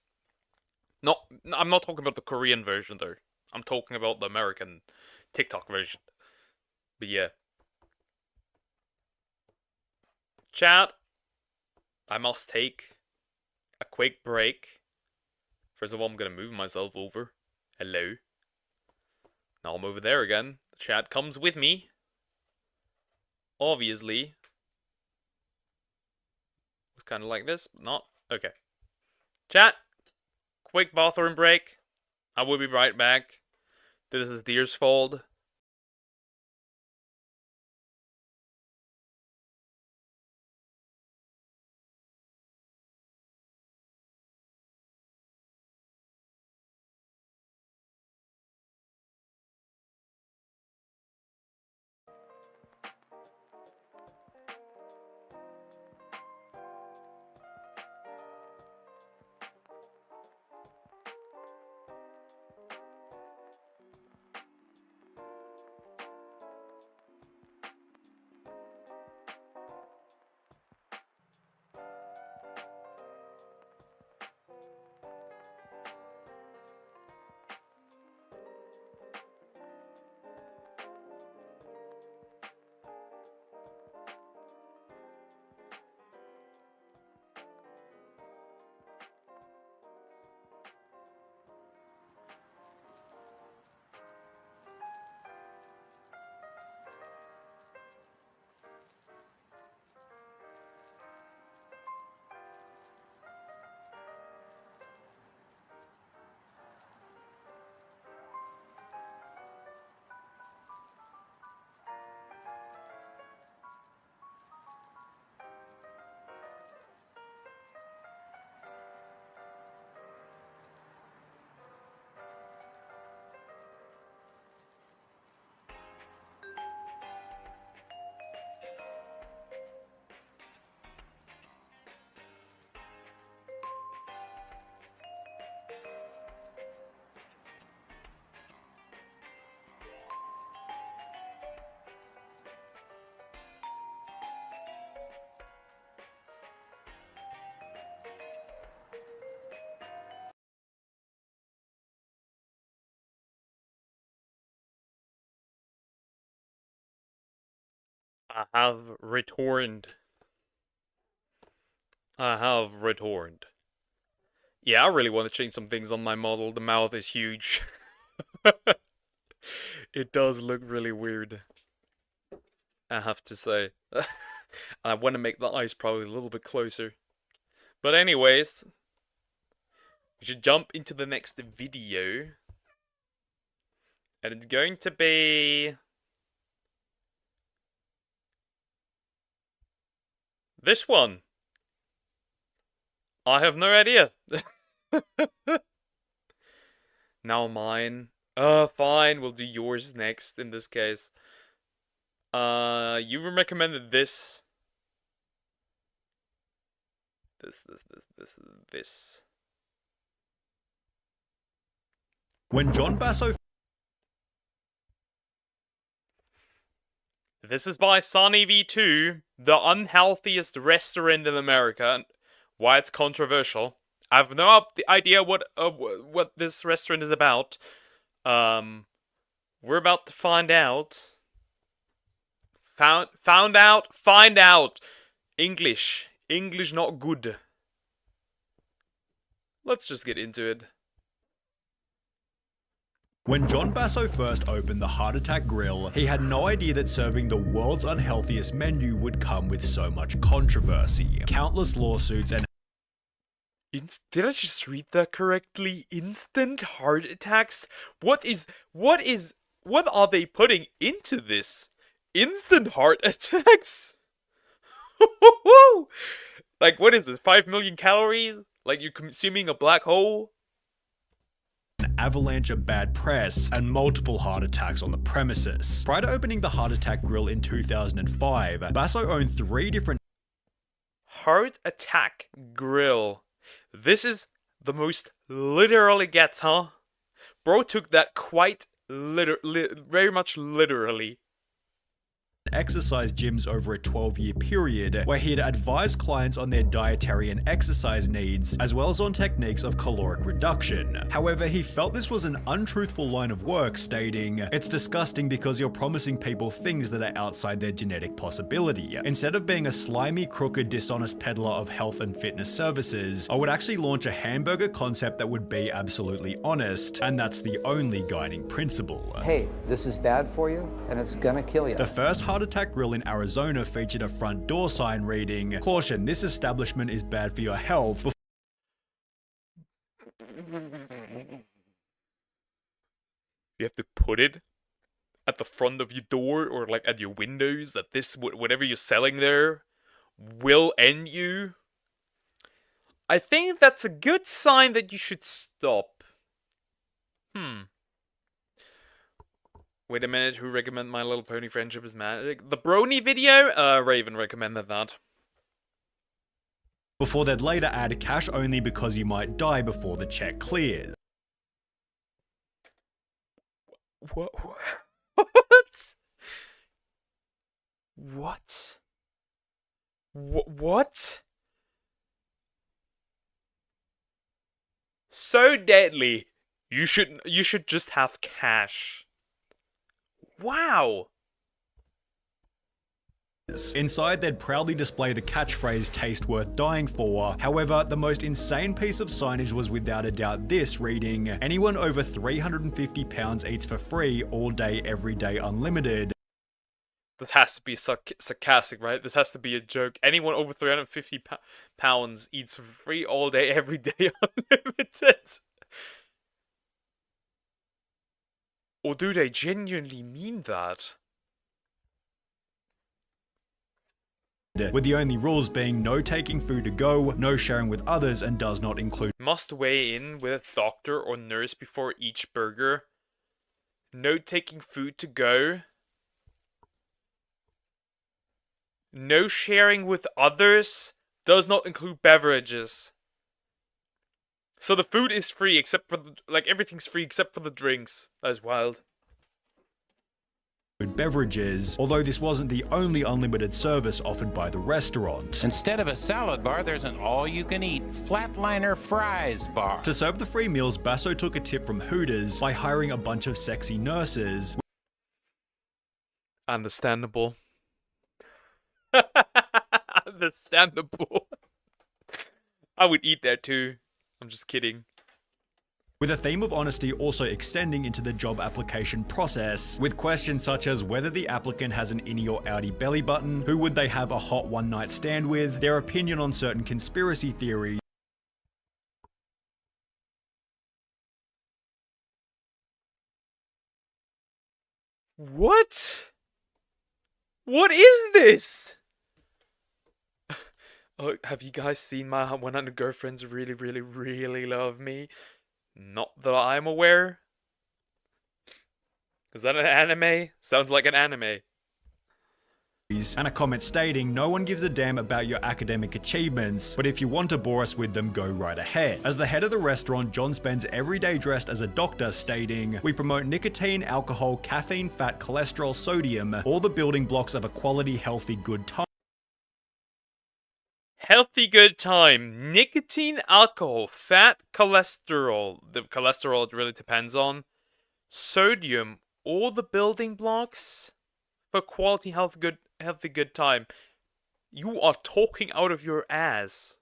I'm not talking about the Korean version though. I'm talking about the American TikTok version. But yeah. Chat, I must take a quick break. First of all, I'm gonna move myself over. Hello. Now I'm over there again. The chat comes with me. Obviously. It's kind of like this, but not. Okay. Chat, quick bathroom break. I will be right back. This is Deer's fault. I have returned. Yeah, I really want to change some things on my model. The mouth is huge. It does look really weird, I have to say. I want to make the eyes probably a little bit closer. But anyways, we should jump into the next video. And it's going to be this one. I have no idea. Now mine. Fine, we'll do yours next in this case. You recommended this. This. When John Basso... This is by Sunny V2, the unhealthiest restaurant in America. Why it's controversial. I have no idea what this restaurant is about. We're about to find out. Find out. English. English not good. Let's just get into it. When John Basso first opened the Heart Attack Grill, he had no idea that serving the world's unhealthiest menu would come with so much controversy, countless lawsuits, and Did I just read that correctly? Instant heart attacks? What are they putting into this? Instant heart attacks? Like, what is it? 5 million calories? Like you're consuming a black hole? an avalanche of bad press, and multiple heart attacks on the premises. Prior to opening the Heart Attack Grill in 2005, Basso owned 3 different Heart Attack Grill. This is the most literal it gets, huh? Bro took that quite very much literally. exercise gyms over a 12-year period, where he had advised clients on their dietary and exercise needs, as well as on techniques of caloric reduction. However, he felt this was an untruthful line of work, stating, "It's disgusting because you're promising people things that are outside their genetic possibility. Instead of being a slimy, crooked, dishonest peddler of health and fitness services, I would actually launch a hamburger concept that would be absolutely honest, and that's the only guiding principle." Hey, this is bad for you, and it's gonna kill you. The first Heart Attack Grill in Arizona featured a front door sign reading, "Caution, this establishment is bad for your health." You have to put it at the front of your door or like at your windows that this whatever you're selling there will end you. I think that's a good sign that you should stop. Wait a minute, who recommended My Little Pony Friendship is Magic? The Brony video? Raven recommended that. Before they'd later add cash only because you might die before the check clears. What? What? What? So deadly. You should just have cash. Wow. Inside, they'd proudly display the catchphrase "taste worth dying for." However, the most insane piece of signage was without a doubt this, reading, "Anyone over 350 pounds eats for free all day, every day, unlimited." This has to be sarcastic, right? This has to be a joke. Anyone over 350 pounds eats for free all day, every day, unlimited. Or do they genuinely mean that? With the only rules being no taking food to go, no sharing with others, and does not include must weigh in with a doctor or nurse before each burger. No taking food to go. No sharing with others. Does not include beverages. So the food is free except for everything's free except for the drinks. That's wild. Beverages, although this wasn't the only unlimited service offered by the restaurant. Instead of a salad bar, there's an all-you-can-eat flatliner fries bar. To serve the free meals, Basso took a tip from Hooters by hiring a bunch of sexy nurses. Understandable. Understandable. I would eat that too. I'm just kidding. With a theme of honesty also extending into the job application process, with questions such as whether the applicant has an innie or outie belly button, who would they have a hot one-night stand with, their opinion on certain conspiracy theories. What? What is this? Oh, have you guys seen my 100 Girlfriends Really, Really, Really Love Me? Not that I'm aware. Is that an anime? Sounds like an anime. And a comment stating, "No one gives a damn about your academic achievements, but if you want to bore us with them, go right ahead." As the head of the restaurant, John spends every day dressed as a doctor, stating, "We promote nicotine, alcohol, caffeine, fat, cholesterol, sodium, all the building blocks of a quality, healthy, good time." Healthy good time. Nicotine, alcohol, fat, cholesterol. The cholesterol it really depends on. Sodium. All the building blocks for quality, healthy good time. You are talking out of your ass.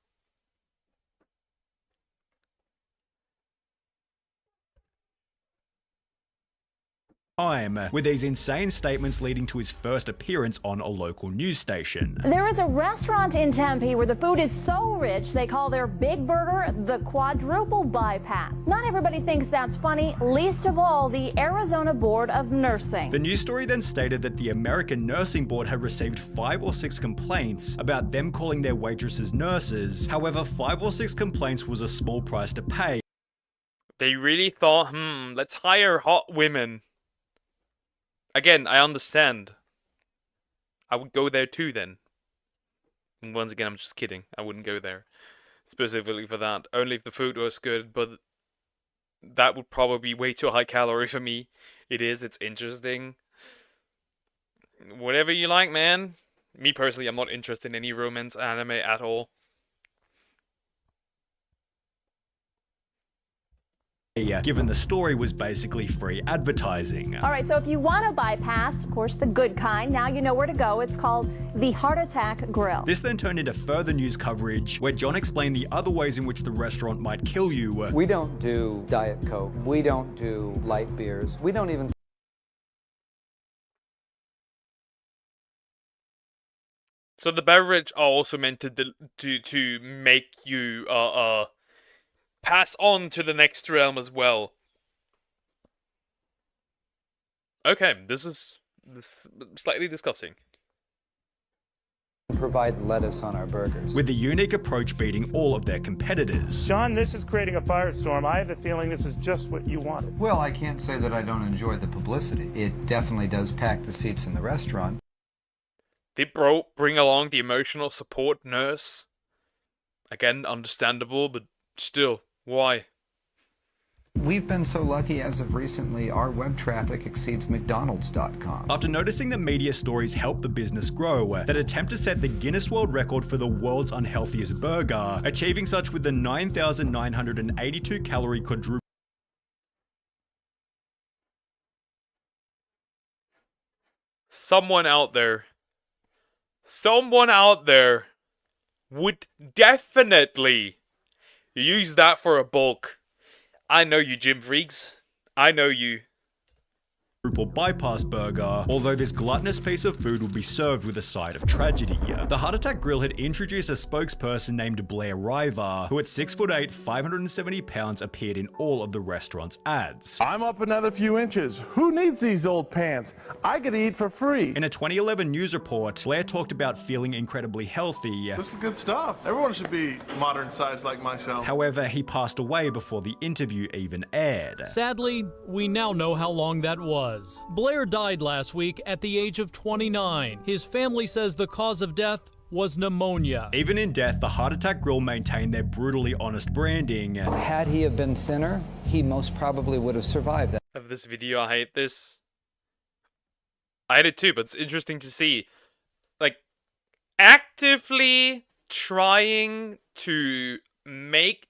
Time, with these insane statements leading to his first appearance on a local news station. There is a restaurant in Tempe where the food is so rich they call their big burger the quadruple bypass. Not everybody thinks that's funny, least of all the Arizona Board of Nursing. The news story then stated that the American Nursing Board had received 5 or 6 complaints about them calling their waitresses nurses. However, 5 or 6 complaints was a small price to pay. They really thought, let's hire hot women. Again, I understand. I would go there too then. And once again, I'm just kidding. I wouldn't go there specifically for that. Only if the food was good, but that would probably be way too high calorie for me. It's interesting. Whatever you like, man. Me personally, I'm not interested in any romance anime at all. Given the story was basically free advertising. All right, so if you want to bypass, of course, the good kind, now you know where to go. It's called the Heart Attack Grill. This then turned into further news coverage where John explained the other ways in which the restaurant might kill you. We don't do Diet Coke. We don't do light beers. We don't even... So the beverage are also meant to make you pass on to the next realm as well. Okay, this is slightly disgusting. Provide lettuce on our burgers. With the unique approach beating all of their competitors. John, this is creating a firestorm. I have a feeling this is just what you wanted. Well, I can't say that I don't enjoy the publicity. It definitely does pack the seats in the restaurant. They bring along the emotional support nurse. Again, understandable, but still, why? We've been so lucky as of recently, our web traffic exceeds McDonald's.com. After noticing that media stories help the business grow, that attempt to set the Guinness World Record for the world's unhealthiest burger, achieving such with the 9,982 calorie quadruple. Someone out there would definitely use that for a bulk. I know you, gym freaks. I know you. Bypass burger, although this gluttonous piece of food would be served with a side of tragedy. The Heart Attack Grill had introduced a spokesperson named Blair River, who at 6'8", 570 pounds appeared in all of the restaurant's ads. I'm up another few inches. Who needs these old pants? I could eat for free. In a 2011 news report, Blair talked about feeling incredibly healthy. This is good stuff. Everyone should be modern sized like myself. However, he passed away before the interview even aired. Sadly, we now know how long that was. Blair died last week at the age of 29. His family says the cause of death was pneumonia. Even in death, the Heart Attack Grill maintained their brutally honest branding. Had he have been thinner, he most probably would have survived that. Of this video, I hate this. I hate it too, but it's interesting to see. Like, actively trying to make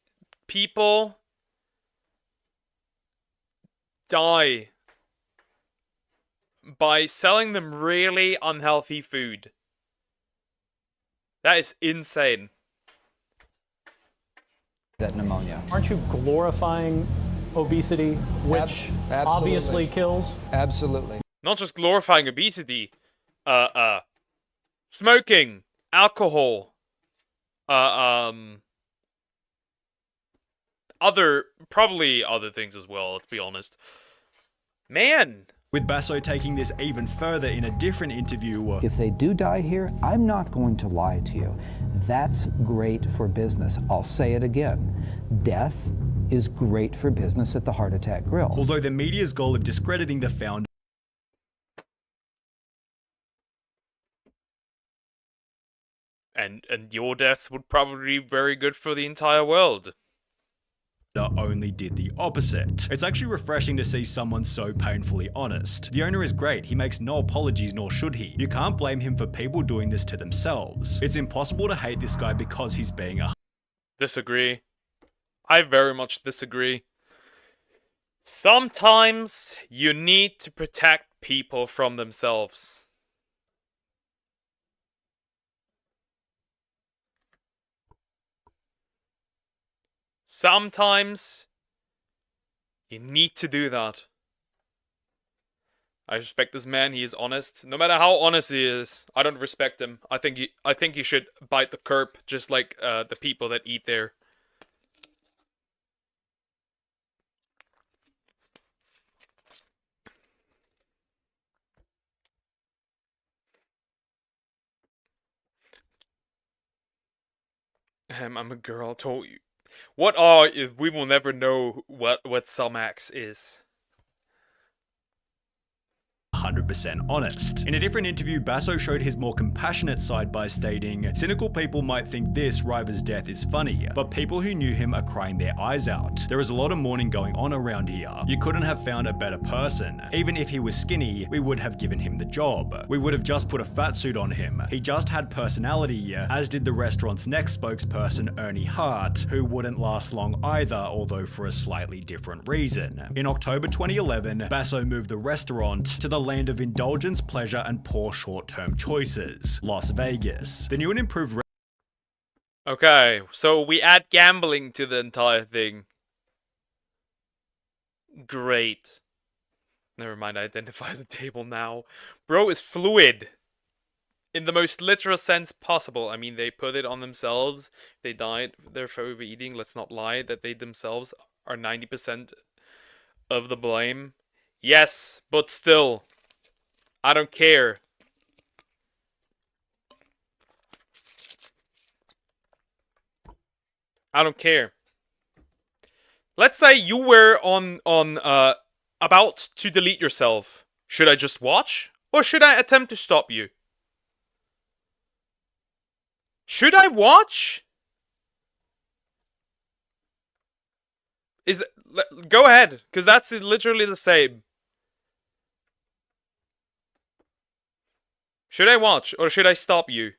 people die by selling them really unhealthy food. That is insane. That pneumonia. Aren't you glorifying obesity, which obviously kills? Absolutely. Not just glorifying obesity. Smoking, alcohol, probably other things as well, let's be honest. Man. With Basso taking this even further in a different interview. If they do die here, I'm not going to lie to you. That's great for business. I'll say it again. Death is great for business at the Heart Attack Grill. Although the media's goal of discrediting the founder and your death would probably be very good for the entire world. Only did the opposite. It's actually refreshing to see someone so painfully honest. The owner is great, he makes no apologies nor should he. You can't blame him for people doing this to themselves. It's impossible to hate this guy because he's being a... Disagree. I very much disagree. Sometimes you need to protect people from themselves. Sometimes you need to do that. I respect this man. He is honest. No matter how honest he is, I don't respect him. I think he should bite the curb, just like the people that eat there. I'm a girl. Told you. What are we will never know what Sumax is. 100% honest. In a different interview, Basso showed his more compassionate side by stating, "Cynical people might think this, River's death, is funny, but people who knew him are crying their eyes out. There is a lot of mourning going on around here. You couldn't have found a better person. Even if he was skinny, we would have given him the job. We would have just put a fat suit on him. He just had personality, as did the restaurant's next spokesperson, Ernie Hart, who wouldn't last long either, although for a slightly different reason." In October 2011, Basso moved the restaurant to the land of indulgence, pleasure, and poor short-term choices, Las Vegas. The new and improved Okay, so we add gambling to the entire thing. Great. Never mind, I identify as a table now. Bro is fluid. In the most literal sense possible. I mean, they put it on themselves. They died there for overeating. Let's not lie that they themselves are 90% of the blame. Yes, but still. I don't care. I don't care. Let's say you were about to delete yourself. Should I just watch? Or should I attempt to stop you? Should I watch? Go ahead, because that's literally the same. Should I watch, or should I stop you?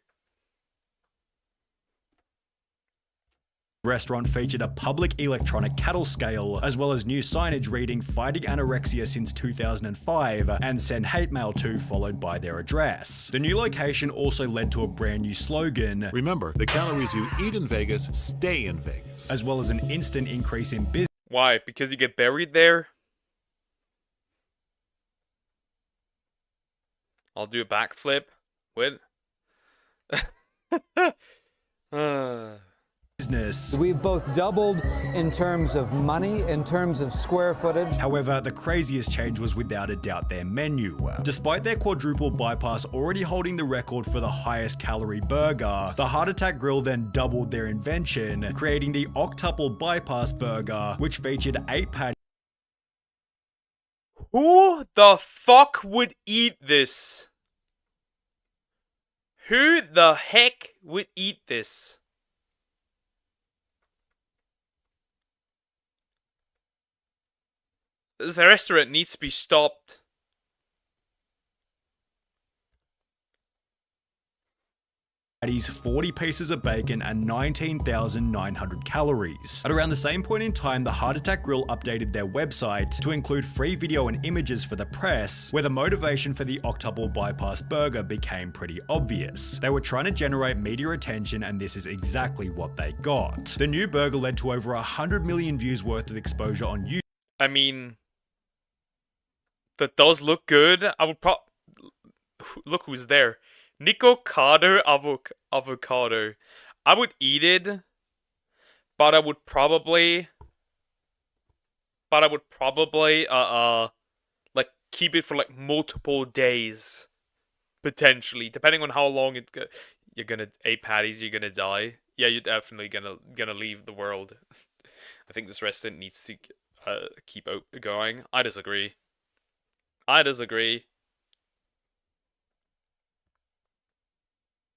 restaurant featured a public electronic cattle scale, as well as new signage reading "Fighting Anorexia Since 2005" and "Send hate mail to," followed by their address. The new location also led to a brand new slogan, "Remember, the calories you eat in Vegas stay in Vegas," as well as an instant increase in business. Why? Because you get buried there? I'll do a backflip. What? We've both doubled in terms of money, in terms of square footage. However, the craziest change was without a doubt their menu. Despite their quadruple bypass already holding the record for the highest calorie burger, the Heart Attack Grill then doubled their invention, creating the octuple bypass burger, which featured 8 patties. Who the fuck would eat this? Who the heck would eat this? This restaurant needs to be stopped. 40 pieces of bacon and 19,900 calories. At around the same point in time, the Heart Attack Grill updated their website to include free video and images for the press, where the motivation for the octuple bypass burger became pretty obvious. They were trying to generate media attention, and this is exactly what they got. The new burger led to over 100 million views worth of exposure on YouTube. I mean, that does look good. I would look who's there. Nico Carter avocado. I would eat it, but I would probably like keep it for like multiple days, potentially, depending on how long it's you're gonna 8 patties. You're gonna die. Yeah, you're definitely gonna leave the world. I think this restaurant needs to keep going. I disagree.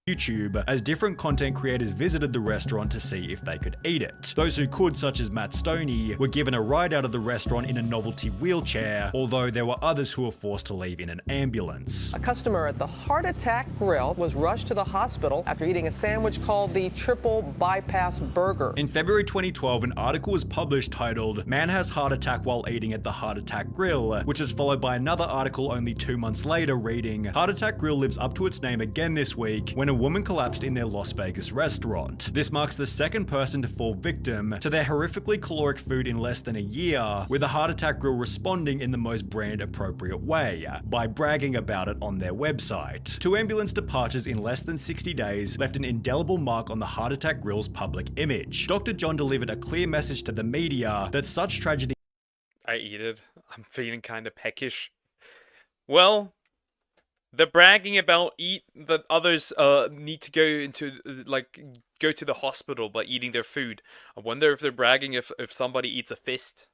YouTube, as different content creators visited the restaurant to see if they could eat it. Those who could, such as Matt Stoney, were given a ride out of the restaurant in a novelty wheelchair, although there were others who were forced to leave in an ambulance. A customer at the Heart Attack Grill was rushed to the hospital after eating a sandwich called the Triple Bypass Burger. In February 2012, an article was published titled "Man Has Heart Attack While Eating at the Heart Attack Grill," which is followed by another article only 2 months later reading "Heart Attack Grill lives up to its name again this week when a woman collapsed in their Las Vegas restaurant. This marks the second person to fall victim to their horrifically caloric food in less than a year, with the Heart Attack Grill responding in the most brand appropriate way, by bragging about it on their website. 2 ambulance departures in less than 60 days left an indelible mark on the Heart Attack Grill's public image. Dr. John delivered a clear message to the media that such tragedy— I eat it. I'm feeling kind of peckish. Well, they're bragging about that others need to go into go to the hospital by eating their food. I wonder if they're bragging if somebody eats a fist.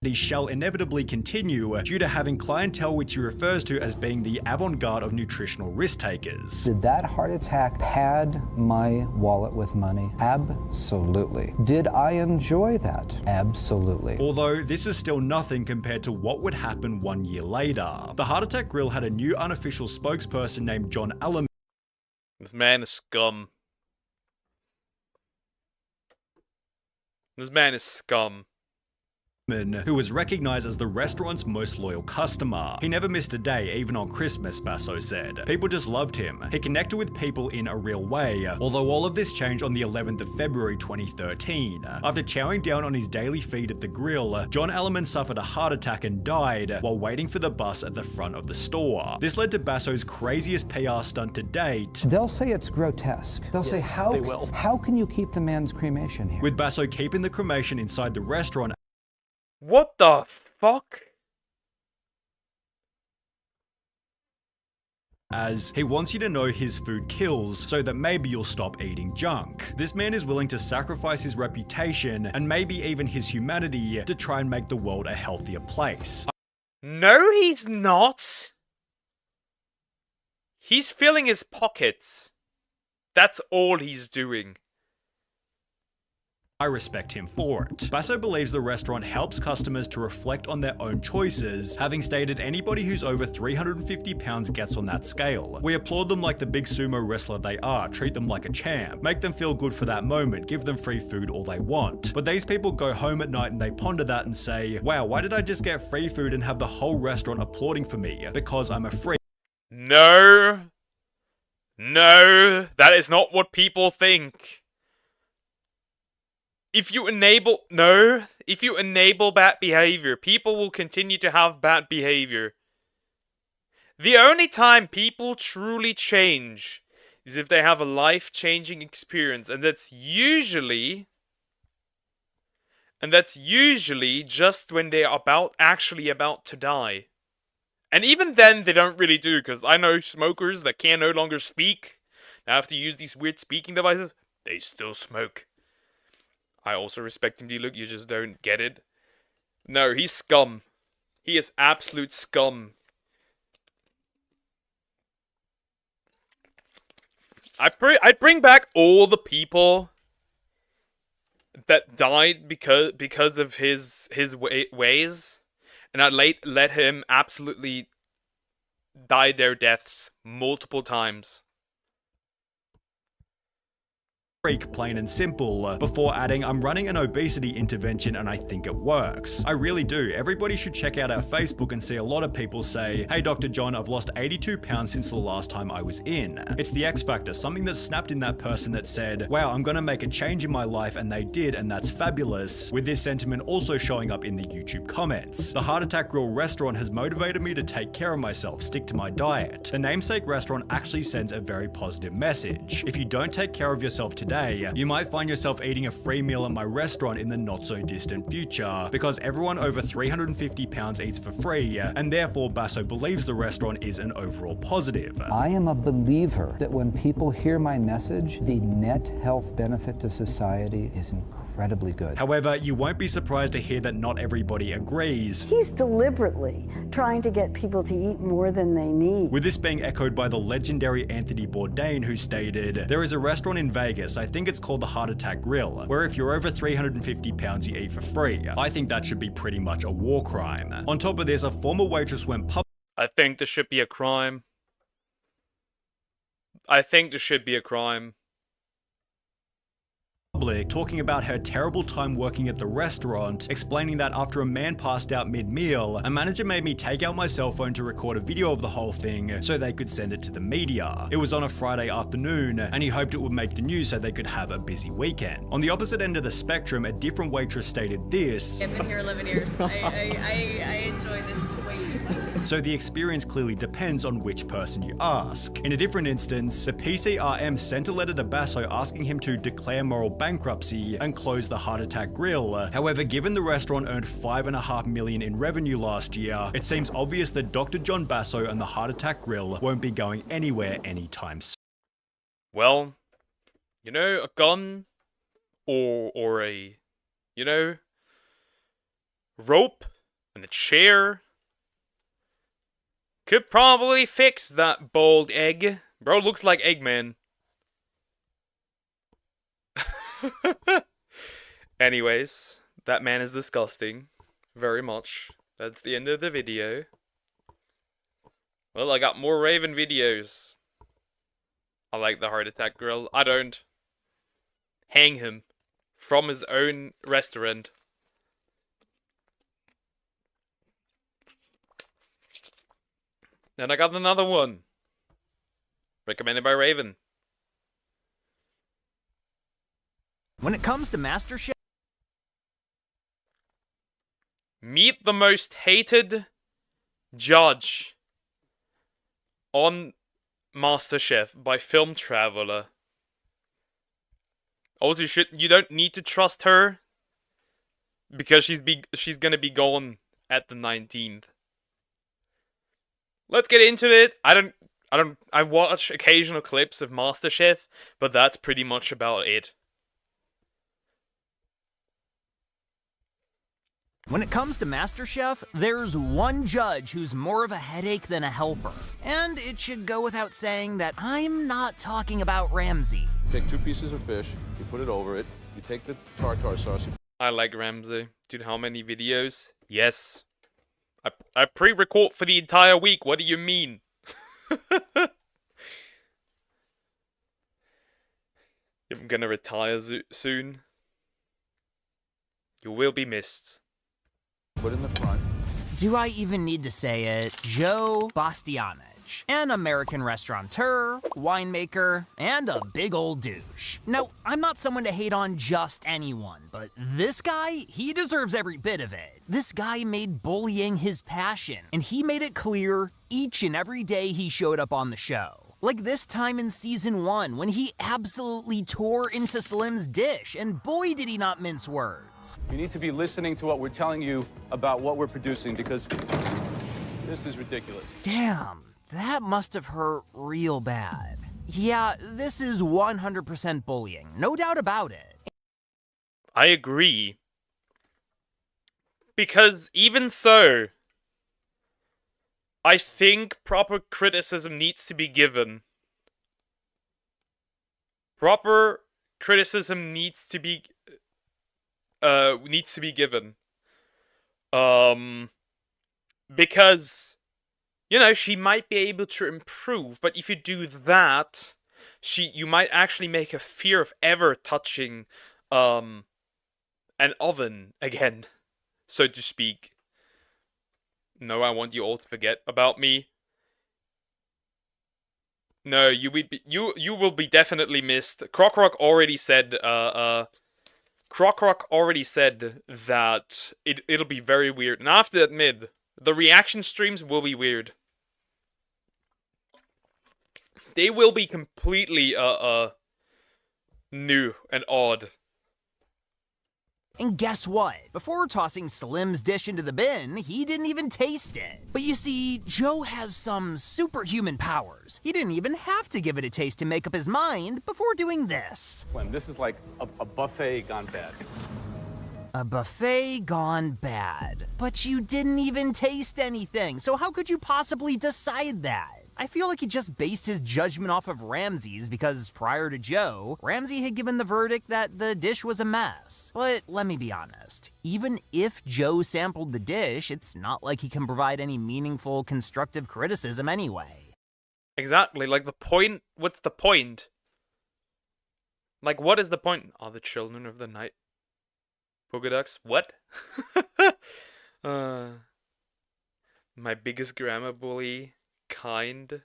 These shall inevitably continue due to having clientele which he refers to as being the avant-garde of nutritional risk takers. Did that heart attack pad my wallet with money? Absolutely. Did I enjoy that? Absolutely. Although this is still nothing compared to what would happen 1 year later. The Heart Attack Grill had a new unofficial spokesperson named John Alleman. This man is scum. This man is scum. Who was recognized as the restaurant's most loyal customer. He never missed a day, even on Christmas, Basso said. People just loved him. He connected with people in a real way, although all of this changed on the 11th of February 2013. After chowing down on his daily feed at the grill, John Alleman suffered a heart attack and died while waiting for the bus at the front of the store. This led to Basso's craziest PR stunt to date. They'll say it's grotesque. They'll say, how can you keep the man's cremation here? With Basso keeping the cremation inside the restaurant. What the fuck? As he wants you to know his food kills so that maybe you'll stop eating junk. This man is willing to sacrifice his reputation and maybe even his humanity to try and make the world a healthier place. No, he's not. He's filling his pockets. That's all he's doing. I respect him for it. Basso believes the restaurant helps customers to reflect on their own choices, having stated anybody who's over 350 pounds gets on that scale. We applaud them like the big sumo wrestler they are, treat them like a champ, make them feel good for that moment, give them free food all they want. But these people go home at night and they ponder that and say, wow, why did I just get free food and have the whole restaurant applauding for me? Because I'm a freak. No. No, that is not what people think. If you enable bad behavior, people will continue to have bad behavior. The only time people truly change is if they have a life-changing experience, and that's usually just when they are actually about to die. And even then, they don't really do, because I know smokers that can no longer speak. They have to use these weird speaking devices. They still smoke. I also respect him, D-Luke, you just don't get it. No, he's scum. He is absolute scum. I'd bring back all the people that died because of his ways, and I'd let him absolutely die their deaths multiple times. Plain and simple, before adding, I'm running an obesity intervention and I think it works. I really do. Everybody should check out our Facebook and see a lot of people say, hey Dr. John, I've lost 82 pounds since the last time I was in. It's the X factor, something that snapped in that person that said, wow, I'm gonna make a change in my life, and they did, and that's fabulous. With this sentiment also showing up in the YouTube comments. The Heart Attack Grill restaurant has motivated me to take care of myself, stick to my diet. The namesake restaurant actually sends a very positive message. If you don't take care of yourself today, you might find yourself eating a free meal at my restaurant in the not so distant future, because everyone over 350 pounds eats for free, and therefore Basso believes the restaurant is an overall positive. I am a believer that when people hear my message, the net health benefit to society is incredibly good. However, you won't be surprised to hear that not everybody agrees. He's deliberately trying to get people to eat more than they need. With this being echoed by the legendary Anthony Bourdain, who stated, there is a restaurant in Vegas, I think it's called the Heart Attack Grill, where if you're over 350 pounds you eat for free. I think that should be pretty much a war crime. On top of this, a former waitress went public. I think this should be a crime. I think this should be a crime. public, talking about her terrible time working at the restaurant, explaining that after a man passed out mid-meal, a manager made me take out my cell phone to record a video of the whole thing so they could send it to the media. It was on a Friday afternoon, and he hoped it would make the news so they could have a busy weekend. On the opposite end of the spectrum, a different waitress stated this: I've been here 11 years. I enjoy this way too much. So the experience clearly depends on which person you ask. In a different instance, the PCRM sent a letter to Basso asking him to declare moral bankruptcy and close the Heart Attack Grill. However, given the restaurant earned $5.5 million in revenue last year, it seems obvious that Dr. John Basso and the Heart Attack Grill won't be going anywhere anytime soon. Well, you know, a gun or a, you know, rope and a chair could probably fix that bald egg. Bro looks like Eggman. Anyways, that man is disgusting. Very much. That's the end of the video. Well, I got more Raven videos. I like the Heart Attack Grill. I don't. Hang him. From his own restaurant. Then I got another one. Recommended by Raven. When it comes to MasterChef, meet the most hated judge on MasterChef by Film Traveler. Also, you don't need to trust her because she's gonna be gone at the 19th. Let's get into it. I watch occasional clips of MasterChef, but that's pretty much about it. when it comes to MasterChef, there's one judge who's more of a headache than a helper. And it should go without saying that I'm not talking about Ramsay. Take 2 pieces of fish, you put it over it, you take the tartar sauce. I like Ramsay. Dude, how many videos? Yes. I pre-record for the entire week. What do you mean? I'm gonna retire soon. You will be missed. Put in the front. Do I even need to say it? Joe Bastianich, an American restaurateur, winemaker, and a big old douche. No, I'm not someone to hate on just anyone, but this guy, he deserves every bit of it. This guy made bullying his passion, and he made it clear each and every day he showed up on the show. Like this time in season 1, when he absolutely tore into Slim's dish, and boy did he not mince words. You need to be listening to what we're telling you about what we're producing, because this is ridiculous. Damn, that must have hurt real bad. Yeah, this is 100% bullying, no doubt about it. I agree. Because even so, I think proper criticism needs to be given. Proper criticism needs to be given. Because, you know, she might be able to improve, but if you do that, you might actually make a fear of ever touching an oven again, so to speak. No, I want you all to forget about me. No, you will be definitely missed. Crockrock already said that it'll be very weird. And I have to admit, the reaction streams will be weird. They will be completely new and odd. And guess what? Before tossing Slim's dish into the bin, he didn't even taste it. But you see, Joe has some superhuman powers. He didn't even have to give it a taste to make up his mind before doing this. Slim, this is like a buffet gone bad. A buffet gone bad. But you didn't even taste anything, so how could you possibly decide that? I feel like he just based his judgment off of Ramsay's because prior to Joe, Ramsay had given the verdict that the dish was a mess. But let me be honest, even if Joe sampled the dish, it's not like he can provide any meaningful, constructive criticism anyway. Exactly, like the point, what's the point? Like, what is the point? Are the children of the night polka dots? What? My biggest grammar bully, kind.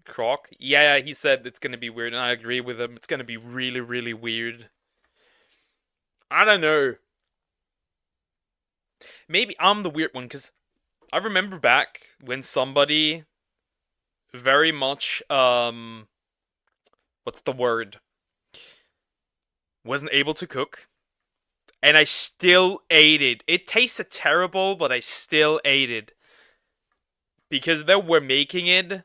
Croc? Yeah, he said it's gonna be weird, and I agree with him. It's gonna be really, really weird. I don't know. Maybe I'm the weird one, because I remember back when somebody very much, what's the word? Wasn't able to cook. And I still ate it. It tasted terrible, but I still ate it. Because they were making it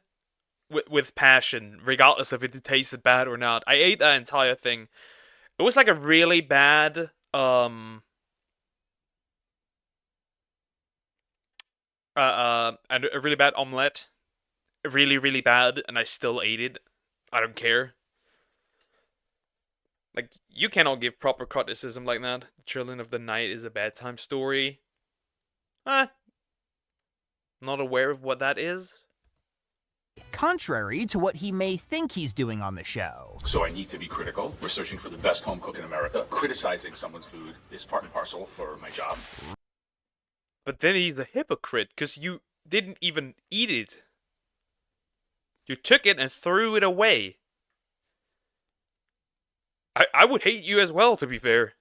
with passion, regardless if it tasted bad or not. I ate that entire thing. It was like a really bad, and a really bad omelette. Really, really bad, and I still ate it. I don't care. Like, you cannot give proper criticism like that. The Children of the Night is a bedtime story. Not aware of what that is. Contrary to what he may think he's doing on the show. So I need to be critical. We're searching for the best home cook in America. Criticizing someone's food is part and parcel for my job. But then he's a hypocrite, because you didn't even eat it. You took it and threw it away. I would hate you as well, to be fair.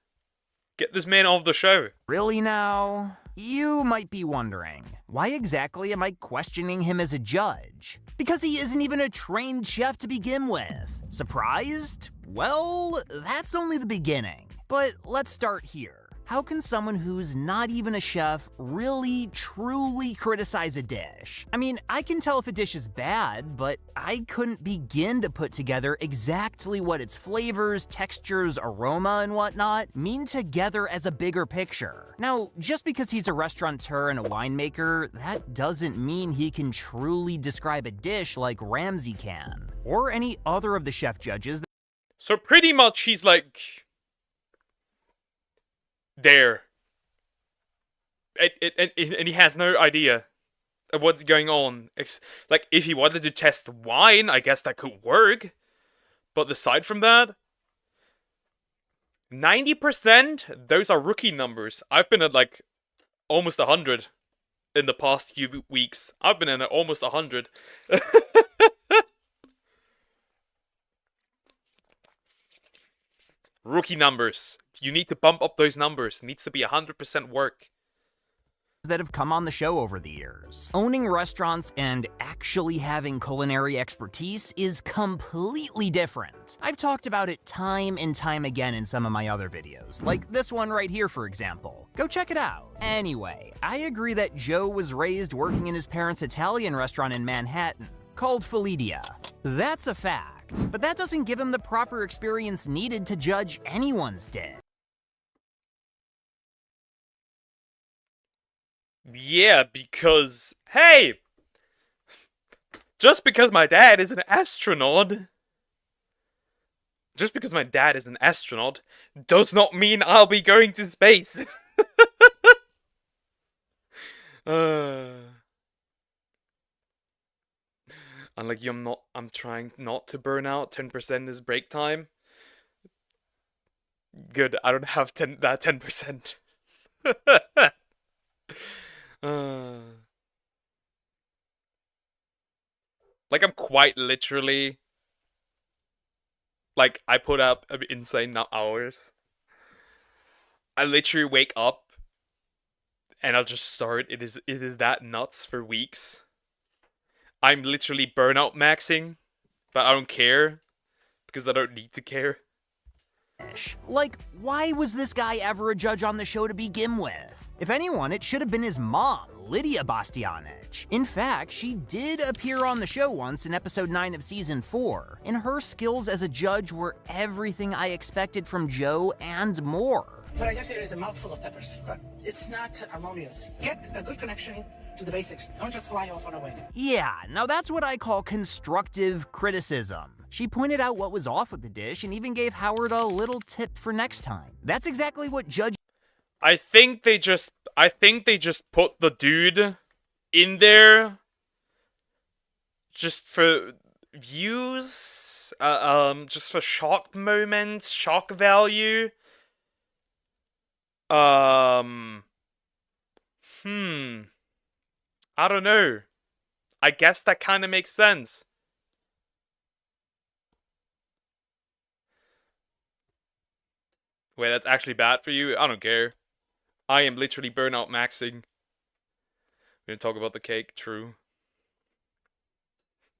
Get this man off the show. Really now? You might be wondering, why exactly am I questioning him as a judge? Because he isn't even a trained chef to begin with. Surprised? Well, that's only the beginning. But let's start here. How can someone who's not even a chef really, truly criticize a dish? I mean, I can tell if a dish is bad, but I couldn't begin to put together exactly what its flavors, textures, aroma, and whatnot mean together as a bigger picture. Now, just because he's a restaurateur and a winemaker, that doesn't mean he can truly describe a dish like Ramsay can, or any other of the chef judges. So pretty much he's like... there. And he has no idea of what's going on. Like, if he wanted to test wine, I guess that could work. But aside from that, 90%, those are rookie numbers. I've been at, like, almost 100 in the past few weeks. I've been at almost 100. Rookie numbers. You need to bump up those numbers. It needs to be 100% work. That have come on the show over the years. Owning restaurants and actually having culinary expertise is completely different. I've talked about it time and time again in some of my other videos, like this one right here, for example. Go check it out. Anyway, I agree that Joe was raised working in his parents' Italian restaurant in Manhattan, called Felidia. That's a fact, but that doesn't give him the proper experience needed to judge anyone's dish. Yeah, because, hey! Just because my dad is an astronaut... Just because my dad is an astronaut does not mean I'll be going to space. I'm like, I'm trying not to burn out. 10% is break time. Good, I don't have that 10%. Like, I'm quite literally... Like, I put up insane hours. I literally wake up, and I'll just start. It is that nuts for weeks. I'm literally burnout maxing, but I don't care, because I don't need to care. Like, why was this guy ever a judge on the show to begin with? If anyone, it should have been his mom, Lydia Bastianich. In fact, she did appear on the show once in episode 9 of season 4, and her skills as a judge were everything I expected from Joe and more. What I got here is a mouthful of peppers. It's not harmonious. Get a good connection to the basics. Don't just fly off on a wing. Yeah, now that's what I call constructive criticism. She pointed out what was off with the dish and even gave Howard a little tip for next time. That's exactly what Judge... I think they just put the dude in there just for views, just for shock moments, shock value. I don't know. I guess that kind of makes sense. Wait, that's actually bad for you? I don't care. I am literally burnout maxing. We're gonna talk about the cake, true.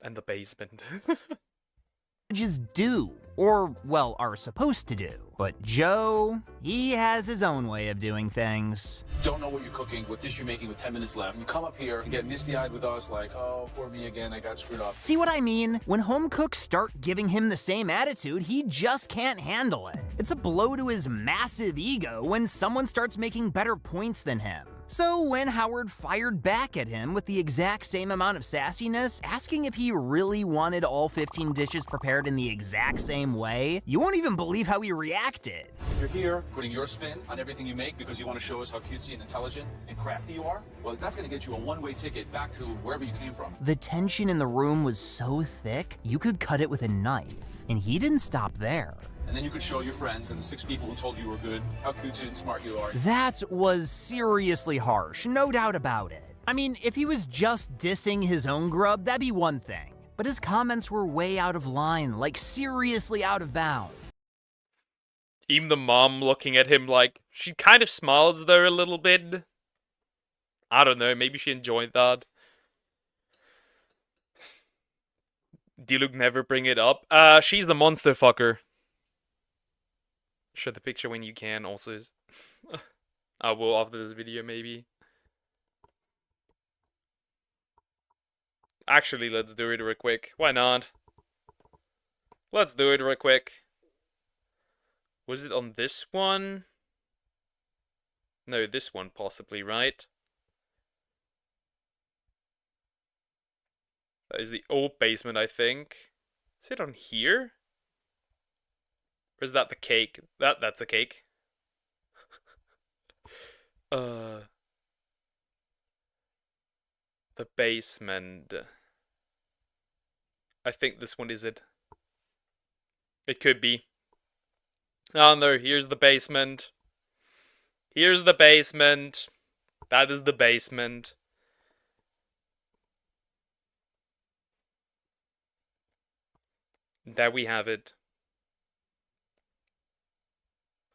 And the basement. Just do, or, well, are supposed to do. But Joe, he has his own way of doing things. Don't know what you're cooking, what dish you're making with 10 minutes left. You come up here and get misty-eyed with us like, oh, poor me again, I got screwed up. See what I mean? When home cooks start giving him the same attitude, he just can't handle it. It's a blow to his massive ego when someone starts making better points than him. So when Howard fired back at him with the exact same amount of sassiness, asking if he really wanted all 15 dishes prepared in the exact same way, you won't even believe how he reacted. If you're here putting your spin on everything you make because you want to show us how cutesy and intelligent and crafty you are, well, that's going to get you a one-way ticket back to wherever you came from. The tension in the room was so thick, you could cut it with a knife. And he didn't stop there. And then you could show your friends and the 6 people who told you were good how cutesy and smart you are. That was seriously harsh, no doubt about it. I mean, if he was just dissing his own grub, that'd be one thing. But his comments were way out of line, like seriously out of bounds. Even the mom looking at him like, she kind of smiles there a little bit. I don't know, maybe she enjoyed that. D-Luke never bring it up. She's the monster fucker. Show the picture when you can, also. I will after this video, maybe. Actually, let's do it real quick. Why not? Let's do it real quick. Was it on this one? No, this one possibly, right? That is the old basement, I think. Is it on here? Or is that the cake? That's a cake. The basement. I think this one is it. It could be. Oh no, here's the basement. Here's the basement. That is the basement. There we have it.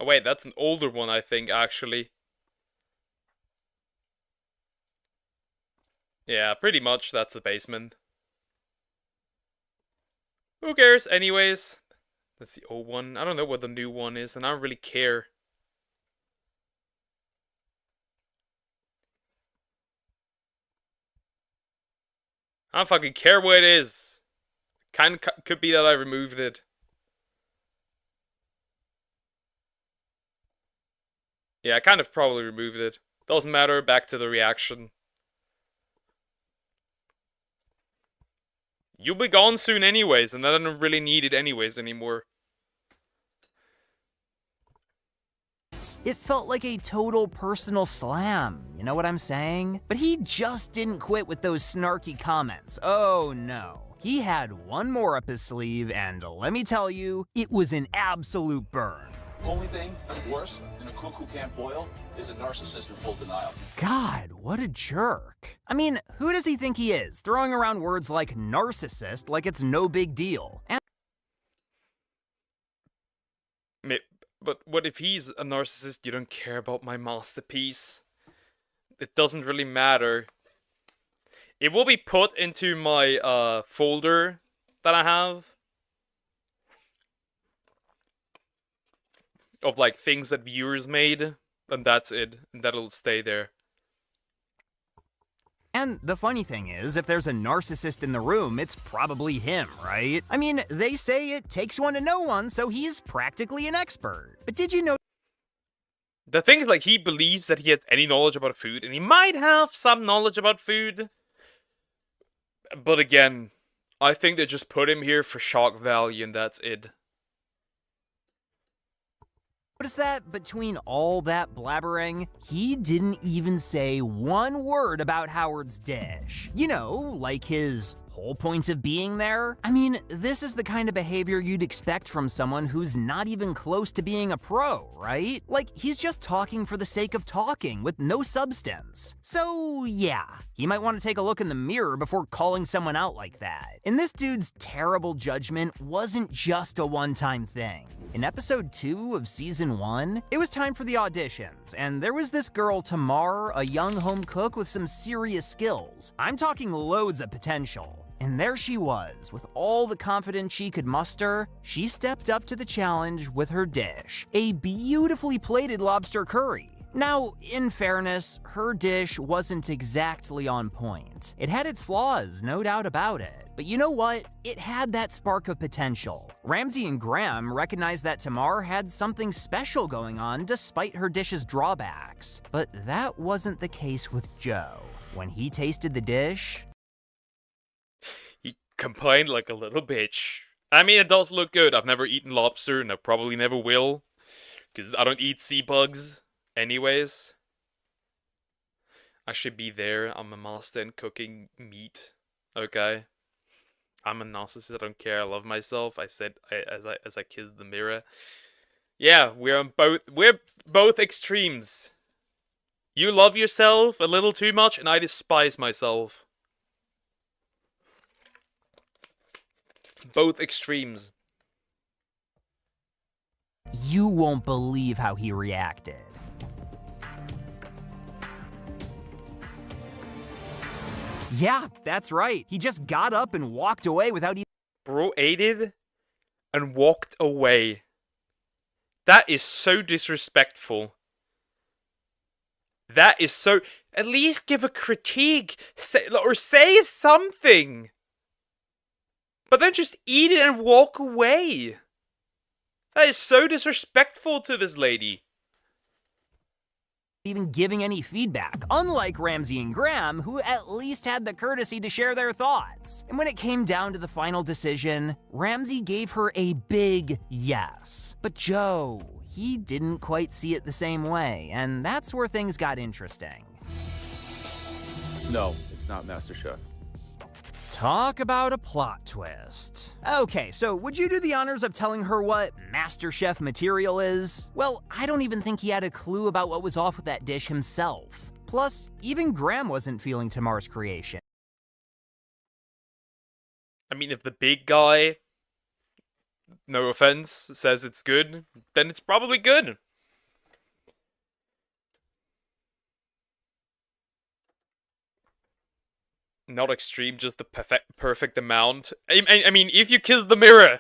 Oh wait, that's an older one, I think, actually. Yeah, pretty much that's the basement. Who cares, anyways? That's the old one. I don't know what the new one is, and I don't really care. I don't fucking care what it is. Could be that I removed it. Yeah, I kind of probably removed it. Doesn't matter, back to the reaction. You'll be gone soon anyways, and I don't really need it anyways anymore. It felt like a total personal slam, you know what I'm saying? But he just didn't quit with those snarky comments. Oh no. He had one more up his sleeve, and let me tell you, it was an absolute burn. Only thing worse than a cook who can't boil is a narcissist in full denial. God, what a jerk. I mean, who does he think he is, throwing around words like narcissist like it's no big deal? And but what if he's a narcissist? You don't care about my masterpiece. It doesn't really matter. It will be put into my folder that I have. Of like things that viewers made. And that's it. And that'll stay there. And the funny thing is, if there's a narcissist in the room, it's probably him, right? I mean, they say it takes one to know one, so he's practically an expert. But did you know? The thing is, like, he believes that he has any knowledge about food, and he might have some knowledge about food. But again, I think they just put him here for shock value, and that's it. Notice that between all that blabbering, he didn't even say one word about Howard's dish. You know, like his whole point of being there? I mean, this is the kind of behavior you'd expect from someone who's not even close to being a pro, right? Like, he's just talking for the sake of talking with no substance. So, yeah, he might want to take a look in the mirror before calling someone out like that. And this dude's terrible judgment wasn't just a one-time thing. In episode 2 of season 1, it was time for the auditions, and there was this girl, Tamar, a young home cook with some serious skills. I'm talking loads of potential. And there she was, with all the confidence she could muster. She stepped up to the challenge with her dish, a beautifully plated lobster curry. Now, in fairness, her dish wasn't exactly on point. It had its flaws, no doubt about it. But you know what? It had that spark of potential. Ramsey and Graham recognized that Tamar had something special going on despite her dish's drawbacks. But that wasn't the case with Joe. When he tasted the dish, he complained like a little bitch. I mean, it does look good. I've never eaten lobster, and I probably never will, because I don't eat sea bugs anyways. I should be there. I'm a master in cooking meat. Okay. I'm a narcissist. I don't care. I love myself. I said as I kissed the mirror. Yeah, we're both extremes. You love yourself a little too much, and I despise myself. Both extremes. you won't believe how he reacted. Yeah, that's right. He just got up and walked away without even... Bro ate it and walked away. That is so disrespectful. That is so... At least give a critique. Say something. But then just eat it and walk away. That is so disrespectful to this lady. Even giving any feedback, unlike Ramsey and Graham, who at least had the courtesy to share their thoughts. And when it came down to the final decision, Ramsey gave her a big yes. But Joe, he didn't quite see it the same way, and that's where things got interesting. No, it's not MasterChef. Talk about a plot twist. Okay, so would you do the honors of telling her what MasterChef material is? Well, I don't even think he had a clue about what was off with that dish himself. Plus, even Graham wasn't feeling Tamar's creation. I mean, if the big guy, no offense, says it's good, then it's probably good. Not extreme, just the perfect amount. I mean, if you kiss the mirror,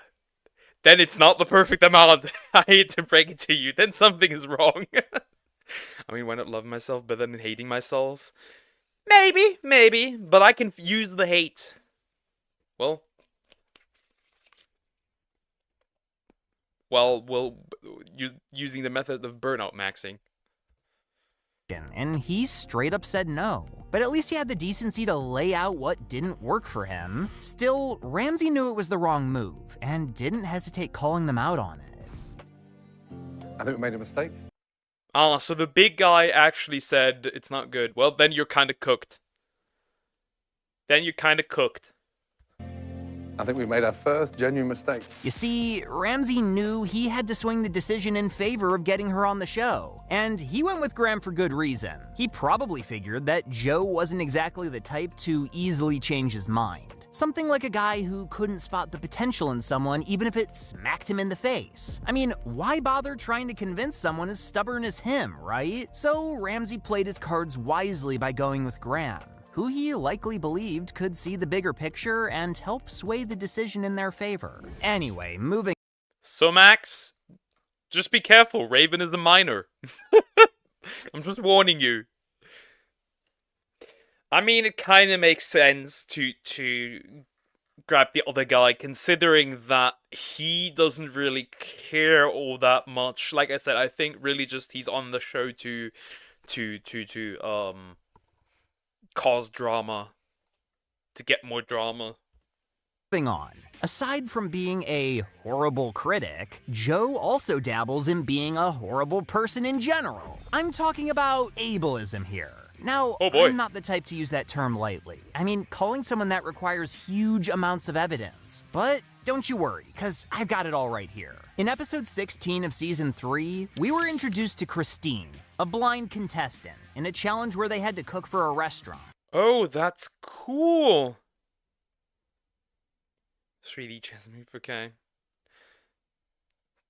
then it's not the perfect amount. I hate to break it to you. Then something is wrong. I mean, why not love myself better than hating myself? Maybe, but I can use the hate. Well, using the method of burnout maxing. And he straight up said no. But at least he had the decency to lay out what didn't work for him. Still, Ramsey knew it was the wrong move, and didn't hesitate calling them out on it. I think we made a mistake. Ah, so the big guy actually said it's not good. Well, then you're kind of cooked. I think we made our first genuine mistake. You see, Ramsey knew he had to swing the decision in favor of getting her on the show. And he went with Graham for good reason. He probably figured that Joe wasn't exactly the type to easily change his mind. Something like a guy who couldn't spot the potential in someone even if it smacked him in the face. I mean, why bother trying to convince someone as stubborn as him, right? So Ramsey played his cards wisely by going with Graham, who he likely believed could see the bigger picture and help sway the decision in their favor. Anyway, moving... So Max, just be careful, Raven is a minor. I'm just warning you. I mean, it kind of makes sense to grab the other guy, considering that he doesn't really care all that much. Like I said, I think really just he's on the show to cause drama, to get more drama. Moving on. Aside from being a horrible critic, Joe also dabbles in being a horrible person in general. I'm talking about ableism here. Now, Oh boy. I'm not the type to use that term lightly. I mean, calling someone that requires huge amounts of evidence. But don't you worry, because I've got it all right here. In episode 16 of season 3, we were introduced to Christine, a blind contestant, in a challenge where they had to cook for a restaurant. Oh, that's cool. 3D chess move, okay.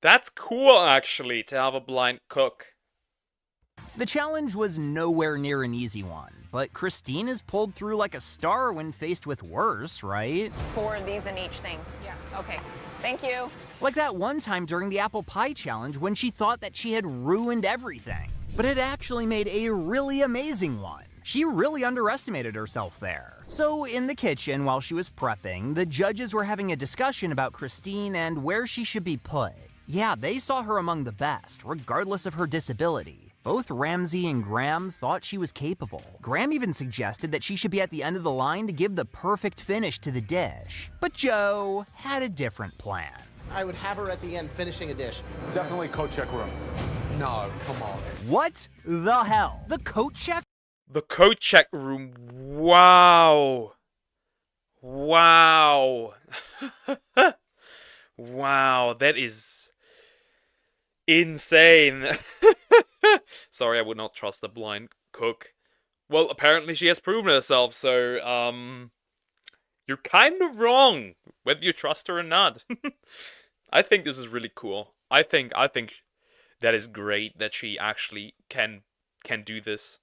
That's cool, actually, to have a blind cook. The challenge was nowhere near an easy one, but Christine is pulled through like a star when faced with worse, right? 4 of these in each thing. Yeah. Okay. Thank you. Like that one time during the apple pie challenge when she thought that she had ruined everything, but had actually made a really amazing one. She really underestimated herself there. So in the kitchen while she was prepping, the judges were having a discussion about Christine and where she should be put. Yeah, they saw her among the best, regardless of her disability. Both Ramsey and Graham thought she was capable. Graham even suggested that she should be at the end of the line to give the perfect finish to the dish. But Joe had a different plan. I would have her at the end finishing a dish. Definitely coat check room. No, come on. What the hell? The coat check? The coat check room. Wow. Wow. Wow, that is insane. Sorry, I would not trust the blind cook. Well, apparently she has proven herself, so, you're kind of wrong, whether you trust her or not. I think this is really cool. I think that is great that she actually can do this.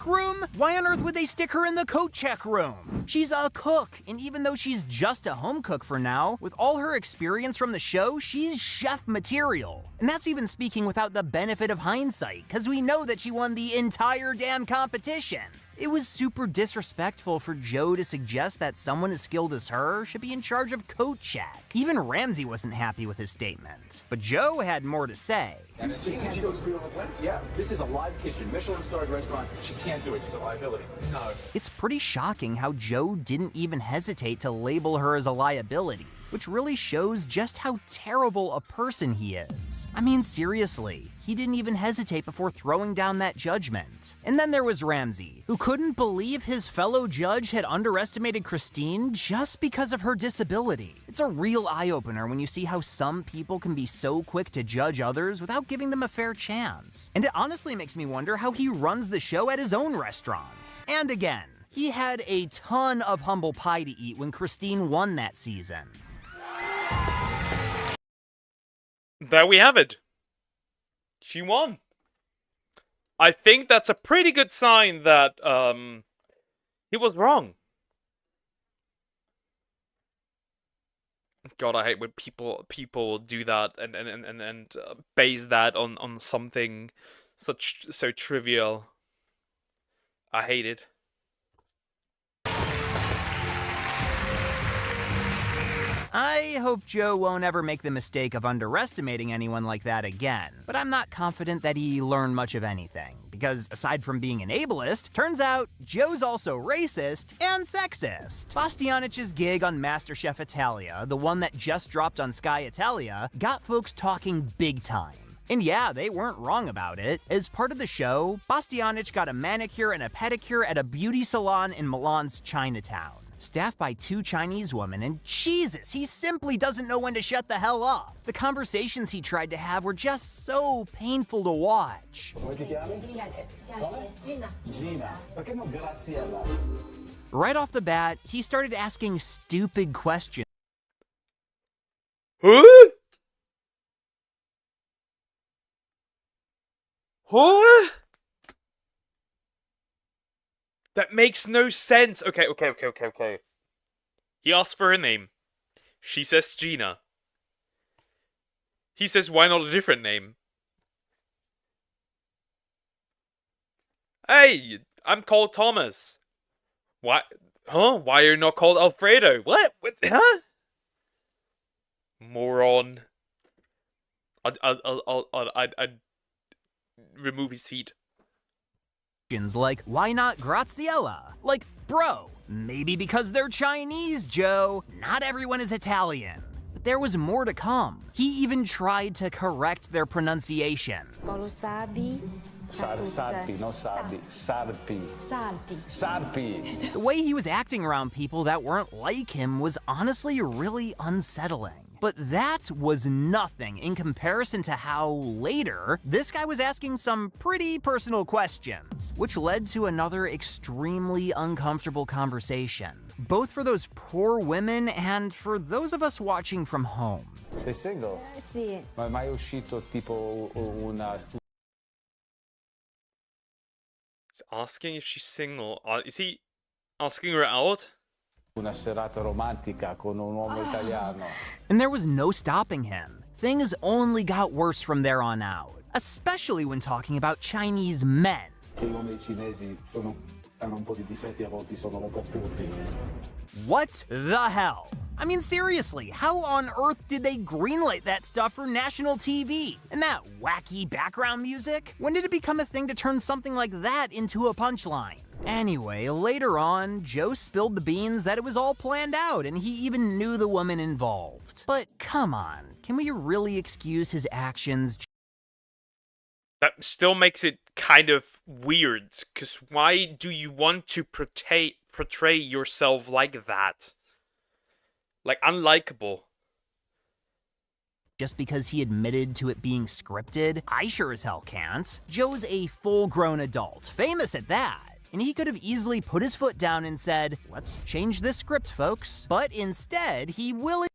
Room? Why on earth would they stick her in the coat check room? She's a cook, and even though she's just a home cook for now, with all her experience from the show, she's chef material. And that's even speaking without the benefit of hindsight, because we know that she won the entire damn competition. It was super disrespectful for Joe to suggest that someone as skilled as her should be in charge of coat check. Even Ramsey wasn't happy with his statement. But Joe had more to say. You see how she goes through on the plates? Yeah. This is a live kitchen, Michelin-starred restaurant. She can't do it. She's a liability. No. It's pretty shocking how Joe didn't even hesitate to label her as a liability, which really shows just how terrible a person he is. I mean, seriously, he didn't even hesitate before throwing down that judgment. And then there was Ramsey, who couldn't believe his fellow judge had underestimated Christine just because of her disability. It's a real eye-opener when you see how some people can be so quick to judge others without giving them a fair chance. And it honestly makes me wonder how he runs the show at his own restaurants. And again, he had a ton of humble pie to eat when Christine won that season. There we have it. She won. I think that's a pretty good sign that he was wrong. God, I hate when people do that and base that on something so trivial. I hate it. I hope Joe won't ever make the mistake of underestimating anyone like that again, but I'm not confident that he learned much of anything, because aside from being an ableist, turns out Joe's also racist and sexist. Bastianich's gig on MasterChef Italia, the one that just dropped on Sky Italia, got folks talking big time. And yeah, they weren't wrong about it. As part of the show, Bastianich got a manicure and a pedicure at a beauty salon in Milan's Chinatown, staffed by 2 Chinese women, and Jesus, he simply doesn't know when to shut the hell up. The conversations he tried to have were just so painful to watch. Right off the bat, he started asking stupid questions. Huh? Huh? That makes no sense. Okay. He asked for her name. She says Gina. He says, why not a different name? Hey, I'm called Thomas. Why? Huh? Why are you not called Alfredo? What? Huh? Moron. I'd remove his feet. Like, why not Graziella? Like, bro, maybe because they're Chinese, Joe. Not everyone is Italian. But there was more to come. He even tried to correct their pronunciation. Sarpi, no Sarpi. Sarpi. Sarpi. The way he was acting around people that weren't like him was honestly really unsettling. But that was nothing in comparison to how later, this guy was asking some pretty personal questions, which led to another extremely uncomfortable conversation, both for those poor women and for those of us watching from home. Sei single? Sì. Ma è mai uscito tipo una... He's asking if she's single. Is he asking her out? Una serata romantica con un uomo italiano. And there was no stopping him. Things only got worse from there on out, especially when talking about Chinese men. Gli uomini cinesi hanno un po' di difetti, a volte sono un po' curti. What the hell? I mean, seriously, how on earth did they greenlight that stuff for national TV? And that wacky background music? When did it become a thing to turn something like that into a punchline? Anyway, later on, Joe spilled the beans that it was all planned out and he even knew the woman involved. But come on, can we really excuse his actions? That still makes it kind of weird, because why do you want to portray yourself like that? Like, unlikable. Just because he admitted to it being scripted? I sure as hell can't. Joe's a full-grown adult, famous at that. And he could have easily put his foot down and said, let's change this script, folks. But instead, he willingly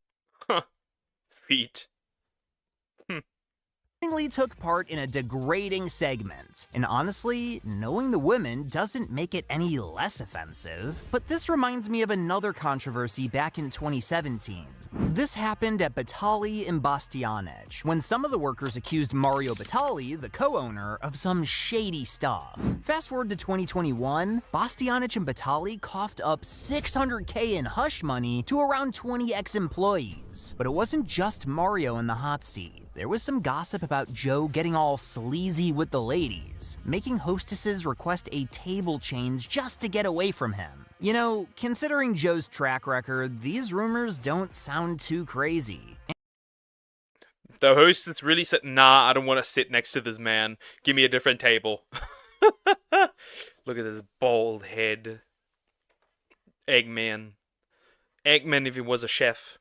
took part in a degrading segment. And honestly, knowing the women doesn't make it any less offensive. But this reminds me of another controversy back in 2017. This happened at Batali in Bastianich, when some of the workers accused Mario Batali, the co-owner, of some shady stuff. Fast forward to 2021, Bastianich and Batali coughed up $600K in hush money to around 20 ex-employees. But it wasn't just Mario in the hot seat. There was some gossip about Joe getting all sleazy with the ladies, making hostesses request a table change just to get away from him. You know, considering Joe's track record, these rumors don't sound too crazy. The hostess really said, nah, I don't want to sit next to this man. Give me a different table. Look at this bald head. Eggman. Eggman if he was a chef.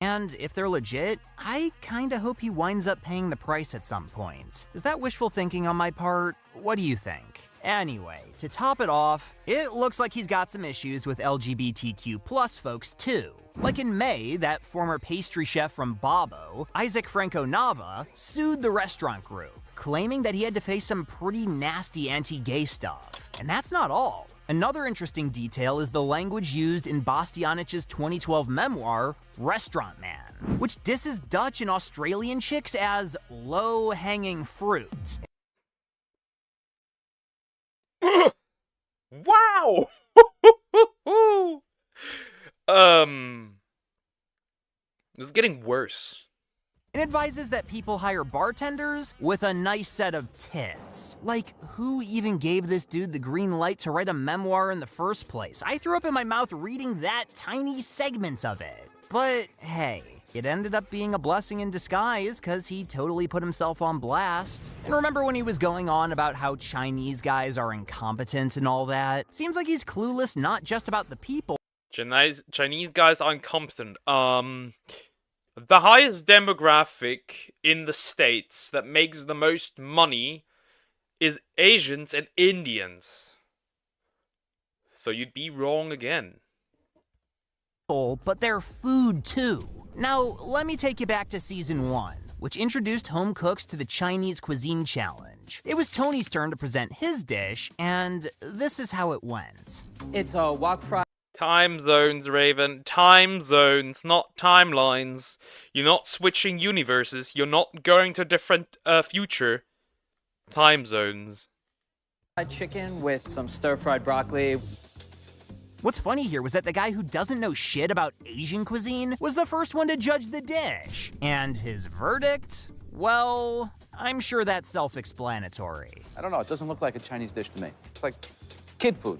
And if they're legit, I kinda hope he winds up paying the price at some point. Is that wishful thinking on my part? What do you think? Anyway, to top it off, it looks like he's got some issues with LGBTQ+ folks too. Like in May, that former pastry chef from Babo, Isaac Franco Nava, sued the restaurant group, claiming that he had to face some pretty nasty anti-gay stuff. And that's not all. Another interesting detail is the language used in Bastianich's 2012 memoir, Restaurant Man, which disses Dutch and Australian chicks as low-hanging fruit. Wow! It's getting worse. It advises that people hire bartenders with a nice set of tits. Like, who even gave this dude the green light to write a memoir in the first place? I threw up in my mouth reading that tiny segment of it. But hey, it ended up being a blessing in disguise because he totally put himself on blast. And remember when he was going on about how Chinese guys are incompetent and all that? Seems like he's clueless not just about the people. Chinese guys are incompetent. The highest demographic in the States that makes the most money is Asians and Indians. So you'd be wrong again. But their food too. Now, let me take you back to season 1, which introduced home cooks to the Chinese Cuisine Challenge. It was Tony's turn to present his dish, and this is how it went. It's a wok fry. Time zones, Raven. Time zones, not timelines. You're not switching universes. You're not going to a different future. Time zones. Chicken with some stir-fried broccoli. What's funny here was that the guy who doesn't know shit about Asian cuisine was the first one to judge the dish. And his verdict? Well, I'm sure that's self-explanatory. I don't know, it doesn't look like a Chinese dish to me. It's like kid food.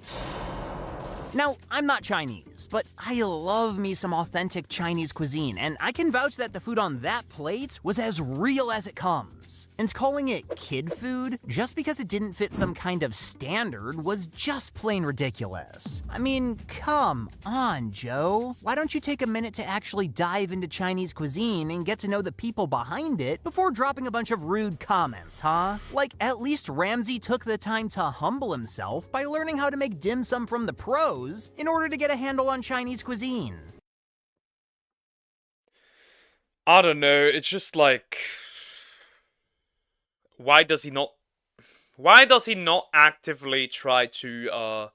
Now, I'm not Chinese, Chinese, but I love me some authentic Chinese cuisine, and I can vouch that the food on that plate was as real as it comes. And calling it kid food, just because it didn't fit some kind of standard, was just plain ridiculous. I mean, come on, Joe. Why don't you take a minute to actually dive into Chinese cuisine and get to know the people behind it before dropping a bunch of rude comments, huh? Like, at least Ramsay took the time to humble himself by learning how to make dim sum from the pros in order to get a handle on Chinese cuisine. I don't know, it's just like... Why does he not actively try to,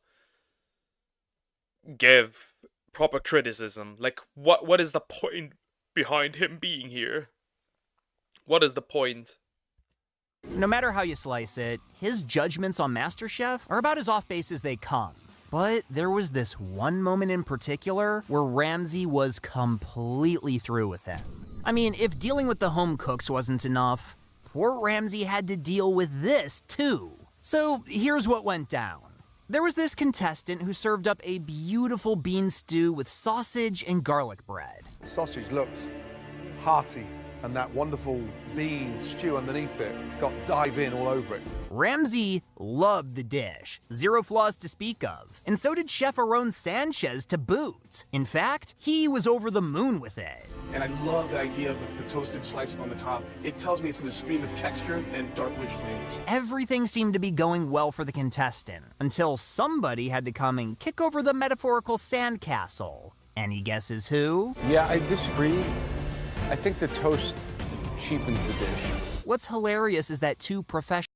give proper criticism? Like, what is the point behind him being here? What is the point? No matter how you slice it, his judgments on MasterChef are about as off base as they come. But there was this one moment in particular where Ramsay was completely through with him. I mean, if dealing with the home cooks wasn't enough, poor Ramsay had to deal with this too. So here's what went down. There was this contestant who served up a beautiful bean stew with sausage and garlic bread. The sausage looks hearty, and that wonderful bean stew underneath it, it's got dive in all over it. Ramsay loved the dish, zero flaws to speak of, and so did Chef Aaron Sanchez to boot. In fact, he was over the moon with it. And I love the idea of the toasted slice on the top. It tells me it's going to scream of texture and dark rich flavors. Everything seemed to be going well for the contestant, until somebody had to come and kick over the metaphorical sandcastle. Any guesses who? Yeah, I disagree. I think the toast cheapens the dish. What's hilarious is that two professional...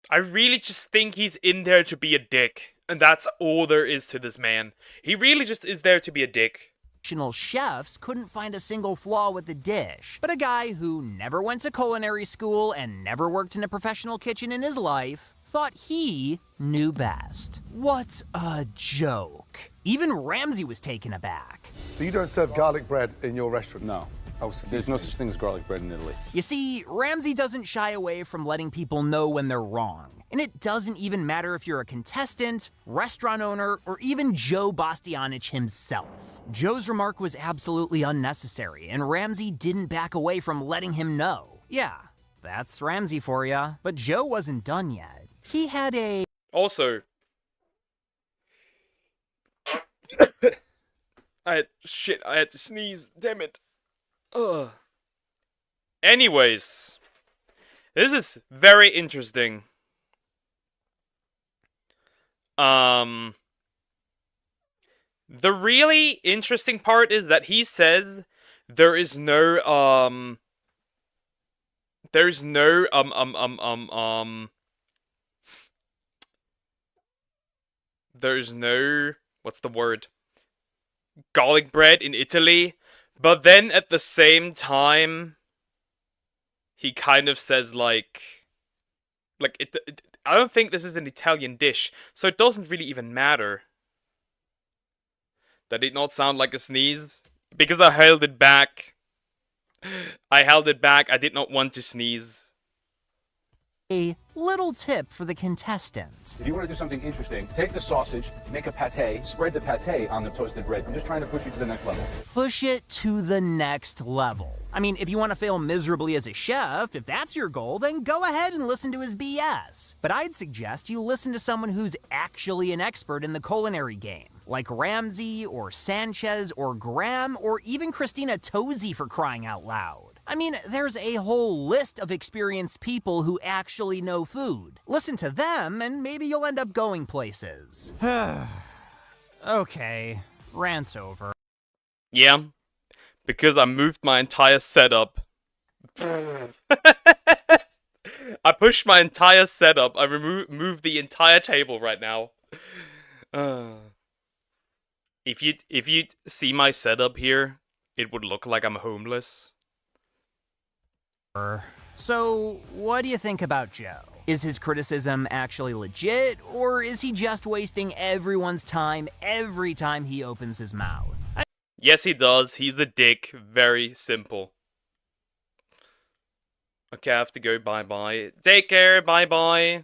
I really just think he's in there to be a dick. And that's all there is to this man. He really just is there to be a dick. Chefs couldn't find a single flaw with the dish, but a guy who never went to culinary school and never worked in a professional kitchen in his life thought he knew best. What a joke. Even Ramsay was taken aback. So you don't serve garlic bread in your restaurants? No. There's no such thing as garlic bread in Italy. You see, Ramsay doesn't shy away from letting people know when they're wrong. And it doesn't even matter if you're a contestant, restaurant owner, or even Joe Bastianich himself. Joe's remark was absolutely unnecessary, and Ramsay didn't back away from letting him know. Yeah, that's Ramsay for ya. But Joe wasn't done yet. He had a... Also... I had to sneeze, damn it. Ugh. Anyways, this is very interesting. The really interesting part is that he says there's no what's the word? Garlic bread in Italy, but then at the same time he kind of says like I don't think this is an Italian dish, so it doesn't really even matter. That did not sound like a sneeze because I held it back. I did not want to sneeze. A little tip for the contestant. If you want to do something interesting, take the sausage, make a pate, spread the pate on the toasted bread. I'm just trying to push you to the next level. Push it to the next level. I mean, if you want to fail miserably as a chef, if that's your goal, then go ahead and listen to his BS. But I'd suggest you listen to someone who's actually an expert in the culinary game. Like Ramsay, or Sanchez, or Graham, or even Christina Tosi, for crying out loud. I mean, there's a whole list of experienced people who actually know food. Listen to them, and maybe you'll end up going places. Okay, rant's over. Yeah, because I moved my entire setup. I pushed my entire setup. I moved the entire table right now. If you'd see my setup here, it would look like I'm homeless. So, what do you think about Joe? Is his criticism actually legit, or is he just wasting everyone's time every time he opens his mouth? Yes, he does. He's a dick. Very simple. Okay, I have to go. Bye-bye. Take care. Bye-bye.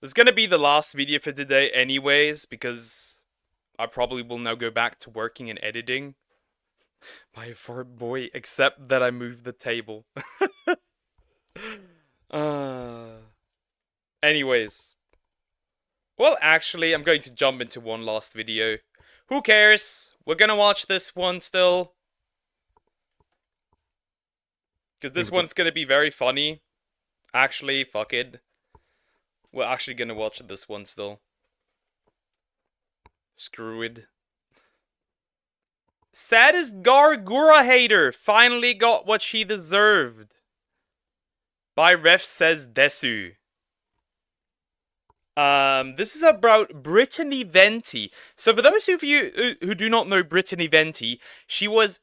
This is gonna be the last video for today anyways, because I probably will now go back to working and editing. My fart boy, except that I moved the table. Anyways. Well, actually, I'm going to jump into one last video. Who cares? We're gonna watch this one still. Because this one's gonna be very funny. Actually, fuck it. We're actually gonna watch this one still. Screw it. Saddest Gargura hater finally got what she deserved. By Ref says Desu. This is about Brittany Venti. So for those of you who do not know Brittany Venti, she is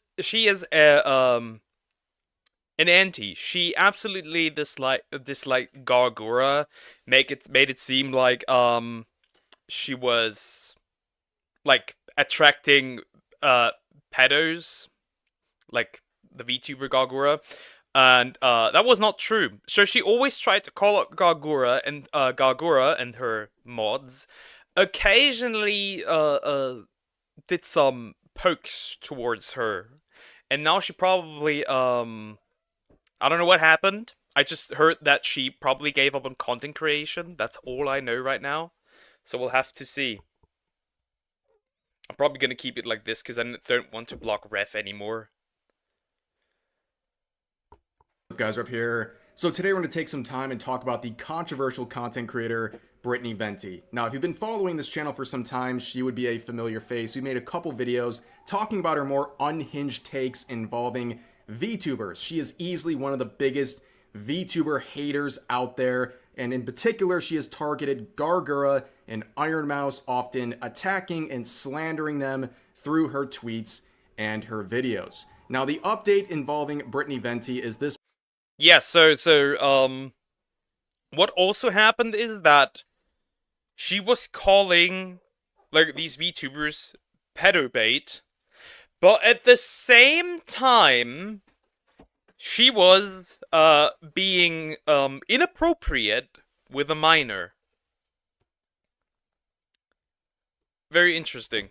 an auntie. She absolutely disliked Gargura. Made it seem like she was like attracting pedos, like the VTuber Gargura. And that was not true. So she always tried to call out Gargura and her mods. Occasionally did some pokes towards her. And now she probably I don't know what happened. I just heard that she probably gave up on content creation. That's all I know right now. So we'll have to see. I'm probably gonna keep it like this because I don't want to block Ref anymore. Guys, up here. So today we're going to take some time and talk about the controversial content creator Brittany Venti. Now, if you've been following this channel for some time, she would be a familiar face. We made a couple videos talking about her more unhinged takes involving VTubers. She is easily one of the biggest VTuber haters out there, and in particular, she has targeted Gargura and Iron Mouse, often attacking and slandering them through her tweets and her videos. Now, the update involving Brittany Venti is this. Yeah, so what also happened is that she was calling like these VTubers pedobait, but at the same time she was being inappropriate with a minor. Very interesting.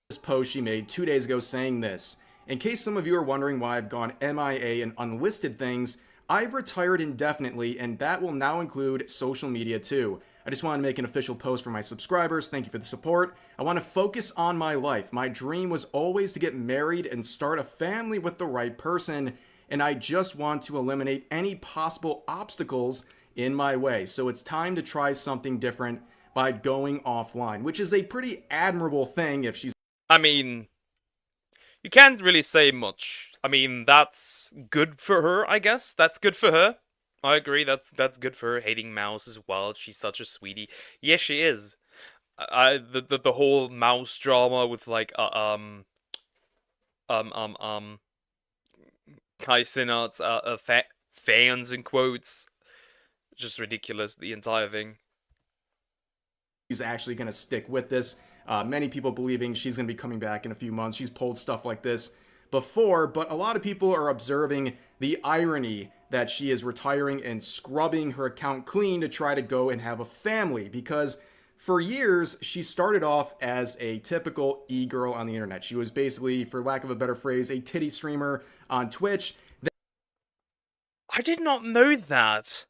This post she made 2 days ago saying this. In case some of you are wondering why I've gone MIA and unlisted things, I've retired indefinitely, and that will now include social media too. I just want to make an official post for my subscribers. Thank you for the support. I want to focus on my life. My dream was always to get married and start a family with the right person, and I just want to eliminate any possible obstacles in my way. So it's time to try something different by going offline, which is a pretty admirable thing if she's... I mean, you can't really say much. I mean, that's good for her, I guess. That's good for her. I agree, that's good for her. Hating Mouse as well. She's such a sweetie. Yes, she is. The whole Mouse drama with like Kai Sinat's fans in quotes. Just ridiculous, the entire thing. She's actually going to stick with this. Many people believing she's going to be coming back in a few months. She's pulled stuff like this before, but a lot of people are observing the irony that she is retiring and scrubbing her account clean to try to go and have a family, because for years she started off as a typical e-girl on the internet. She was basically, for lack of a better phrase, a titty streamer on Twitch. I did not know that.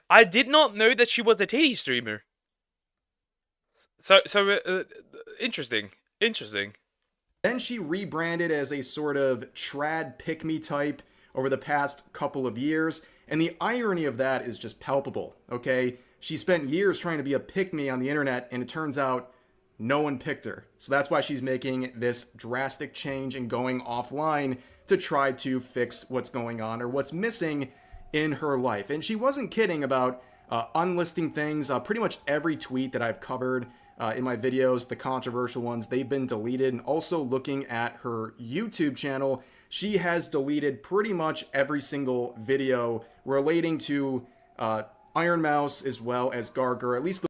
I did not know that she was a titty streamer. So interesting. Then she rebranded as a sort of trad pick-me type over the past couple of years, and the irony of that is just palpable, okay? She spent years trying to be a pick-me on the internet, and it turns out no one picked her. So that's why she's making this drastic change and going offline to try to fix what's going on or what's missing in her life. And she wasn't kidding about unlisting things. Pretty much every tweet that I've covered in my videos, the controversial ones, they've been deleted. And also looking at her YouTube channel, she has deleted pretty much every single video relating to Iron Mouse as well as Gargura, at least the...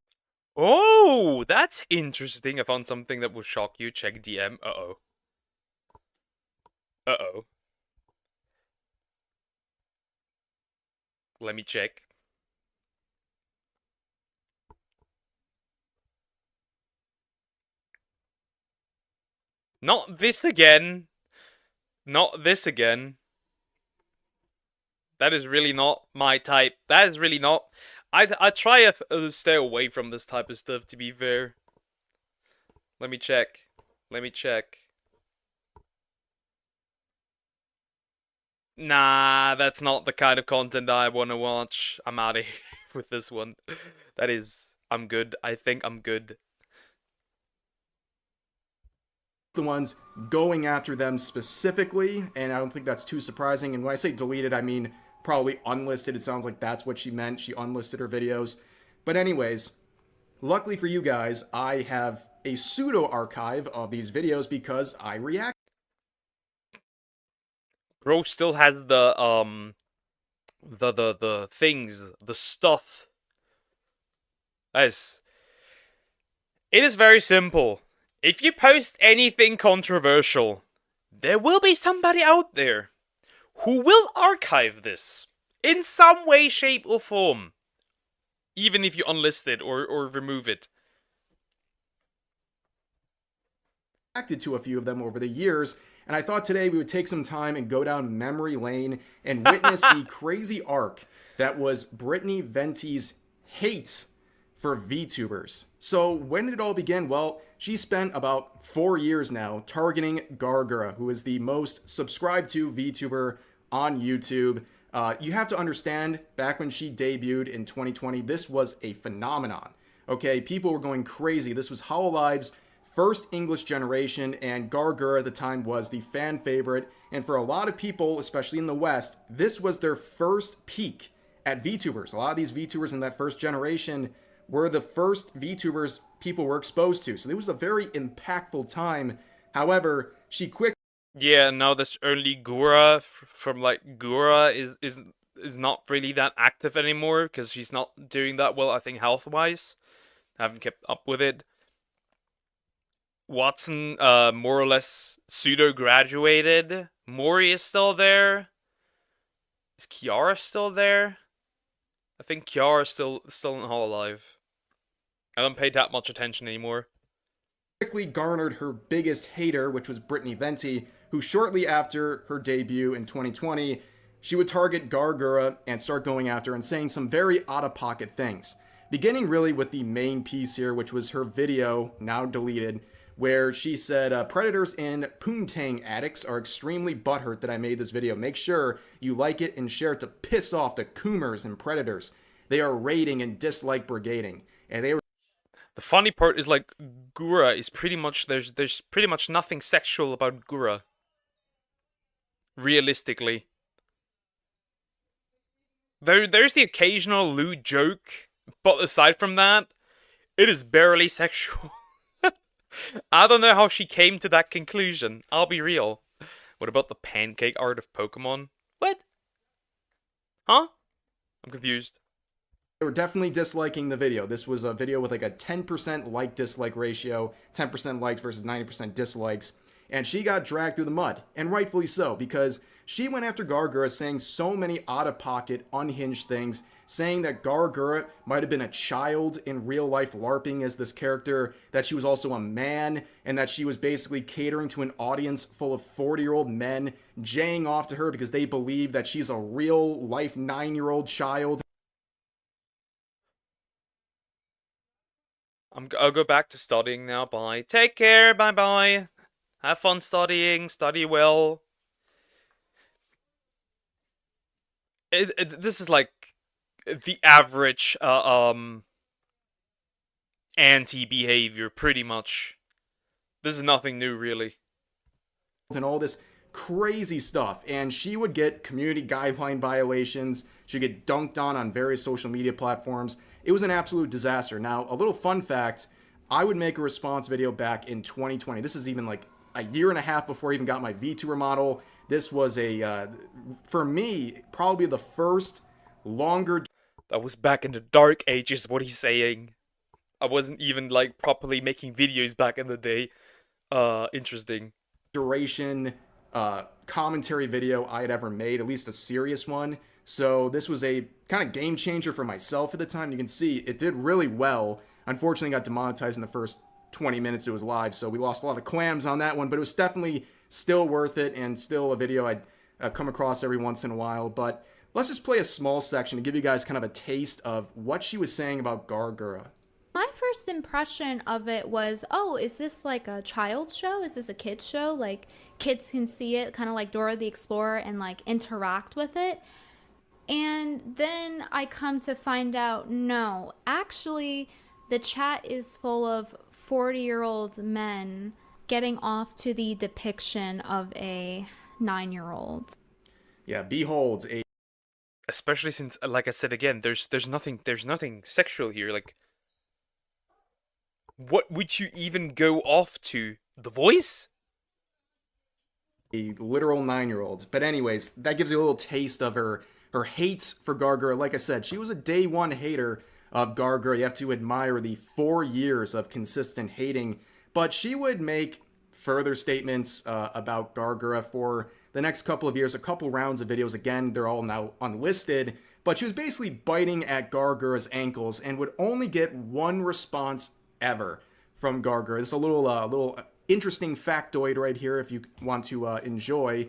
Oh, that's interesting. I found something that will shock you. Check DM. Uh-oh. Uh-oh. Let me check. Not this again. Not this again. That is really not my type. That is really not... I try to stay away from this type of stuff, to be fair. Let me check. Let me check. Nah, that's not the kind of content I want to watch. I'm out of here with this one. That is... I'm good. I think I'm good. The ones going after them specifically, and I don't think that's too surprising. And when I say deleted, I mean probably unlisted. It sounds like that's what she meant. She unlisted her videos. But anyways, luckily for you guys, I have a pseudo archive of these videos because I react. Bro still has the things, the stuff. It is very simple. If you post anything controversial, there will be somebody out there who will archive this in some way, shape, or form. Even if you unlist it or remove it. Reacted to a few of them over the years, and I thought today we would take some time and go down memory lane and witness the crazy arc that was Brittany Venti's hate for VTubers. So when did it all begin? Well, she spent about 4 years now targeting Gargura, who is the most subscribed to VTuber on YouTube. You have to understand, back when she debuted in 2020, this was a phenomenon. Okay, people were going crazy. This was Hololive's first English generation, and Gargura at the time was the fan favorite. And for a lot of people, especially in the West, this was their first peek at VTubers. A lot of these VTubers in that first generation were the first VTubers people were exposed to. So it was a very impactful time. However, she quickly... Yeah, now there's only Gura from like Gura is not really that active anymore because she's not doing that well, I think, health-wise. I haven't kept up with it. Watson more or less pseudo-graduated. Mori is still there. Is Kiara still there? I think Kiara's still in Hololive. I don't pay that much attention anymore. Quickly garnered her biggest hater, which was Brittany Venti, who shortly after her debut in 2020, she would target Gargura and start going after her and saying some very out-of-pocket things. Beginning really with the main piece here, which was her video, now deleted, where she said, predators and poontang addicts are extremely butthurt that I made this video. Make sure you like it and share it to piss off the coomers and predators. They are raiding and dislike brigading. And they were... The funny part is, like, Gura is pretty much... There's pretty much nothing sexual about Gura. Realistically. There's the occasional lewd joke, but aside from that, it is barely sexual. I don't know how she came to that conclusion. I'll be real. What about the pancake art of Pokemon? What? Huh? I'm confused. They were definitely disliking the video. This was a video with like a 10% like-dislike ratio, 10% likes versus 90% dislikes. And she got dragged through the mud, and rightfully so, because she went after Gargura saying so many out-of-pocket, unhinged things, saying that Gargura might have been a child in real life LARPing as this character, that she was also a man, and that she was basically catering to an audience full of 40-year-old men, jaying off to her because they believe that she's a real life 9-year-old child. I'll go back to studying now. Bye. Take care. Bye-bye. Have fun studying. Study well. This is like the average anti-behavior, pretty much. This is nothing new, really. And all this crazy stuff, and she would get community guideline violations. She'd get dunked on various social media platforms. It was an absolute disaster. Now, a little fun fact, I would make a response video back in 2020. This is even like a year and a half before I even got my VTuber model. This was for me, probably the first longer... That was back in the dark ages, what he's saying. I wasn't even, like, properly making videos back in the day. Interesting. Duration commentary video I had ever made, at least a serious one. So this was a kind of game changer for myself at the time. You can see it did really well. Unfortunately, got demonetized in the first 20 minutes it was live, so we lost a lot of clams on that one, but it was definitely still worth it and still a video I'd come across every once in a while. But let's just play a small section to give you guys kind of a taste of what she was saying about Gargura. My first impression of it was, oh, is this like a child's show? Is this a kid's show? Like, kids can see it, kind of like Dora the Explorer, and like interact with it. And then I come to find out, no, actually, the chat is full of 40-year-old men getting off to the depiction of a 9-year-old. Yeah, behold, especially since, like I said again, there's nothing sexual here. Like, what would you even go off to? The voice? A literal 9-year-old. But anyways, that gives you a little taste of her hates for Gargura. Like I said, she was a day one hater of Gargura. You have to admire the 4 years of consistent hating. But she would make further statements about Gargura for the next couple of years, a couple rounds of videos. Again, they're all now unlisted. But she was basically biting at Gargura's ankles and would only get one response ever from Gargura. It's a little interesting factoid right here if you want to enjoy.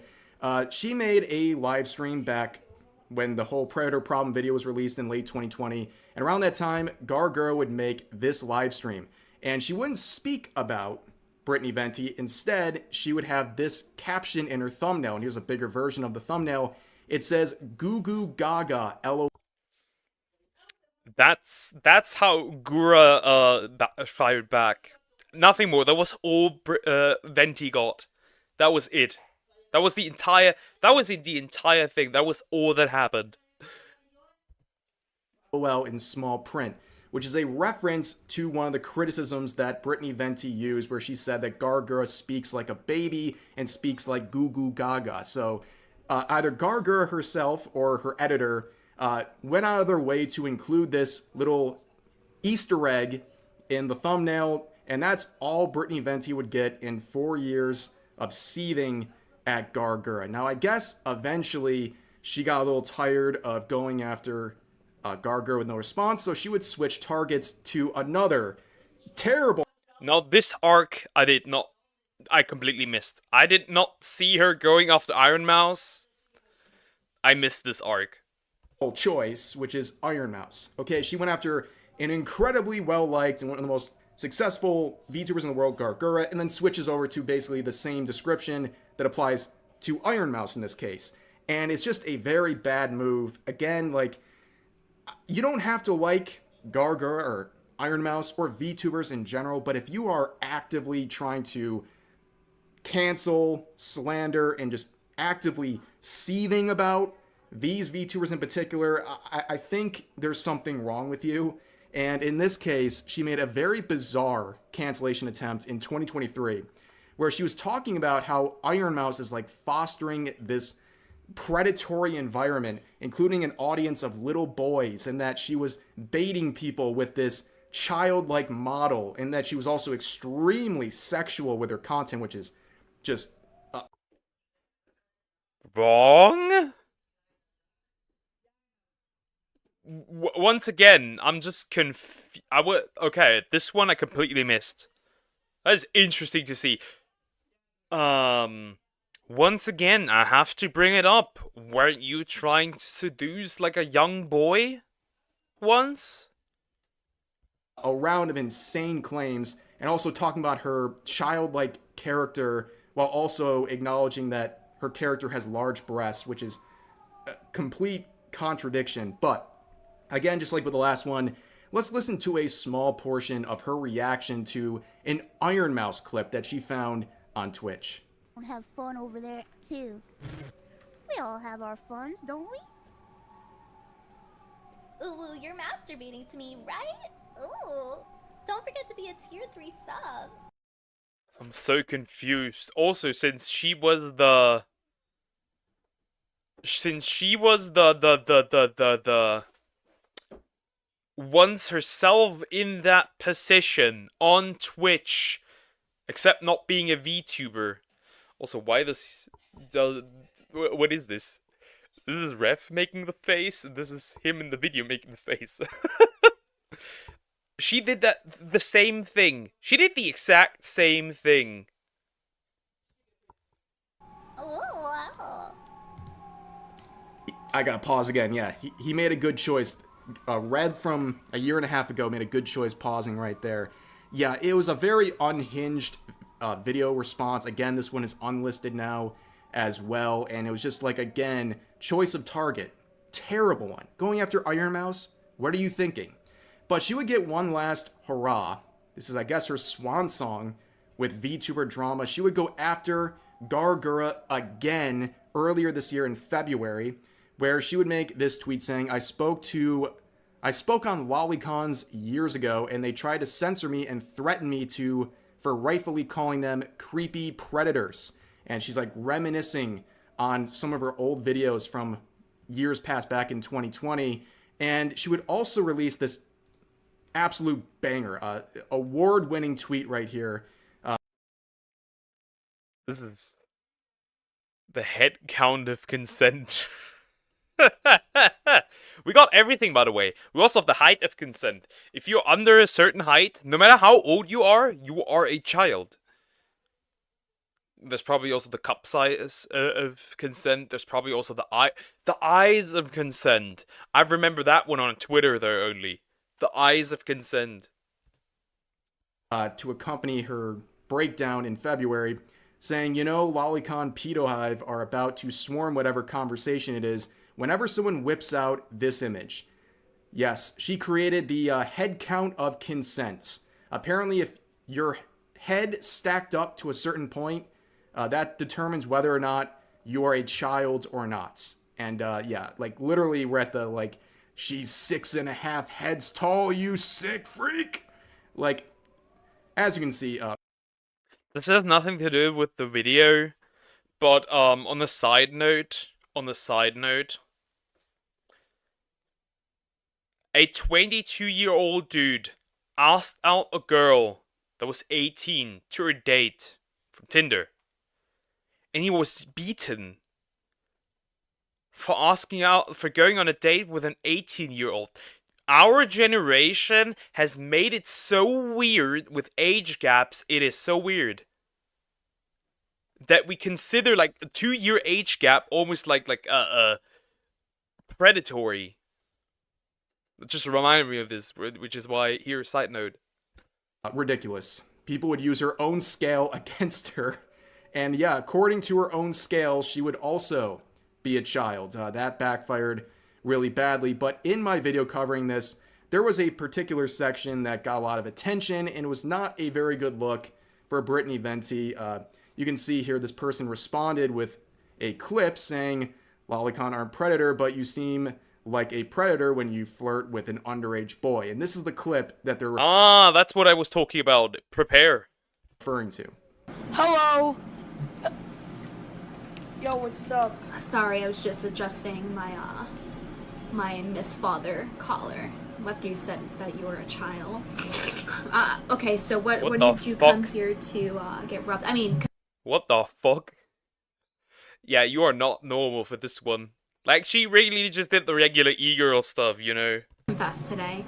She made a live stream back when the whole Predator Problem video was released in late 2020. And around that time, Gargura would make this live stream. And she wouldn't speak about Brittany Venti. Instead, she would have this caption in her thumbnail. And here's a bigger version of the thumbnail. It says, "Goo Goo Gaga, LO." That's how Gura fired back. Nothing more. That was all Venti got. That was it. That was the entire thing. That was all that happened. LOL in small print, which is a reference to one of the criticisms that Brittany Venti used, where she said that Gargura speaks like a baby and speaks like Goo Goo Gaga. So either Gargura herself or her editor went out of their way to include this little Easter egg in the thumbnail, and that's all Brittany Venti would get in 4 years of seething at Gargura. Now, I guess eventually she got a little tired of going after Gargura with no response, so she would switch targets to another terrible... Now, this arc, I completely missed. I did not see her going after Iron Mouse. I missed this arc. Choice, which is Iron Mouse. Okay, she went after an incredibly well-liked and one of the most successful VTubers in the world, Gargura, and then switches over to basically the same description that applies to Iron Mouse in this case. And it's just a very bad move. Again, like, you don't have to like Gargura or Iron Mouse or VTubers in general, but if you are actively trying to cancel, slander, and just actively seething about these VTubers in particular, I think there's something wrong with you. And in this case, she made a very bizarre cancellation attempt in 2023, where she was talking about how Iron Mouse is like fostering this predatory environment, including an audience of little boys, and that she was baiting people with this childlike model, and that she was also extremely sexual with her content, which is just wrong. Once again, I'm just okay, this one I completely missed. That is interesting to see. Once again, I have to bring it up. Weren't you trying to seduce like a young boy once? A round of insane claims, and also talking about her childlike character while also acknowledging that her character has large breasts, which is a complete contradiction. But again, just like with the last one, let's listen to a small portion of her reaction to an Iron Mouse clip that she found on Twitch. Have fun over there too. We all have our funs, don't we? Ooh, you're masturbating to me, right? Ooh, don't forget to be a tier 3 sub. I'm so confused. Also, since she was the once herself in that position on Twitch, except not being a VTuber. Also, why this? What is this? This is Ref making the face, and this is him in the video making the face. She did the same thing. She did the exact same thing. Oh, wow. I gotta pause again. Yeah, he made a good choice. Red from a year and a half ago made a good choice pausing right there. Yeah, it was a very unhinged video response. Again, this one is unlisted now as well. And it was just like, again, choice of target. Terrible one. Going after Iron Mouse? What are you thinking? But she would get one last hurrah. This is, I guess, her swan song with VTuber drama. She would go after Gargura again earlier this year in February, where she would make this tweet saying, I spoke on Lolicons years ago, and they tried to censor me and threaten me for rightfully calling them creepy predators. And she's like reminiscing on some of her old videos from years past back in 2020. And she would also release this absolute banger, award-winning tweet right here. This is the head count of consent. We got everything, by the way. We also have the height of consent. If you're under a certain height, no matter how old you are a child. There's probably also the cup size of consent. There's probably also the eyes of consent. I remember that one on Twitter though only. The eyes of consent. To accompany her breakdown in February, saying, you know, Lolicon Pedo Hive are about to swarm whatever conversation it is whenever someone whips out this image. Yes, she created the head count of consents. Apparently, if your head stacked up to a certain point, that determines whether or not you are a child or not. And yeah, like literally we're at the like, she's 6.5 heads tall, you sick freak. Like, as you can see, this has nothing to do with the video, but on the side note, a 22-year-old dude asked out a girl that was 18 to a date from Tinder. And he was beaten for going on a date with an 18-year-old. Our generation has made it so weird with age gaps. It is so weird that we consider like a 2-year age gap almost like predatory. It just reminded me of this, which is why here, side note. Ridiculous. People would use her own scale against her. And yeah, according to her own scale, she would also be a child. That backfired really badly. But in my video covering this, there was a particular section that got a lot of attention and was not a very good look for Brittany Venti. You can see here this person responded with a clip saying, Lolicon aren't predator, but you seem like a predator when you flirt with an underage boy. And this is the clip that they're that's what I was talking about. Prepare. Referring to. Hello. Yo, what's up? Sorry, I was just adjusting my my Miss Father collar after you said that you were a child. Okay, so what did you come here to get rubbed? I mean, what the fuck? Yeah, you are not normal for this one. Like, she really just did the regular e-girl stuff, you know? Confess today.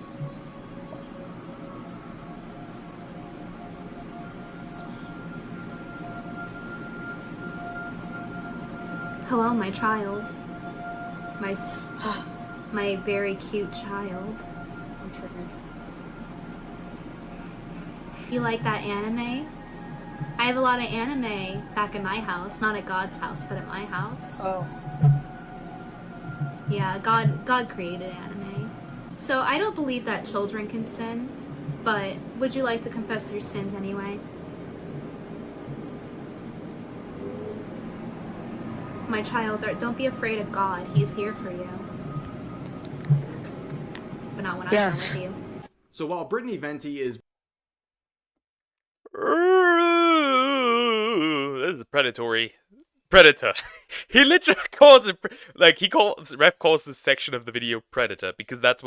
Hello, my child. My very cute child. I'm triggered. You like that anime? I have a lot of anime back in my house. Not at God's house, but at my house. Oh. Yeah, God created anime. So I don't believe that children can sin, but would you like to confess your sins anyway? My child, don't be afraid of God. He's here for you. But not when I'm done with you. So while Brittany Venti is... This is predatory. Predator. He literally calls it, like, Ref calls this section of the video Predator, because that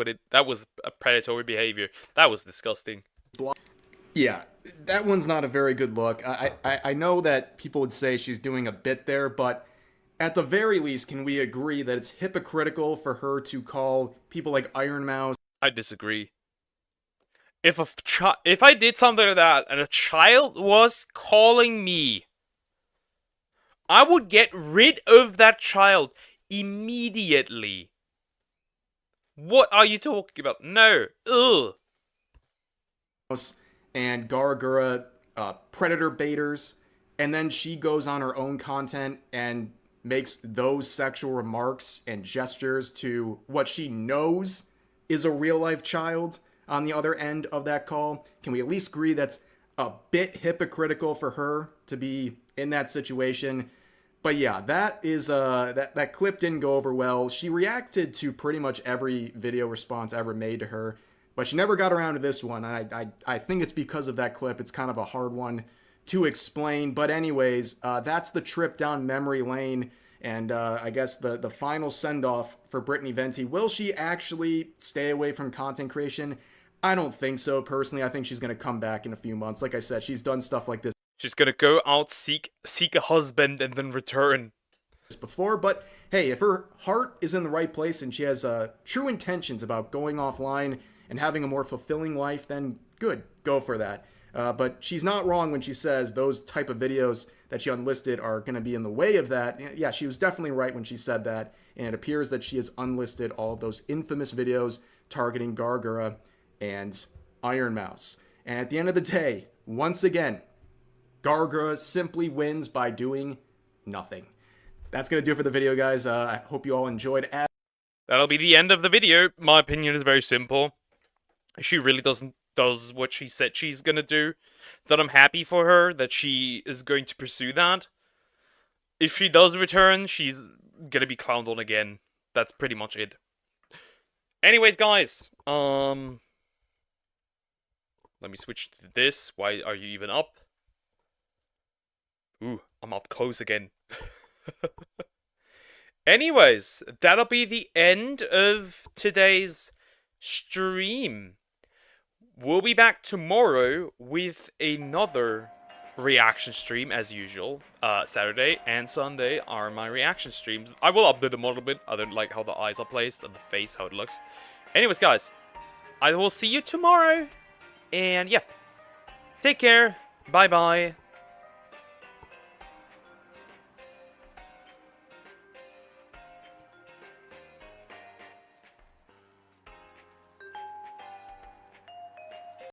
was a predatory behavior. That was disgusting. Yeah, that one's not a very good look. I know that people would say she's doing a bit there, but at the very least, can we agree that it's hypocritical for her to call people like Iron Mouse? I disagree. if I did something like that and a child was calling me, I would get rid of that child immediately. What are you talking about? No. Ugh. And Gargura predator baiters, and then she goes on her own content and makes those sexual remarks and gestures to what she knows is a real life child on the other end of that call. Can we at least agree that's a bit hypocritical for her to be in that situation? But yeah, that is that clip didn't go over well. She reacted to pretty much every video response ever made to her, but she never got around to this one. I think it's because of that clip. It's kind of a hard one to explain. But anyways, that's the trip down memory lane. And I guess the final send-off for Brittany Venti. Will she actually stay away from content creation? I don't think so, personally. I think she's going to come back in a few months. Like I said, she's done stuff like this. She's gonna go out, seek a husband, and then return. Before, but hey, if her heart is in the right place and she has true intentions about going offline and having a more fulfilling life, then good, go for that. But she's not wrong when she says those type of videos that she unlisted are going to be in the way of that. Yeah, she was definitely right when she said that, and it appears that she has unlisted all of those infamous videos targeting Gargura and Iron Mouse. And at the end of the day, once again, Gargura simply wins by doing nothing. That's going to do it for the video, guys. I hope you all enjoyed. That'll be the end of the video. My opinion is very simple. She really does what she said she's going to do. That I'm happy for her, that she is going to pursue that. If she does return, she's going to be clowned on again. That's pretty much it. Anyways, guys. Let me switch to this. Why are you even up? Ooh, I'm up close again. Anyways, that'll be the end of today's stream. We'll be back tomorrow with another reaction stream as usual. Saturday and Sunday are my reaction streams. I will update them a little bit. I don't like how the eyes are placed and the face, how it looks. Anyways, guys, I will see you tomorrow. And yeah, take care. Bye-bye.